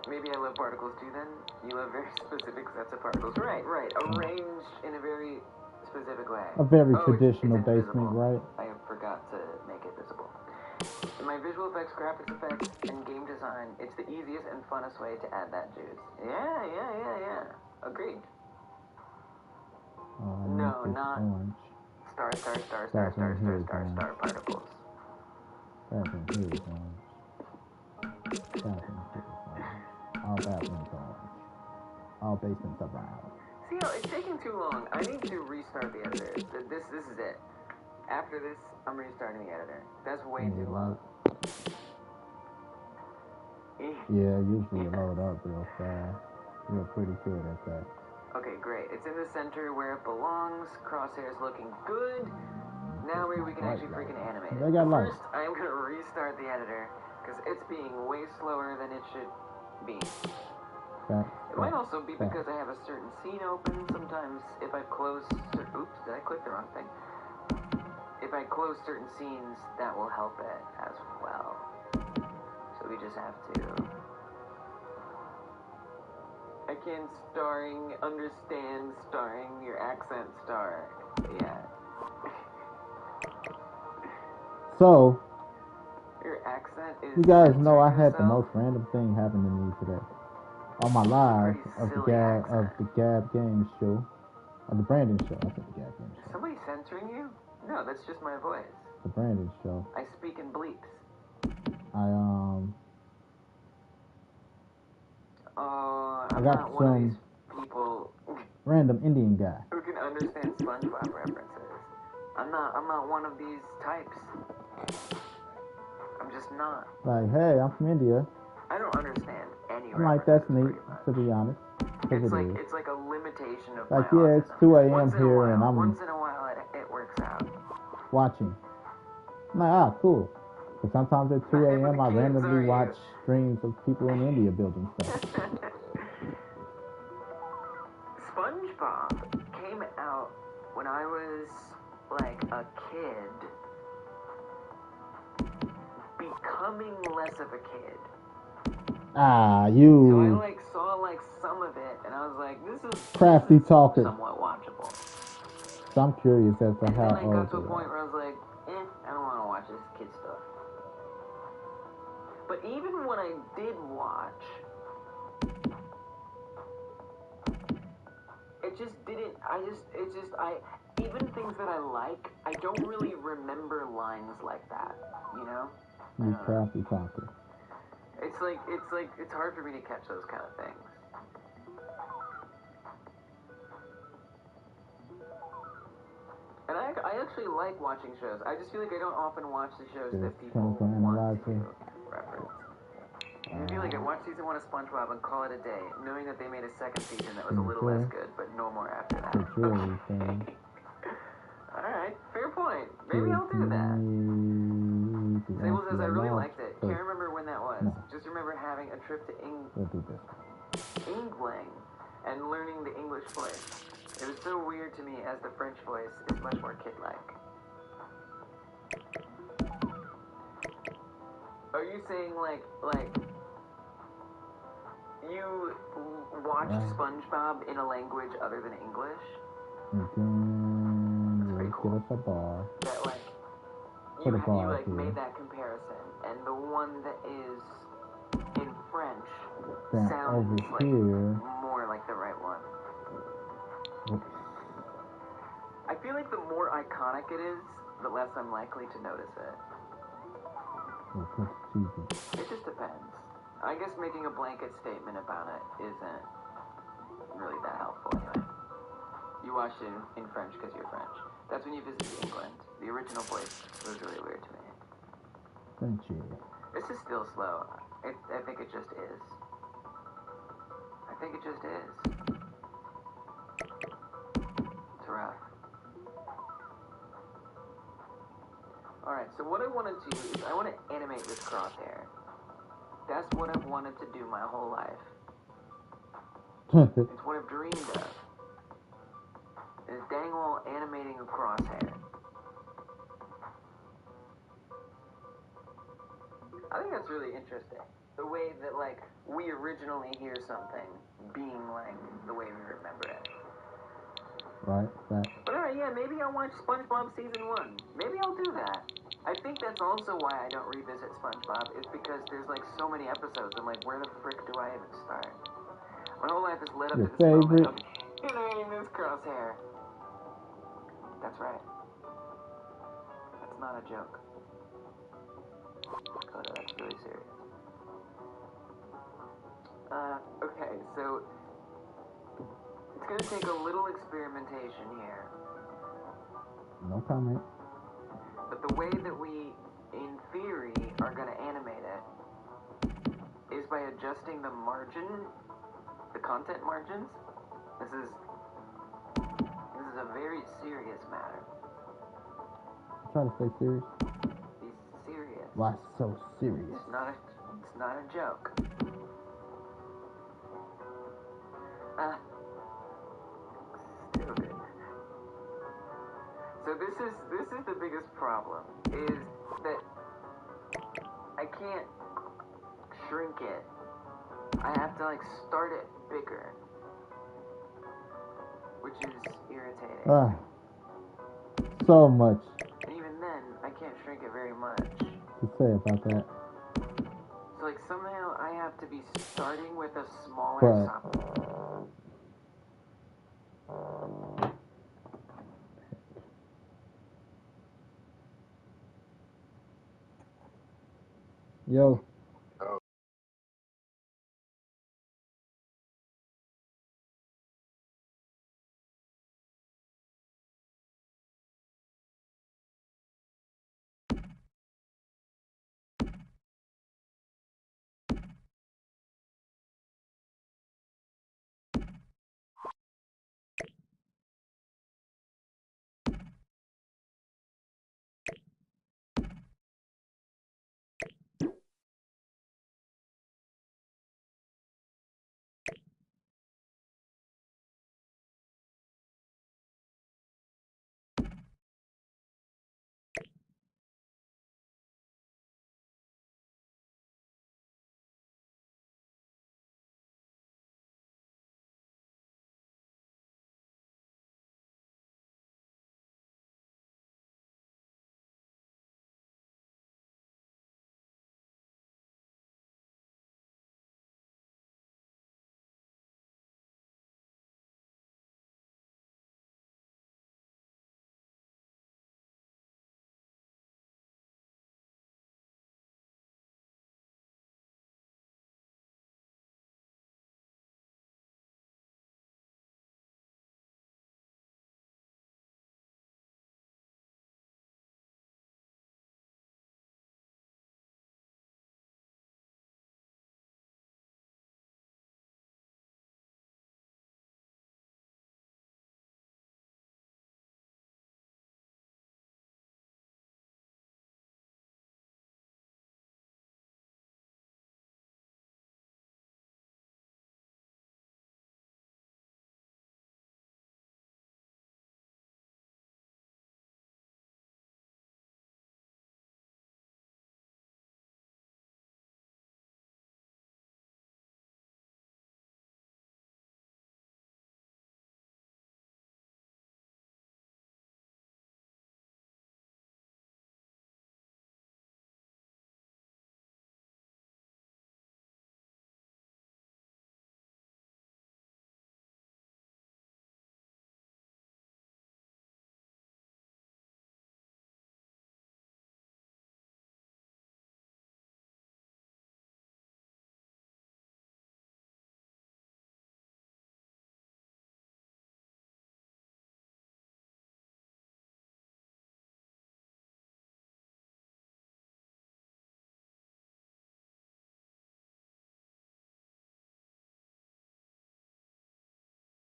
Maybe I love particles too then? You love very specific sets of particles. Right. Arranged in a very specific way. A very Oh, traditional it's basement, invisible. right? I forgot to make it visible. In my visual effects, graphics effects, and game design, it's the easiest and funnest way to add that juice. Yeah. Agreed. No, not orange. star particles. That one here is orange. All bathrooms orange. All basements are brown. See how it's taking too long. I need to restart the editor. This is it. After this, I'm restarting the editor. That's way too long. Yeah, usually you load up real fast. You're pretty good at that. Okay, great. It's in the center where it belongs. Crosshair's looking good. Now we can actually freaking animate it. They got light. First, I'm going to restart the editor because it's being way slower than it should be. It might also be because I have a certain scene open. Sometimes if I close... Oops, did I click the wrong thing? If I close certain scenes, that will help it as well. So we just have to... I can't understand starring your accent star. Yeah. So, your accent is... You guys know I had the most random thing happen to me today. On my live of the Gab Games show. Of the Brandon show. I said the Gab Games show. Somebody censoring you? No, that's just my voice. The Brandon show. I speak in bleeps. I I'm got not one of these people random Indian guy who can understand SpongeBob references. I'm not one of these types. I'm just not. Like, hey, I'm from India. I don't understand any I'm like, that's neat, to be honest. It's like a limitation of like, my yeah, it's 2 a.m. here, and I'm once in a while it works out. Watching. I'm like, cool. But sometimes at 2 a.m. I randomly watch streams of people in India building stuff. SpongeBob came out when I was like a kid, becoming less of a kid. So I like saw like some of it, and I was like, this is crafty talker. Somewhat watchable. So I'm curious as to how old. And then I got to a point where I was like, I don't want to watch this kid stuff. But even when I did watch, it just didn't. Even things that I like, I don't really remember lines like that. You know? You crafty talker. It's hard for me to catch those kind of things. And I actually like watching shows. I just feel like I don't often watch the shows that people want to reference. I feel like I watched season 1 of SpongeBob and call it a day, knowing that they made a second season that was a little less good, but no more after that. Okay. Alright, fair point. Maybe I'll do that. me to Sable says, I answer really aloud liked it. first. Can't remember when that was. No. Just remember having a trip to We'll do this. England and learning the English voice. It was so weird to me as the French voice is much more kid-like. Are you saying like you watched SpongeBob in a language other than English? And then That's pretty we'll cool. get us a bar. That like Put you, a bar you like here. made that comparison, and the one that is in French Then sounds over like here. more like the right one. Oops. I feel like the more iconic it is, the less I'm likely to notice it. We'll put the cheese. It just depends. I guess making a blanket statement about it isn't really that helpful anyway. You watched it in French because you're French. That's when you visited England. The original voice was really weird to me. Frenchy. This is still slow. I think it just is. I think it just is. It's rough. Alright, so what I want to do is I want to animate this crosshair. That's what I've wanted to do my whole life. It's what I've dreamed of. Is dang well animating a crosshair. I think that's really interesting. The way that, like, we originally hear something being like the way we remember it. Right, that. But alright, yeah, maybe I'll watch SpongeBob Season 1. Maybe I'll do that. I think that's also why I don't revisit SpongeBob, is because there's, like, so many episodes. I'm like, where the frick do I even start? My whole life is led up Your to this moment favorite. of animating this crosshair. That's right. That's not a joke. Dakota, that's really serious. Okay, so it's gonna take a little experimentation here. No comment. But the way that we, in theory, are gonna animate it is by adjusting the margin, the content margins. This is a very serious matter. Try to stay serious. Be serious. Why so serious? It's not a joke. Stupid. So this is the biggest problem, is that I can't shrink it. I have to like start it bigger, which is irritating. So much And even then, I can't shrink it very much. to say about that. So like somehow I have to be starting with a smaller But yo,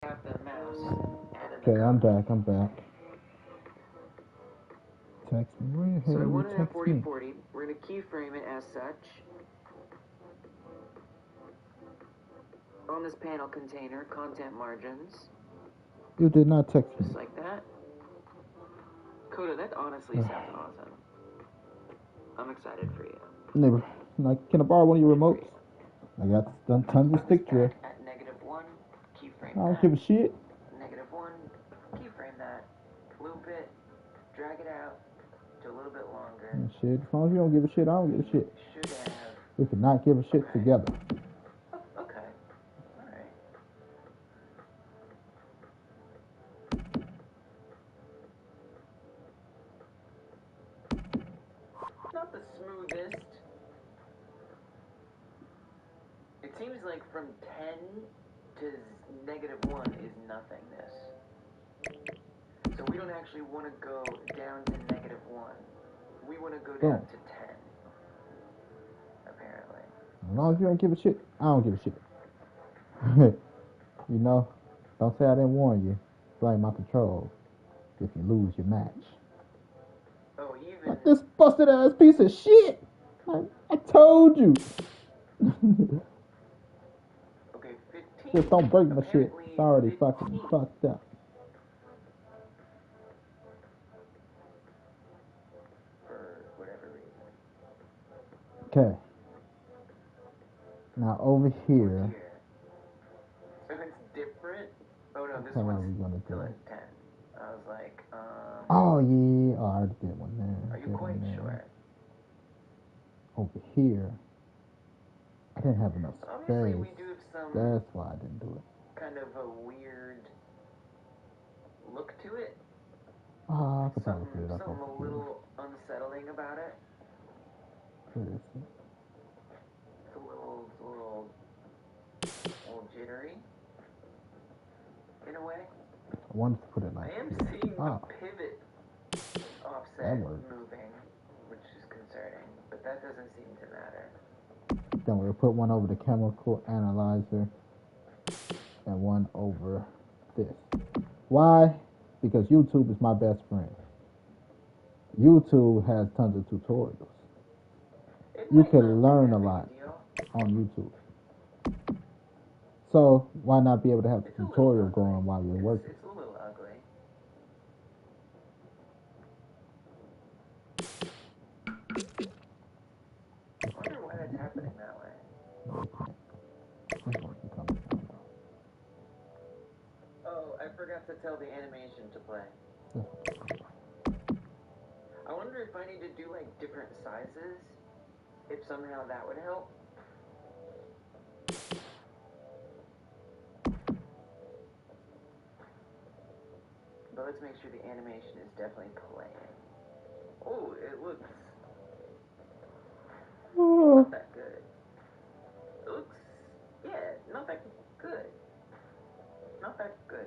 have the mouse and Okay, I'm back. Text me. Where the So I hell you want to have text me? 4040. We're going to keyframe it as such. On this panel container, content margins. You did not text me. Just like that. Coda, that honestly sounds awesome. I'm excited for you. Neighbor, like, can I borrow one of your remotes? I got tons of stick drift. At -1, keyframe I don't that. give a shit. -1, keyframe that. Loop it, drag it out to a little bit longer. And shit, as long as you don't give a shit, I don't give a shit. Should have. We could not give a shit together. Oh, okay. Alright. Not the smoothest. It seems like from 10 to -1 is nothingness. So we don't actually want to go down to -1. We want to go down to 10. Apparently. As long as you don't give a shit, I don't give a shit. You know, don't say I didn't warn you. Blame my control if you lose your match. Oh, even... Like this busted ass piece of shit! I told you! Okay, 15. Just don't break my shit. Apparently It's already 15. fucking fucked up. For whatever reason. Okay. Now over here. So it's different? Oh no, this How are one's we gonna still do at it? 10. I was like, Oh yeah. Oh, I already did one there. Are you quite sure? Over here. I didn't have enough Obviously, space. we do have some That's why I didn't do it. kind of a weird look to it. Oh, I could probably fit it up Something over a here. little unsettling about it. Where is it? It's a little jittery in a way. I wanted to put it like I am here. seeing Oh, the pivot offset that works. moving, which is concerning, but that doesn't seem to matter. Then we'll put one over the chemical analyzer and one over this. Why? Because YouTube is my best friend. YouTube has tons of tutorials. You can learn a lot on YouTube. So why not be able to have the tutorial going while you're working? It's a little ugly. I wonder why that's happening that way. Oh, I forgot to tell the animation to play. I wonder if I need to do like different sizes, if somehow that would help. But let's make sure the animation is definitely playing. Oh, it looks not that good. It looks, yeah, not that good. Not that good.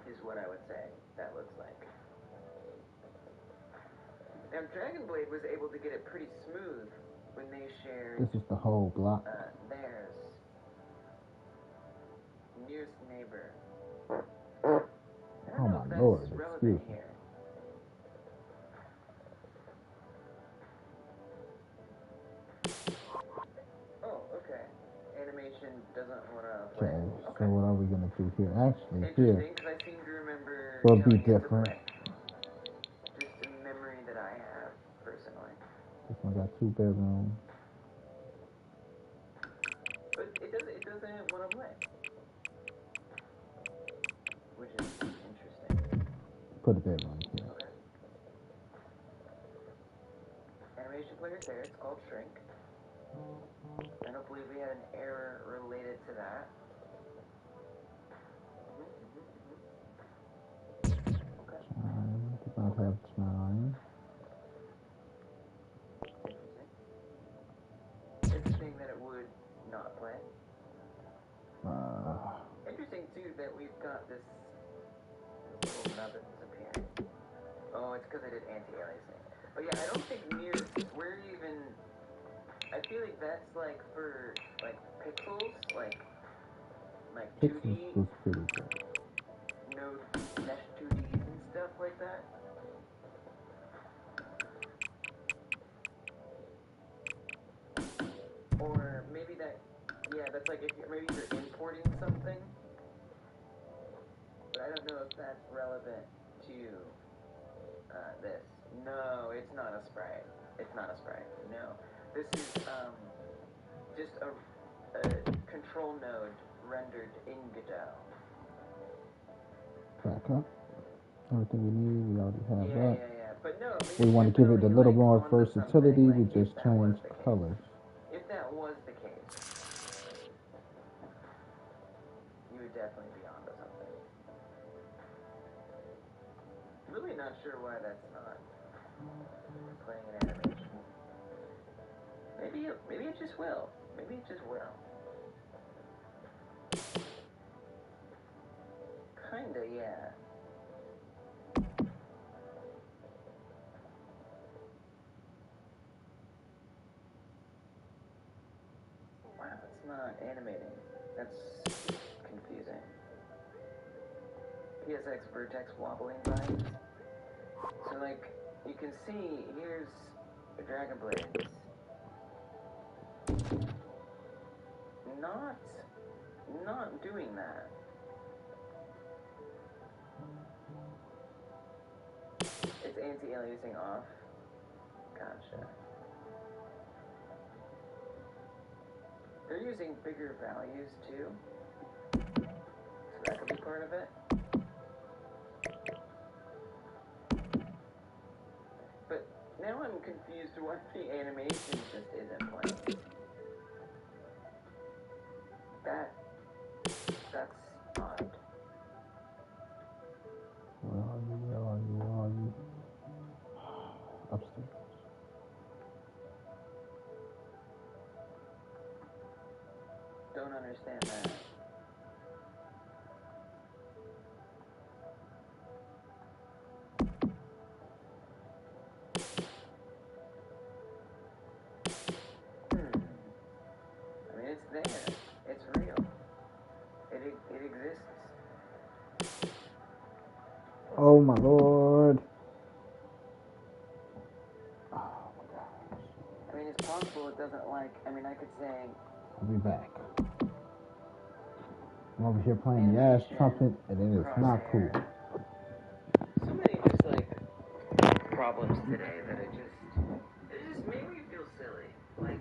Is what I would say that looks like. Now, Dragon Blade was able to get it pretty smooth when they shared This is the whole block. theirs. Nearest neighbor. Oh my lord, excuse me. Here. Oh, okay. Animation doesn't want to play. Okay, so what are we gonna do here? Actually, here Interesting, because I seem to remember will be telling it to different. play. Just a memory that I have, personally. This one got 2 bedrooms. But it doesn't want to play. Which is interesting. Put a bedroom here. Okay. Animation player's there, it's called Shrink. I don't believe we had an error related to that. Okay. Did not have time. Interesting that it would not play. Interesting too that we've got this little nub that's disappearing. Oh, it's because I did anti-aliasing. But yeah, I don't think Mirrors, we're even, I feel like that's like for like pixels, like Pixels 2D, was pretty good. node mesh 2Ds and stuff like that. Or maybe that, yeah, that's like if you're, maybe you're importing something. But I don't know if that's relevant to this. No, it's not a sprite. It's not a sprite. No. This is just a control node rendered in Godot. Back up. Everything we need, we already have that. Yeah. But no, We want to give it a little more versatility. We just changed colors. If that was the case, you would definitely be onto something. Really not sure why that's not playing an animation. Maybe it just will. Maybe it just will. Kinda, yeah. Wow, it's not animating. That's confusing. PSX vertex wobbling vibes. So like, you can see, here's the Dragon Blades. Not doing that. It's anti-aliasing off. Gotcha. They're using bigger values too. So that could be part of it. But now I'm confused why the animation just isn't playing. That's odd. Where are you? Upstairs. Don't understand that. I mean, it's there. It's real. It exists. Oh my lord. Oh my gosh. I mean, it's possible it doesn't like. I mean, I could say. I'll be back. I'm over here playing the ass trumpet, and it is not cool. So many just like problems today that it just made me feel silly. Like.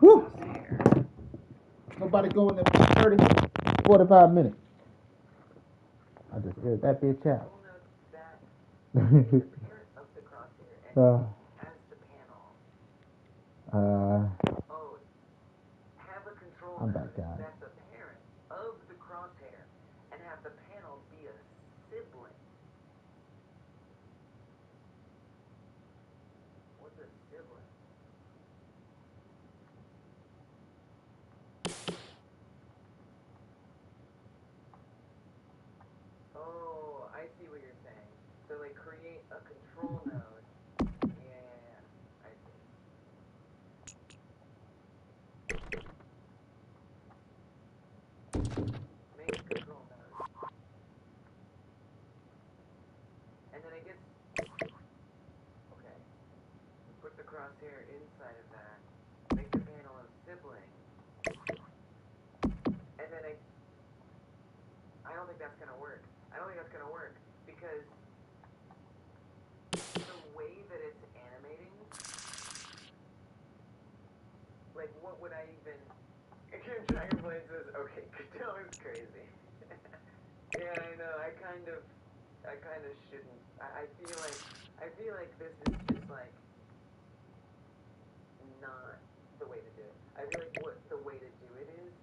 Whew. Nobody go in there for 30, 45 minutes. I just aired that bitch out. You'll note that the parent of the crosshair and has the panel. Oh, have a control I'm node back, guys. that's a parent of the crosshair and have the panel be a sibling. What's a sibling? Oh, I see what you're saying. So like create a control node. Yeah, I see. Make a control node. And then I guess, okay, put the crosshair inside of that. Make the panel a sibling. And then I don't think that's gonna work. I don't think that's gonna work because the way that it's animating, like what would I even? Dragonblade says, okay, Cadeau is crazy. Yeah, I know. I kind of shouldn't. I feel like this is just like not the way to do it. I feel like what the way to do it is.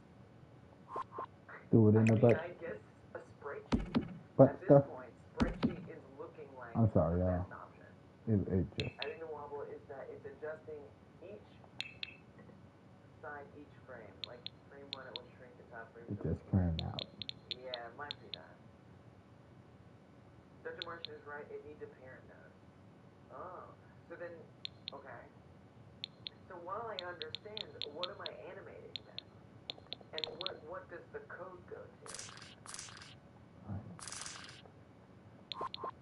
Do it in the butt. I guess a spreadsheet. Butt At this stuff. point, spreadsheet is looking like I'm sorry, the y'all. best option. It just. I think the wobble is that it's adjusting each side, each frame. Like frame 1, it will shrink the top frame. It just came out. Yeah, it might be that. Dr. Martian is right. It needs a parent node. Oh, so then, okay. So while I understand, what am I animating then? And what does the code go to?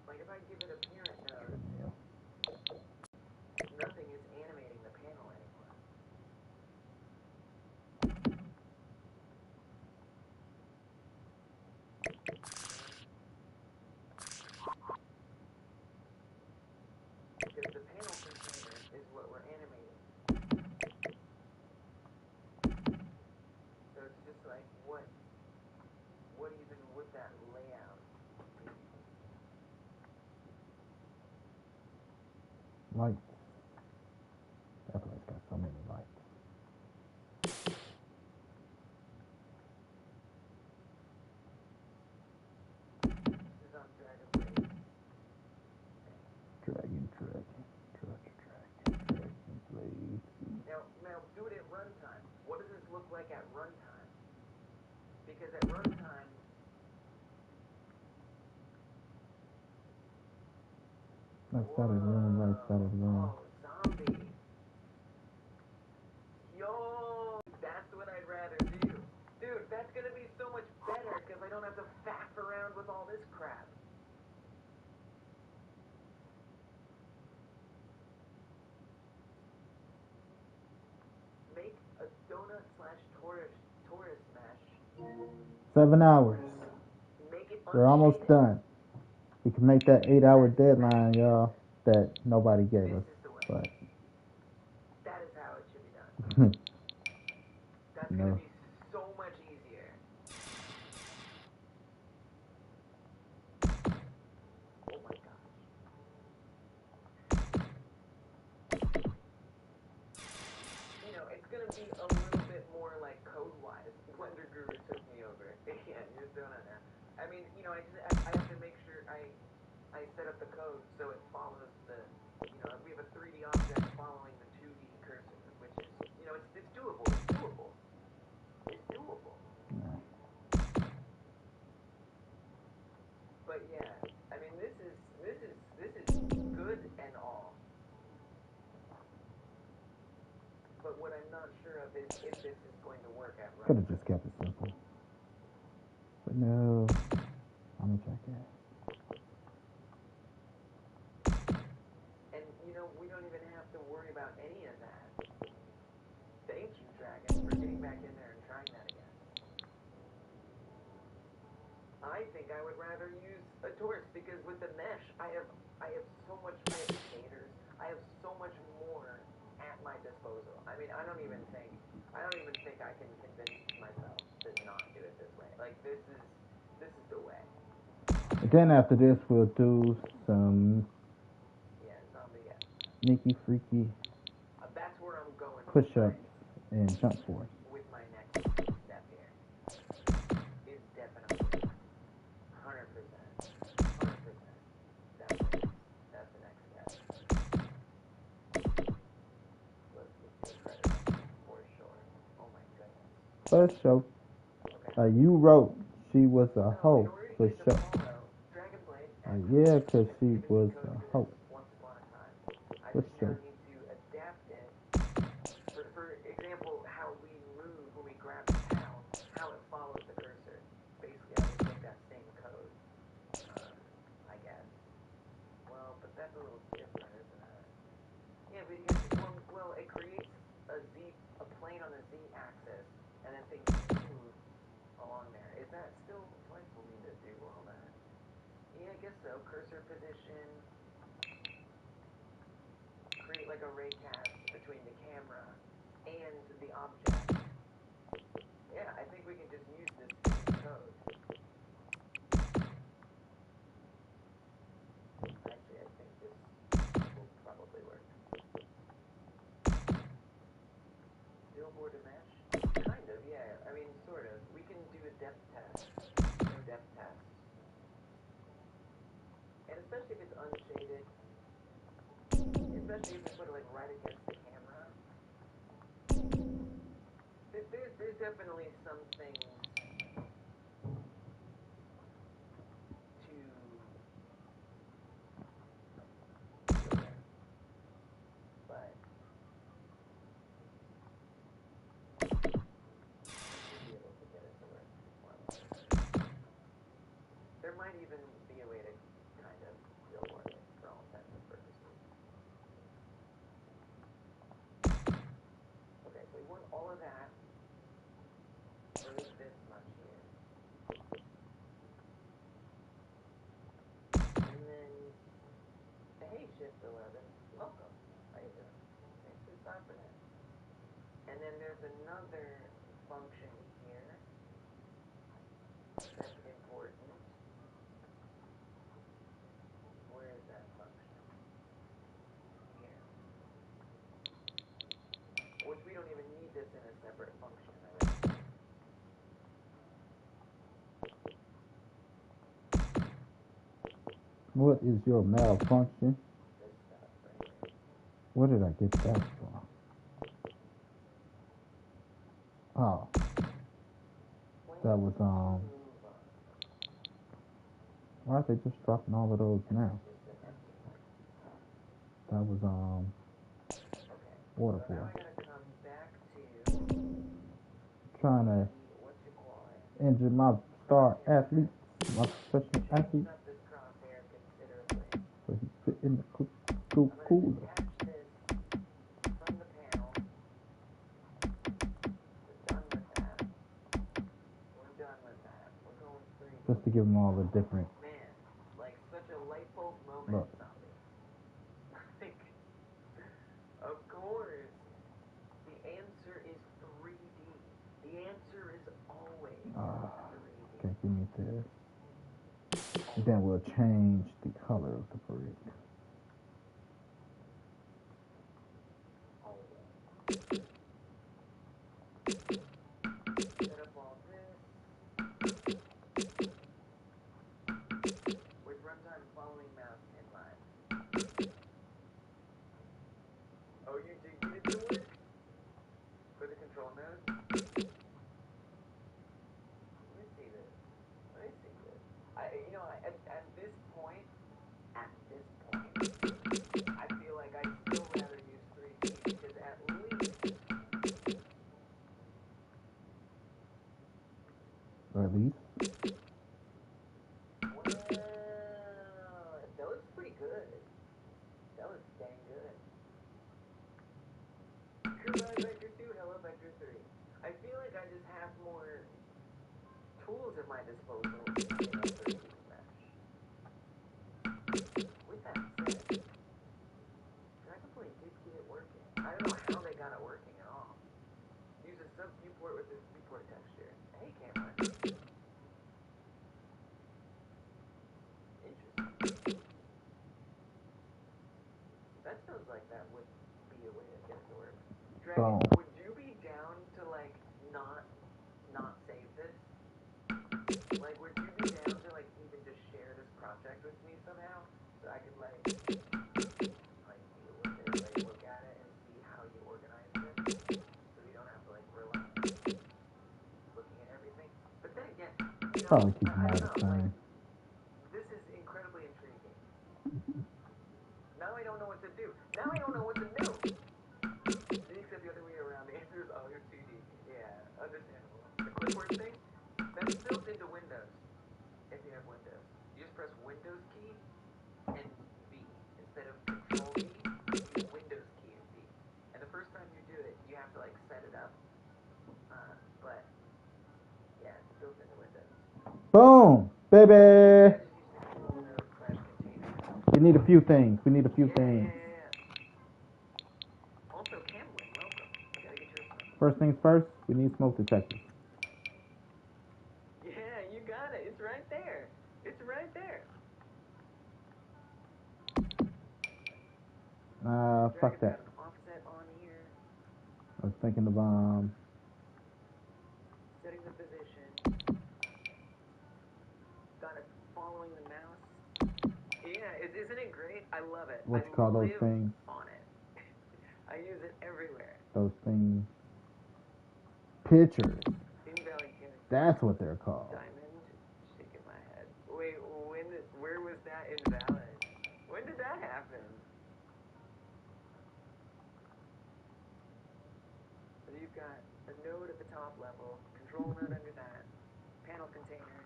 Like if I give it a parent node, nothing is animating the panel anymore. Because the panel container is what we're animating. So it's just like what even would that layout be? Lights. That place got so many lights. This is on Dragonblade. Dragon blade. Now do it at runtime. What does this look like at runtime? Because at runtime, Left side of the room, right side of the room. oh, zombie. Yo, that's what I'd rather do. Dude, that's gonna be so much better because I don't have to faff around with all this crap. Make a donut / Taurus mesh. 7 hours. Make it We're almost unshaded. done. We can make that 8-hour deadline, y'all, that nobody gave This us. is the way. But That is how it should be done. That's No. gonna be so much easier. Oh my gosh. You know, it's gonna be a little bit more like code-wise. Wonder Guru took me over. Yeah, you're doing it now. I mean, you know, I have to make sure I set up the code so it follows the, you know, we have a 3D object following the 2D cursor, which is, you know, it's doable. It's doable. It's doable. no. But yeah, I mean, this is good and all. But what I'm not sure of is if this is going to work at Could have runtime. just kept it simple. But no. I'm gonna check it. And you know, we don't even have to worry about any of that. Thank you, Dragon, for getting back in there and trying that again. I think I would rather use a Taurus because with the mesh, I have so much. I have shaders. I have so much more at my disposal. I mean, I don't even think I can convince myself to not do it this way. Like this is the way. And then after this, we'll do some Yeah, zombie. Yeah. sneaky, freaky That's where I'm going. push-ups and jump force. With my next step here is definitely 100%. 100%. That's the next step. Let's get the credit for sure. Oh my goodness. First show, Okay. you wrote she was a No, hoe in order to for get the sure. follow, Dragon Blade. Yeah, because she was a hoe. Once upon a time. I For just now sure. need to adapt it. For example, how we move when we grab the cow, how it follows the cursor. Basically, I would take that same code, I guess. Well, but that's a little different, isn't it? Yeah, because well, it creates a plane on the z-axis, and then things move along there. Is that still? Do I still need to do all that? Yeah, I guess so. Cursor position. Create like a ray cast between the camera and the object. Yeah, I think we can just use this same code. Actually, I think this will probably work. Billboard to mesh? Kind of, yeah. I mean, sort of. We can do a depth test. No depth test. And especially if it's unshaded. Especially if we put it like right against the camera. There's definitely something to go there. But we'll be able to get it to work more or less. There might even be a way to kind of billboard it for all intents and purposes. Okay, so we want all of that. Remove this much here. And then, hey, Shift 11, welcome. How you doing? Thanks for stopping in. And then there's another function here that's important. Where is that function? Here. Which we don't even need this in a separate function, I don't think. What is your malfunction? This stuff right here. Where did I get that from? Oh, that was why are they just dropping all of those now? That was Okay. waterfall. So now I gotta come back to Trying to what you call it. injure my star athlete, my professional athlete, Up this crosshair considerably. so he fit in the I'm cooler. gonna detach this from the panel. We're done with that. We're done with that. We're going 3D. Just to give them all the different. Man, like such a light bulb moment, Look. zombie. Like, of course, the answer is 3D. The answer is always 3D. Okay, give me this. And then we'll change the color of the brick. Set up all this. With runtime following mouse inline. Oh, you did get it to work? For the control node? Let me see this. At this point, I feel like I'd still rather use 3D because at least Or at least. wow, that looks pretty good. That looks dang good. Goodbye Vector 2, hello Vector 3. I feel like I just have more tools at my disposal in a 3D mesh. With that said, Dragon Blade did get it working. I don't know how up viewport with this viewport texture. Hey, camera. Interesting. That sounds like that would be a way to get it to work. Dragon, Boom. would you be down to like not save this? Like, would you be down to like even just share this project with me somehow, so I could like deal with it, like look at it and see how you organize it, so we don't have to like rely on looking at everything. But then again, you know, Probably keep I them all don't the know, like same. this is incredibly intriguing. Now I don't know what to do. Now I don't know what to do. Except the other way around. The answer is always 2D. Yeah, understandable. The clipboard thing, that's built into Windows. If you have Windows, you just press Windows key and V instead of Control V. You Windows key and V. And the first time you do it, you have to like set it up. But yeah, it's built into Windows. Boom, I baby. just use the control node slash container. We need a few things. We need a few things. Also, Camlin, welcome. Gotta get your stuff. First things first, we need smoke detectors. Yeah, you got it. It's right there. It's right there. Fuck that. Got an offset on here. I was thinking of Setting the position. Got it following the mouse. Yeah, isn't it great? I love it. what you call those things? On it. I use it everywhere. Those things. Pictures. Invalid character. That's what they're called. Diamond. Shaking my head. Wait, where was that invalid? When did that happen? So you've got a node at the top level, control node under that, panel container.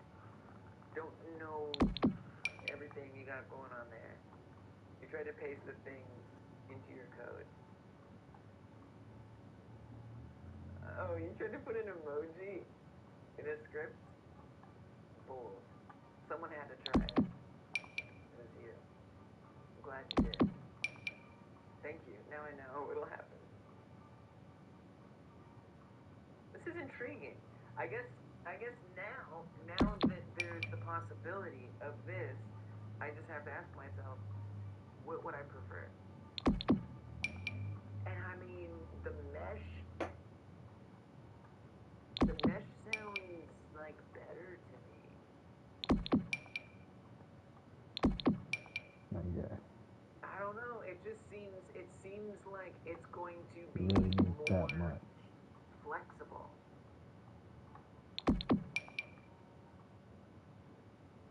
Don't know everything you got going on there. You try to paste the things into your code. Oh, you tried to put an emoji in a script? Bold. Someone had to try it. It was you. I'm glad you did. Thank you. Now I know what'll happen. This is intriguing. I guess now that there's the possibility of this, I just have to ask myself, what would I prefer? And I mean, the mesh sounds like better to me. Yeah. I don't know. It seems like it's going to be Really needs more that much. flexible.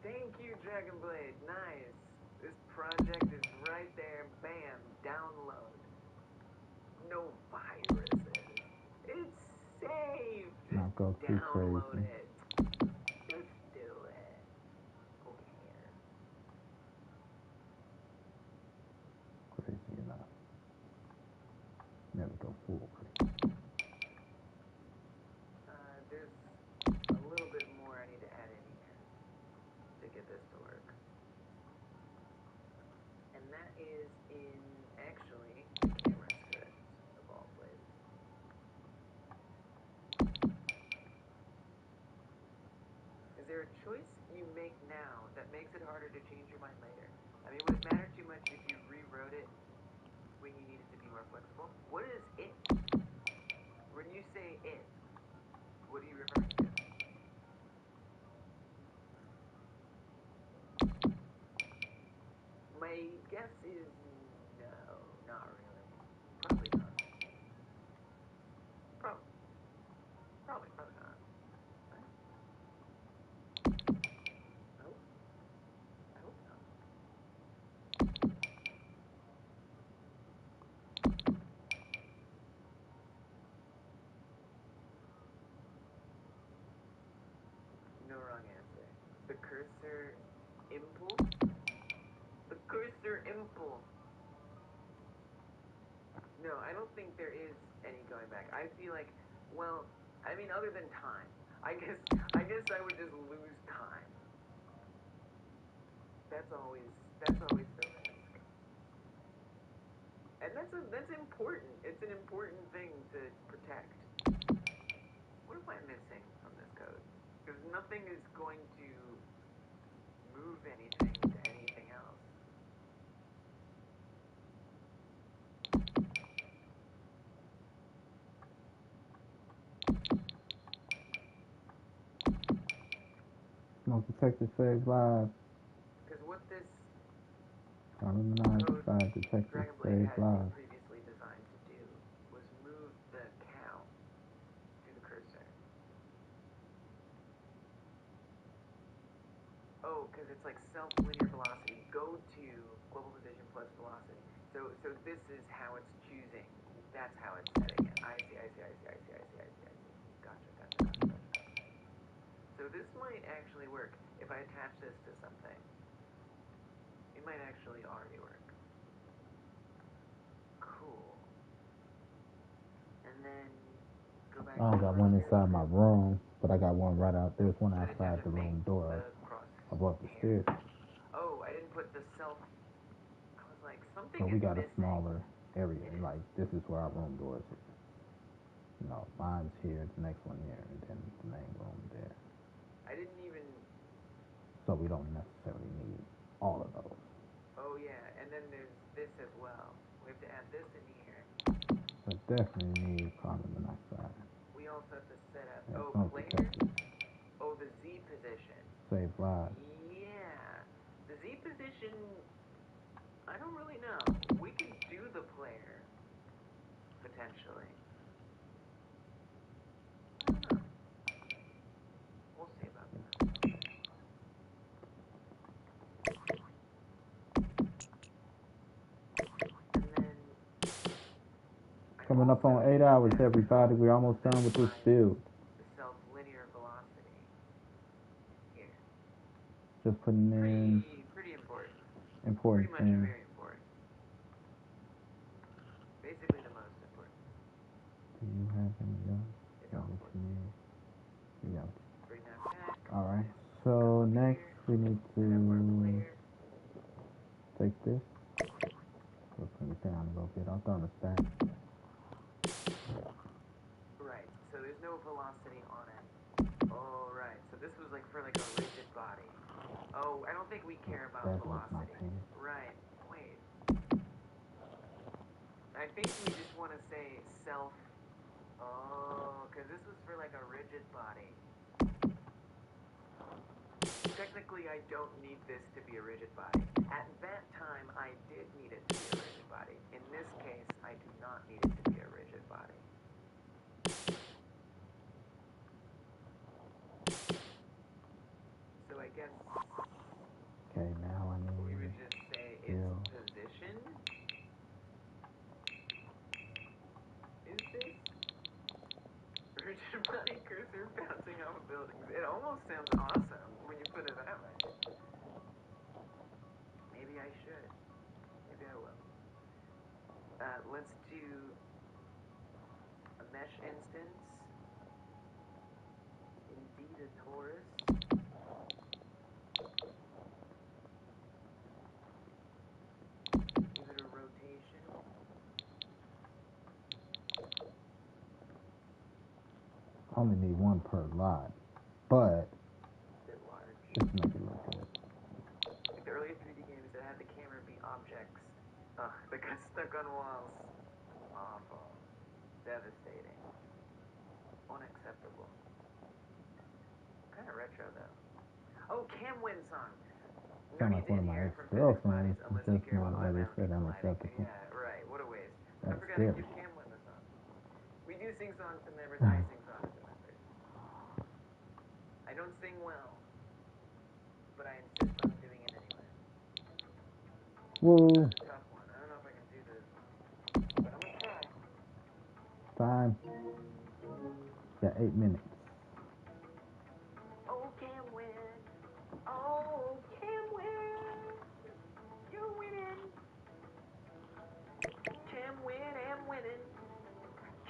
Thank you, Dragonblade. Nice. This project is right there. Bam. Download. No viruses. It's safe. Not Just go too download crazy. it. Just do it. Who cares? Crazy enough. Never go full crazy. There's a little bit more I need to add in here to get this to work. And that is in, actually, the camera script of all places. Is there a choice you make now that makes it harder to change your mind later? I mean, would it matter too much if you rewrote it when you needed to be more flexible? What is it? When you say it, what are you referring to? My guess is no, not really. Probably not. Probably not. Right? No? I hope not. No wrong answer. The cursor impulse? The cursor impulse. No, I don't think there is any going back. I feel like, well, I mean, other than time, I guess I would just lose time. That's always the risk, and that's important. It's an important thing to protect. What am I missing from this code? Because nothing is going to move anything to anything else. Smoke detector saves lives. Because what this Carbon monoxide detector Dragon Blade saves had lives. previously designed to do was move the cow to the cursor. Oh, because it's like self-linear velocity. Go to global position plus velocity. So this is how it's choosing. That's how it's setting it. I see. Gotcha. So this might actually work. If I attach this to something, it might actually already work. Cool. And then go back I don't got one inside my room, but I got one right out. There's one I just outside have to the room make door the cross above the here. stairs. Oh, I didn't put the self. I was like, something So is we got a missing. smaller area. It is. Like this is where our room door is. You know, mine's here, the next one here, and then the main room there. I didn't even. So we don't necessarily need all of those. Oh yeah, and then there's this as well. We have to add this in here. But definitely need carbon monoxide. We also have to set up. Yeah, Oh, smoke player. detectors Oh, the Z position. save lives. Yeah, the Z position. I don't really know. We could do the player potentially. I don't know. We'll see about that. And then Coming up on 8 hours, everybody. We're almost done with this build. the self-linear velocity here. Just putting in Pretty important. important Pretty much things. very important. Basically the most important. Do you have any guns? It's all What you important. need? We got you. Bring that back. Alright, so next we need to take this. Let's bring it down a little bit. Our thermostat. Right. So there's no velocity on it. Oh, right. So this was like for like a rigid body. Oh, I don't think we care about That was my velocity. pain. Right. Wait. I think we just want to say self. Oh, because this was for like a rigid body. Technically, I don't need this to be a rigid body. At that time, I did need it to be a rigid body. In this case, I do not need it to be a rigid body. So I guess Okay, now I we need would just say its still position is this. Rigid body cursor bouncing off of buildings. It almost sounds awesome when you put it that way. Maybe I should. Maybe I will. Let's do a mesh instance. Indeed a torus. Give it a rotation. only need one per lot, but Bit large. just to make it look good. Like the earlier 3D games that had the camera be objects. Ugh, that got stuck on walls. Awful. Devastating. Unacceptable. Kind of retro though. Oh, Cam Win song. Sound No like need to one of my inherit from physics ex-girlfriends bodies unless who you just care now about whether automatically said colliding. unacceptable. Yeah, right. What a waste. I That's forgot to scary. give Cam Win the song. We do sing songs to members. I sing songs to members. I don't sing well, but I insist on doing it anyway. Woo! That's a tough one. I don't know if I can do this, but I'm gonna try. Time. Got 8 minutes. Oh, Cam Win. Oh, Cam Win. You're winning. Cam Win, I'm winning.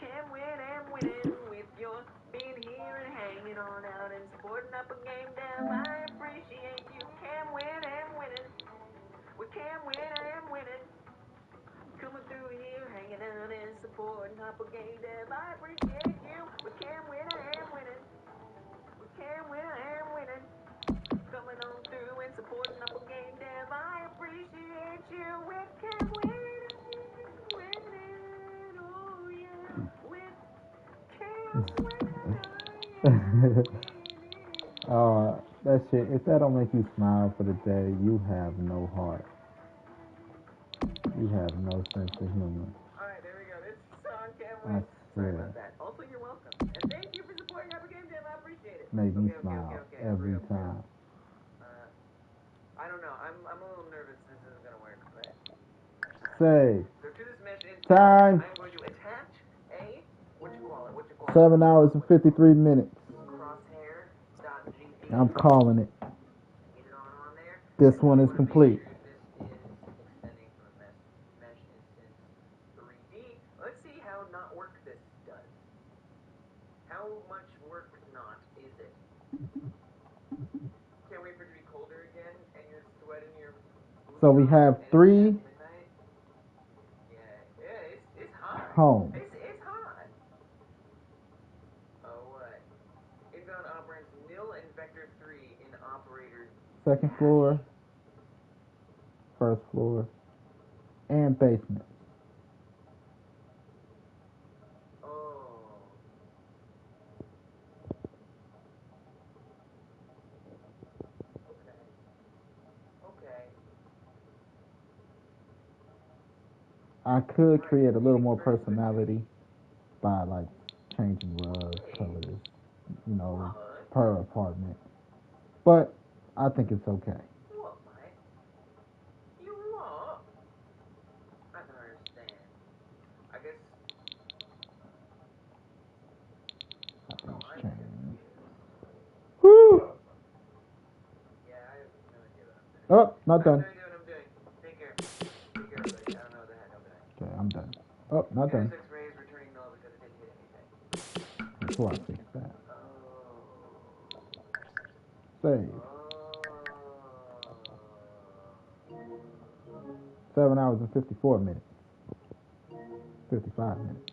Cam Win, I'm winning. With your being here and hanging on out and supporting up a game dev, I appreciate you. Cam Win, I'm winning. With Cam Win, I'm winning. Coming through here, hanging out and supporting up a game dev, I appreciate you. With Cam Win, I'm winning. That shit. If that don't make you smile for the day, you have no heart. You have no sense of humor. Alright, there we go. This song can't I wait. Sorry swear. about that. Also, you're welcome. And thank you for supporting Epic Game Jam. I appreciate it. Make me Okay. smile For every real. time. I don't know. I'm a little nervous this isn't gonna work, but Say so to this mesh instance, time. I'm going to attach a what you call it? 7 hours and 53 minutes. Crosshair.gd. I'm calling it. Get it on there. This And one we is wanna make complete. sure this is extending from a mesh instance 3D. Let's see how not work this does. How much work not is it? Can't wait for it to be colder again, and you're sweating your boots So we off, have and it's 3 midnight. Yeah, it's hot. home. It's hot. Oh, what? Inbound operands nil and vector 3 in operator. Second floor, first floor, and basement. Oh. Okay. I could create a little more personality by like changing rug colors, you know, per apartment. But I think it's okay. What, mate? You what? I don't understand. I guess. I think I'm it's changed. confused. Woo! Yeah, I have no idea what I'm doing. Oh, not I have done. no idea what I'm doing. Take care. Take care, everybody. I don't know what the heck I'm doing. Okay, I'm done. Oh, not done. Intersex rays returning null because it didn't hit anything. Before I fix that. Oh. Save. Oh. 7 hours and 54 minutes. 55 minutes.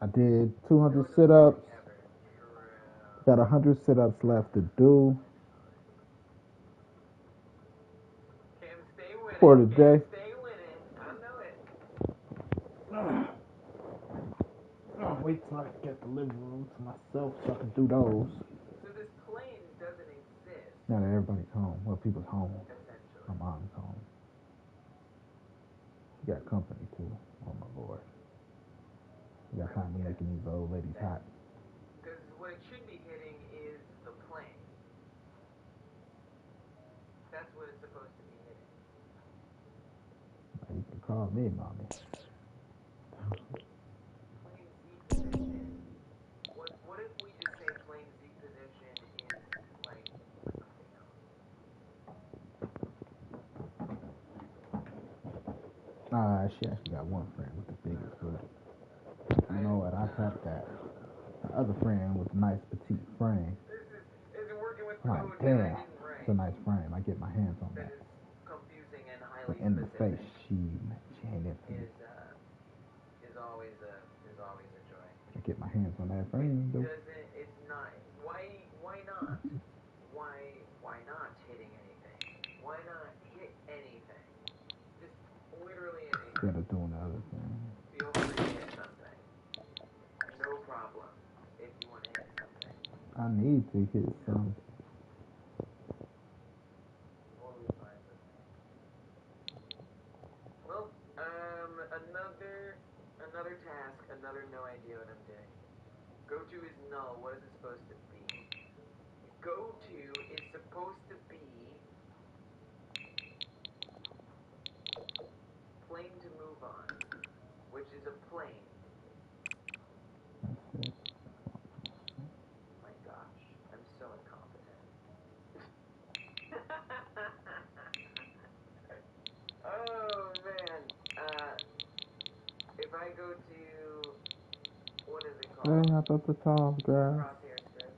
I did 200 sit-ups. Got 100 sit-ups left to do for the day. Stay winning. I know it. Wait till I get the living room to myself so I can do those. So this plane doesn't exist. Now that everybody's home. Well, people's home. Essentially. My mom's home. She got company too. Oh my lord. You got time to making these old ladies hot. Because what it should be hitting is the plane. That's what it's supposed to be hitting. You can call me mommy. Plane Z position. What if we just say plane Z position is like something else? She actually got one friend with the biggest booty. You know what? I tapped that. The other friend with a nice petite frame. This isn't working with Like, code that I damn, didn't write. it's a nice frame. I get my hands on That that. is confusing and highly But in the specific. face, she ain't it for me. Is always a joy. I get my hands on that frame, though. It's not. Why not? Why not hitting anything? Why not hit anything? Just literally anything. Instead of doing the other thing. Feel free to hit something. No problem. If you want to hit something. I need to hit some. Totally fine with me. Well, another task, another no idea what I'm doing. Go to is null. What is it supposed to be? Go to is supposed to be plane to move on, which is a plane. That's it. My gosh, I'm so incompetent. Oh man. If I go to what is it called? Hey, I thought the tall grass. Crosshair script.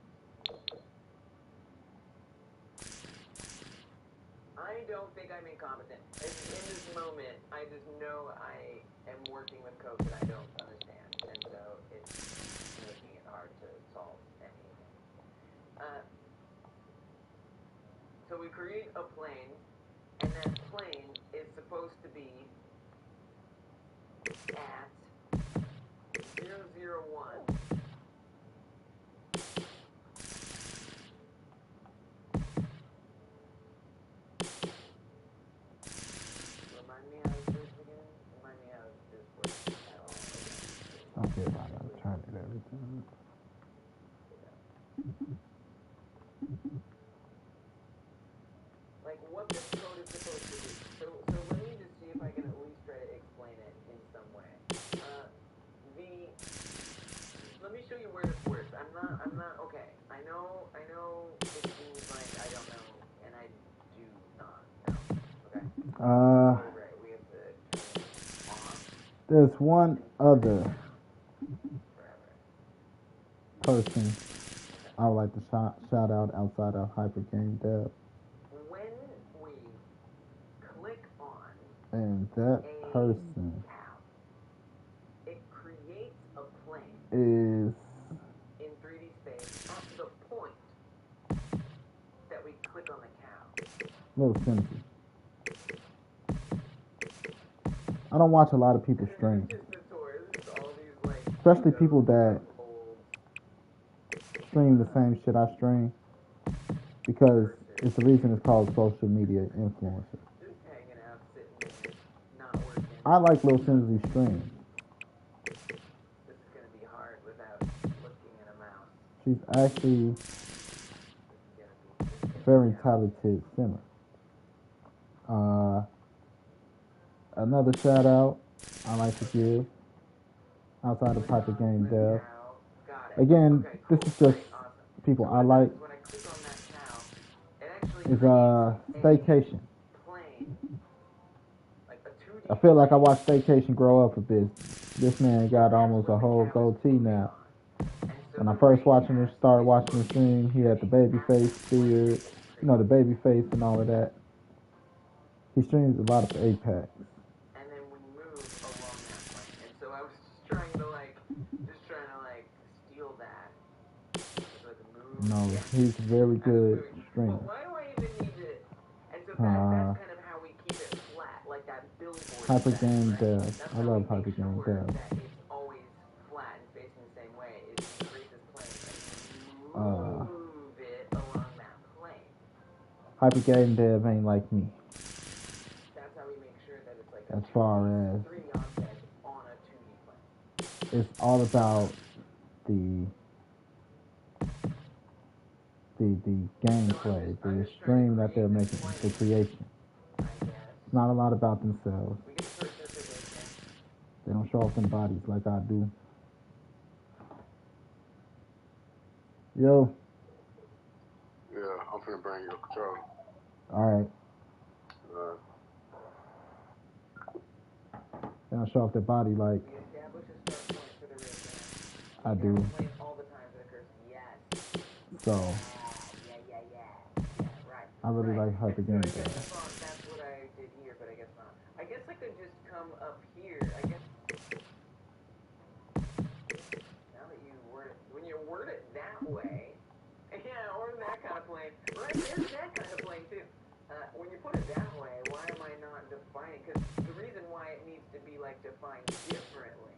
I don't think I'm incompetent. In this moment, I just know I am working with code that I don't understand, and so it's making it hard to solve anything. So we create a plane, and that plane is supposed to be at 001. Remind me how this works again? Remind me how this works at all. Don't care about it. I'm trying it every time. Like what this code is supposed to do. So let me just see if I can at least try to explain it in some way. Let me show you where this works. I'm not okay. I know it seems like I don't know, and I do not know. Okay. Right, we have to turn it off There's one other forever. person I would like to shout out outside of Hyper Game Dev, When we click on and that a person cow, it creates a plane is in 3D space at the point that we click on the cow. Little Simpson. I don't watch a lot of people stream, Just the tours, all these like especially people that old stream the same shit I stream, because it's the reason it's called social media influencer. just hanging out, sitting there, not working. I like Lil Sims's stream. This is gonna be hard without looking at a mouse. She's actually This is gonna be very talented singer. Another shout out I like to give outside of Hyper Game Dev. Got it. Again, Okay, this cool, is just great, awesome. people So I what like. happens when I click on that cow, it actually Is creates Staycation. a plane, like a 2D I feel like I watched Staycation grow up a bit. This man got almost a whole goatee now. When I first started watching the stream, he had the baby face beard, the baby face and all of that. He streams a lot of Apex. And then we move along that plane. And so I was just trying to steal that. So I could move. No, Yeah. he's very good streamer. But why do I even need to? And so that's kind of how we keep it flat, like that billboard. Hyper effect, Game right? Dev. That's I how love we Hyper make Game sure Dev. that it's always flat and facing the same way. Is we create this plane and move it along that plane. Hyper Game Dev ain't like me. That's how we make sure that it's like As far as 3D object on a 2D plane. it's all about the gameplay, the stream that they're making, the creation. It's not a lot about themselves. We get the first position. They don't show off them bodies like I do. Yo. Yeah, I'm finna bring your control. Alright. They don't show off their body like We establish a start point for the race. I do. Play all the time for the curse. Yes. So Yeah, right. I really like Hyper Game Dev. Dev. That's what I did here, but I guess not. I guess I could just come up here. I guess now that you word it, when you word it that way, yeah, or that kind of plane. Right, there's that kind of plane too. When you put it that way, why am I not defining? Because the reason why it needs to be like defined differently.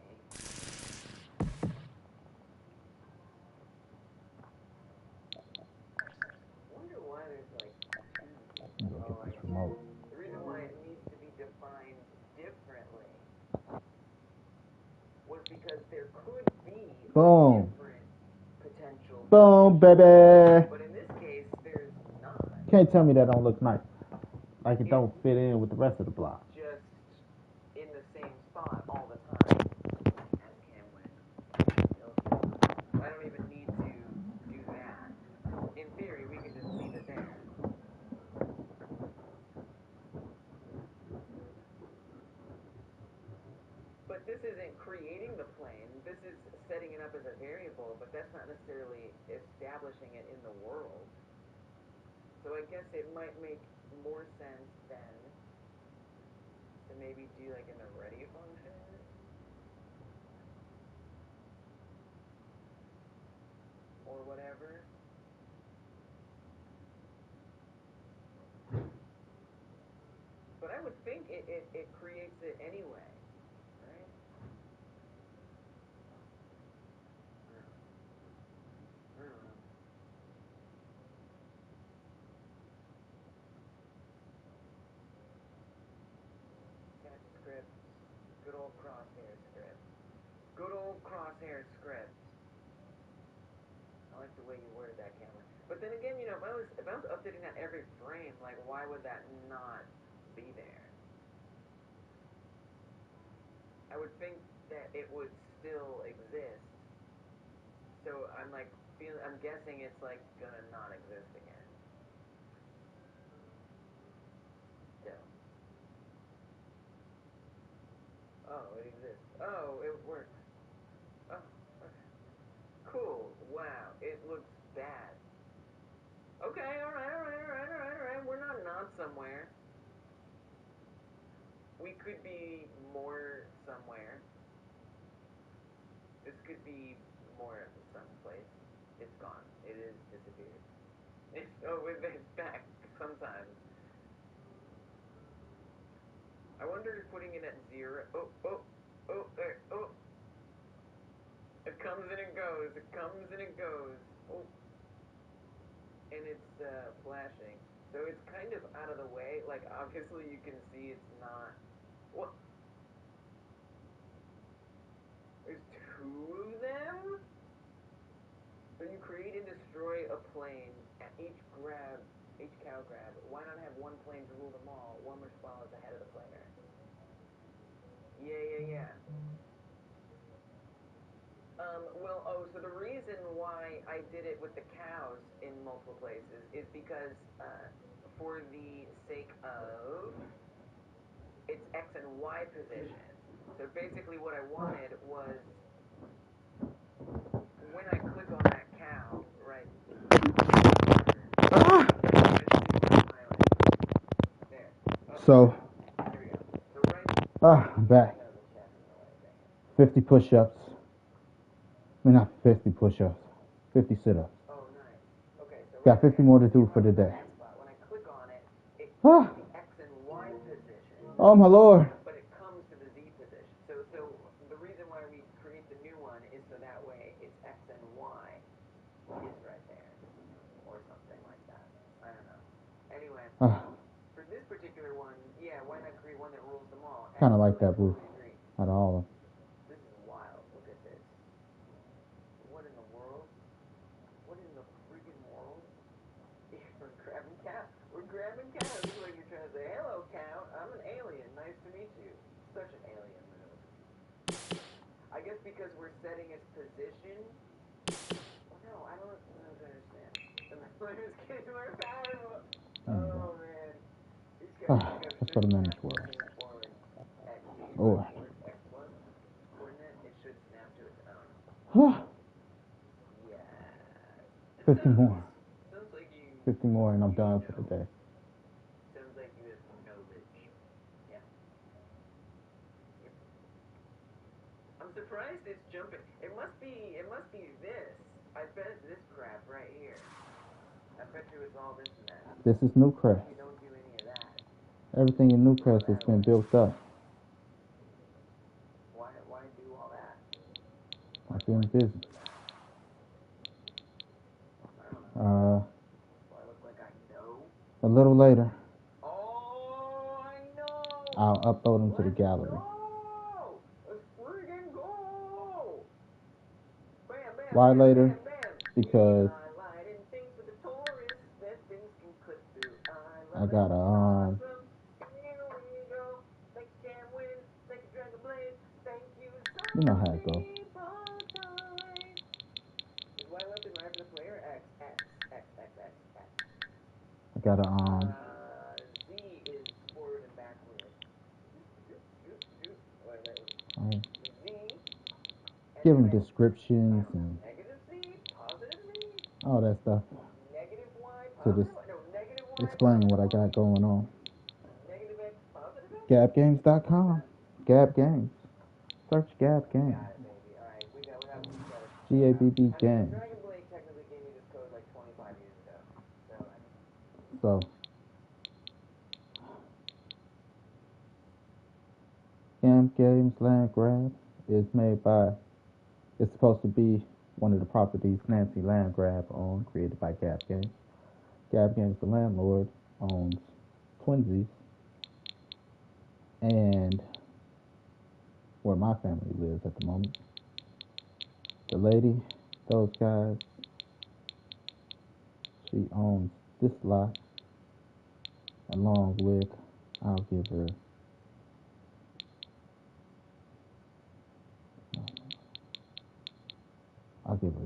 Wonder why there's like two. Let me go get this remote. The reason why it needs to be defined differently was because there could be Boom. different potential. Boom, baby. But in this case, there's not. Can't tell me that don't look nice. Like it don't fit in with the rest of the block. Just in the same spot all the time. As can win. I don't even need to do that. In theory, we can just leave it there. But this isn't creating the plane. This is setting it up as a variable, but that's not necessarily establishing it in the world. So I guess it might make more sense then to maybe do like in the ready function. Or whatever. But I would think it creates it anyway, right? Good old crosshair script. Good old crosshair script. I like the way you worded that, Cameron. But then again, you know, if I was updating that every frame, like, why would that not be there? I would think that it would still exist. So I'm like, I'm guessing it's like gonna not exist again. Still. Oh, it exists. Oh, it works. Oh, okay. Cool. Wow, it looks bad. Okay, alright. We're not somewhere. We could be more somewhere. This could be more someplace. It's gone. It is disappeared. It's back sometimes. I wonder if putting it at 0. Oh. It comes and it goes. It comes and it goes. Oh. And it's flashing. So it's kind of out of the way. Like, obviously you can see it's not. What? There's 2 of them? When you create and destroy a plane, at each cow grab, why not have one plane to rule them all? One which follows ahead of the player. Yeah. So the reason why I did it with the cows in multiple places is because, for the sake of its X and Y position. So basically what I wanted was, when I click on that cow, right? There. So, There we go. So right. I'm back. 50 push-ups. I mean, not 50 push-ups. 50 sit-ups. Oh, nice. Okay, so Got 50 more to do for the day. when I click on it, it Ah. the X and Y position. Oh my Lord. But it comes to the Z position. So the reason why we create the new one is so that way it's X and Y is right there. Or something like that. I don't know. Anyway, for this particular one, yeah, why not create one that rules them all? Kind of like that roof. Agree. Out of all of them. This is wild. Look at this. What in the world? What in the freaking world? We're grabbing cow. We're grabbing cows. This is like you're trying to say, hello, cow. I'm an alien. Nice to meet you. Such an alien move. I guess because we're setting its position. Well, no, I don't understand. The is getting more powerful. Oh, man. These guys Let's go to manage world. forward at G, Oh. X1 coordinate. It should snap to its own. Yeah. 50 more. Sounds like you. 50 more and I'm done for the day. Sounds like you have knowledge. Yeah. Yep. I'm surprised it's jumping. It must be this. I bet it's this crap right here. I bet you it's all this and that. This is Newcrest. You don't do any of that. Everything in Newcrest has been built up. Why do all that? I've been busy. I don't know. Do I look like I know? A little later, Oh, I know. I'll upload them to the gallery. Go! Let's friggin' go! Bam, bam, Why bam, later? bam, bam. Because Highlighting things for the tourists that things can click through. I gotta Awesome. Here we go. Thank you, Cam Win. Thank you, Dragon Blaze. Thank you, you know how it goes. Is Y left and right for the player? X. I gotta Z is forward and backward. Alright. Z. Give them descriptions and Negative Z, positive Z. all that stuff Negative Y, to positive just Y. No, negative Y, explain what I got going on. negative X, positive X. GabGames.com. Gab Games. Search Gab Games. Got it, baby. All right, we got it. GABB Games. Dragon Blade technically gave me this code like 25 years ago. So, I mean. So, Gab Games Land Grab is made by, it's supposed to be one of the properties Nancy Land Grab owned, created by Gab Games. Gab Games, the landlord, owns Twinsies and where my family lives at the moment. The lady, those guys, she owns this lot, along with, I'll give her,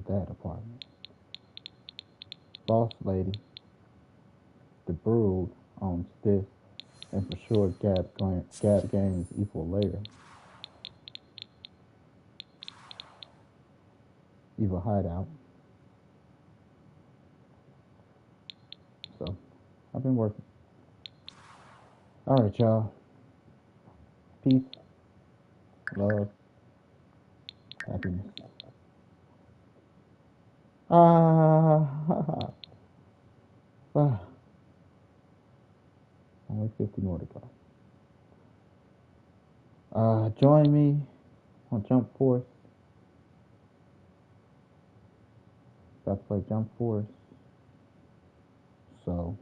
that apartment. Boss lady, the brood, owns this, and for sure Gab Games equal layer, evil hideout. So I've been working. All right, y'all. Peace, love, happiness. Ah, only 50 more to go. Join me on Jump Force. About to play Jump Force. So,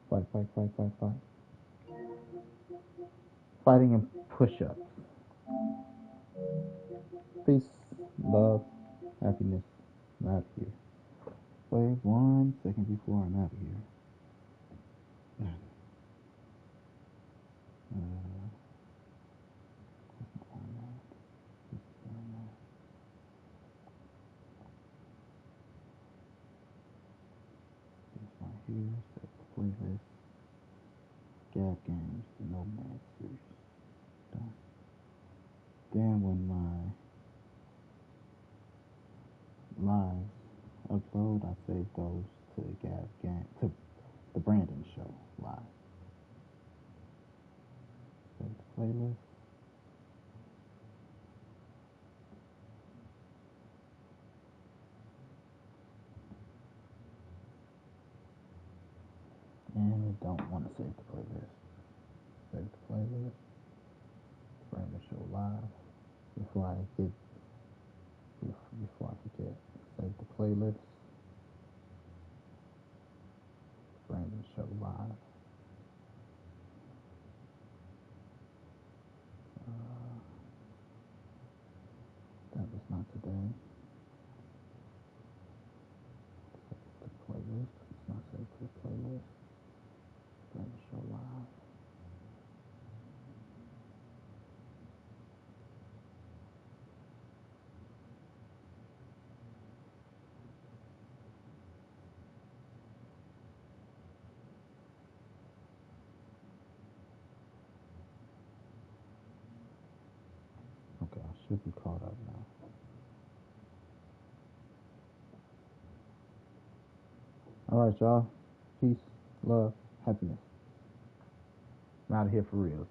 fight. Fighting and push-ups. Peace, love, happiness. I'm out of here. Wait 1 second before I'm out of here. Here, set the playlist. Gab Games, the Nomad Series. Done. Then when my lives upload, I save those to Gab Game, to the Brandon Show live. Save the playlist. And I don't want to save the playlist. Save the playlist. Brandon Show live. Before I forget, save the playlist. Brandon Show live. That was not today. Save the playlist. It's not saved to the playlist. Brandon Show live. Okay, I should be caught up now. All right, y'all. Peace, love, happiness. I'm out of here for real.